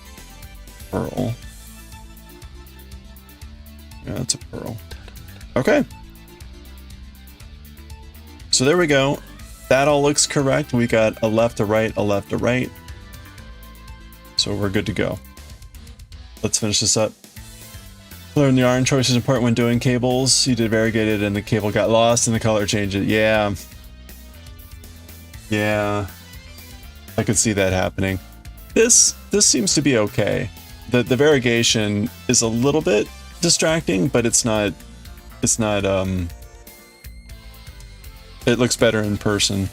pearl. Yeah, that's a pearl. Okay. So there we go. That all looks correct. We got a left to right, a left to right. So we're good to go. Let's finish this up. Learn the yarn choice is important when doing cables. You did variegated and the cable got lost and the color changed it. Yeah. Yeah. I could see that happening. This seems to be okay. The variegation is a little bit distracting, but it looks better in person.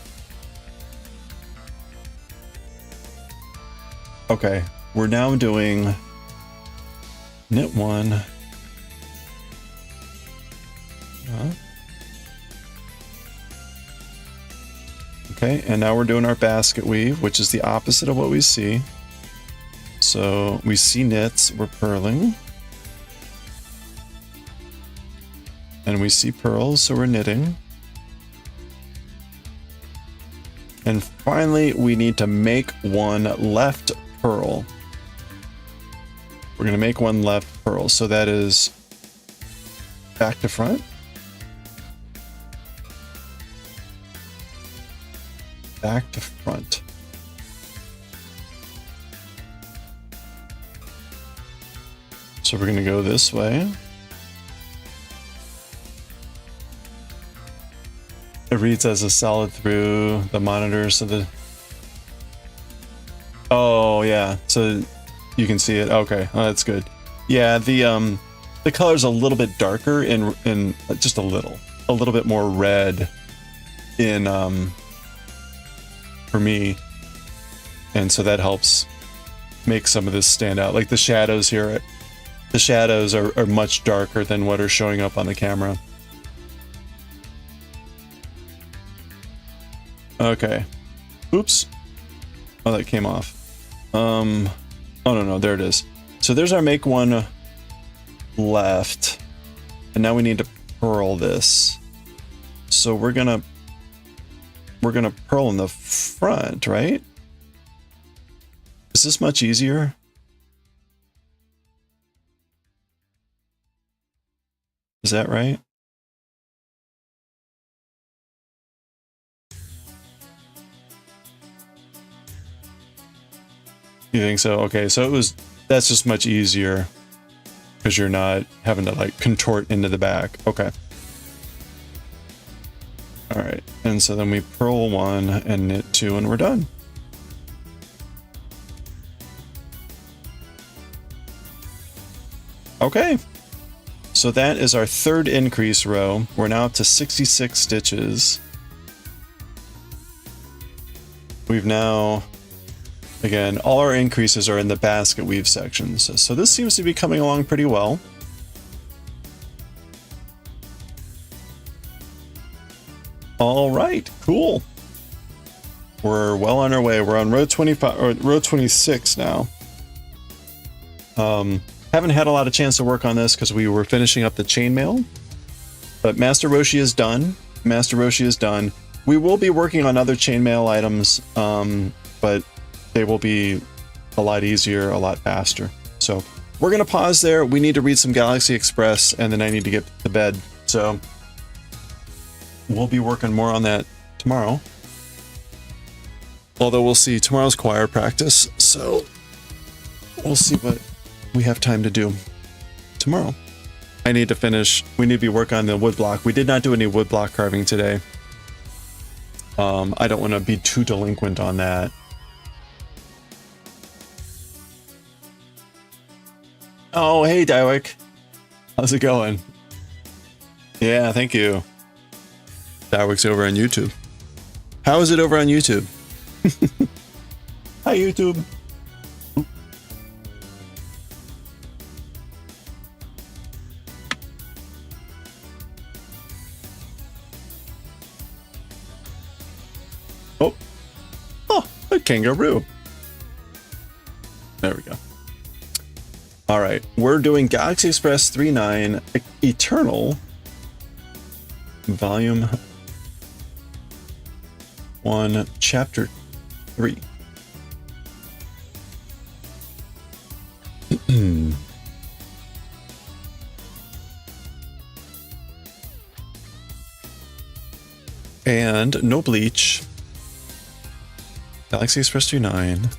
Okay, we're now doing knit one. Okay, and now we're doing our basket weave, which is the opposite of what we see. So we see knits, we're purling. And we see pearls, so we're knitting. And finally, we need to make one left purl. We're going to make one left purl, so that is back to front. Back to front. So we're going to go this way. It reads as a solid through the monitor, so the... Oh, yeah. So you can see it. Okay, oh, that's good. Yeah, the color's a little bit darker in just a little bit more red in for me, and so that helps make some of this stand out. Like the shadows here, the shadows are much darker than what are showing up on the camera. Okay. Oops. Oh, that came off. Oh no, there it is. So there's our make one left, and now we need to purl this. So we're gonna purl in the front, right? Is this much easier? Is that right? You think so? Okay, so that's just much easier because you're not having to like contort into the back. Okay. All right, and so then we purl one and knit two and we're done. Okay, so that is our third increase row. We're now up to 66 stitches. We've now, again, all our increases are in the basket weave sections. So this seems to be coming along pretty well. All right, cool. We're well on our way. We're on row 25 or row 26 now. Haven't had a lot of chance to work on this because we were finishing up the chainmail, but Master Roshi is done. Master Roshi is done. We will be working on other chainmail items, but they will be a lot easier, a lot faster. So we're gonna pause there. We need to read some Galaxy Express, and then I need to get to bed. So we'll be working more on that tomorrow. Although we'll see, tomorrow's choir practice, so we'll see what we have time to do tomorrow. I need to finish, we need to be working on the woodblock. We did not do any woodblock carving today. I don't want to be too delinquent on that. Oh, hey, Dywick. How's it going? Yeah, thank you. Dywick's over on YouTube. How is it over on YouTube? Hi, YouTube. Oh, a kangaroo. There we go. All right, we're doing Galaxy Express 39 Eternal, Volume 1, Chapter 3. And no bleach. Galaxy Express 39.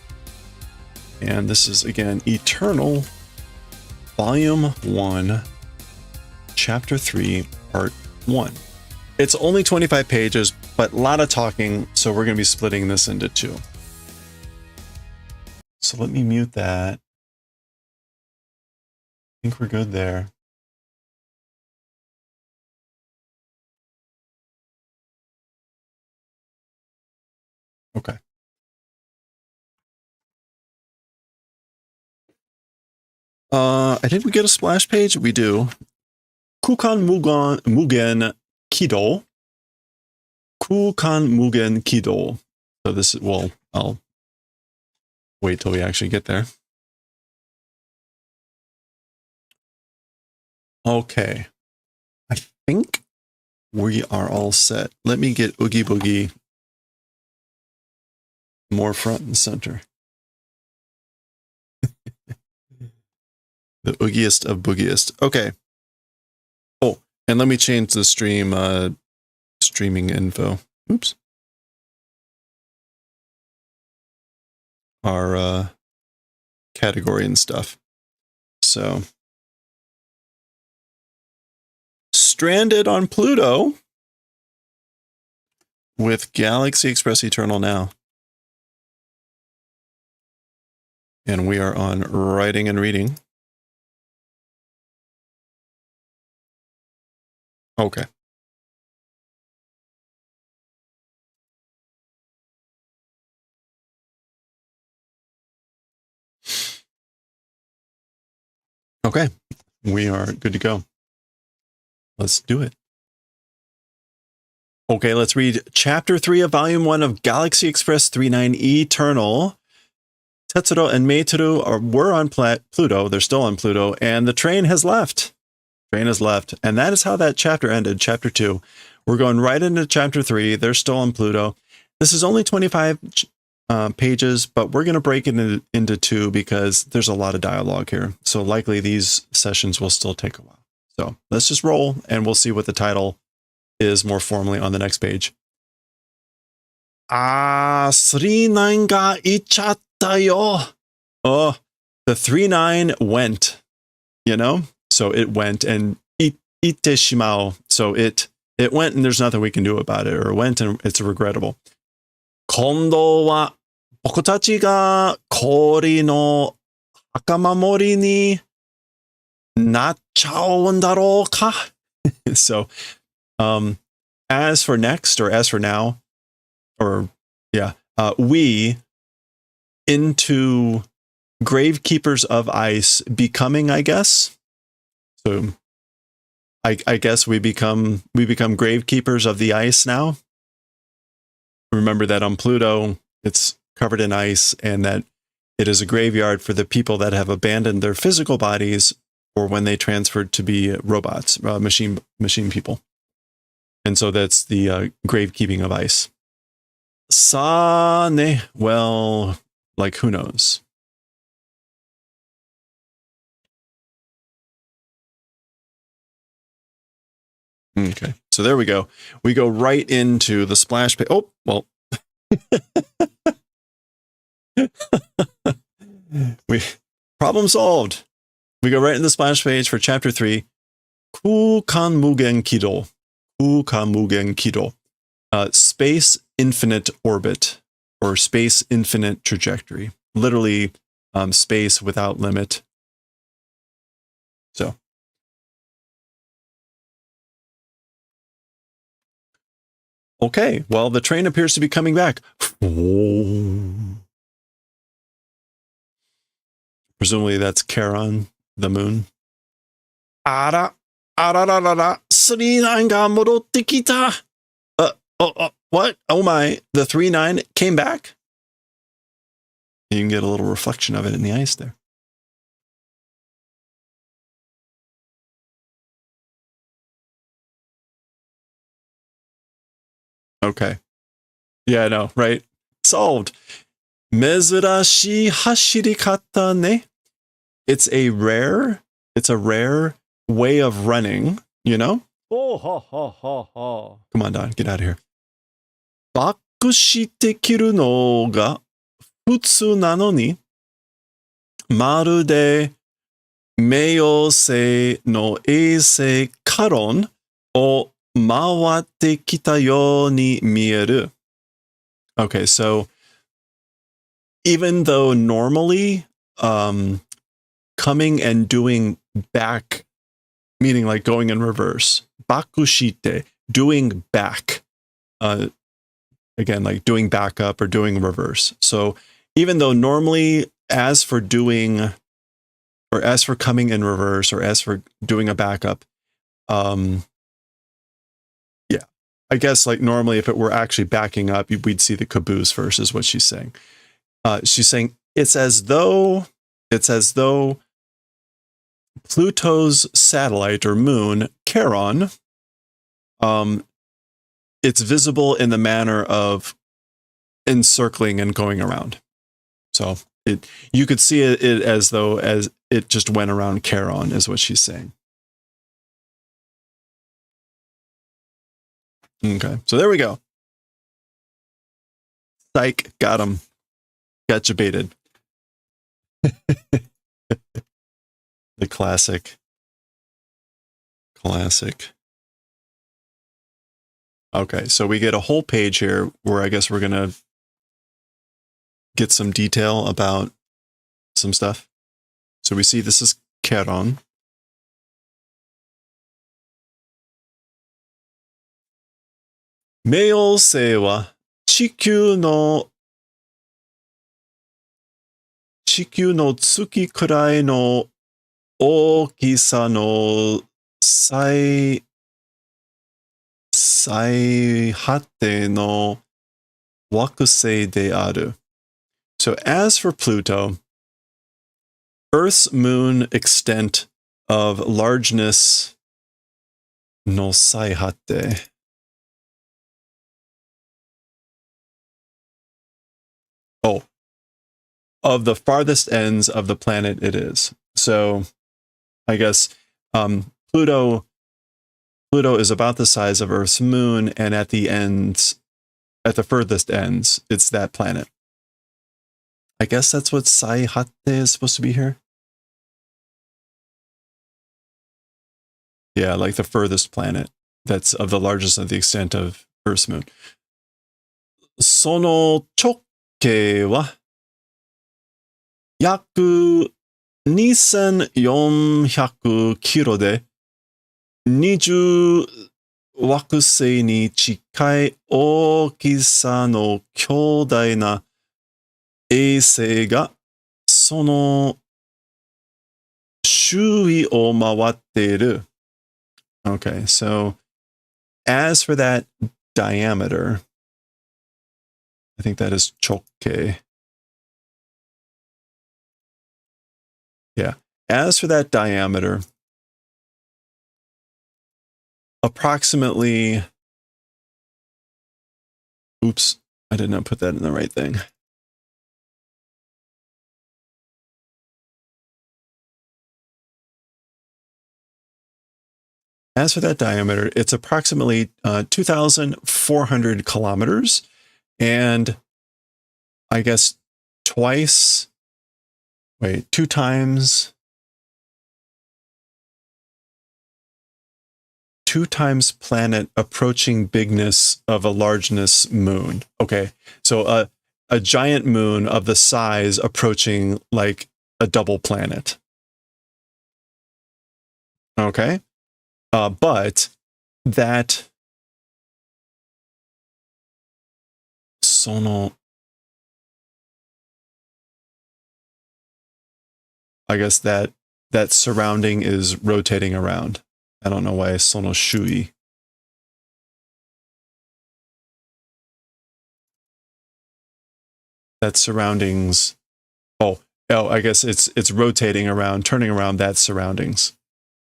And this is, again, Eternal, Volume 1, Chapter 3, Part 1. It's only 25 pages, but a lot of talking, so we're going to be splitting this into 2. So let me mute that. I think we're good there. Okay. I think we get a splash page. We do. Kukan Mugen Kido. Kukan Mugen Kido. So this is, well, I'll wait till we actually get there. Okay. I think we are all set. Let me get Oogie Boogie more front and center. The oogiest of boogiest. Okay. Oh, and let me change the streaming info. Oops. Our category and stuff. So, stranded on Pluto with Galaxy Express Eternal now. And we are on writing and reading. Okay. Okay. We are good to go. Let's do it. Okay, let's read Chapter 3 of Volume 1 of Galaxy Express 39 Eternal. Tetsurou and Meitoru were on Pluto. They're still on Pluto, and the train has left. Train has left, and that is how that chapter ended, Chapter 2. We're going right into Chapter 3. They're still on Pluto. This is only 25 pages, but we're going to break it into 2 because there's a lot of dialogue here. So likely these sessions will still take a while. So let's just roll, and we'll see what the title is more formally on the next page. 39 ga ichatta yo. Oh, the 39 went, you know? So it went, and itte shimao. So it went, and there's nothing we can do about it, or it went, and it's regrettable. Kondo wa boku tachi ga kori no hakamamori ni nachchaun daro ka? So, as for next, or as for now, or yeah, we into gravekeepers of ice becoming, I guess. So I guess we become gravekeepers of the ice now. Remember that on Pluto, it's covered in ice, and that it is a graveyard for the people that have abandoned their physical bodies, or when they transferred to be robots, machine people. And so that's the gravekeeping of ice. Sa ne, well, like who knows? Okay, so there we go. We go right into the splash page. Oh, well. Problem solved. We go right in the splash page for Chapter 3. Kukan Mugen Kido. Kukan Mugen Kido. Space infinite orbit, or space infinite trajectory. Literally, space without limit. So. Okay, well, the train appears to be coming back. Presumably that's Charon, the moon. Ara, arararara, 39 が戻ってきた. What? Oh my, the 39 came back? You can get a little reflection of it in the ice there. Okay. Yeah, I know, right? Solved. 珍しい走り方ね. It's a rare way of running, you know? Oh, ha, ha, ha, ha. Come on, Don, get out of here. バックして切るのが普通なのに、まるで冥王星の衛星カロンを回ってきたように見える. Okay, so even though normally coming and doing back, meaning like going in reverse, bakushite, doing back, again, like doing back up or doing reverse. So even though normally as for doing, or as for coming in reverse, or as for doing a backup, yeah, I guess like normally if it were actually backing up, we'd see the caboose first is what she's saying. She's saying it's as though Pluto's satellite or moon, Charon, it's visible in the manner of encircling and going around. So you could see it as though as it just went around Charon is what she's saying. Okay, so there we go. Psych, got him. Got you baited. The classic. Okay, so we get a whole page here where I guess we're going to get some detail about some stuff. So we see this is Charon. Meo星は地球の月くらいの大きさの最果ての惑星である. So as for Pluto, Earth's moon extent of largeness no sai hatte. Oh, of the farthest ends of the planet it is. So I guess Pluto is about the size of Earth's moon, and at the furthest ends, it's that planet. I guess that's what Sai Hatte is supposed to be here. Yeah, like the furthest planet that's of the largest of the extent of Earth's moon. その直径は約2400キロで20惑星に近い大きさの強大な衛星がその周囲を回っている. Okay, so as for that diameter, I think that is chokke. Yeah, as for that diameter, approximately, oops, I did not put that in the right thing. As for that diameter, it's approximately 2,400 kilometers, and I guess two times planet approaching bigness of a largeness moon. Okay, so a giant moon of the size approaching like a double planet. Okay. But that Sono. I guess that surrounding is rotating around. I don't know why sono shui. That surroundings. Oh, I guess it's rotating around, turning around that surroundings.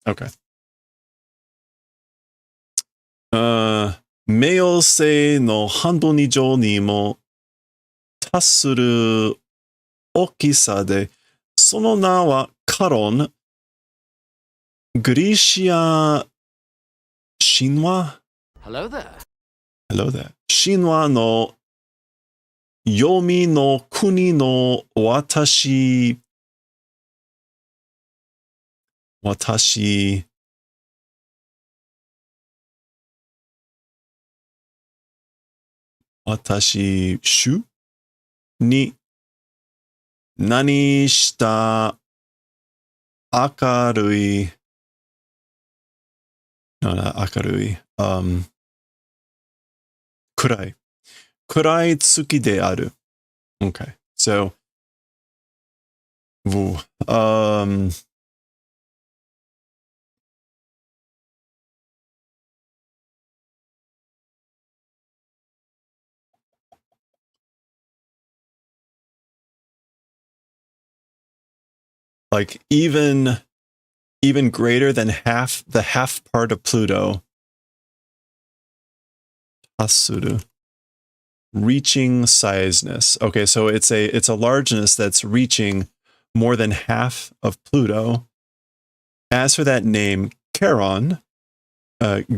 Okay. 冥王星の半分以上にも達する大きさで、その名はカロン、グリシア神話 Hello there. Hello there. 神話の読みの国の私、主に何した明るい、no, not 明るい、暗い月である。Okay, so, like even greater than the half part of Pluto. Tasuru. Reaching sizeness. Okay, so it's a largeness that's reaching more than half of Pluto. As for that name, Charon,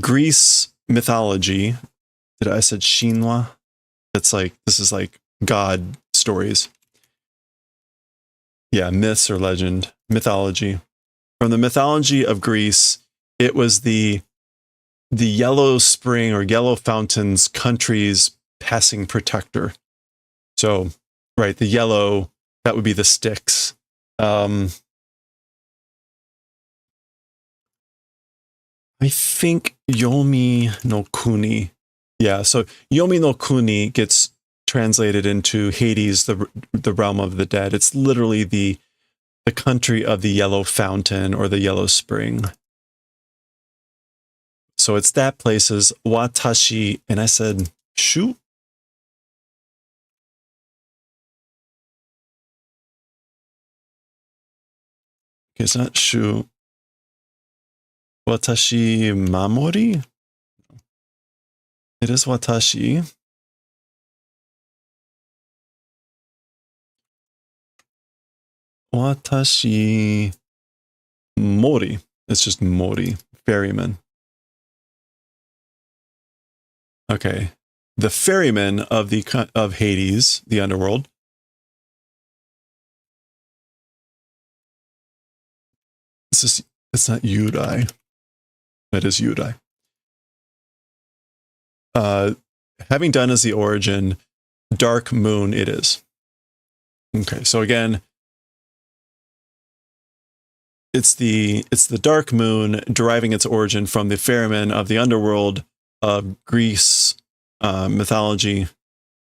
Greece mythology. I said Shinwa? This is like god stories. Yeah, myths or legend, mythology. From the mythology of Greece, it was the yellow spring or yellow fountain's country's passing protector. So, right, the yellow, that would be the Styx. I think Yomi no Kuni. Yeah, so Yomi no Kuni gets translated into Hades, the realm of the dead. It's literally the country of the yellow fountain or the yellow spring. So it's that place's Watashi, and I said, shu? Okay, it's not shu. Watashi Mamori? It is Watashi. Watashi Mori. It's just Mori, ferryman. Okay. The ferryman of Hades, the underworld. It's not Yudai. That is Yudai. Having done as the origin, dark moon it is. Okay, so again, it's the dark moon deriving its origin from the ferryman of the underworld of Greece mythology,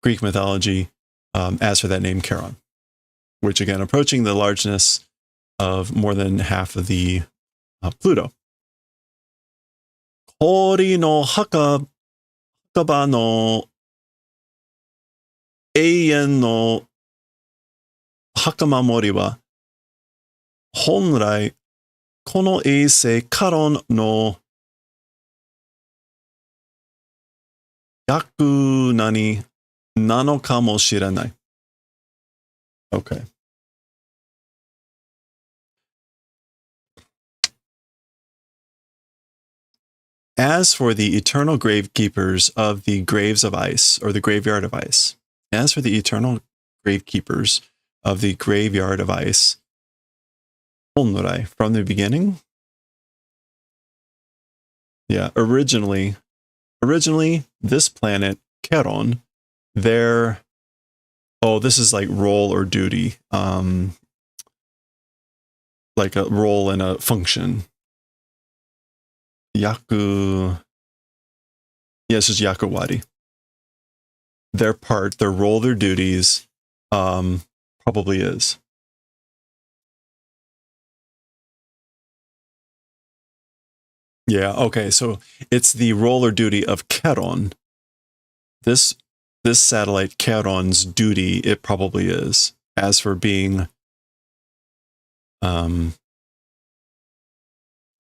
Greek mythology, as for that name Charon, which again approaching the largeness of more than half of the Pluto. Hori no hakaba no eien no hakamamori wa honrai kono eisei Charon no yaku nani nano kamo shiranai. Okay. As for the eternal gravekeepers of the graves of ice, or the graveyard of ice, as for the eternal gravekeepers of the graveyard of ice, Honrai, from the beginning? Yeah, originally, this planet, Charon, this is like role or duty, like a role and a function. Yaku. Yes, it's Yakuwari. their part, their role, their duties, probably is. Yeah, okay, so it's the role or duty of Charon. This satellite, Charon's duty, it probably is. As for being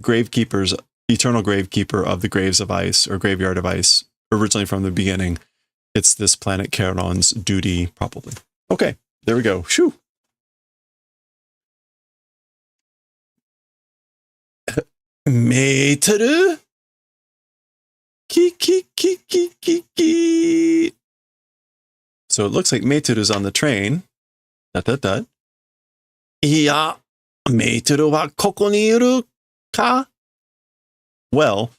gravekeepers, eternal gravekeeper of the graves of ice, or graveyard of ice, originally from the beginning, it's this planet Charon's duty, probably. Okay, there we go. Shoo! Meteru? Ki. So it looks like Meiteru's on the train. Iya, Meiteru wa koko ni iru ka? Well,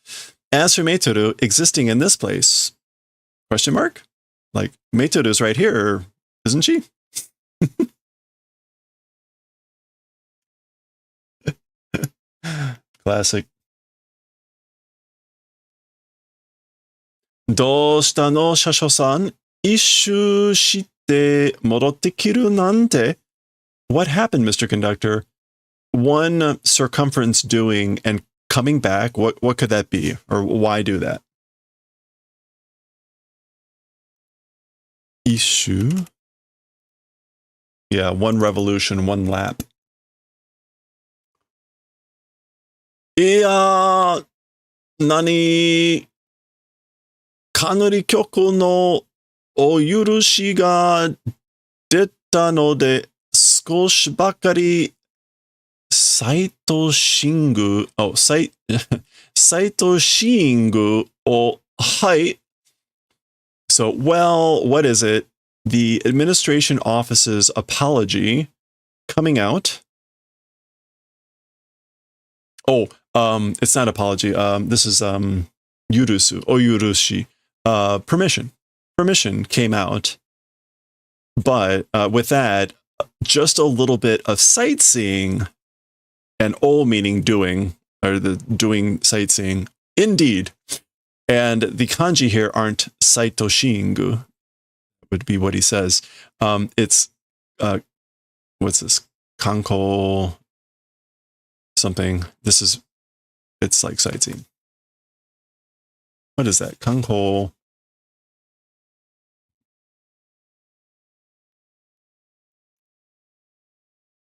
as for Meiteru existing in this place, question mark? Like, Meiteru's right here, isn't she? Classic. どうしたの車掌さん一周して戻ってきるなんて What happened, Mr. Conductor? One circumference doing and coming back, what could that be? Or why do that? 一周? Yeah, one revolution, one lap. いや、何かなり局のお許しが出たので、少しばかりサイトシングを、はい。So, well, what is it? The administration office's apology coming out. Oh, it's not apology. This is yurusu, oyurushi. Permission came out. But with that, just a little bit of sightseeing, and o meaning doing, or the doing sightseeing, indeed. And the kanji here aren't saito shingu, would be what he says. It's, what's this? Kanko something. It's like sightseeing. What is that? Kanko.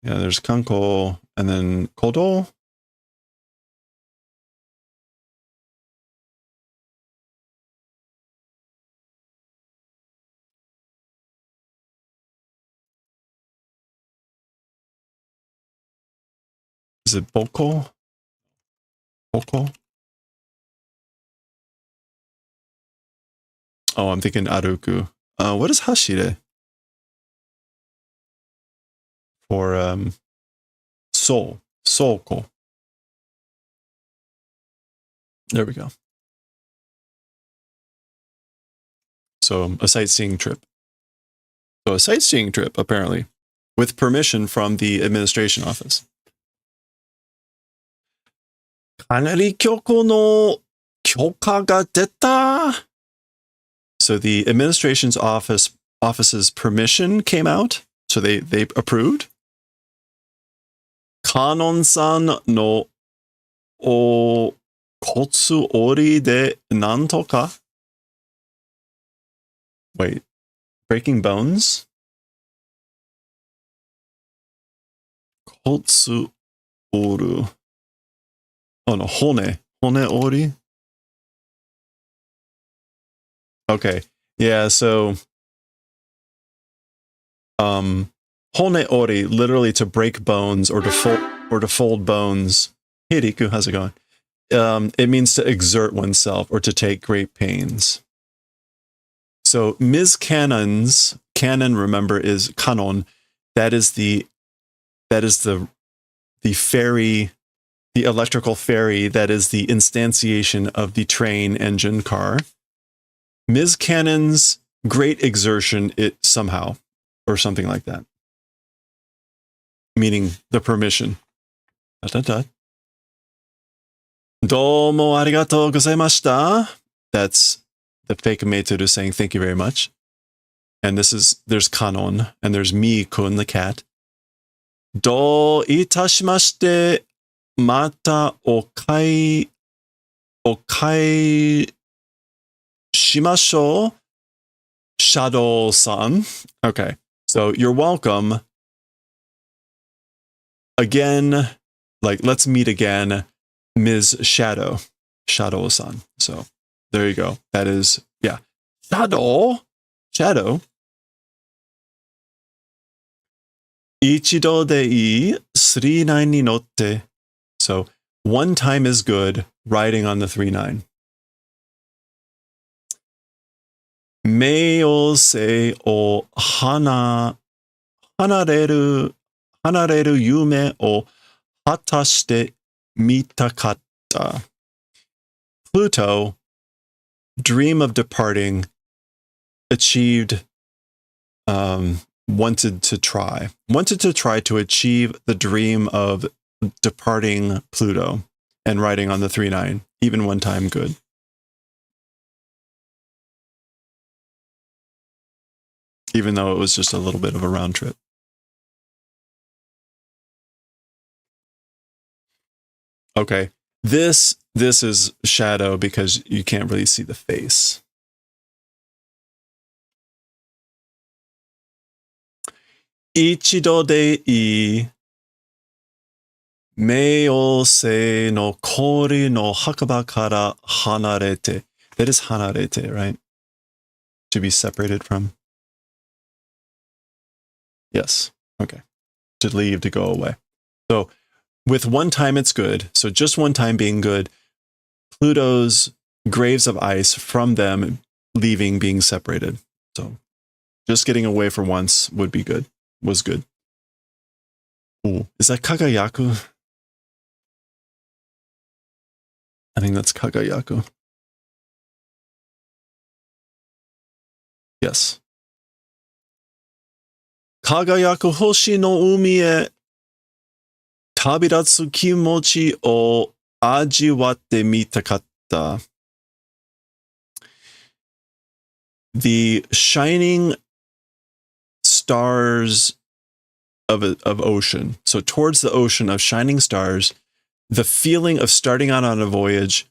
Yeah, there's Kanko, and then Kodo. Is it Boko? Boko? Oh, I'm thinking Aruku. What is Hashire? For Soko. There we go. So a sightseeing trip. So a sightseeing trip, apparently, with permission from the administration office. かなり局の許可が出た. So the administration's office's permission came out. So they approved. カノンさんのお骨折りでなんとか Wait, breaking bones? 骨折る Oh no, 骨折り? Okay, yeah, so 骨折り, literally to break bones or to fold bones. Hey Riku, how's it going? It means to exert oneself or to take great pains. So Ms. Canon, remember, is kanon. That is the ferry, the electrical ferry that is the instantiation of the train engine car. Ms. Cannon's great exertion, it somehow, or something like that. Meaning the permission. どうもありがとうございました. That's the fake Meiteru saying thank you very much. And there's Kanon, and there's Mi-kun, the cat. Do itashimashite mata okai shimashou, Shadow-san. Okay, so you're welcome. Again, like, let's meet again, Ms. Shadow-san. So there you go. That is, yeah. Shadow. Ichido de ii, 39 ni notte. So one time is good, riding on the 39. Mei se o hanareru yume o hatashite mitakatta. Pluto, dream of departing, achieved, wanted to try to achieve the dream of departing Pluto and riding on the 39, even one time good. Even though it was just a little bit of a round trip. Okay, this is shadow because you can't really see the face. Ichido de ii, mei o se no kori no hakaba kara hanarete. That is hanarete, right? To be separated from. Yes. Okay. To leave, to go away. So with one time it's good. So just one time being good. Pluto's graves of ice, from them leaving, being separated. So just getting away for once would be good. Was good. Ooh, is that Kagayaku? I think that's Kagayaku. Yes. Kagayaku hoshi no umi e tabiratsu kimochi o ajiwatte mitakatta. The shining stars of ocean. So towards the ocean of shining stars, the feeling of starting out on a voyage,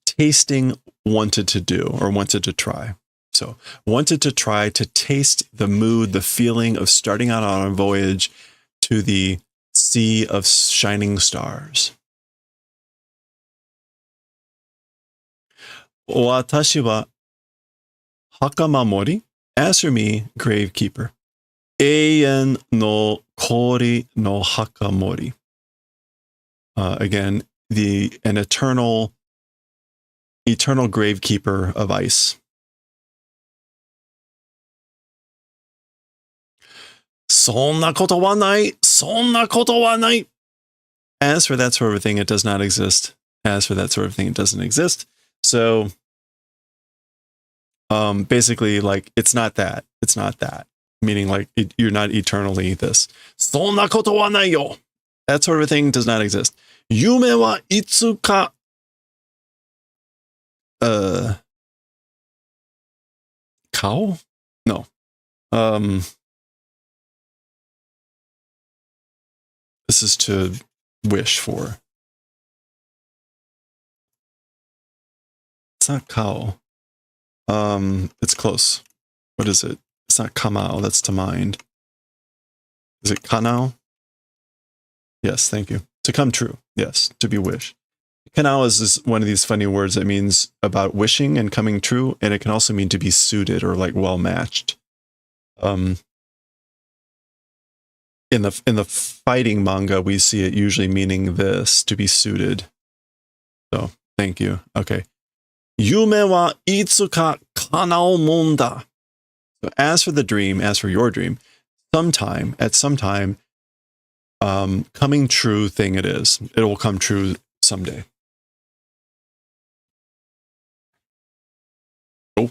tasting, wanted to do or wanted to try. So wanted to try to taste the mood, the feeling of starting out on a voyage to the sea of shining stars. Watashi wa hakama mori. As for me, gravekeeper. Eien no kori no hakamori. Again, an eternal gravekeeper of ice. Sonna koto wa nai. Sonna koto wa nai. As for that sort of thing, it does not exist. As for that sort of thing, it doesn't exist. So, basically, like, it's not that. It's not that. Meaning, like, you're not eternally this. Sonna koto wa nai yo. That sort of thing does not exist. Yume wa itsuka. Kao? No. This is to wish for. It's not kao. It's close. What is it? It's not kamao, that's to mind. Is it kanao? Yes, thank you. To come true. Yes, to be wished. Kanao is one of these funny words that means about wishing and coming true, and it can also mean to be suited or like well matched. In the fighting manga, we see it usually meaning this, to be suited. So, thank you. Okay. Yume wa itsuka kanao monda. So as for the dream, as for your dream, at some time, coming true thing it is. It will come true someday. Oh.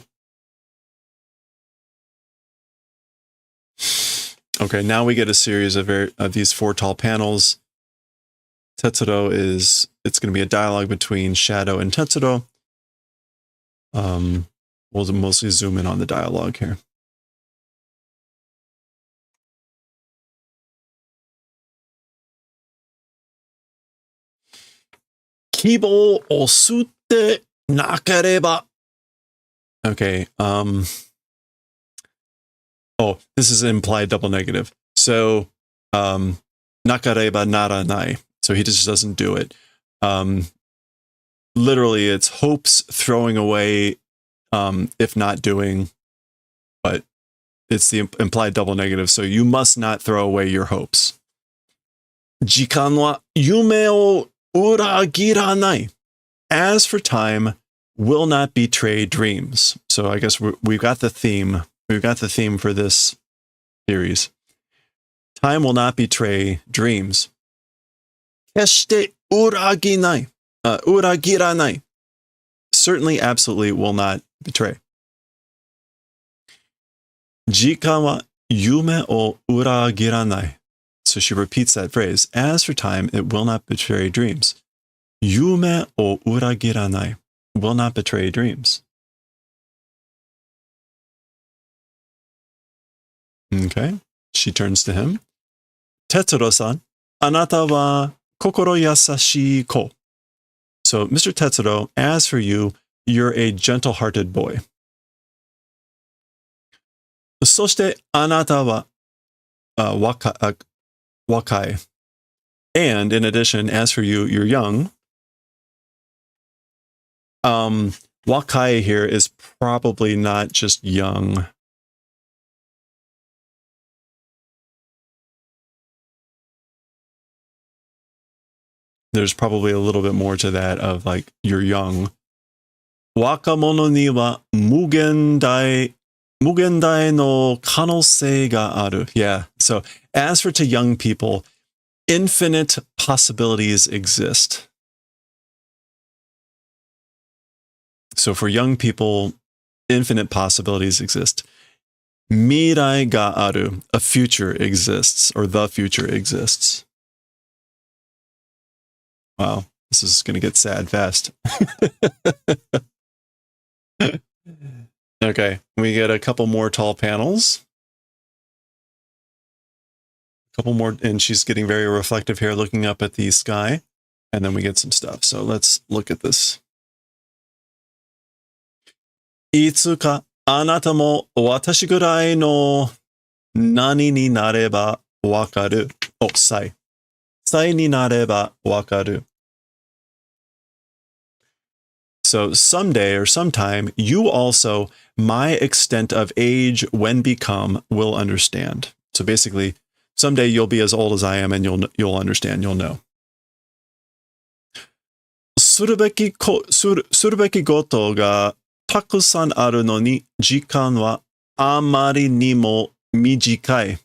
Okay, now we get a series of these 4 tall panels. Tetsurou it's going to be a dialogue between Shadow and Tetsurou. We'll mostly zoom in on the dialogue here. Kibo osute nakareba. Okay, oh, this is an implied double negative. So, nakareba naranai. So he just doesn't do it. Literally, it's hopes throwing away, if not doing, but it's the implied double negative. So you must not throw away your hopes. Jikan wa yume o uragiranai. As for time, will not betray dreams. So I guess we've got the theme. We've got the theme for this series. Time will not betray dreams. Keshite uragiranai. Certainly, absolutely will not betray. Jikan wa yume o uragiranai. So she repeats that phrase. As for time, it will not betray dreams. Yume o uragiranai. Will not betray dreams. Okay. She turns to him. Tetsuro-san, anata wa kokoro yasashii ko. So, Mr. Tetsuro, as for you, you're a gentle-hearted boy. Soshite anata wa wakai. And in addition, as for you, you're young. Wakai here is probably not just young. There's probably a little bit more to that of like, you're young. Wakamono ni wa mugendai no kanosei ga aru. Yeah. So as for to young people, infinite possibilities exist. So for young people, infinite possibilities exist. Mirai ga aru, a future exists, or the future exists. Wow, this is going to get sad fast. Okay, we get a couple more tall panels. A couple more, and she's getting very reflective here, looking up at the sky. And then we get some stuff. So let's look at this. Itsuka anata mo watashi gurai no nani ni nareba wakaru. Oh, sai. Sai ni nareba wakaru. So someday or sometime, you also, my extent of age when become, will understand. So basically, someday you'll be as old as I am and you'll understand, you'll know. Surubeki goto ga takusan aru no ni jikan wa amari ni mo mijikai.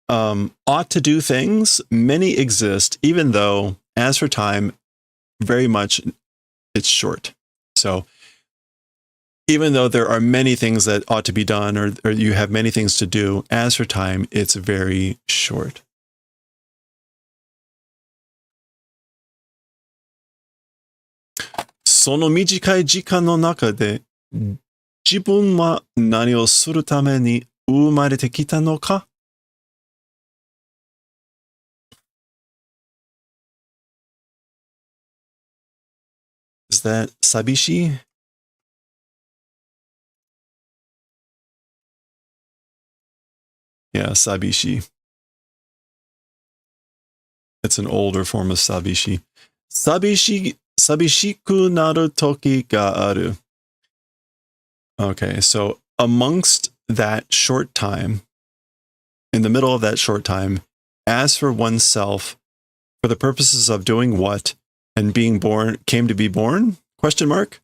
Ought to do things, many exist, even though, as for time, very much it's short. So even though there are many things that ought to be done, or you have many things to do, as for time, it's very short. Sono mijikai jikan no naka de jibun wa nani o suru tame ni umarete kita no ka? Is that sabishi? Yeah, sabishi. It's an older form of sabishi. Sabishiku naru toki ga aru. Okay, so amongst that short time, in the middle of that short time, as for oneself, for the purposes of doing what and being born, came to be born? Question mark.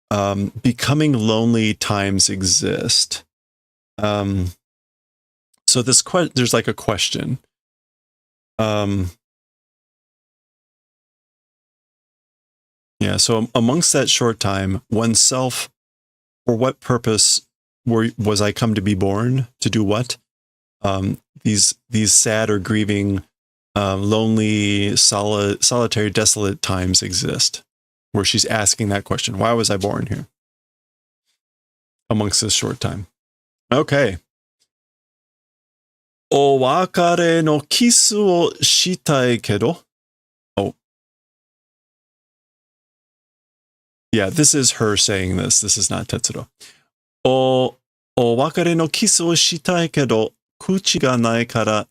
Becoming lonely times exist. So there's like a question. Yeah, so amongst that short time, oneself, for what purpose was I come to be born? To do what? These sad or grieving, lonely, solitary, desolate times exist, where she's asking that question. Why was I born here? Amongst this short time. Okay. お別れのキスをしたいけど. Oh. Yeah, this is her saying this. This is not Tetsuro. お別れのキスをしたいけど、口がないから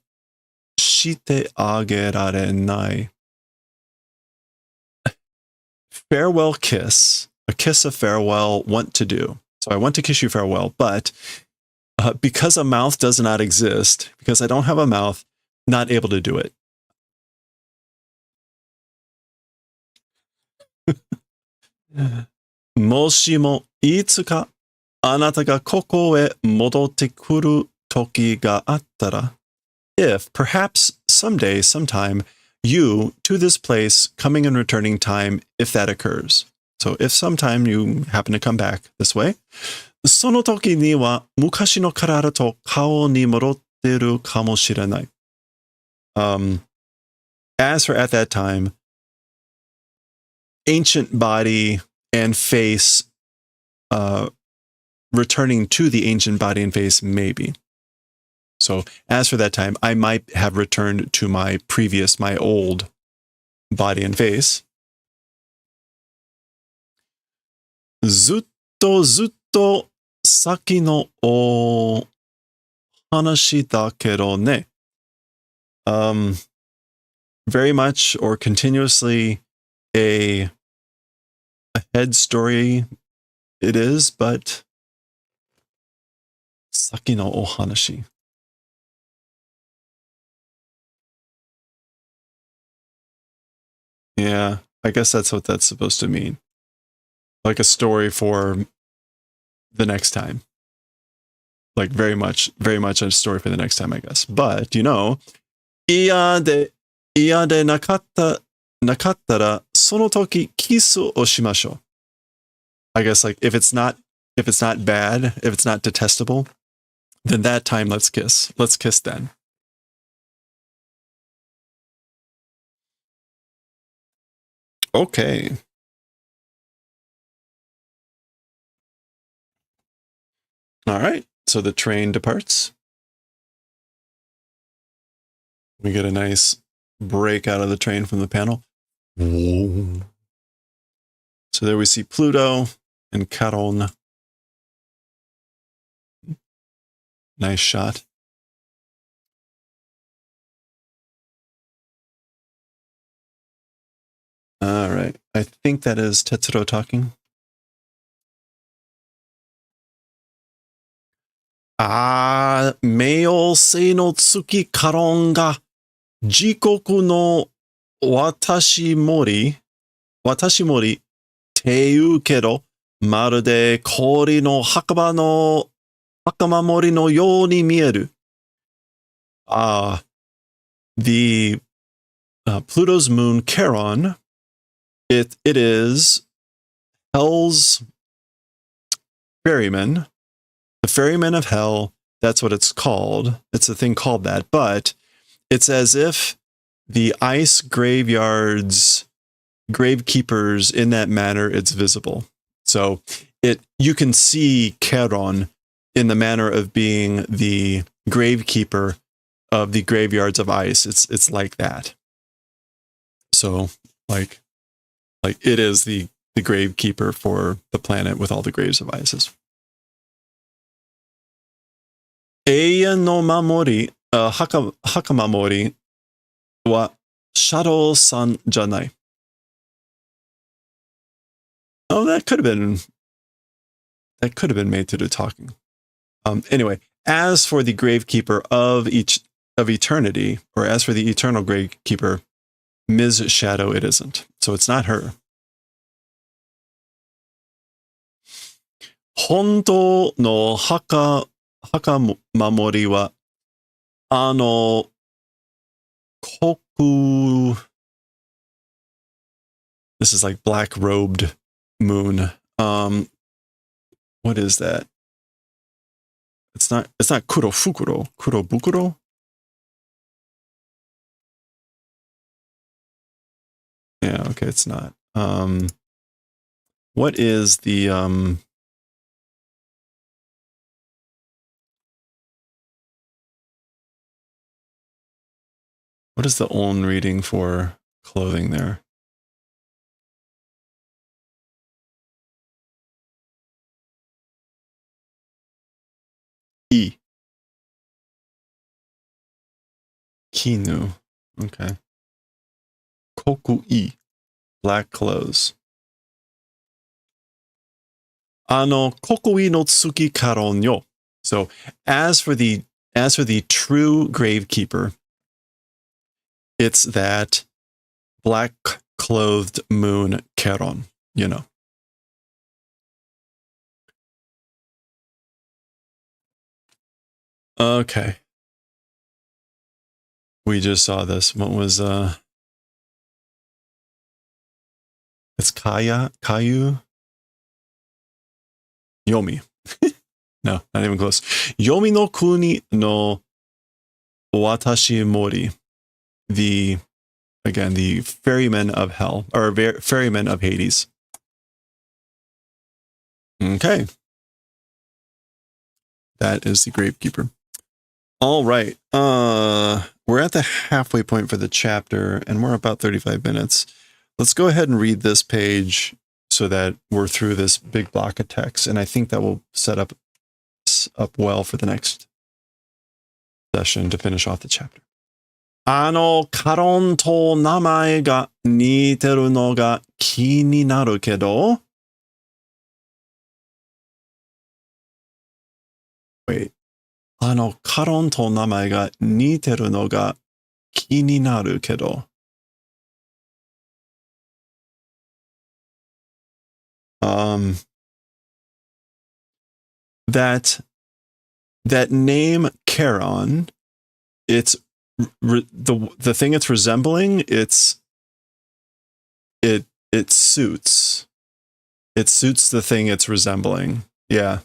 してあげられない. Farewell kiss. A kiss of farewell, want to do. So I want to kiss you farewell, but because a mouth does not exist, because I don't have a mouth, not able to do it. もしもいつかあなたがここへ戻ってくる時があったら, if perhaps someday, sometime, you to this place, coming and returning time, if that occurs. So if sometime you happen to come back this way, その時には昔の体と顔に戻ってるかもしれない. As for at that time, ancient body and face, returning to the ancient body and face, maybe. So as for that time, I might have returned to my old body and face. ずっとずっと先のお話だけどね. Very much or continuously a head story it is, but 先のお話. Yeah, I guess that's what that's supposed to mean. Like a story for the next time. Like very much a story for the next time, I guess. But, you know, 嫌でなかったら、その時キスをしましょう. I guess like if it's not bad, if it's not detestable, then that time let's kiss. Let's kiss then. Okay. All right. So the train departs. We get a nice break out of the train from the panel. So there we see Pluto and Charon. Nice shot. All right. I think that is Tetsuro talking. 冥王星の月カロンが自国の私森って言うけど、まるで氷の袴森のように見える. The Pluto's moon Charon, it is Hell's ferryman. The ferryman of hell, that's what it's called. It's a thing called that, but it's as if the ice gravekeepers in that manner, it's visible. So you can see Charon in the manner of being the gravekeeper of the graveyards of ice. It's like that. So like it is the gravekeeper for the planet with all the graves of ices. 永遠の守り、墓守りはシャドウさんじゃない. Oh, that could have been made to do talking. Anyway, as for the gravekeeper of eternity, or as for the eternal gravekeeper, Ms. Shadow, it isn't. So it's not her. 本当の墓守りはThis is like black robed moon. What is that? It's not kurofukuro. Kurobukuro? Yeah, okay, it's not. What is the What is the on reading for clothing there? E. Kinu. Okay. Koku-i. Black clothes. Kokui no tsuki karon yo. So as for the true gravekeeper, it's that black clothed moon Keron, you know. Okay. We just saw this. What was it's Kayu? Yomi. No, not even close. Yomi no kuni no watashi mori. The ferryman of hell, or ferryman of Hades. Okay. That is the gravekeeper. All right. We're at the halfway point for the chapter, and we're about 35 minutes. Let's go ahead and read this page so that we're through this big block of text, and I think that will set up well for the next session to finish off the chapter. カロンと名前が似てるのが気になるけど Wait. カロンと名前が似てるのが気になるけど that name Charon, it's the thing it's resembling, it suits the thing it's resembling. Yeah.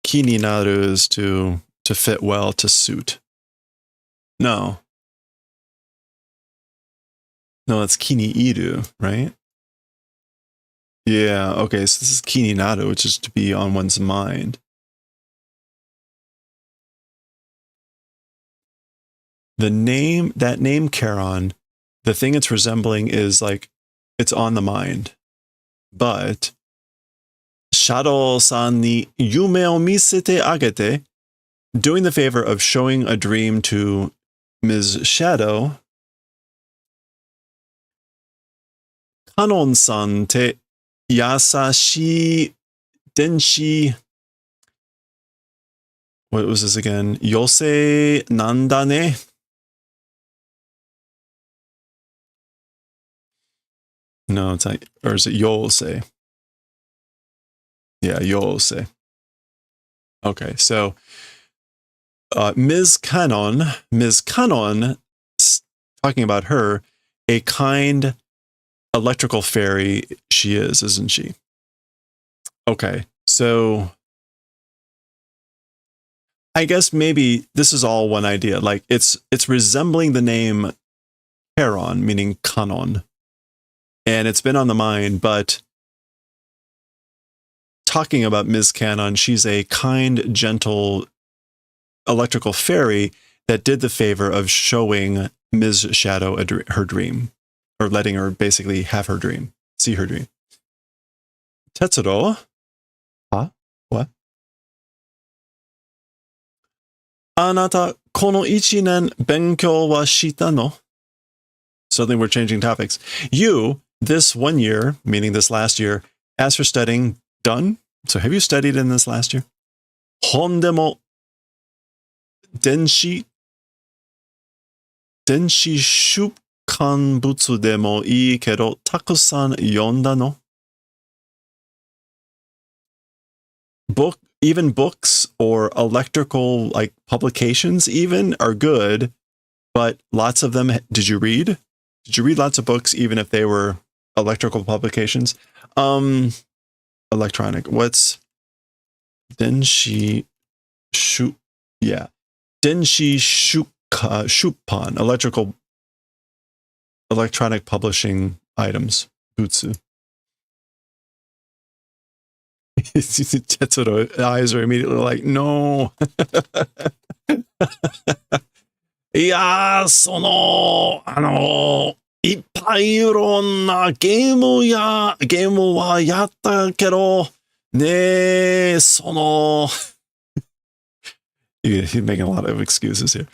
Kininaru is to fit well, to suit. No, it's kiniiru, right? Yeah, okay, so this is kininaru, which is to be on one's mind. That name Charon, the thing it's resembling is like, it's on the mind. But, Shadow-san ni yume o misete agete, doing the favor of showing a dream to Ms. Shadow, Kanon-san te yasashi denshi, what was this again? Yosei nandane? No, it's not, or is it Yosei? Yeah, Yosei. Okay, so Ms. Kanon, talking about her, a kind electrical fairy she is, isn't she? Okay, so I guess maybe this is all one idea. Like it's resembling the name Charon, meaning Kanon, and it's been on the mind, but talking about Ms. Kanon, she's a kind, gentle electrical fairy that did the favor of showing Ms. Shadow her dream, or letting her basically have her dream, see her dream. Tetsurou? Huh? What? Anata kono 1年勉強はしたの? Suddenly we're changing topics. You, this 1 year, meaning this last year, as for studying, done? So have you studied in this last year? 本でも電子出刊物でもいいけど、たくさん読んだの? Even books or electrical like publications even are good, but lots of them, did you read? Did you read lots of books even if they were electrical publications? Electronic. What's Denshi Shu? Yeah. Denshi Shupan. Electronic publishing items. Butsu. Tetsuro's eyes are immediately like, no. いやー、いっぱいいろんなゲームはやったけど、ねえ、he's making a lot of excuses here.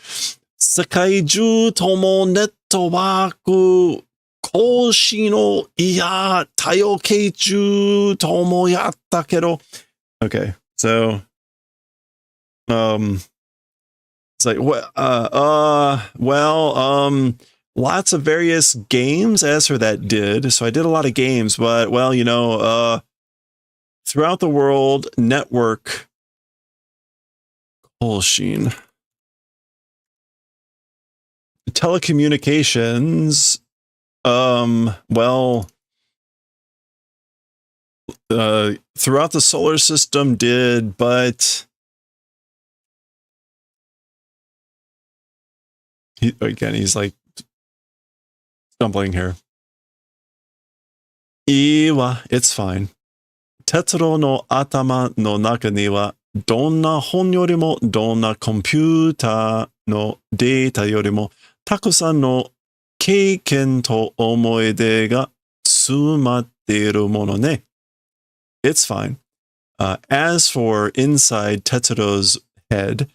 世界中ともネットワーク、講師の多様系中ともやったけど。Okay, so, it's like, lots of various games. As for that, so I did a lot of games, but well, throughout the world, network, Holshin, telecommunications, throughout the solar system did, but he's like stumbling here. It's fine. Tetsuro no atama no naka ni wa donna hon yorimo donna computer no data yorimo takusan no keiken to omoide ga tsumatte iru mono ne. It's fine. As for inside Tetsuro's head,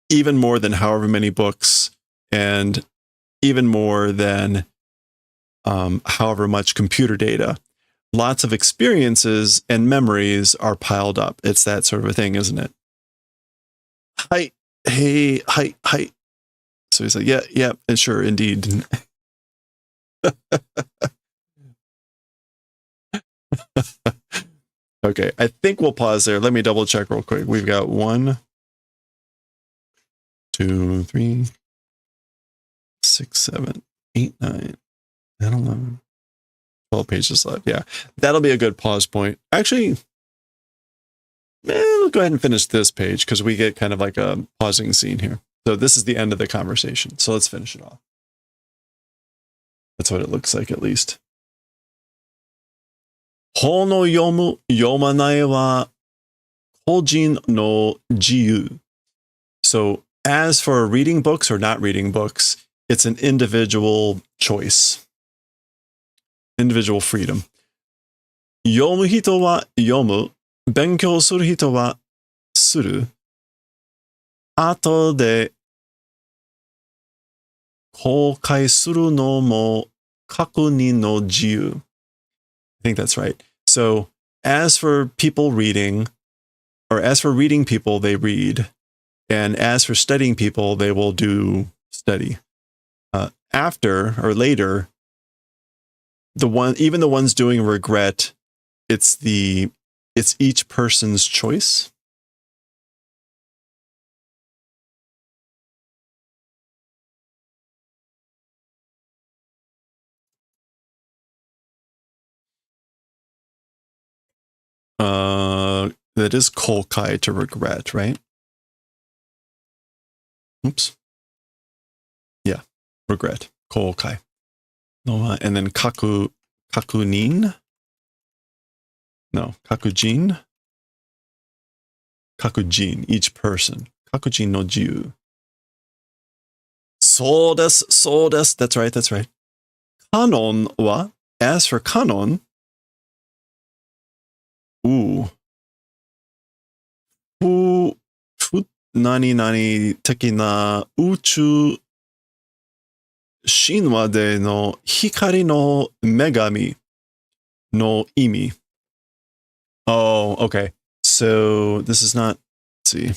even more than however many books and even more than however much computer data, lots of experiences and memories are piled up. It's that sort of a thing, isn't it? Hi. So he's like, yeah, and sure, indeed. Okay, I think we'll pause there. Let me double check real quick. We've got 1, 2, 3, 6, 7, 8, 9, 10, 11, 12 pages left. Yeah, that'll be a good pause point. Actually, we'll go ahead and finish this page because we get kind of like a pausing scene here. So this is the end of the conversation. So let's finish it off. That's what it looks like, at least. 本を読む、読まないは個人の自由. So as for reading books or not reading books, it's an individual choice. Individual freedom. 読む人は読む、勉強する人はする。後で公開するのも確認の自由. I think that's right. So as for people reading, or as for reading people, they read. And as for studying people, they will do study. After or later, even the ones doing regret, it's each person's choice. That is kokai, to regret, right? Oops. Yeah, regret. Kokai. And then kakunin? No, kakujin? Kakujin, each person. Kakujin no jiu. So desu. That's right. Kanon wa, as for kanon, nani tekina uchu shinwa de no hikari no megami no imi. Oh, okay. So this is not, let's see.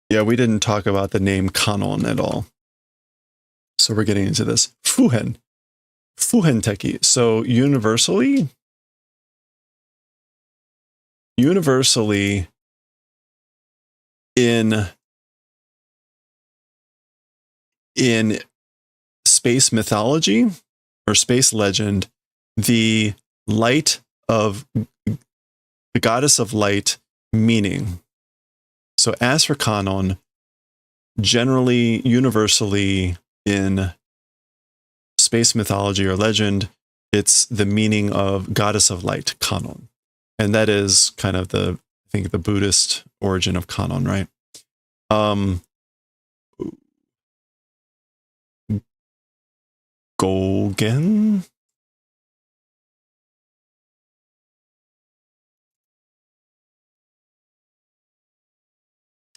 Yeah, we didn't talk about the name kanon at all. So we're getting into this. Fuhen teki. So universally in space mythology or space legend, the light of the goddess of light meaning. So as for kanon, generally, universally in space mythology or legend, it's the meaning of goddess of light, Kanon. And that is kind of the, I think, the Buddhist origin of Kanon, right? Gogen?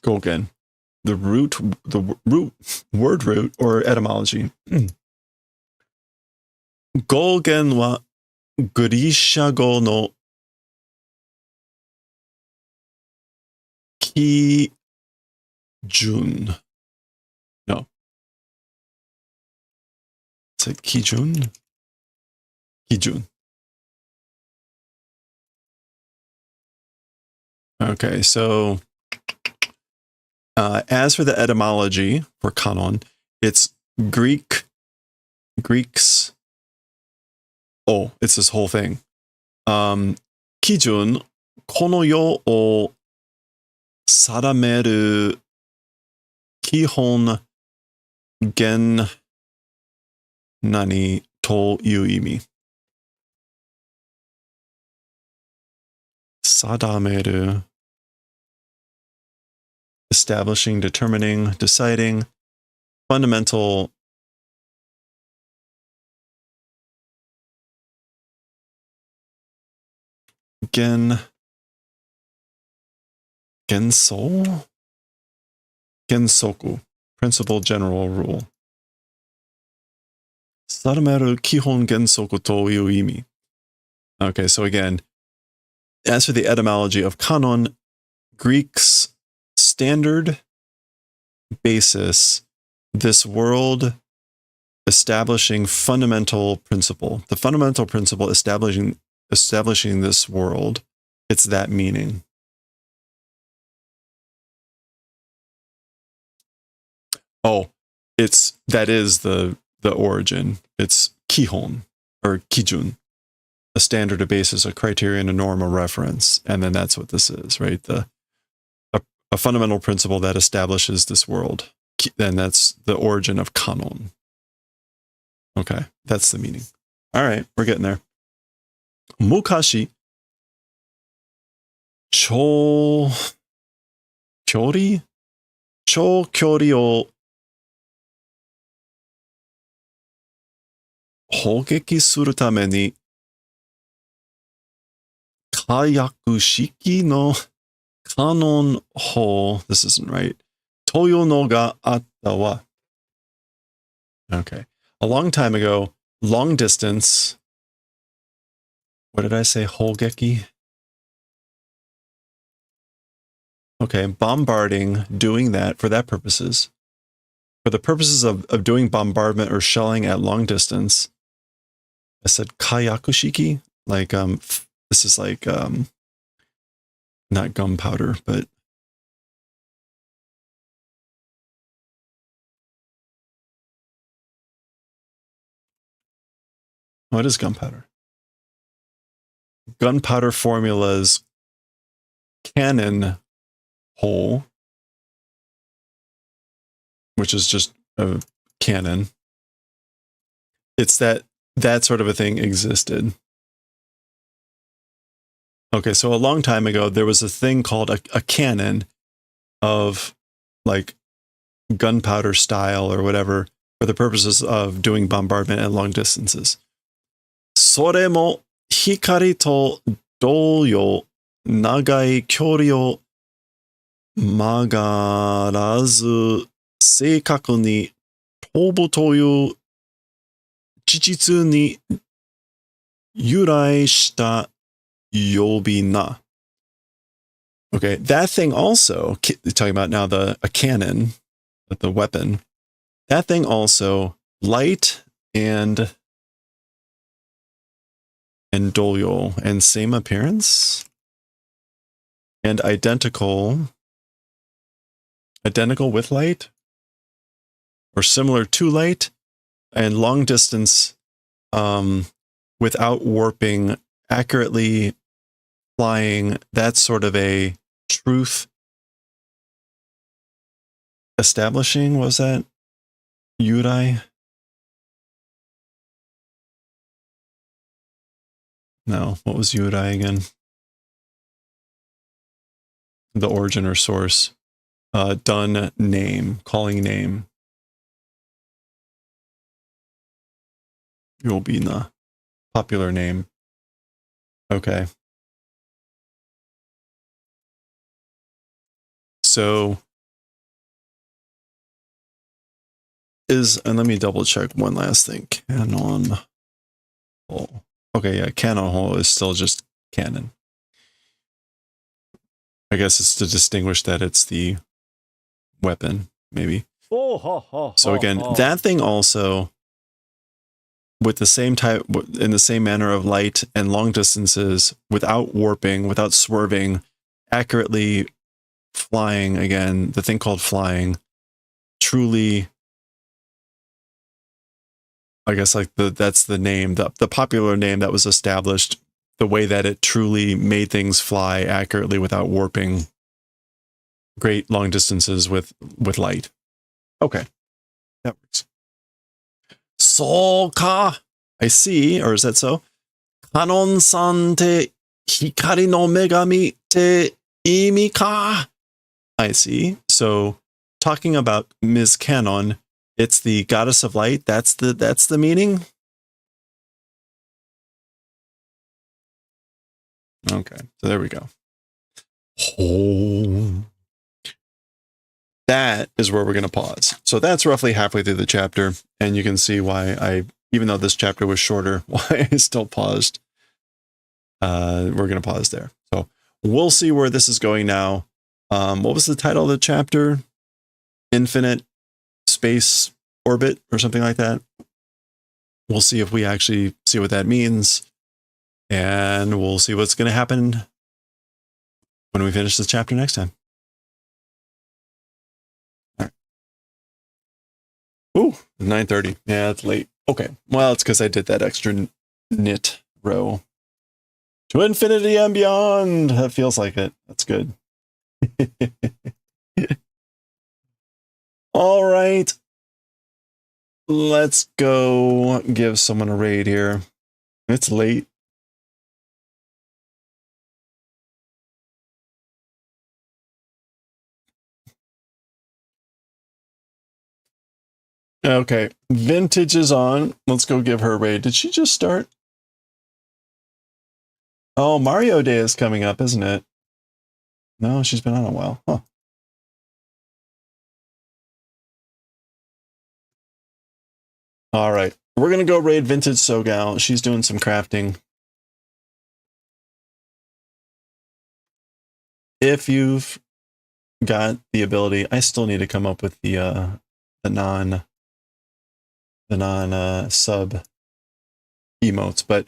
Gogen. The word root or etymology. Gogen wa Grisha go no Kijun. No. Is it Kijun? Kijun. Okay, so as for the etymology for Kanon, it's Greeks. Oh, it's this whole thing. Kijun, kono yo o sadameru kihon gen nani to yu imi. Sadameru. Establishing, determining, deciding, fundamental gensoku, principle, general rule. Sadameru kihon gensoku to yu imi. Okay, so again, as for the etymology of Kanon, Greeks standard basis, this world establishing fundamental principle. The fundamental principle establishing this world, it's that meaning. Oh, that is the origin. It's kihon or kijun, a standard, a basis, a criterion, a norm, a reference, and then that's what this is, right? A fundamental principle that establishes this world. And that's the origin of Kanon. Okay, that's the meaning. All right, we're getting there. Mukashi Cho Kyori o hogeki suru tame ni kayaku shiki no Kanon ho, this isn't right. Toyo no ga atta wa. Okay. A long time ago, long distance. What did I say? Hogeki? Okay, bombarding, doing that for that purposes. For the purposes of doing bombardment or shelling at long distance. I said kayakushiki, like this is like not gunpowder, but what is gunpowder? Gunpowder formulas cannon hole, which is just a cannon. It's that sort of a thing existed. Okay, so a long time ago, there was a thing called a cannon of like gunpowder style or whatever for the purposes of doing bombardment at long distances. それも光と同様長い距離を曲がらず正確に飛ぶという事実に由来した呼び名. Okay, that thing also, talking about now a cannon, the weapon, that thing also, light and dolyo, and same appearance, and identical with light, or similar to light, and long distance, without warping, accurately flying. That's sort of a truth establishing. Was that Yurai? No, what was Yurai again? The origin or source. Done name, calling name. You'll be in the popular name. Okay. So and let me double check one last thing. Canon hole. Okay, yeah, canon hole is still just canon. I guess it's to distinguish that it's the weapon, maybe. So again, that thing also, with the same type, in the same manner of light and long distances, without warping, without swerving, accurately flying, again, the thing called flying, truly, I guess like that's the name, the popular name that was established, the way that it truly made things fly accurately without warping great long distances with light. Okay, that works. Soka, I see, or is that so? Kanon-san te hikari no megami te imi ka? I see. So, talking about Ms. Canon, it's the goddess of light. That's the meaning. Okay, so there we go. Oh. That is where we're going to pause. So that's roughly halfway through the chapter, and you can see why even though this chapter was shorter, why I still paused. We're going to pause there. So we'll see where this is going now. What was the title of the chapter? Infinite Space Orbit or something like that. We'll see if we actually see what that means, and we'll see what's going to happen when we finish this chapter next time. Ooh, 9:30. Yeah, it's late. Okay. Well, it's because I did that extra knit row. To infinity and beyond. That feels like it. That's good. All right. Let's go give someone a raid here. It's late. Okay, Vintage is on. Let's go give her a raid. Did she just start? Oh, Mario Day is coming up, isn't it? No, she's been on a while. Huh. All right, we're going to go raid Vintage Sogal. She's doing some crafting. If you've got the ability, I still need to come up with the non sub emotes, but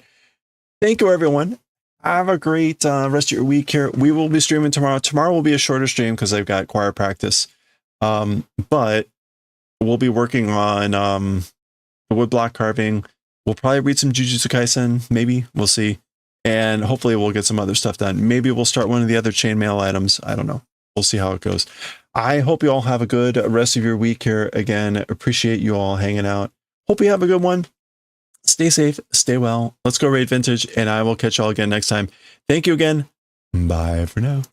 thank you everyone. Have a great rest of your week here. We will be streaming tomorrow. Tomorrow will be a shorter stream because I've got choir practice, but we'll be working on the woodblock carving. We'll probably read some Jujutsu Kaisen, maybe, we'll see, and hopefully we'll get some other stuff done. Maybe we'll start one of the other chainmail items. I don't know. We'll see how it goes. I hope you all have a good rest of your week here. Again, appreciate you all hanging out. Hope you have a good one. Stay safe, stay well. Let's go raid Vintage, and I will catch y'all again next time. Thank you again. Bye for now.